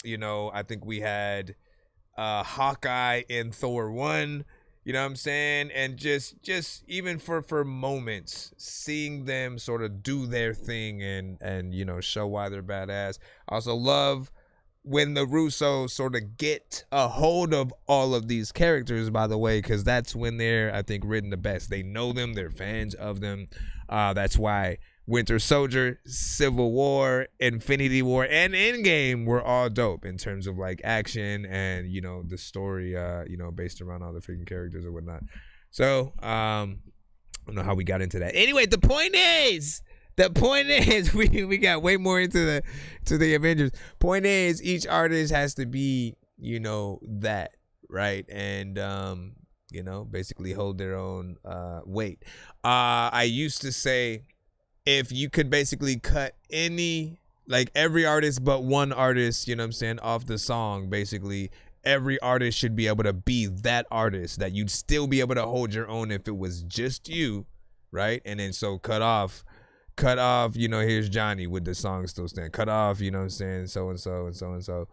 You know, I think we had Hawkeye in Thor 1, you know what I'm saying? And just even for moments, seeing them sort of do their thing and you know, show why they're badass. I also love when the Russos sort of get a hold of all of these characters, by the way, because that's when they're, I think, written the best. They know them, they're fans of them. That's why Winter Soldier, Civil War, Infinity War, and Endgame were all dope in terms of like action and, you know, the story, you know, based around all the freaking characters or whatnot. So, I don't know how we got into that. Anyway, the point is, we got way more into the Avengers. Point is, each artist has to be, you know, that, right? And, you know, basically hold their own weight. I used to say, if you could basically cut every artist but one artist, you know what I'm saying, off the song, basically, every artist should be able to be that artist, that you'd still be able to hold your own if it was just you, right? And then so cut off, you know, here's Johnny with the song still stand. Cut off, you know what I'm saying, so and so and so and so.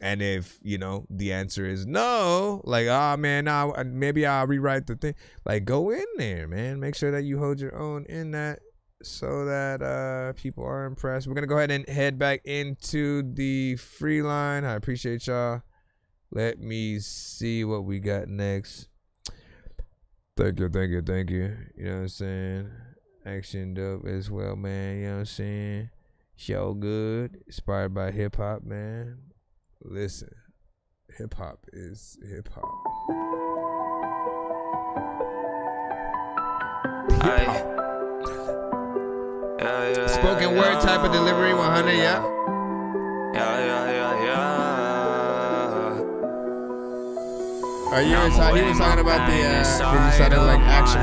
And if, you know, the answer is no, like, oh man, nah, maybe I'll rewrite the thing. Like, go in there, man. Make sure that you hold your own in that, so that people are impressed. We're gonna go ahead and head back into the free line. I appreciate y'all. Let me see what we got next. Thank you. You know what I'm saying? Action dope as well, man. You know what I'm saying? Show good. Inspired by hip hop, man. Listen, hip hop is hip hop. Spoken word type of delivery, 100, yeah. He was talking about the, he sounded like action.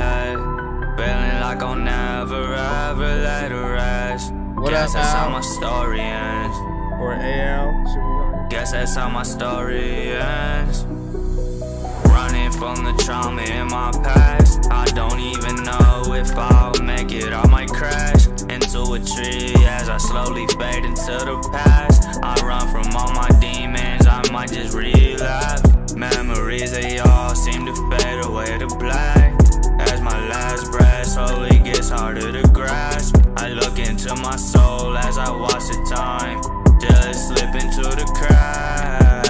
Feeling like I'll never ever let her rest. What Guess up, that's how Al? my story ends. Or AL, should we go? Guess that's how my story ends. Running from the trauma in my past. I don't even know if I'll make it. I might crash into a tree as I slowly fade into the past. I run from all my demons, I might just relapse. Memories, they all seem to fade away to black. As my last breath slowly gets harder to grasp, I look into my soul as I watch the time just slip into the crack.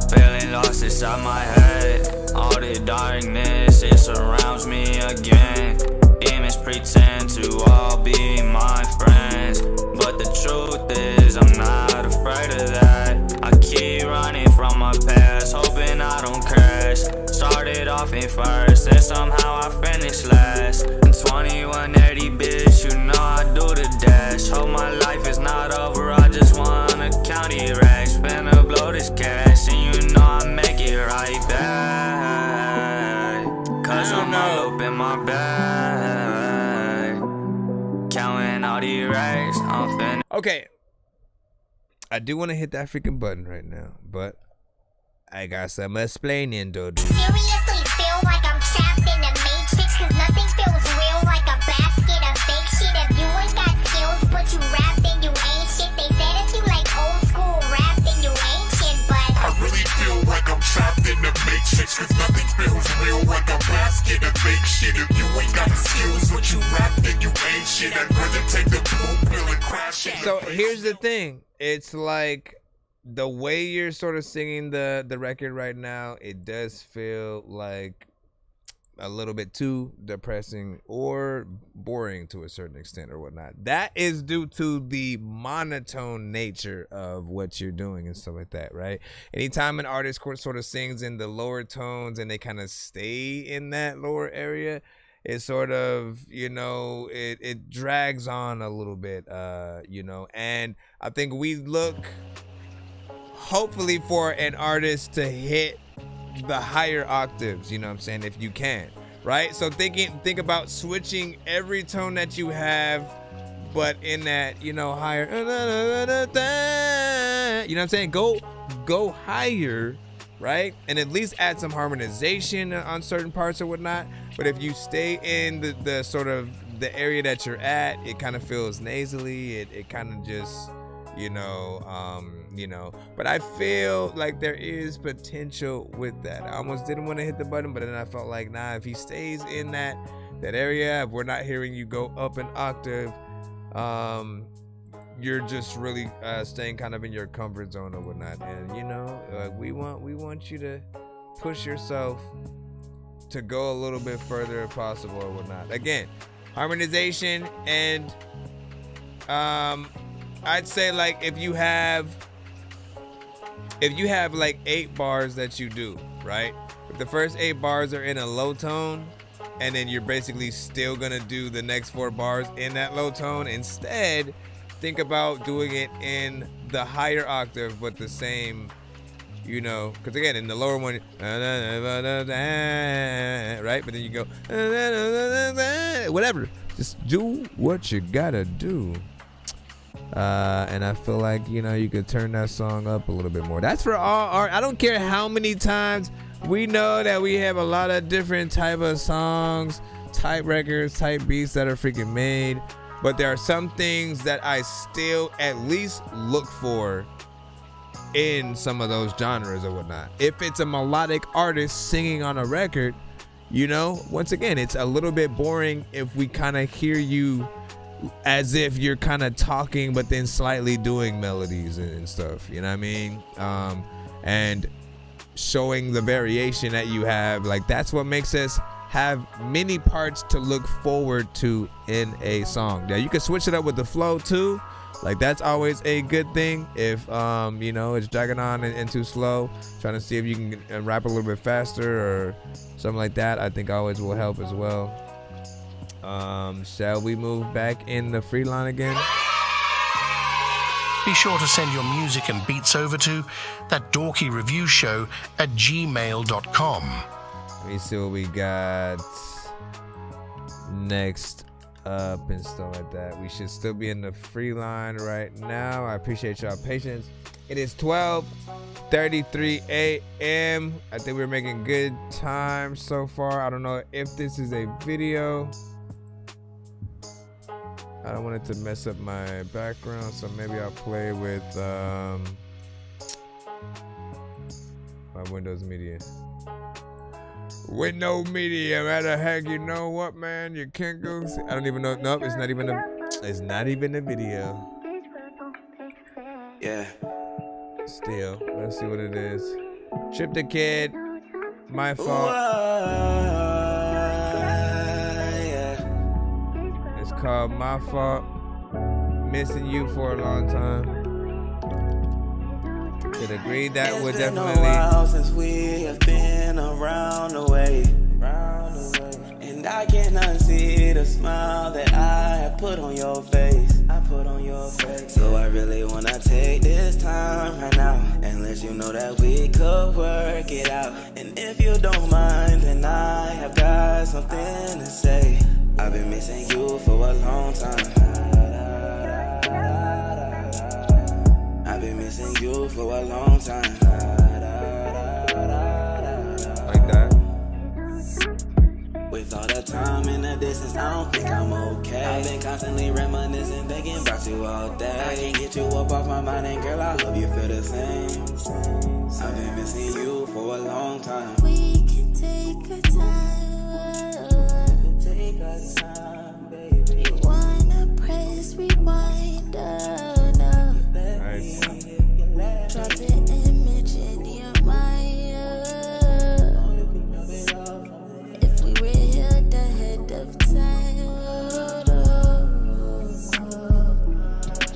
Feeling lost inside my head. All the darkness, it surrounds me again. Demons pretend to all be my friends, but the truth is I'm not afraid of that. I keep running from my past, hoping I don't crash. Started off in first, and somehow I finished last. 2180, bitch, you know I do the dash. Hope my life is not over, I just wanna count it racks. Finna blow this cash, and you know I make it right back. Cause I'm all up in my bag. Counting all these racks, I'm finna. Okay. I do want to hit that freaking button right now, but I got some explaining to do. Seriously feel like I'm trapped in the matrix, cause nothing feels real like a basket of fake shit. If you ain't got skills but you rap, then you ain't shit. They say that you like old school rap, then you ain't shit, but I really feel like I'm trapped in the matrix, cause nothing feels real like a basket of fake shit. If you ain't got skills but you rap, then you ain't shit. I'd rather take the blue pill and crash it. So here's the thing. It's like the way you're sort of singing the record right now, it does feel like a little bit too depressing or boring to a certain extent or whatnot. That is due to the monotone nature of what you're doing and stuff like that, right? Anytime an artist sort of sings in the lower tones and they kind of stay in that lower area, it sort of, you know, it drags on a little bit, you know, and I think we look hopefully for an artist to hit the higher octaves, you know what I'm saying, if you can, right? So think about switching every tone that you have, but in that, you know, higher, you know what I'm saying, go higher, right? And at least add some harmonization on certain parts or whatnot. But if you stay in the sort of the area that you're at, it kind of feels nasally. It kind of just, you know, but I feel like there is potential with that. I almost didn't want to hit the button, but then I felt like, nah, if he stays in that area, if we're not hearing you go up an octave, you're just really staying kind of in your comfort zone or whatnot. And you know, we want you to push yourself to go a little bit further if possible or whatnot. Again, harmonization, and I'd say like if you have like 8 bars that you do, right? If the first 8 bars are in a low tone, and then you're basically still gonna do the next 4 bars in that low tone, instead think about doing it in the higher octave but the same, you know, because again in the lower one, right, but then you go whatever, just do what you gotta do. And I feel like, you know, you could turn that song up a little bit more. That's for all art. I don't care how many times we know that we have a lot of different type of songs, type records, type beats that are freaking made. But there are some things that I still at least look for in some of those genres or whatnot. If it's a melodic artist singing on a record, you know, once again, it's a little bit boring if we kind of hear you as if you're kind of talking but then slightly doing melodies and stuff, you know what I mean? And showing the variation that you have, like that's what makes us have many parts to look forward to in a song. Now you can switch it up with the flow too, like that's always a good thing. If you know, it's dragging on and too slow, trying to see if you can rap a little bit faster or something like that, I think always will help as well. Shall we move back in the free line again? Be sure to send your music and beats over to ThatDorkyReviewShow@gmail.com. Let me see what we got next up and stuff like that. We should still be in the free line right now. I appreciate y'all patience. It is 12:33 a.m. I think we're making good time so far. I don't know if this is a video. I don't want it to mess up my background, so maybe I'll play with my Windows Media. Windows Media, matter of heck, you know what, man? You can't go see. I don't even know. Nope, it's not even a video. Yeah. Still, let's see what it is. Trip the Kid, My Fault. It's called My Fault. Missing You for a long time. Could agree that would definitely. It's been a while since we have been around the way. And I can't unsee the smile that I have put on your face. So I really wanna take this time right now and let you know that we could work it out. And if you don't mind, then I have got something to say. I've been missing you for a long time. I've been missing you for a long time. Like that. With all the time and the distance, I don't think I'm okay. I've been constantly reminiscing, thinking about you all day. I can't get you up off my mind, and girl, I hope you feel the same. I've been missing you for a long time. We can take our time. Take our time, baby. You wanna press rewind, oh no. Nice. Drop the image in your mind. If we were here ahead of time,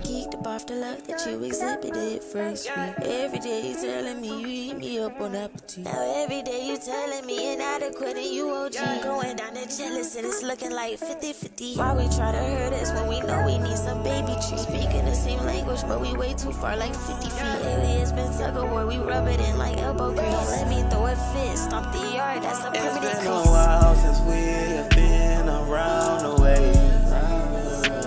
geeked up off the love that you exhibited first week. Every day you telling me you eat me up on appetite. Now every day you telling me inadequate and you OG. Going down the jealous and it's looking like 50-50. Why we try to hurt us when we know we need some baby trees? Speaking the same language but we way too far, like 50 feet. Lately it's been tug of war, we rub it in like elbow grease. Don't let me throw a fit, stomp the yard, that's a permanent It's been a crease. while since we have been around the way.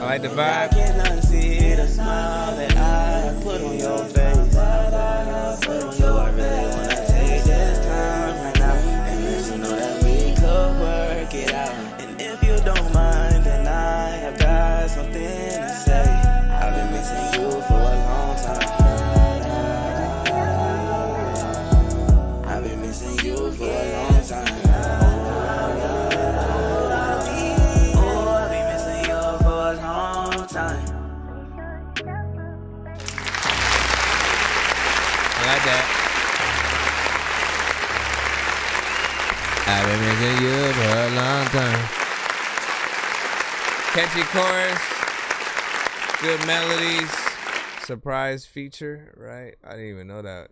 I like the I vibe. can't unsee the smile that I have put on your face. So I really wanna take this time right now and let you know that we could work it out. And if you don't mind, then I have got something to say. I've been missing you for a long time. I've been missing you for a long time. Oh, I've been missing you for a long time. I like that. I've been missing you for a long time. Catchy chorus, good melodies, surprise feature, right? I didn't even know that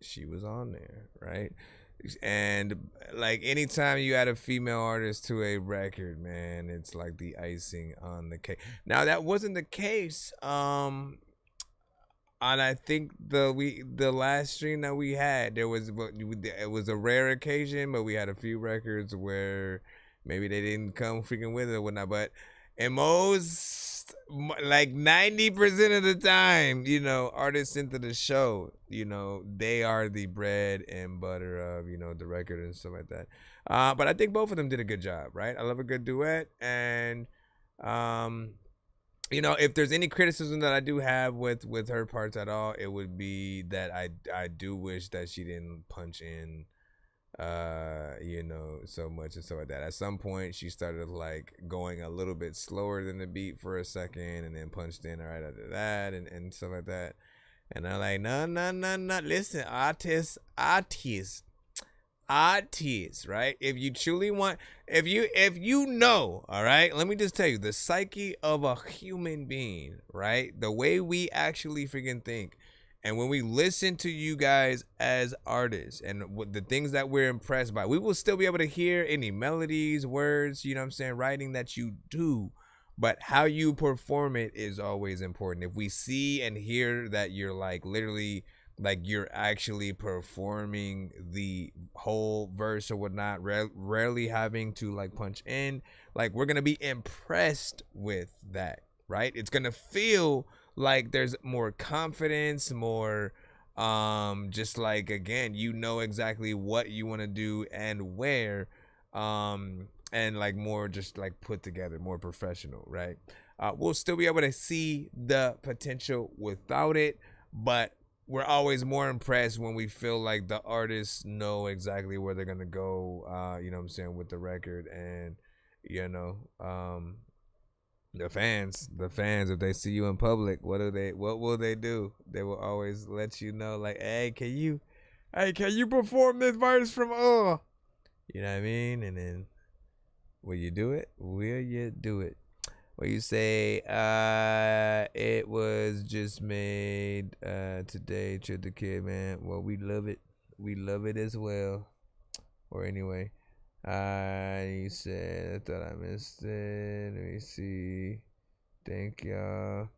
she was on there, right? And like anytime you add a female artist to a record, man, it's like the icing on the cake. Now that wasn't the case. And I think the last stream that we had, it was a rare occasion, but we had a few records where maybe they didn't come freaking with it or whatnot. But in most like 90% of the time, you know, artists into the show, you know, they are the bread and butter of, you know, the record and stuff like that. But I think both of them did a good job, right? I love a good duet. And, you know, if there's any criticism that I do have with her parts at all, it would be that I do wish that she didn't punch in, you know, so much and stuff like that. At some point, she started like going a little bit slower than the beat for a second, and then punched in right after that, and stuff like that. And I'm like, no. Listen, artists, right? If you truly want, if you know, all right, let me just tell you, the psyche of a human being, right? The way we actually freaking think. And when we listen to you guys as artists and the things that we're impressed by, we will still be able to hear any melodies, words, you know what I'm saying, writing that you do. But how you perform it is always important. If we see and hear that you're like literally like you're actually performing the whole verse or whatnot, rarely having to like punch in, like we're going to be impressed with that, right? It's going to feel like there's more confidence, more just like, again, you know exactly what you want to do and where, and like more just like put together, more professional, right? We'll still be able to see the potential without it, but we're always more impressed when we feel like the artists know exactly where they're gonna go, you know what I'm saying, with the record. And you know, the fans, if they see you in public, what will they do? They will always let you know, like, hey, can you perform this verse from you know what I mean? And then will you do it? Well, you say, it was just made today, Trip the Kid, man. Well, we love it. We love it as well. Or anyway, you said, I thought I missed it. Let me see. Thank y'all.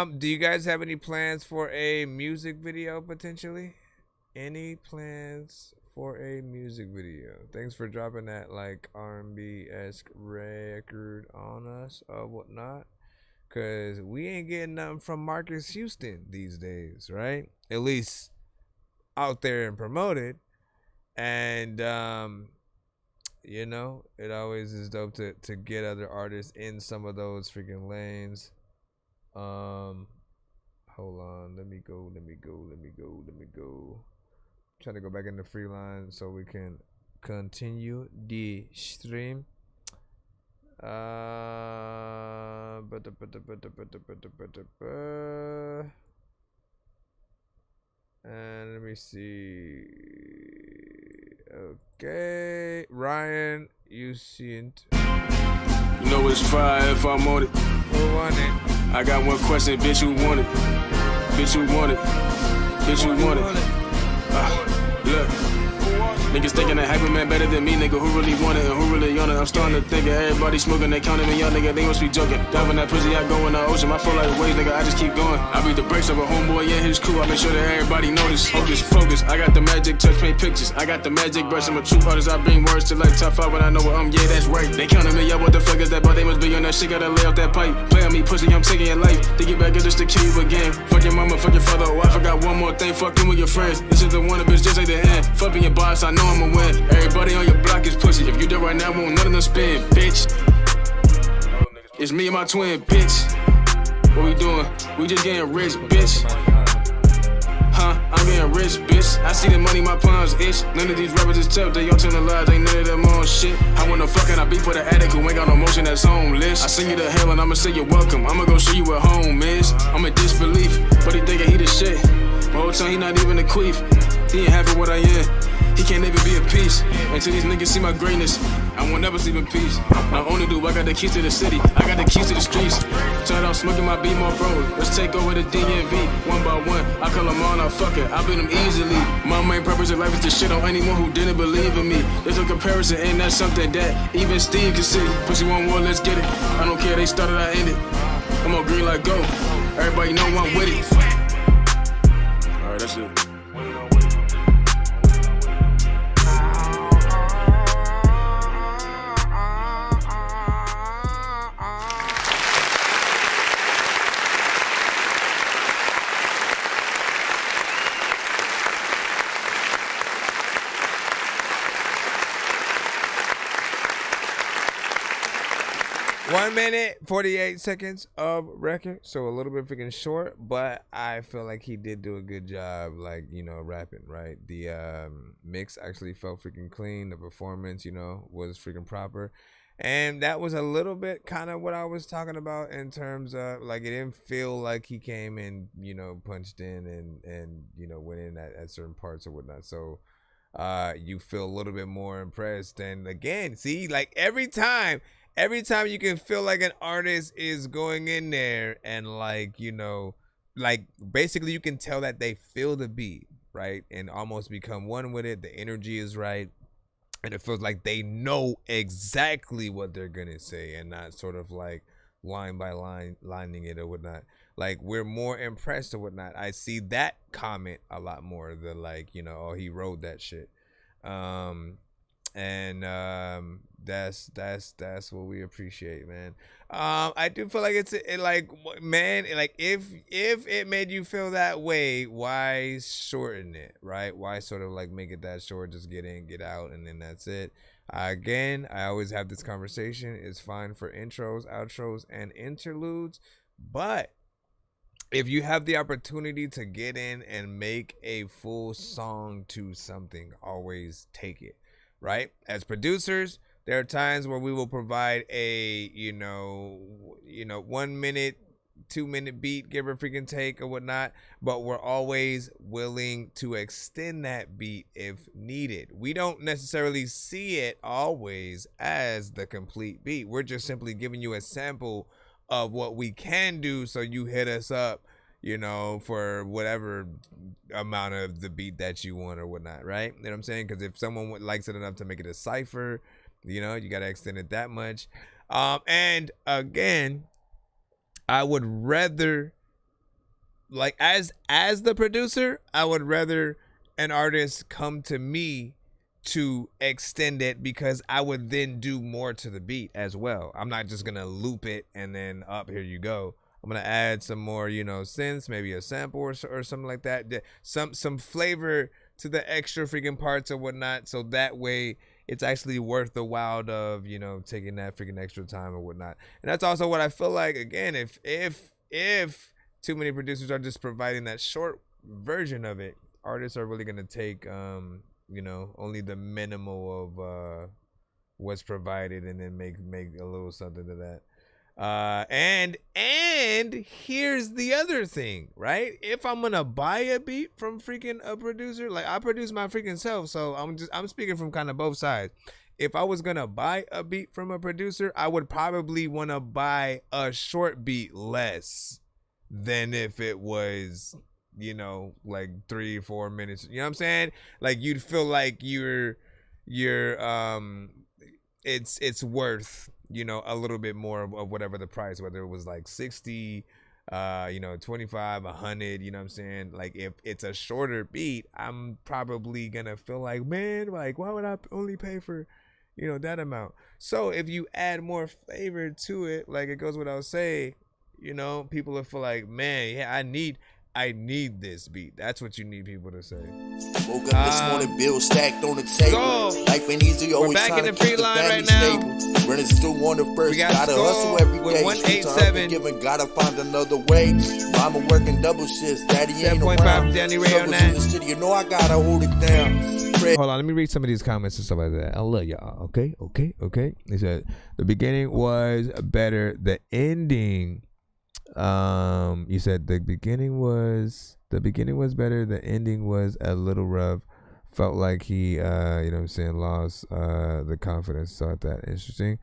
Do you guys have any plans for a music video potentially? Any plans for a music video? Thanks for dropping that like R&B-esque record on us or whatnot, because we ain't getting nothing from Marcus Houston these days, right? At least out there and promoted. And you know, it always is dope to get other artists in some of those freaking lanes. Hold on, let me go. Trying to go back in the free line so we can continue the stream. And let me see. Okay, Ryan, you see it. You know it's fire if I'm on it. Who want it? I got one question, bitch, who want it? Bitch, who want it? Bitch, who want it? Look, niggas thinking that hyper man better than me, nigga. Who really want it and who really on it? I'm starting to think of everybody smoking, they counting me young, nigga. They must be joking. Diving that pussy, I go in the ocean. My flow like waves, nigga. I just keep going. I beat the brakes of a homeboy, yeah, his crew. I make sure that everybody notice. Hocus focus. I got the magic touch, paint pictures. I got the magic brush. I'm a true artist. I bring words to like top 5 when I know what yeah, that's right. They counting me, yeah, what the fuck is that? But they must be on that shit. Gotta lay off that pipe. Play on me, pussy, I'm taking your life. Think it back, just to kill you again. Fuck your mama, fuck your father. Oh, I forgot one more thing. Fucking with your friends. This is the one, bitch, just like the end. Fuck being your boss, I know I'ma win. Everybody on your block is pussy. If you do right now, won't none of them spin, bitch. It's me and my twin, bitch. What we doing? We just getting rich, bitch. Huh? I'm getting rich, bitch. I see the money, my palms itch. None of these rappers is tough, they all turn the lies, ain't none of them on shit. I wanna fucking, I beat for the addict who ain't got no motion that's homeless. I send you to hell and I'ma say you're welcome. I'ma go show you where home is. I'm in disbelief, but he thinking he the shit. My whole time he not even a queef. He ain't happy what I am. He can't even be a piece. Until these niggas see my greatness, I won't never sleep in peace. Not only do I got the keys to the city, I got the keys to the streets. Turn out smoking my beat, more bro. Let's take over the DMV, one by one. I call them all, now fuck it, I beat them easily. My main purpose in life is to shit on anyone who didn't believe in me. There's a comparison, and that's something that even Steve can see. Pussy one more, let's get it. I don't care, they started, I ended. I'm on green like go. Everybody know I'm with it. Alright, that's it. 1 minute 48 seconds of record, so a little bit freaking short, but I feel like he did do a good job, like, you know, rapping, right? The mix actually felt freaking clean. The performance, you know, was freaking proper, and that was a little bit kind of what I was talking about in terms of, like, it didn't feel like he came in, you know, punched in and you know, went in at certain parts or whatnot. So you feel a little bit more impressed. And again, see, like, every time you can feel like an artist is going in there and, like, you know, like, basically you can tell that they feel the beat, right, and almost become one with it. The energy is right, and it feels like they know exactly what they're gonna say and not sort of like line by line lining it or whatnot. Like, we're more impressed or whatnot. I see that comment a lot more than, like, you know, oh, he wrote that shit. That's what we appreciate, man. I do feel like it's like, man, like, if it made you feel that way, why shorten it, right? Why sort of like make it that short? Just get in, get out, and then that's it. Again, I always have this conversation. It's fine for intros, outros, and interludes, but if you have the opportunity to get in and make a full song to something, always take it, right? As producers, there are times where we will provide a, you know, 1 minute, 2 minute beat, give or freaking take or whatnot, but we're always willing to extend that beat if needed. We don't necessarily see it always as the complete beat. We're just simply giving you a sample of what we can do, so you hit us up, you know, for whatever amount of the beat that you want or whatnot, right? You know what I'm saying? Because if someone likes it enough to make it a cipher, you know, you got to extend it that much. And again, I would rather, like, as the producer, I would rather an artist come to me to extend it, because I would then do more to the beat as well. I'm not just gonna loop it and then up, here you go. I'm gonna add some more, you know, synths, maybe a sample or something like that, some flavor to the extra freaking parts or whatnot, so that way it's actually worth the while of, you know, taking that freaking extra time or whatnot. And that's also what I feel like, again, if too many producers are just providing that short version of it, artists are really gonna take you know, only the minimal of what's provided, and then make a little something to that. And here's the other thing, right? If I'm gonna buy a beat from freaking a producer, like, I produce my freaking self, so I'm speaking from kind of both sides. If I was gonna buy a beat from a producer, I would probably want to buy a short beat less than if it was, you know, like 3-4 minutes. You know what I'm saying? Like, you'd feel like you're it's worth, you know, a little bit more of whatever the price, whether it was like 60, you know, 25, 100, you know what I'm saying? Like, if it's a shorter beat, I'm probably gonna feel like, man, like, why would I only pay for, you know, that amount? So if you add more flavor to it, like, it goes without saying, you know, people will feel like, man, yeah, I need this beat. That's what you need people to say. Woke up this morning, bill stacked on the table. Life ain't easy, always trying to keep the family stable. Renters still want the first, gotta hustle every day. 187. Giving, gotta find another way. Mama working double shifts, daddy ain't around. Danny Ray on that. In the city, you know I gotta hold it down. Hold on, let me read some of these comments and stuff like that. I love y'all. Okay. He said the beginning was better. The ending. You said the beginning was better. The ending was a little rough. Felt like he, you know what I'm saying, lost the confidence. Thought that interesting.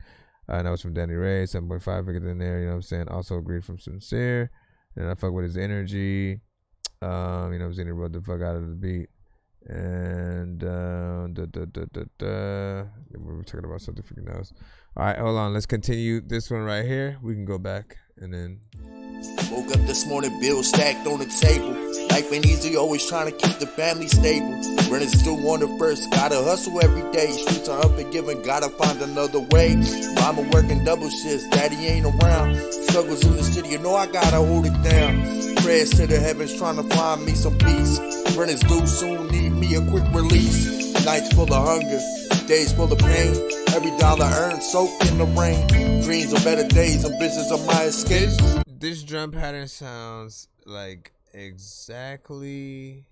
That was from Danny Ray, 7.5. Figured in there, you know what I'm saying. Also agreed from Sincere. And I fuck with his energy. You know what I'm saying. He wrote the fuck out of the beat. And we were talking about something freaking else. All right, hold on. Let's continue this one right here. We can go back and then. Woke up this morning, bill stacked on the table. Life ain't easy, always trying to keep the family stable. Renters still want the first, gotta hustle every day. Streets are unforgiving, gotta find another way. Mama working double shifts, daddy ain't around. Struggles in the city, you know I gotta hold it down. Prayers to the heavens, trying to find me some peace. Renters do soon need me a quick release. Nights full of hunger, days full of pain. Every dollar earned soaked in the rain. Dreams of better days, ambitions of my escape. This drum pattern sounds like exactly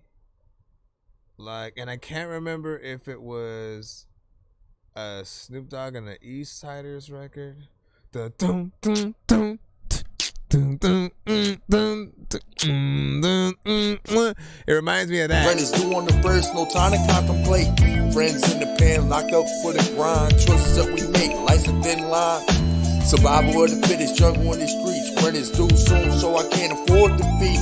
like, and I can't remember if it was a Snoop Dogg and the East Siders record. The dum dum dum. It reminds me of that. Rent is due on the first, no time to contemplate. Friends in the pen, locked up for the grind. Choices that we make, life's a thin line. Survival of the fittest, jungle in the streets. Rent is due soon, so I can't afford defeat.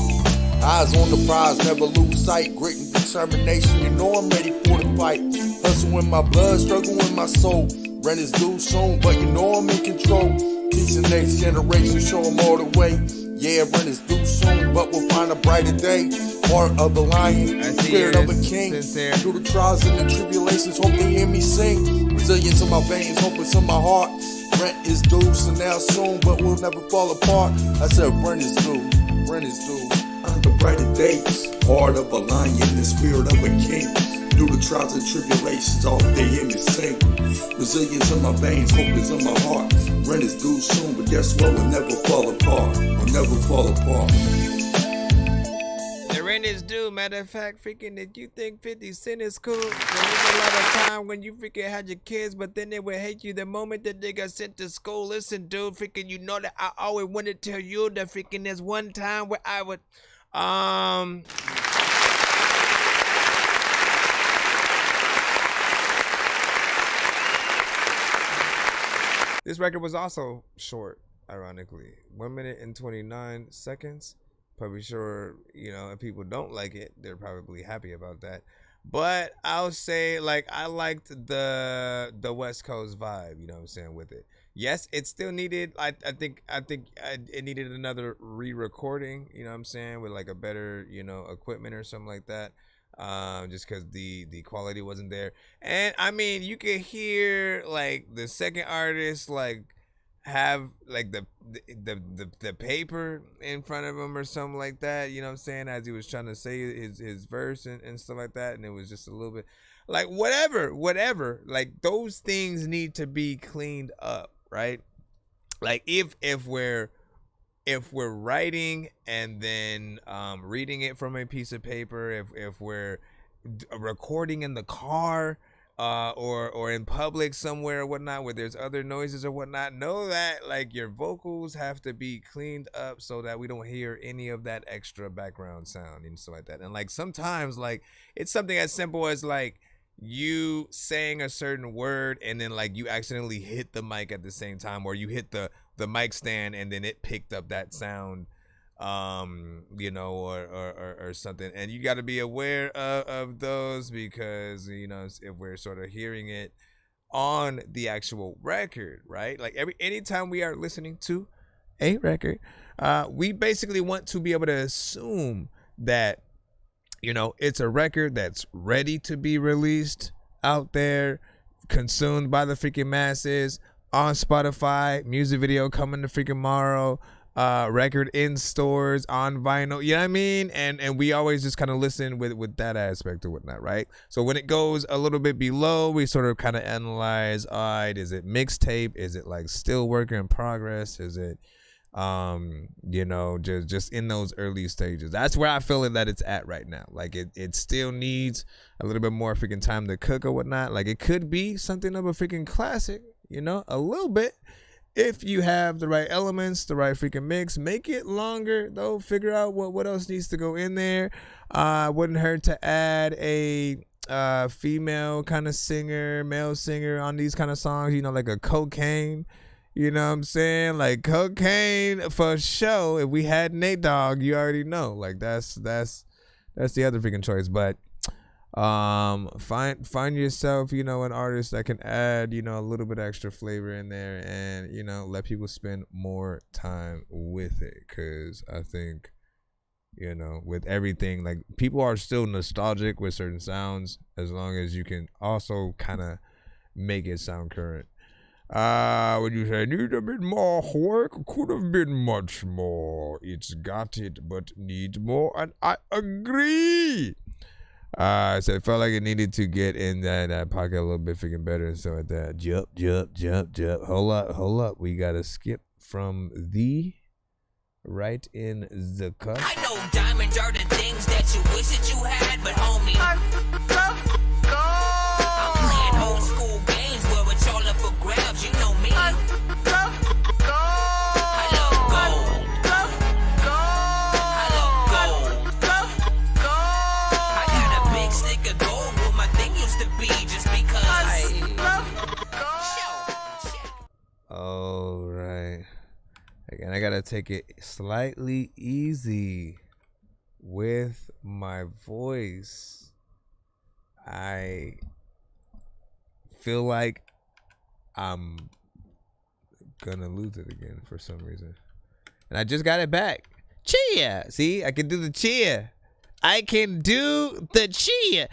Eyes on the prize, never lose sight. Grit and determination, you know I'm ready for the fight. Hustle in my blood, struggle in my soul. Rent is due soon, but you know I'm in control. Teach the next generation, show them all the way. Yeah, rent is due soon, but we'll find a brighter day. Heart of the lion, spirit of a king. Through the trials and the tribulations, hope they hear me sing. Resilience in my veins, hope it's in my heart. Rent is due, so now soon, but we'll never fall apart. I said rent is due, rent is due. Under brighter days, heart of a lion, the spirit of a king. Through the trials and tribulations, all they hear me sing. Resilience in my veins, hope is in my heart. Rent is due soon, but guess what? We'll never fall apart. We'll never fall apart. The rent is due. Matter of fact, freaking, if you think 50 Cent is cool, there was a lot of time when you freaking had your kids, but then they would hate you the moment that they got sent to school. Listen, dude, freaking, you know that I always wanted to tell you that freaking there's one time where I would, this record was also short, ironically. 1 minute and 29 seconds. Probably sure, you know, if people don't like it, they're probably happy about that. But I'll say, like, I liked the West Coast vibe, you know what I'm saying, with it. Yes, it still needed, I think it needed another re-recording, you know what I'm saying, with like a better, you know, equipment or something like that. Just because the quality wasn't there. And I mean, you could hear like the second artist like have like the paper in front of him or something like that, you know what I'm saying, as he was trying to say his verse and stuff like that, and it was just a little bit like whatever, like those things need to be cleaned up, right? Like if we're writing and then reading it from a piece of paper, if we're recording in the car or in public somewhere or whatnot where there's other noises or whatnot, know that like your vocals have to be cleaned up so that we don't hear any of that extra background sound and stuff like that. And like sometimes like it's something as simple as like you saying a certain word and then like you accidentally hit the mic at the same time, or you hit the mic stand and then it picked up that sound, you know, or something. And you got to be aware of those, because, you know, if we're sort of hearing it on the actual record, right? Like anytime we are listening to a record, we basically want to be able to assume that, you know, it's a record that's ready to be released out there, consumed by the freaking masses, on Spotify, music video coming to freaking tomorrow, record in stores, on vinyl, you know what I mean? And we always just kind of listen with that aspect or whatnot, right? So when it goes a little bit below, we sort of kind of analyze, all right, is it mixtape? Is it like still work in progress? Is it, you know, just in those early stages? That's where I feel that it's at right now. Like it still needs a little bit more freaking time to cook or whatnot. Like it could be something of a freaking classic, you know, a little bit, if you have the right elements, the right freaking mix. Make it longer though. Figure out what else needs to go in there. Wouldn't hurt to add a female kind of singer, male singer on these kind of songs, you know, like a Cocaine. You know what I'm saying? Like Cocaine for sure. If we had Nate Dogg, you already know. Like that's the other freaking choice. But find yourself, you know, an artist that can add, you know, a little bit extra flavor in there, and, you know, let people spend more time with it. Cause I think, you know, with everything, like people are still nostalgic with certain sounds as long as you can also kind of make it sound current. When you say need a bit more work, could have been much more. It's got it, but needs more, and I agree. So it felt like it needed to get in that pocket a little bit freaking better. So at that jump. Hold up. We gotta skip from the right in the cup. I know diamonds are the things that you wish that you had, but homie, I'm playing old school games where it's all up for grabs. You know me. I love gold. I got a big stick of gold where my thing used to be just because I love gold. All right. Again, I gotta take it slightly easy with my voice. I feel like I'm gonna lose it again for some reason. And I just got it back. Cheer! See, I can do the cheer. I can do the cheer.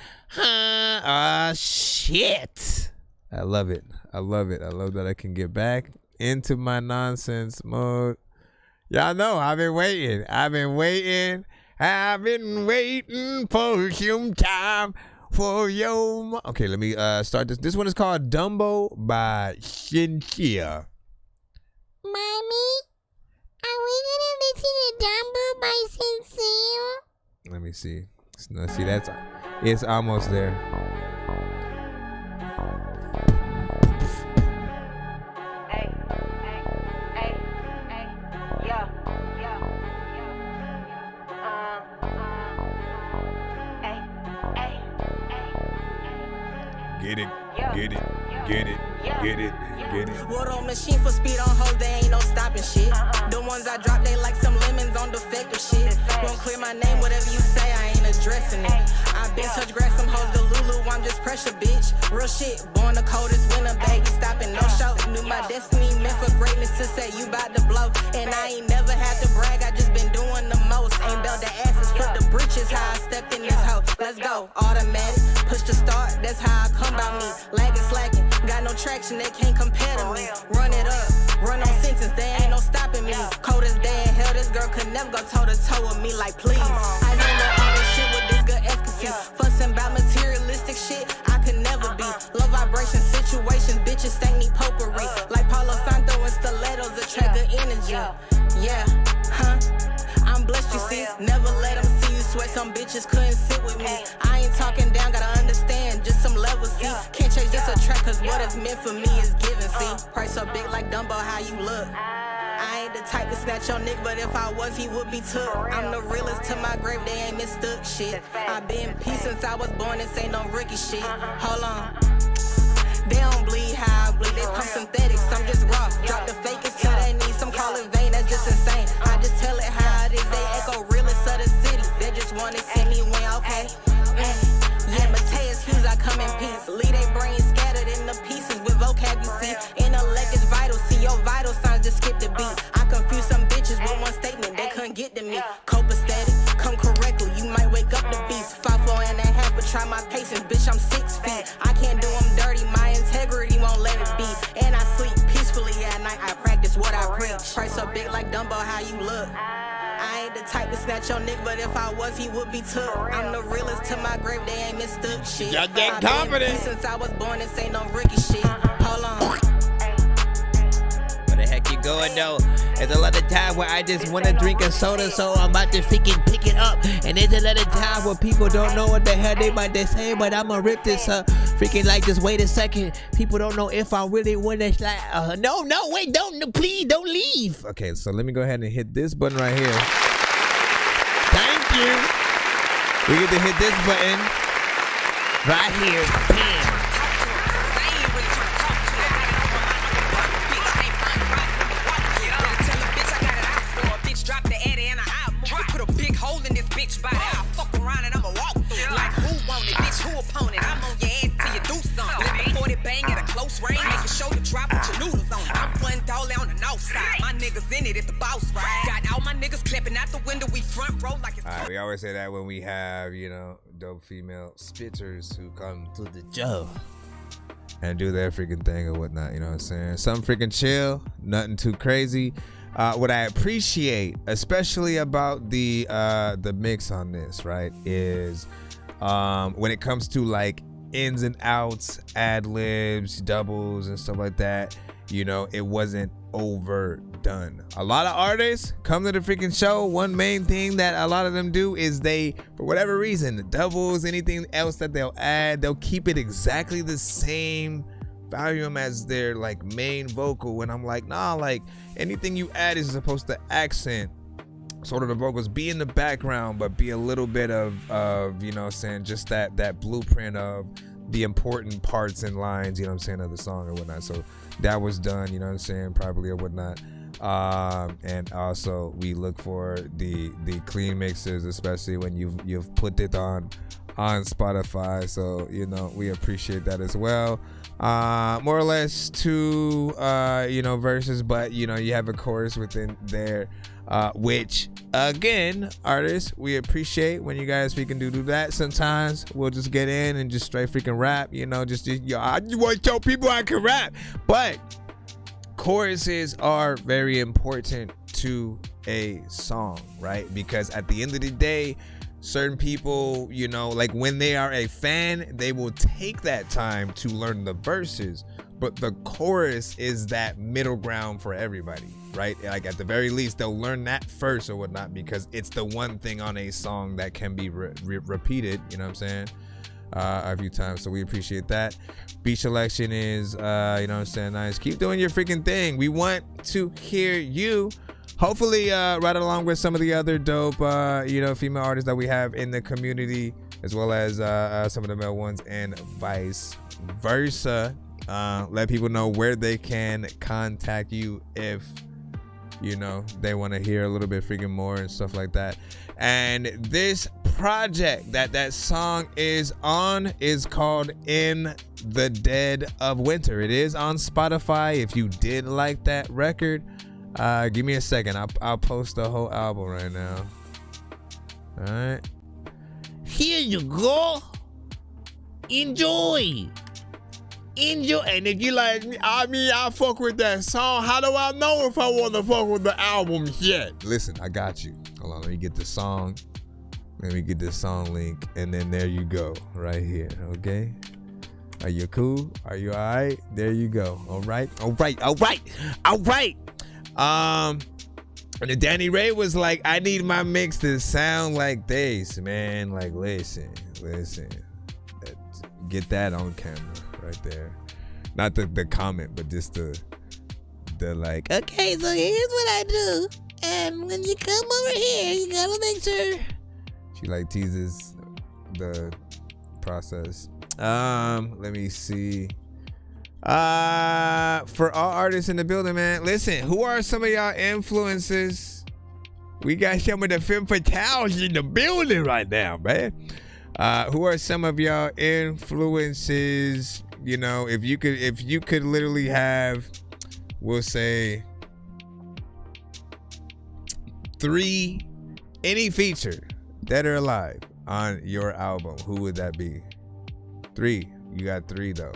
Shit. I love it. I love that I can get back into my nonsense mode. Y'all know I've been waiting for some time for your okay, let me start this. This one is called Dumbo by Cynthia. Mommy, are we gonna listen to Dumbo by Sincere? Let me see. No, see, it's almost there. Get it. Water on machine for speed on hoes, they ain't no stopping shit. The ones I drop, they like some lemons on defective shit. Won't clear my name, whatever you say, I ain't addressing it. I've been touch grass, some hoes, the Lulu, I'm just pressure, bitch. Real shit, born the coldest winter, baby, stopping, no show. Knew my destiny, meant for greatness to say you bout to blow. And I ain't never had to brag, I just been doing the most. Ain't belt the asses, flip the britches, how I stepped in this hoe. Let's go, automatic, push the start, that's how I come by me. Lagging, slacking, got no traction, they can't compare to me. Run it up, run on sentence, they ain't no stopping me. Cold as day in hell, this girl could never go toe to toe with me, like please. I handle all this shit with this good efficacy. Fussing about materialistic shit, I could never be. Low vibration situations, bitches thank me potpourri. Like Palo Santo and stilettos attract good energy. Yeah, I'm blessed, you see. Never let them see you sweat, some bitches couldn't sit with me. I ain't talking down, gotta understand, just some levels, see. Can't change this a track, cause what is meant for me is given, see. Price so big like Dumbo, how you look. I ain't the type to snatch your nigga, but if I was, he would be took. I'm the realest to my grave, they ain't mistook shit. I been peace since I was born, this ain't no rookie shit. Hold on. They don't bleed how I bleed, they pump synthetics, I'm just raw. Drop the fakest till they need some, call it vain, that's just insane. I just tell it how it is, they echo realest of the city. They just wanna see me win, okay? Yeah, Mateus Hughes, I come in peace. Leave they brains scattered in the pieces with vocab, you see. Intellect is vital, see your vital signs, just skip the beat. I confuse some bitches with one statement, they couldn't get to me. Copacetic, come correctly, you might wake up the beast. 5'4.5", but try my patience, bitch, I'm 6 feet. I can't do them dirty, my integrity won't let it be. And I sleep peacefully at night, I practice what I preach. Price so big like Dumbo, how you look. I ain't the type to snatch your nigga, but if I was, he would be took. I'm the realest to my grave, they ain't mistook shit. Got that confidence. Since I was born, this ain't no rookie shit. Hold on. Where the heck you going though? There's a lot of time where I just wanna drink a soda, so I'm about to freaking pick it up. And there's a lot of time where people don't know what the hell they about to say, but I'ma rip this up. Freaking like, just wait a second. People don't know if I really wanna like. No, wait, please don't leave. Okay, so let me go ahead and hit this button right here. Thank you. We get to hit this button right here. Bam. Drop the Eddie and I'll put a big hole in this bitch body. I'll fuck around and I'ma walk. Like who want it, bitch, who opponent? I'm on your ass till you do something. Let the 40 bang at a close range. Make your shoulder drop with your noodles on. I'm one dollar on the north side. My niggas in it at the boss ride. Got all my niggas clapping out the window. We front row like it's. Alright, we always say that when we have, you know, dope female spitters who come to the show and do their freaking thing or whatnot, you know what I'm saying? Some freaking chill, nothing too crazy. What I appreciate, especially about the mix on this, right, is When it comes to like ins and outs, ad libs, doubles, and stuff like that, you know, it wasn't overdone. A lot of artists come to the freaking show. One main thing that a lot of them do is they, for whatever reason, the doubles, anything else that they'll add, they'll keep it exactly the same volume as their like main vocal. And I'm like, nah, like anything you add is supposed to accent sort of the vocals, be in the background, but be a little bit of you know what I'm saying, just that blueprint of the important parts and lines, you know what I'm saying, of the song or whatnot. So that was done, you know what I'm saying, properly or whatnot. And also we look for the clean mixes, especially when you've put it on Spotify. So, you know, we appreciate that as well. More or less 2 you know, verses, but you know, you have a chorus within there, which again, artists, we appreciate when you guys freaking do that. Sometimes we'll just get in and just straight freaking rap, you know, just yo, I just want to tell people I can rap. But choruses are very important to a song, right? Because at the end of the day, certain people, you know, like when they are a fan, they will take that time to learn the verses, but the chorus is that middle ground for everybody, right? Like at the very least, they'll learn that first or whatnot, because it's the one thing on a song that can be repeated, you know what I'm saying, a few times. So we appreciate that. Beat selection is, you know what I'm saying, nice. Keep doing your freaking thing. We want to hear you. Hopefully, right along with some of the other dope, you know, female artists that we have in the community, as well as some of the male ones, and vice versa. Let people know where they can contact you if, you know, they want to hear a little bit freaking more and stuff like that. And this project that song is on is called In the Dead of Winter. It is on Spotify. If you did like that record, give me a second. I'll post the whole album right now. All right. Here you go. Enjoy. And if you like me, I fuck with that song. How do I know if I want to fuck with the album yet? Listen, I got you. Hold on, let me get the song. Let me get the song link, and then there you go, right here. Okay. Are you cool? Are you all right? There you go. All right. And then Danny Ray was like, I need my mix to sound like this, man. Like, listen. Get that on camera right there. Not the comment, but just the like, okay, so here's what I do. And when you come over here, you gotta make sure. She like teases the process. Let me see. For all artists in the building, man, listen, who are some of y'all influences? We got some of the femme fatales in the building right now, man. Who are some of y'all influences? You know, if you could literally have, we'll say, 3, any feature, dead or alive, on your album, who would that be? 3. You got 3 though.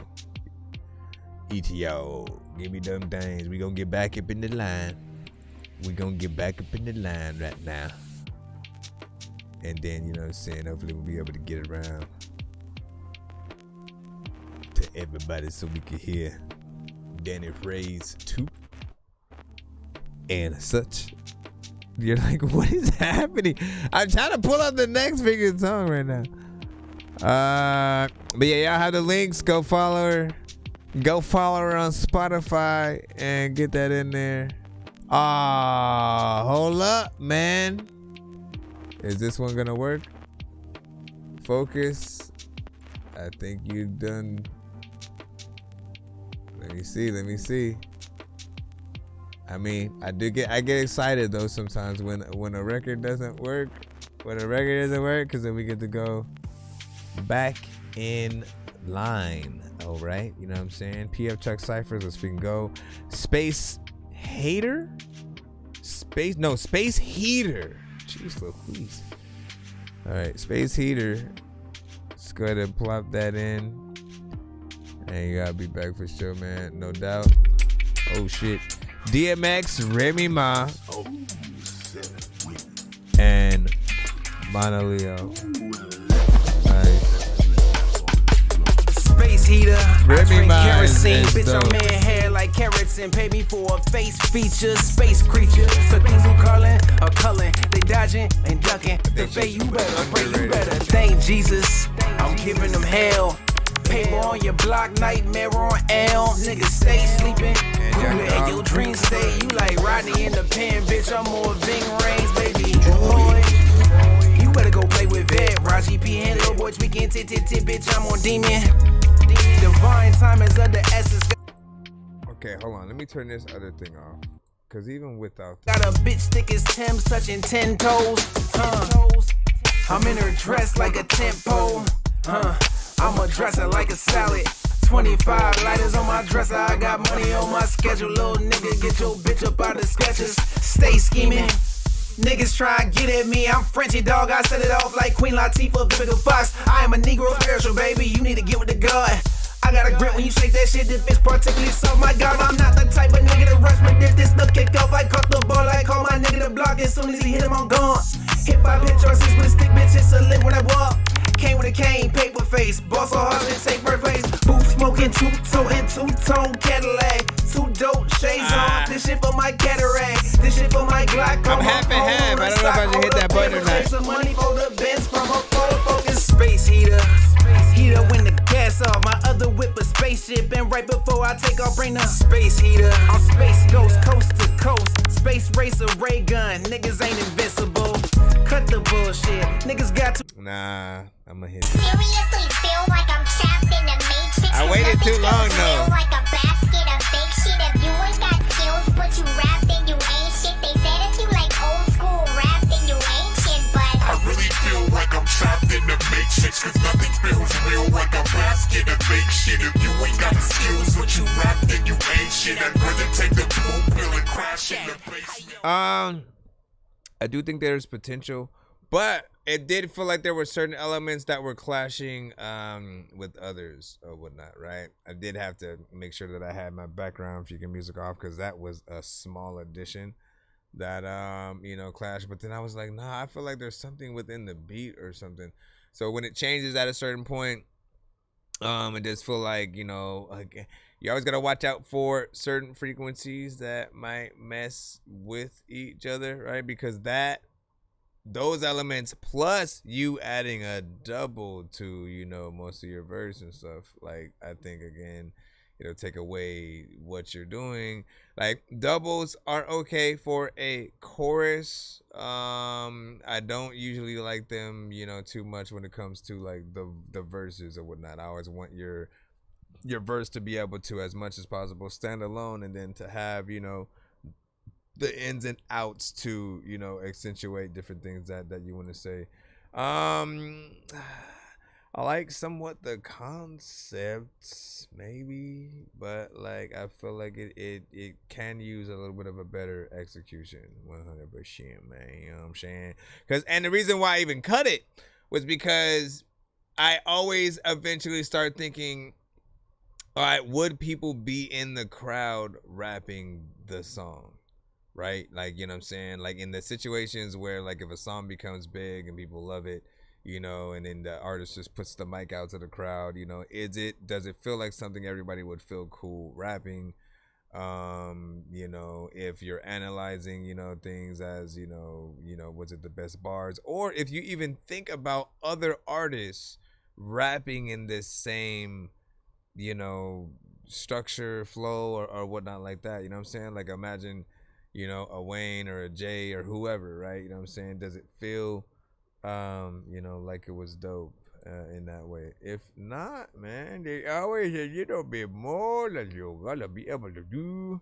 ETO, give me them things. We gonna get back up in the line. Right now. And then, you know what I'm saying, hopefully we'll be able to get around to everybody so we can hear Danny Ray's too and such. You're like, what is happening? I'm trying to pull up the next freaking song right now. But yeah, y'all have the links. Go follow her. Go follow her on Spotify and get that in there. Hold up, man. Is this one gonna work? Focus. I think you've done. Let me see. I mean, I get excited though sometimes when a record doesn't work. Because then we get to go back in line. All right, you know what I'm saying? PF Chuck Cyphers, let's freaking go. Space Heater. Jeez Louise. All right, Space Heater. Let's go ahead and plop that in. And you gotta be back for sure, man. No doubt. Oh shit. DMX, Remy Ma, and Mono Leo. Nice. space heater. I drink kerosene, is bitch, dope. I'm in hair like carrots and pay me for a face feature. Space creature, so things who calling or culling, they dodging and ducking. The fate you better pray, you better thank Jesus. I'm giving them hell. Paper on your block, nightmare on L. Niggas stay sleeping. In your dream state, you like Rodney in the pen, bitch. I'm more Ving Rhames, baby. Boy, you better go play with Ed. Raji P. and little boy tweaking, tit, bitch. I'm on demon. Divine time is of the essence. Okay, hold on. Let me turn this other thing off. Cause even without got a bitch thick as Tim's touching 10 toes. I'm in her dress like a tent pole. I'ma dress her like a salad. 25 lighters on my dresser. I got money on my schedule. Little nigga, get your bitch up out of sketches. Stay scheming. Niggas try and get at me. I'm Frenchy dog. I set it off like Queen Latifah, Vivica Fox. I am a Negro spiritual, baby. You need to get with the God. I got a grip when you shake that shit. This bitch particularly soft. My God, I'm not the type of nigga to rush, but this the kick off. I caught the ball. I call my nigga to block. As soon as he hit him, I'm gone. Hip hop hit choices with a stick, bitch. It's a lick when I walk. Came with a cane, paper face. Boss so hard, shit take birthplace. Boot smoking, two-tone and two-tone Cadillac. Two dope shades on. This shit for my cataract. This shit for my Glock. I'm half and half. I don't know if I should hit that button or not. Some money for the Benz from a focus space heater. Heater when the gas off. My other whip a spaceship. And right before I take off, bring the space heater. On Space Ghost, coast to coast. Space racer, ray gun. Niggas ain't invincible. Cut the bullshit. Niggas got to. Nah, I'ma hit it. Seriously feel like I'm trapped in the matrix. I waited too long though. Like a basket of fake shit. If you ain't got skills, but you rap, then you ain't shit. They said if you like old school rap, then you ain't shit. But I really feel like I'm trapped in the matrix, cause nothing feels real like a basket of fake shit. If you ain't got the skills, but you rap, then you ain't shit. I'd rather take the blue pill and crash in the basement. I do think there's potential, but it did feel like there were certain elements that were clashing with others or whatnot, right? I did have to make sure that I had my background freaking music off because that was a small addition that clashed. But then I was like, nah, I feel like there's something within the beat or something. So when it changes at a certain point, it does feel like, you always gotta watch out for certain frequencies that might mess with each other, right? Because those elements plus you adding a double to most of your verse and stuff, like I think again take away what you're doing. Like doubles are okay for a chorus. I don't usually like them too much when it comes to like the verses or whatnot. I always want your verse to be able to, as much as possible, stand alone, and then to have the ins and outs to accentuate different things that you want to say. I like somewhat the concepts maybe, but like I feel like it can use a little bit of a better execution. 100%, man. You know what I'm saying? And the reason why I even cut it was because I always eventually start thinking, all right, would people be in the crowd rapping the song? Right? Like, you know what I'm saying? Like in the situations where like if a song becomes big and people love it, and then the artist just puts the mic out to the crowd, does it feel like something everybody would feel cool rapping? If you're analyzing, things as, was it the best bars? Or if you even think about other artists rapping in this same structure, flow, or whatnot like that. You know what I'm saying? Like imagine, a Wayne or a Jay or whoever, right? You know what I'm saying? Does it feel, like it was dope in that way? If not, man, they always be more that you gotta be able to do.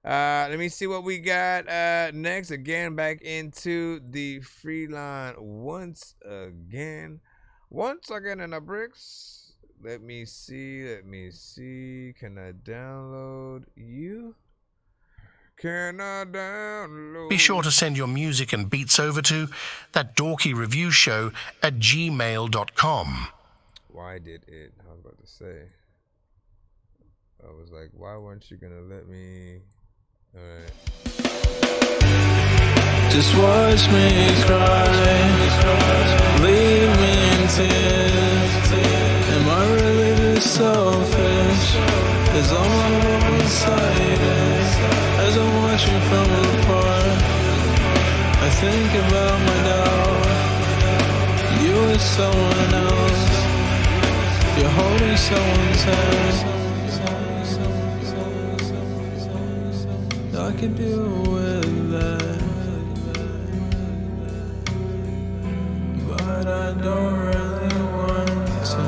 Let me see what we got next. Again, back into the free line once again in the bricks. Let me see. Can I download you? Can I download? Be sure to send your music and beats over to ThatDorkyReviewShow at gmail.com. Why did it? I was about to say. I was like, why weren't you gonna let me? All right. Just watch me cry, leave me in tears. Am I really this is all I'm inside. As I'm watching from afar, I think about my doubt. You with someone else, you're holding someone's hand. I could do with that, but I don't really want to.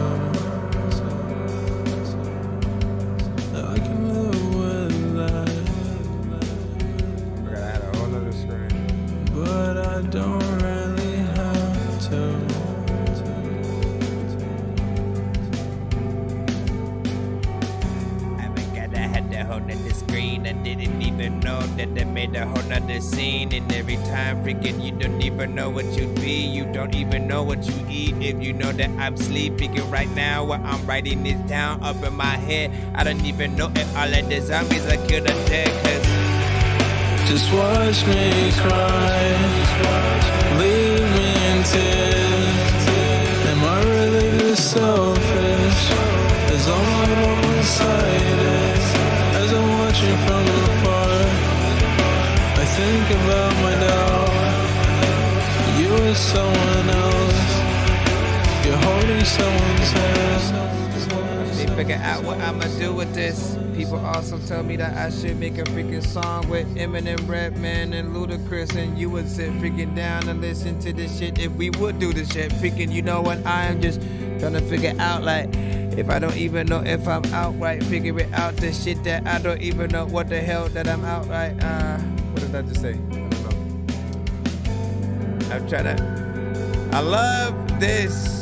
I can live with that, but I don't really have to. Whole nother screen. I didn't even know that I made a whole nother scene. And every time freaking you don't even know what you be. You don't even know what you eat. If you know that I'm sleeping right now while I'm writing this down up in my head. I don't even know if all of the zombies are killed or dead. Cause just watch me cry, leave me in tears. Am I really this selfish? Is all my one-sided? As I'm watching from afar, I think about my doubt. You with someone else, you're holding someone's hand. They figure out what I'ma do with this. People also tell me that I should make a freaking song with Eminem, Redman, and Ludacris, and you would sit freaking down and listen to this shit if we would do this shit. Freaking, you know what? I am just trying to figure out, like, if I don't even know if I'm outright, figure it out, the shit that I don't even know what the hell that I'm outright. What did I just say? I don't know. I'm trying to. I love this,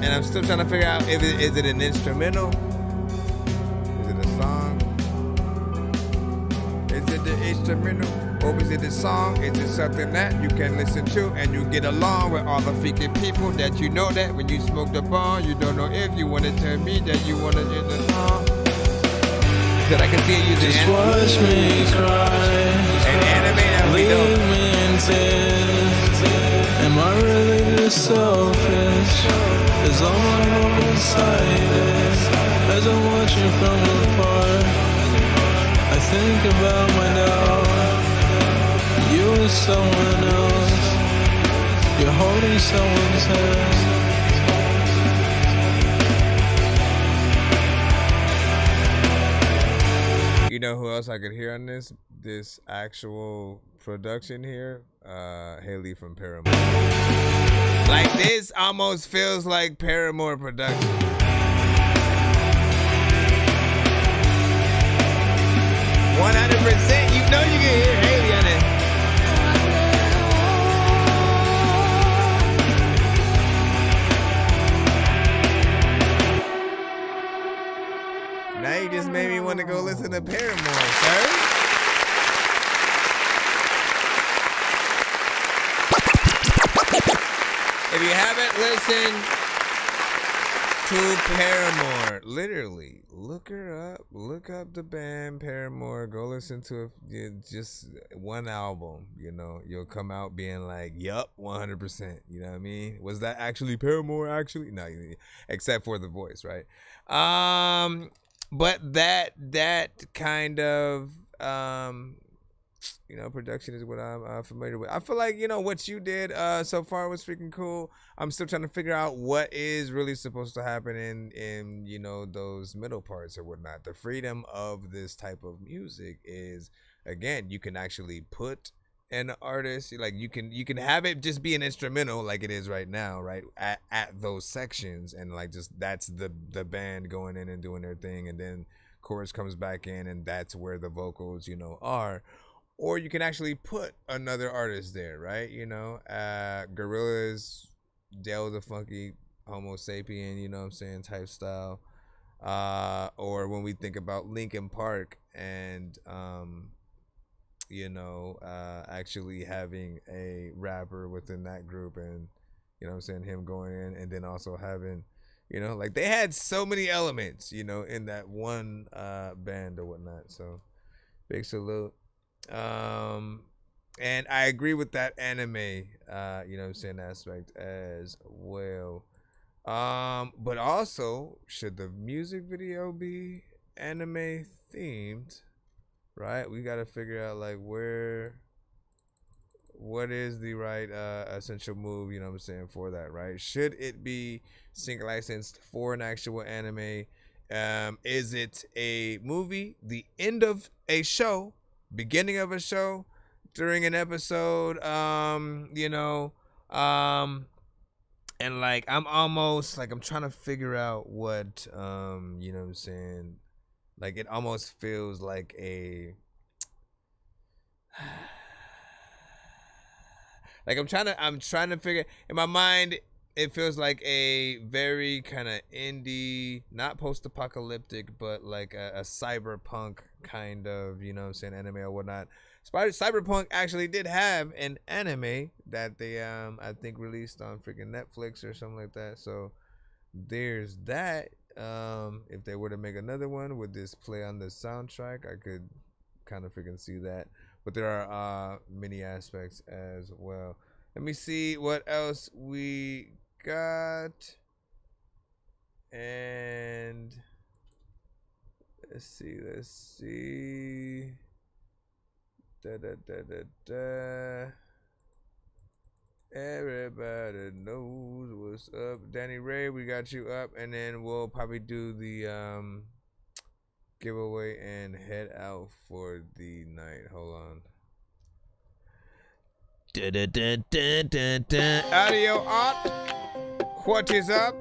and I'm still trying to figure out if is it an instrumental? Is it a song? Is it the instrumental? Or is it a song? Is it something that you can listen to and you get along with all the freaking people that you know that when you smoke the bong, you don't know if you want to tell me that you want to hear the song? That I can see you using just watch me cry and animate that we know. Leave me in tears. Am I really this selfish? Is all my one-sided? As I'm watching from afar, I think about my doubt. You with someone else, you're holding someone's hand. You know who else I could hear on this actual production here? Haley from Paramore. Like, this almost feels like Paramore production. 100%. You know you can hear Haley on it. Now you just made me want to go listen to Paramore, sir. If you haven't listened to Paramore, literally, look her up. Look up the band Paramore. Go listen to just one album. You know, you'll come out being like, yup, 100%. You know what I mean? Was that actually Paramore, actually? No, except for the voice, right? But that kind of production is what I'm familiar with. I feel like what you did so far was freaking cool. I'm still trying to figure out what is really supposed to happen in those middle parts or whatnot. The freedom of this type of music is, again, you can actually put an artist, like you can have it just be an instrumental like it is right now, right at those sections, and like just that's the band going in and doing their thing, and then chorus comes back in and that's where the vocals are. Or you can actually put another artist there, right? Gorillaz, Dale the Funky Homo Sapien, type style. Or when we think about Linkin Park and actually having a rapper within that group, and him going in, and then also having like they had so many elements in that one band or whatnot. So big salute. And I agree with that anime aspect as well. But also, should the music video be anime themed, right? We gotta figure out like what is the right essential move, you know what I'm saying, for that, right? Should it be sync licensed for an actual anime? Is it a movie, the end of a show, beginning of a show, during an episode, you know, and like I'm almost like I'm trying to figure out what you know what I'm saying, like it almost feels like a like I'm trying to figure in my mind. It feels like a very kind of indie, not post-apocalyptic, but like a cyberpunk kind of, you know what I'm saying, anime or whatnot. Cyberpunk actually did have an anime that they I think released on freaking Netflix or something like that. So there's that. If they were to make another one, would this play on the soundtrack? I could kind of freaking see that. But there are many aspects as well. Let me see what else we got. And let's see. Everybody knows what's up. Danny Ray, we got you up, and then we'll probably do the giveaway and head out for the night. Hold on. Audio art. What is up?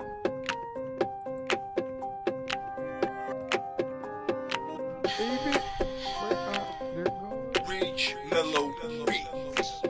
Rich mellow beats.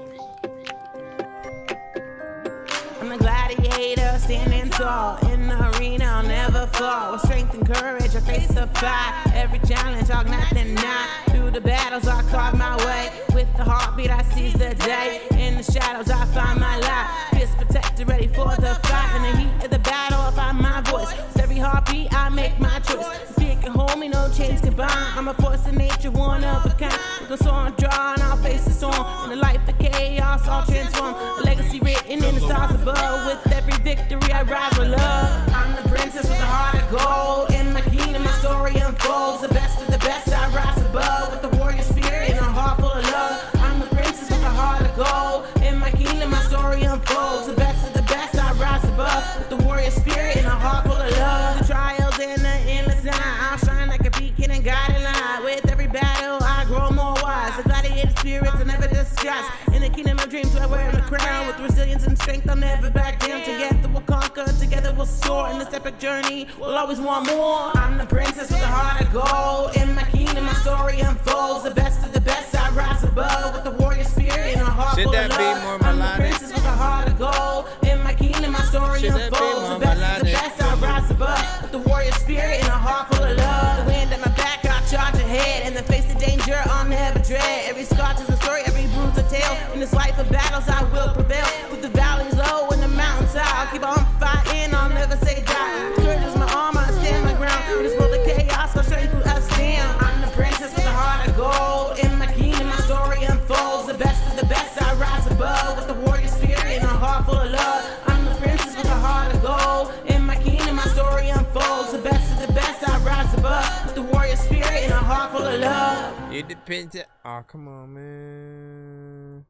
I'm a gladiator standing tall in the arena. I'll never fall. With strength and courage, I face the fight. Every challenge, I'll not deny. Through the battles, I carve my way. With the heartbeat, I seize the day. In the shadows, I find my light. Fist protected, ready for the fight. In the heat of the battle, I find my voice. With every heartbeat, I make my choice. Fear can hold me, no chains can bind. I'm a force of nature, one of a kind. With the sword drawn, I'll face the storm. In the life of chaos, I'll transform. A legacy written in the stars above. With every victory, I rise with love. I'm the princess with the heart of gold. In my kingdom, my story unfolds. The best of the best, I rise above. With the warrior spirit and a heart full of love. I'm the princess with the heart of gold. In my kingdom, my story unfolds. The best of the best, I rise above. With the warrior spirit and a heart full of love. The trials and the endless night, I'll shine like a beacon and guiding light. With every battle, I grow more wise. The gladiator spirits are never disguised. In the kingdom of dreams, I wear the crown. With resilience and strength, I'll never back down. Together we'll conquer, together we'll soar. In this epic journey, we'll always want more. I'm the princess with the heart of gold. In my kingdom, my story unfolds. The best of the best, I rise above. With the warrior spirit and a heart full of love. Should that be more I'm the melodic? princess with the heart of gold. In my kingdom, my story Should that be unfolds. more The best of the melodic? best, I rise above. With the warrior spirit and a heart full of love. The wind at my back, I'll charge ahead. In the face of danger, I'll never dread. Every scar tells a story, every bruise a tale. In this life of battles, I will prevail. With the valleys low and the mountains high, I'll keep on fighting, I'll never say die. Courage is my armor, I stand my ground. In this world of chaos, my strength will us down. I'm the princess with the heart of gold. In my kingdom, my story unfolds. The best of the best, I rise above. With the warrior spirit and a heart full of love. I'm the princess with a heart of gold. In my kingdom, my story unfolds. The best of the best, I rise above. With the warrior spirit and a heart full of love. It depends. Oh, come on, man.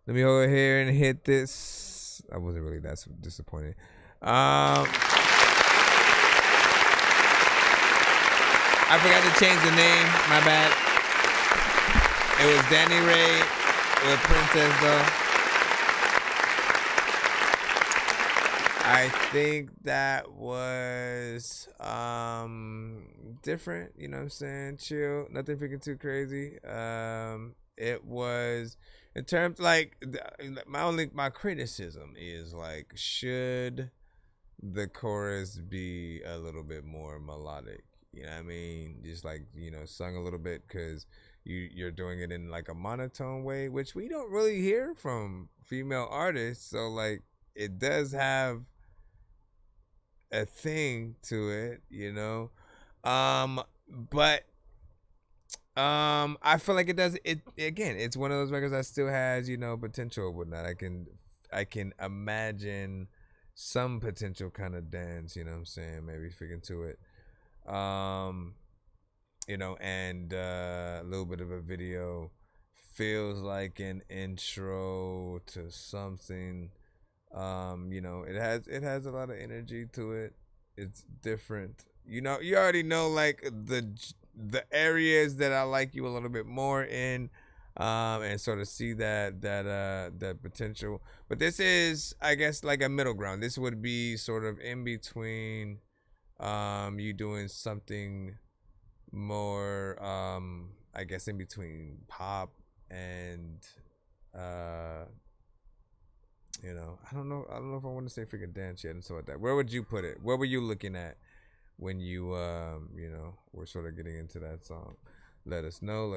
Let me go here and hit this. I wasn't really that disappointed. I forgot to change the name. My bad. It was Danny Ray with Princess, though. I think that was different, you know what I'm saying? Chill, nothing freaking too crazy. It was, in terms, like, my criticism is, like, should the chorus be a little bit more melodic? You know what I mean? Just like, you know, sung a little bit, because you're doing it in like a monotone way, which we don't really hear from female artists. So like, it does have a thing to it, you know. But I feel like it does it again. It's one of those records that still has, you know, potential or whatnot. I can imagine some potential kind of dance, you know what I'm saying, maybe figuring to it. you know, and a little bit of a video. Feels like an intro to something. You know, it has a lot of energy to it. It's different. You know, you already know like the areas that I like you a little bit more in, and sort of see that potential. But this is, I guess, like a middle ground. This would be sort of in between, you doing something more, I guess, in between pop and you know, I don't know if I want to say freaking dance yet and stuff like that. Where would you put it? What were you looking at when you you know, were sort of getting into that song? Let us know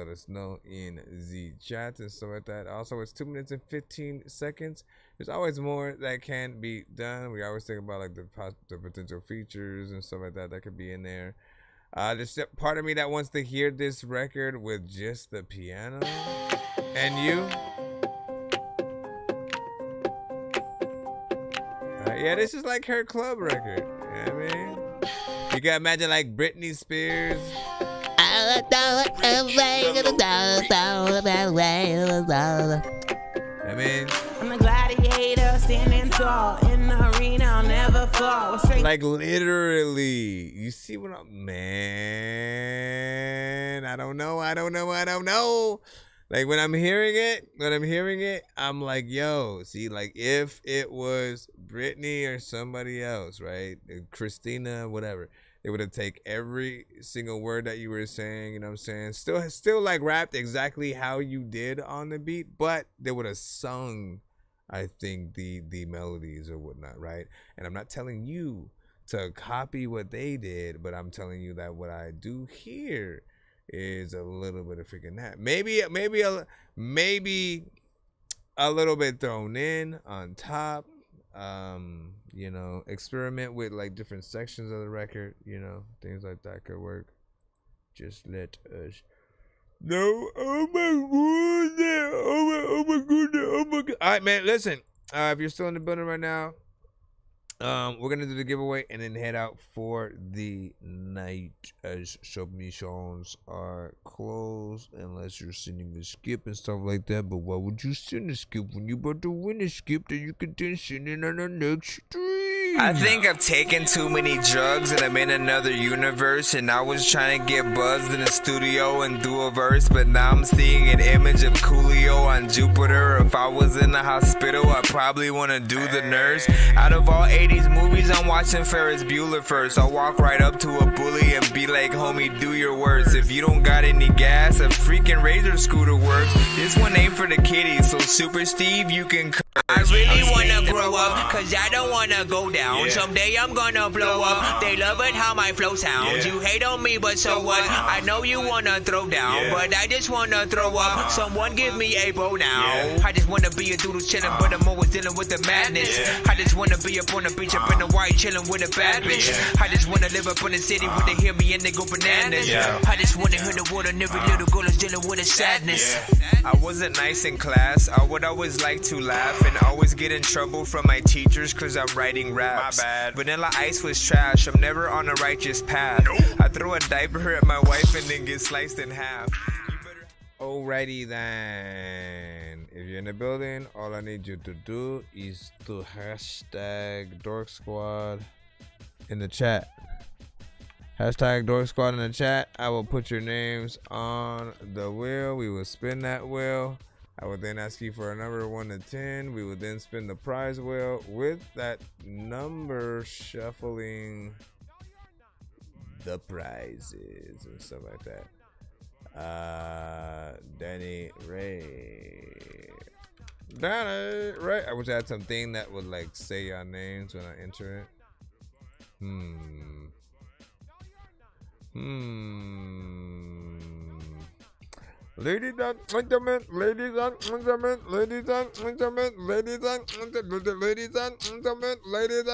in the chat and stuff like that. Also, it's 2 minutes and 15 seconds. There's always more that can be done. We always think about like the potential features and stuff like that could be in there. There's part of me that wants to hear this record with just the piano. And you? Yeah, this is like her club record. You know what I mean? You can imagine like Britney Spears. I mean, I'm a gladiator standing tall in the arena, I'll never fall. Like literally, you see what I'm, man, I don't know. Like when I'm hearing it, I'm like, yo, see, like if it was Britney or somebody else, right? Christina, whatever, they would have taken every single word that you were saying, you know what I'm saying? Still like rapped exactly how you did on the beat, but they would have sung, I think, the melodies or whatnot, right? And I'm not telling you to copy what they did, but I'm telling you that what I do here is a little bit of freaking that. Maybe a little bit thrown in on top. You know, experiment with like different sections of the record, you know, things like that could work. Just let us know. Oh my goodness. All right, man, listen. If you're still in the building right now, we're gonna do the giveaway and then head out for the night as submissions are closed, unless you're sending a skip and stuff like that. But why would you send a skip when you're about to win a skip that you can then send in on the next stream? I think I've taken too many drugs and I'm in another universe, and I was trying to get buzzed in the studio and do a verse, but now I'm seeing an image of Coolio on Jupiter. If I was in the hospital, I'd probably want to do the nurse. Out of all 80s movies, I'm watching Ferris Bueller first. I'll walk right up to a bully and be like, homie, do your worst. If you don't got any gas, a freaking Razor scooter works. This one ain't for the kiddies, so Super Steve, you can curse. I really wanna grow up, cause I don't wanna go down. Someday I'm gonna blow up. They love it how my flow sounds. You hate on me, but so what? I know you wanna throw down, but I just wanna throw up. Someone give me a bow now. I just wanna be a doodle chillin', but I'm always dealing with the madness. I just wanna be up on the beach, up in the white, chillin' with a bad bitch. I just wanna live up in the city where they hear me and they go bananas. I just wanna hear the word, and every little girl is dealing with a sadness. I wasn't nice in class. I would always like to laugh and always get in trouble from my teachers cause I'm writing raps. My bad. Vanilla Ice was trash. I'm never on a righteous path. I throw a diaper at my wife and then get sliced in half. Alrighty then. If you're in the building, all I need you to do is to hashtag Dork Squad in the chat. Hashtag Dork Squad in the chat. I will put your names on the wheel. We will spin that wheel. I will then ask you for a number 1 to 10. We will then spin the prize wheel with that number, shuffling the prizes and stuff like that. Danny Ray. I wish I had something that would like say your names when I enter it. Ladies and gentlemen, ladies and gentlemen, ladies and gentlemen, ladies and gentlemen, ladies and gentlemen, ladies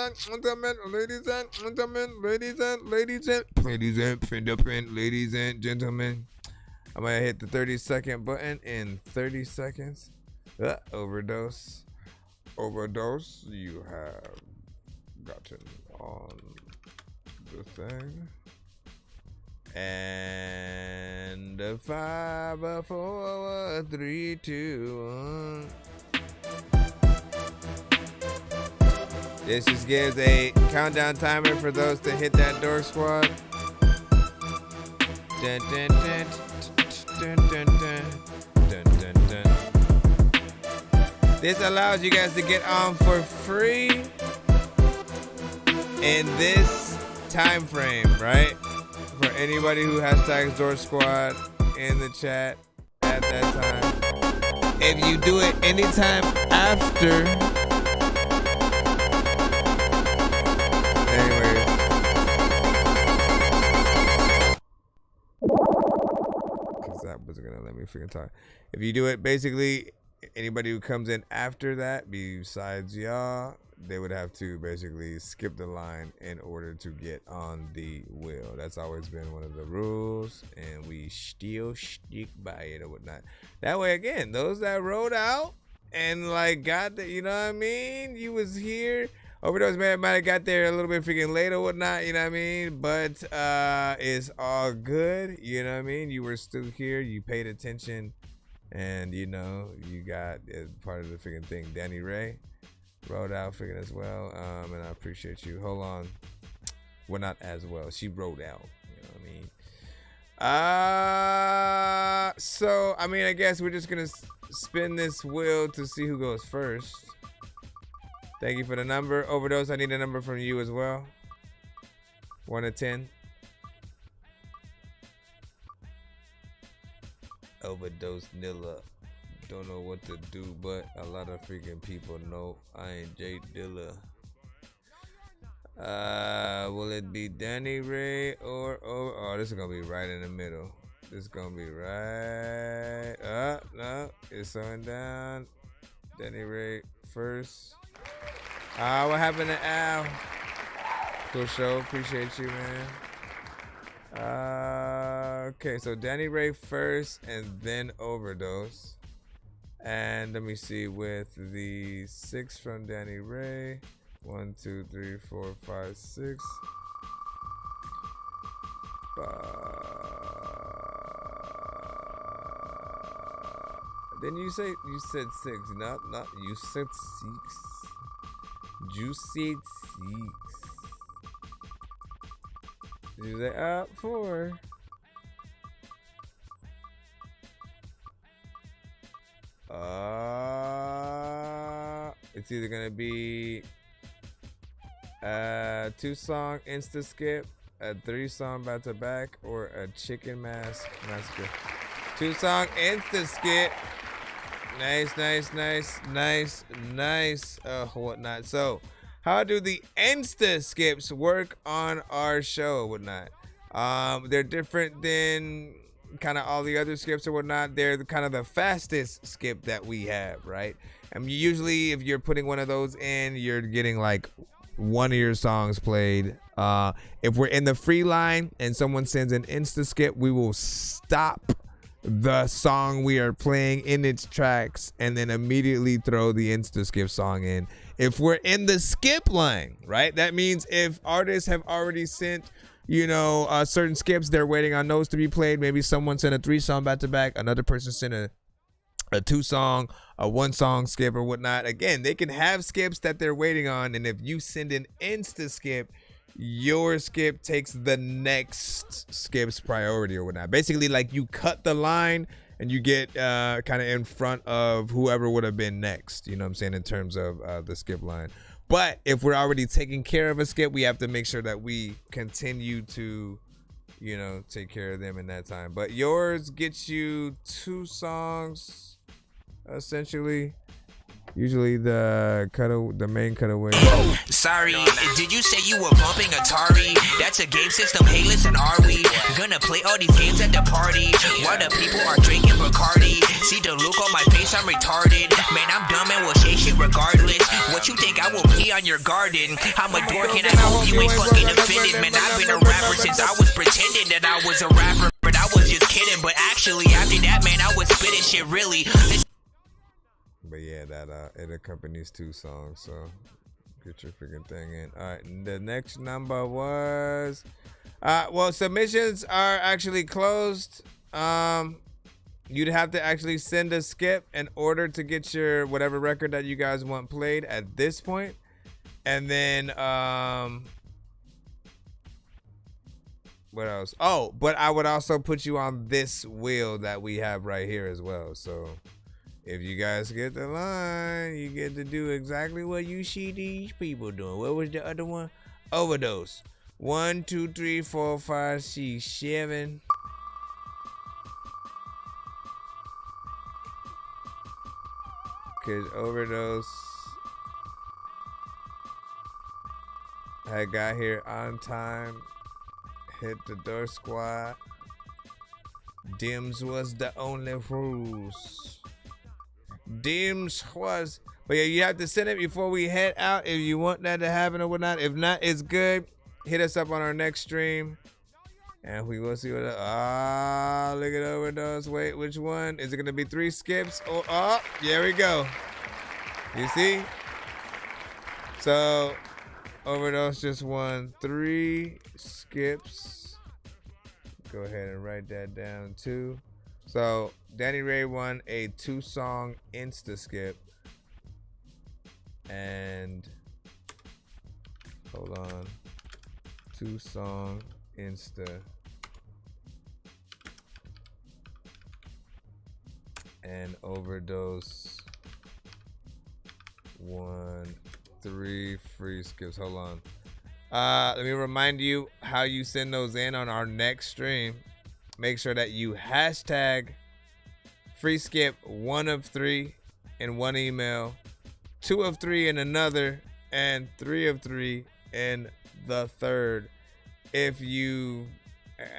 and gentlemen, ladies and gentlemen, ladies and gentlemen. I'm gonna hit the 30-second button in 30 seconds. Overdose. You have gotten on the thing. And 5, 4, 3, 2, 1. This just gives a countdown timer for those to hit that Dork Squad. Dun, dun, dun, dun, dun, dun, dun, dun, dun. This allows you guys to get on for free in this time frame, right? For anybody who hashtags Dork Squad in the chat at that time. If you do it anytime after, anyways, because that wasn't gonna let me freaking talk. If you do it, basically, anybody who comes in after that, besides y'all, they would have to basically skip the line in order to get on the wheel. That's always been one of the rules, and we still stick by it or whatnot. That way, again, those that rode out and like got the, you know what I mean? You was here. Overdose man might have got there a little bit freaking late or whatnot, you know what I mean? But it's all good, you know what I mean? You were still here, you paid attention, and you know, you got part of the freaking thing. Danny Ray rode out freaking as well, and I appreciate you. Hold on. Well, not as well. She rode out, you know what I mean? So, I mean, I guess we're just gonna spin this wheel to see who goes first. Thank you for the number. Overdose, I need a number from you as well. 1 to 10. Overdose Nilla. Don't know what to do, but a lot of freaking people know I ain't Jay Dilla. Will it be Danny Ray or oh, this is gonna be right in the middle. This is gonna be right no, it's slowing down. Danny Ray first. What happened to Al? Cool show, appreciate you, man. Okay, so Danny Ray first and then Overdose. And let me see, with the 6 from Danny Ray. 1, 2, 3, 4, 5, 6. Then you said 6. Not you said 6. You said 6. You said 4. It's either gonna be a 2-song insta skip, a 3-song back to back, or a chicken massacre. 2-song insta skip. Nice. Whatnot. So, how do the insta skips work on our show? Whatnot. They're different than kind of all the other skips or whatnot. They're kind of the fastest skip that we have, right? I mean, usually if you're putting one of those in, you're getting like one of your songs played. If we're in the free line and someone sends an insta skip, we will stop the song we are playing in its tracks and then immediately throw the insta skip song in. If we're in the skip line, right? That means if artists have already sent, you know, certain skips, they're waiting on those to be played. Maybe someone sent a 3-song back to back, another person sent a 2-song, a 1-song skip or whatnot. Again, they can have skips that they're waiting on, and if you send an insta skip, your skip takes the next skip's priority or whatnot. Basically, like, you cut the line and you get kind of in front of whoever would have been next, you know what I'm saying, in terms of the skip line. But if we're already taking care of a skip, we have to make sure that we continue to, you know, take care of them in that time. But yours gets you 2 songs, essentially. Usually the main cutaway. Sorry, did you say you were bumping Atari? That's a game system, hey listen, are we gonna play all these games at the party? While the people are drinking Bacardi. See the look on my face, I'm retarded. Man, I'm dumb and will say shit regardless. What you think I will pee on your garden? I'm a dork and I hope you ain't fucking offended. Man, I've been a rapper since I was pretending that I was a rapper, but I was just kidding. But actually, after that, man, I was spitting shit really. But yeah, that it accompanies 2 songs, so get your freaking thing in. All right, the next number was Well, submissions are actually closed. You'd have to actually send a skip in order to get your whatever record that you guys want played at this point. And then, what else? Oh, but I would also put you on this wheel that we have right here as well. So if you guys get the line, you get to do exactly what you see these people doing. What was the other one? Overdose. 1, 2, 3, 4, 5, 6, 7. Cause Overdose had got here on time, hit the door squad. Dims was the only rules. Dims was, but yeah, you have to send it before we head out if you want that to happen or whatnot. If not, it's good. Hit us up on our next stream. And we will see what. Look at Overdose. Wait, which one? Is it gonna be 3 skips? Oh, there we go. You see? So, Overdose just won 3 skips. Go ahead and write that down too. So, Danny Ray won a 2-song Insta skip. And, hold on. 2-song Insta. And Overdose won 3 free skips. Hold on. Let me remind you how you send those in on our next stream. Make sure that you hashtag free skip 1 of 3 in one email, 2 of 3 in another, and 3 of 3 in the third. If you,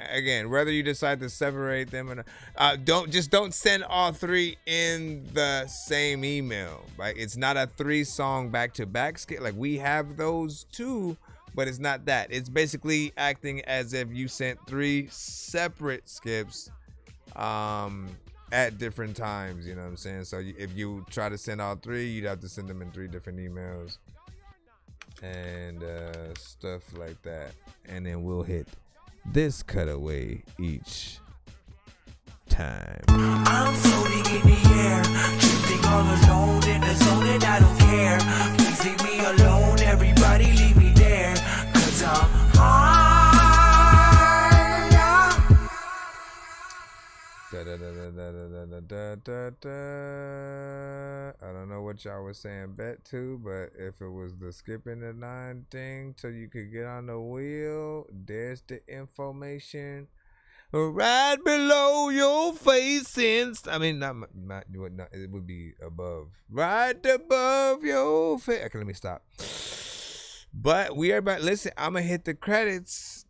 again, whether you decide to separate them or not, don't send all 3 in the same email. Right? It's not a 3-song back-to-back skip. Like, we have those too, but it's not that. It's basically acting as if you sent 3 separate skips at different times. You know what I'm saying? So if you try to send all 3, you'd have to send them in 3 different emails and stuff like that. And then we'll hit this cutaway each time. I'm floating in the air, drifting all alone in the zone, and I don't care. Please leave me alone, everybody leave me there, 'cause I'm high. I don't know what y'all was saying bet to, but if it was the skipping the 9 thing till you could get on the wheel, there's the information right below your face. Since I mean, not it would be above, right above your face. Okay, let me stop. But we are about. Listen, I'm gonna hit the credits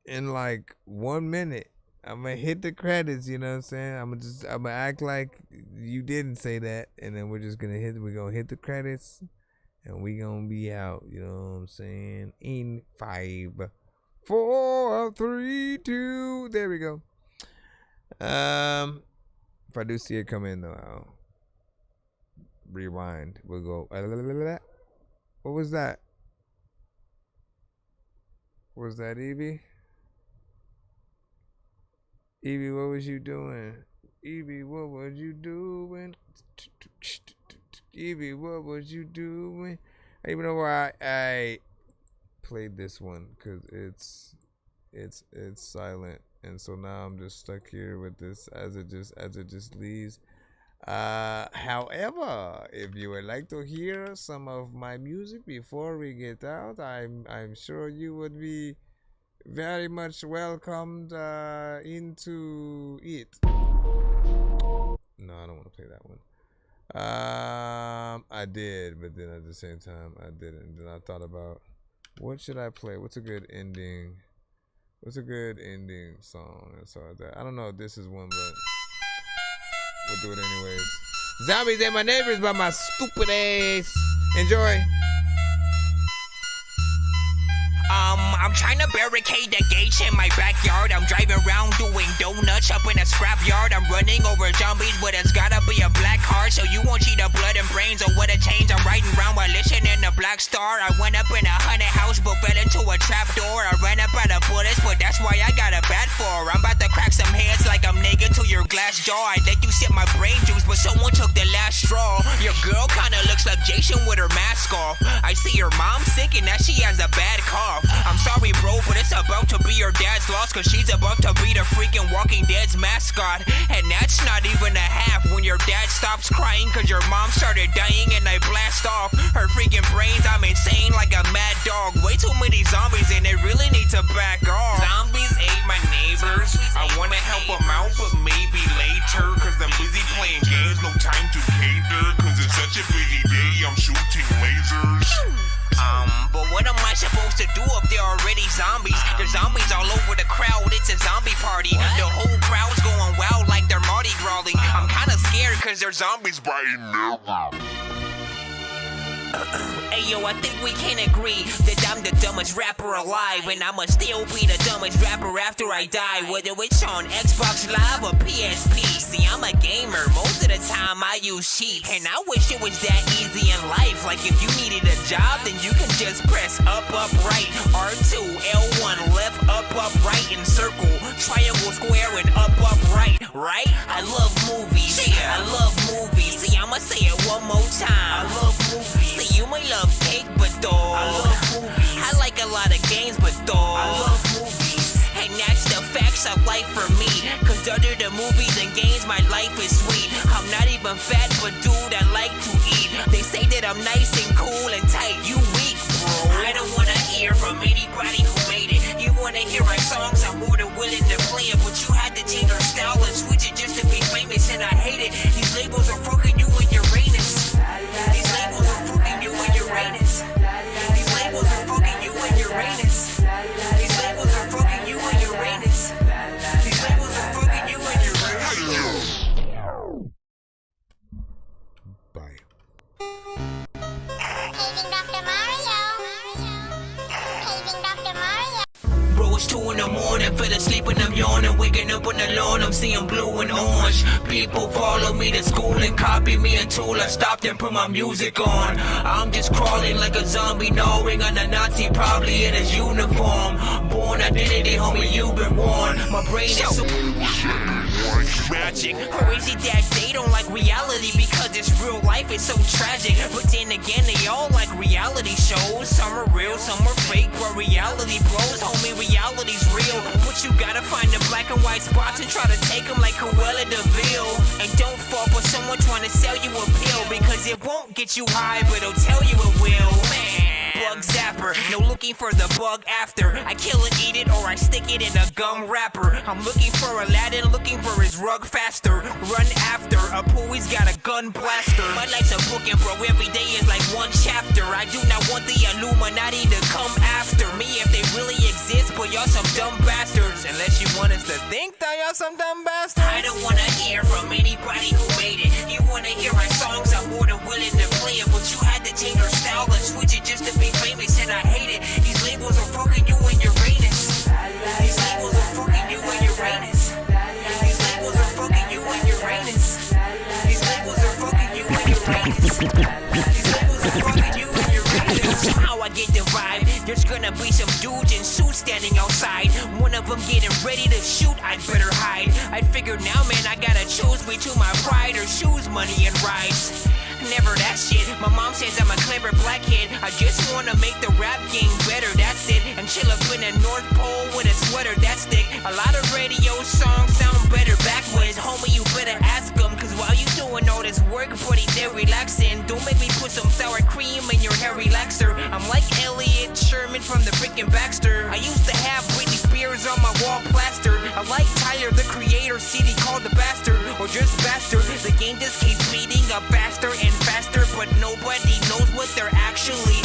in like 1 minute. I'm gonna hit the credits, you know what I'm saying? I'm gonna act like you didn't say that, and then we're gonna hit the credits, and we gonna be out, you know what I'm saying? In 5, 4, 3, 2, there we go. If I do see it come in though, I'll rewind. We'll go. What was that? Was that Evie? Evie, what was you doing? Evie, what was you doing? Evie, what was you doing? I even know why I played this one, because it's silent, and so now I'm just stuck here with this as it just leaves. However, if you would like to hear some of my music before we get out, I'm sure you would be very much welcomed into it. No, I don't want to play that one. I did, but then at the same time I didn't. Then I thought about, what should I play? What's a good ending song and so like that. I don't know if this is one, but we'll do it anyways. Zombies Ain't My Neighbors by my stupid ass. Enjoy. I'm trying to barricade the gates in my backyard. I'm driving around doing donuts up in a scrapyard. I'm running over zombies, but it's gotta be a black car, so you won't see the blood and brains or what a change. I'm riding around while listening to Black Star. I went up in a haunted house, but fell into a trap door. I ran up out of bullets, but that's why I got a bat for. I'm about to crack some heads like I'm naked to your glass jaw. I let you sip my brain juice, but someone took the last straw. Your girl kinda looks like Jason with her mask off. I see your mom sick and that she has a bad cough. I'm sorry bro, but it's about to be your dad's loss, cause she's about to be the freaking Walking Dead's mascot. And that's not even a half when your dad stops crying cause your mom started dying and I blast off her freaking brains. I'm insane like a mad dog. Way too many zombies and they really need to back off. Zombies ate my neighbors. I wanna help them out but maybe later, cause I'm busy playing games, no time to cater, cause it's such a busy day, I'm shooting lasers. But what am I supposed to do if there are already zombies? There's zombies all over the crowd, it's a zombie party. The whole crowd's going wild like they're Mardi Gras-ing. I'm kinda scared cause there's zombies biting me. Hey yo, I think we can agree that I'm the dumbest rapper alive, and I'ma still be the dumbest rapper after I die, whether it's on Xbox Live or PSP. See, I'm a gamer, most of the time I use cheats, and I wish it was that easy in life. Like if you needed a job, then you can just press up, right, R2, L1, left, up, right, and circle, triangle, square, and up, right, right? I love movies, I love movies. See, I'ma say it one more time. I love movies. See, you may love cake, but dog, I love movies. I like a lot of games, but dog, I love movies. And that's the facts of life for me, cause other than movies and games, my life is sweet. I'm not even fat, but dude, I like to eat. They say that I'm nice and cool and tight. You weak, bro. I don't wanna hear from anybody who made it. You wanna hear my songs, I'm more than willing to play it, but you had to change your style and switch it just to be famous, and I hate it. These labels are fucking you and Uranus. These labels are fucking you and Uranus. These labels are fucking you and Uranus. These labels are fucking you and Uranus. These labels are fucking you and Uranus. Bye. Paging Dr. Mario. Paging Dr. Mario. Bro, it's 2 in the morning, fell asleep and I'm yawning. Waking up on the lawn, I'm seeing blue and orange. People follow me to school and copy me until I stopped and put my music on. I'm just crawling like a zombie, gnawing on a Nazi, probably in his uniform. Born identity, homie, you've been warned. My brain is so magic. Or is it that they don't like reality because it's real life, it's so tragic? But then again, they all like reality shows. Some are real, some are fake, but reality blows. Homie, reality's real, but you gotta find the black and white spots and try to take them like Cruella de Vil. And don't fall for someone trying to sell you a pill, because it won't get you high, but it'll tell you it will. Man, bug zapper, no looking for the bug after. I kill it, eat it, or I stick it in a gum wrapper. I'm looking for Aladdin, looking for his rug faster. Run after a pool, he's got a gun blaster. My life's a book and bro, every day is like one chapter. I do not want the Illuminati to come after me if they really exist, but y'all some dumb bastards. Unless you want us to think that y'all some dumb bastards. I don't wanna hear from anybody who made it. You wanna hear my songs, I'm more than willing to play it, but you had to change your style and switch it just to be famous, and I hate it. These labels are fucking you and Uranus. These labels are fucking you and Uranus. These labels are fucking you and Uranus. These labels are fucking you and Uranus. These labels are fucking you and Uranus. Somehow I get the vibe. There's gonna be some dudes in suits standing outside. One of them getting ready to shoot, I'd better hide. I figured now, man, I gotta choose between my pride or shoes, money, and rides. Never that shit. My mom says I'm a clever black kid. I just wanna make the rap game better, that's it. And chill up in the North Pole with a sweater that's thick. A lot of radio songs sound better backwards. Homie, you better ask them, cause while you doing all this work, buddy, they're relaxing. Don't make me put some sour cream in your hair relaxer. I'm like Elliot Sherman from the freaking Baxter. I used to have Britney Spears on my wall plastered. I like Tyler, the creator, CD called the bastard, or just bastard. The game just keeps beating up faster and faster, but nobody knows what they're actually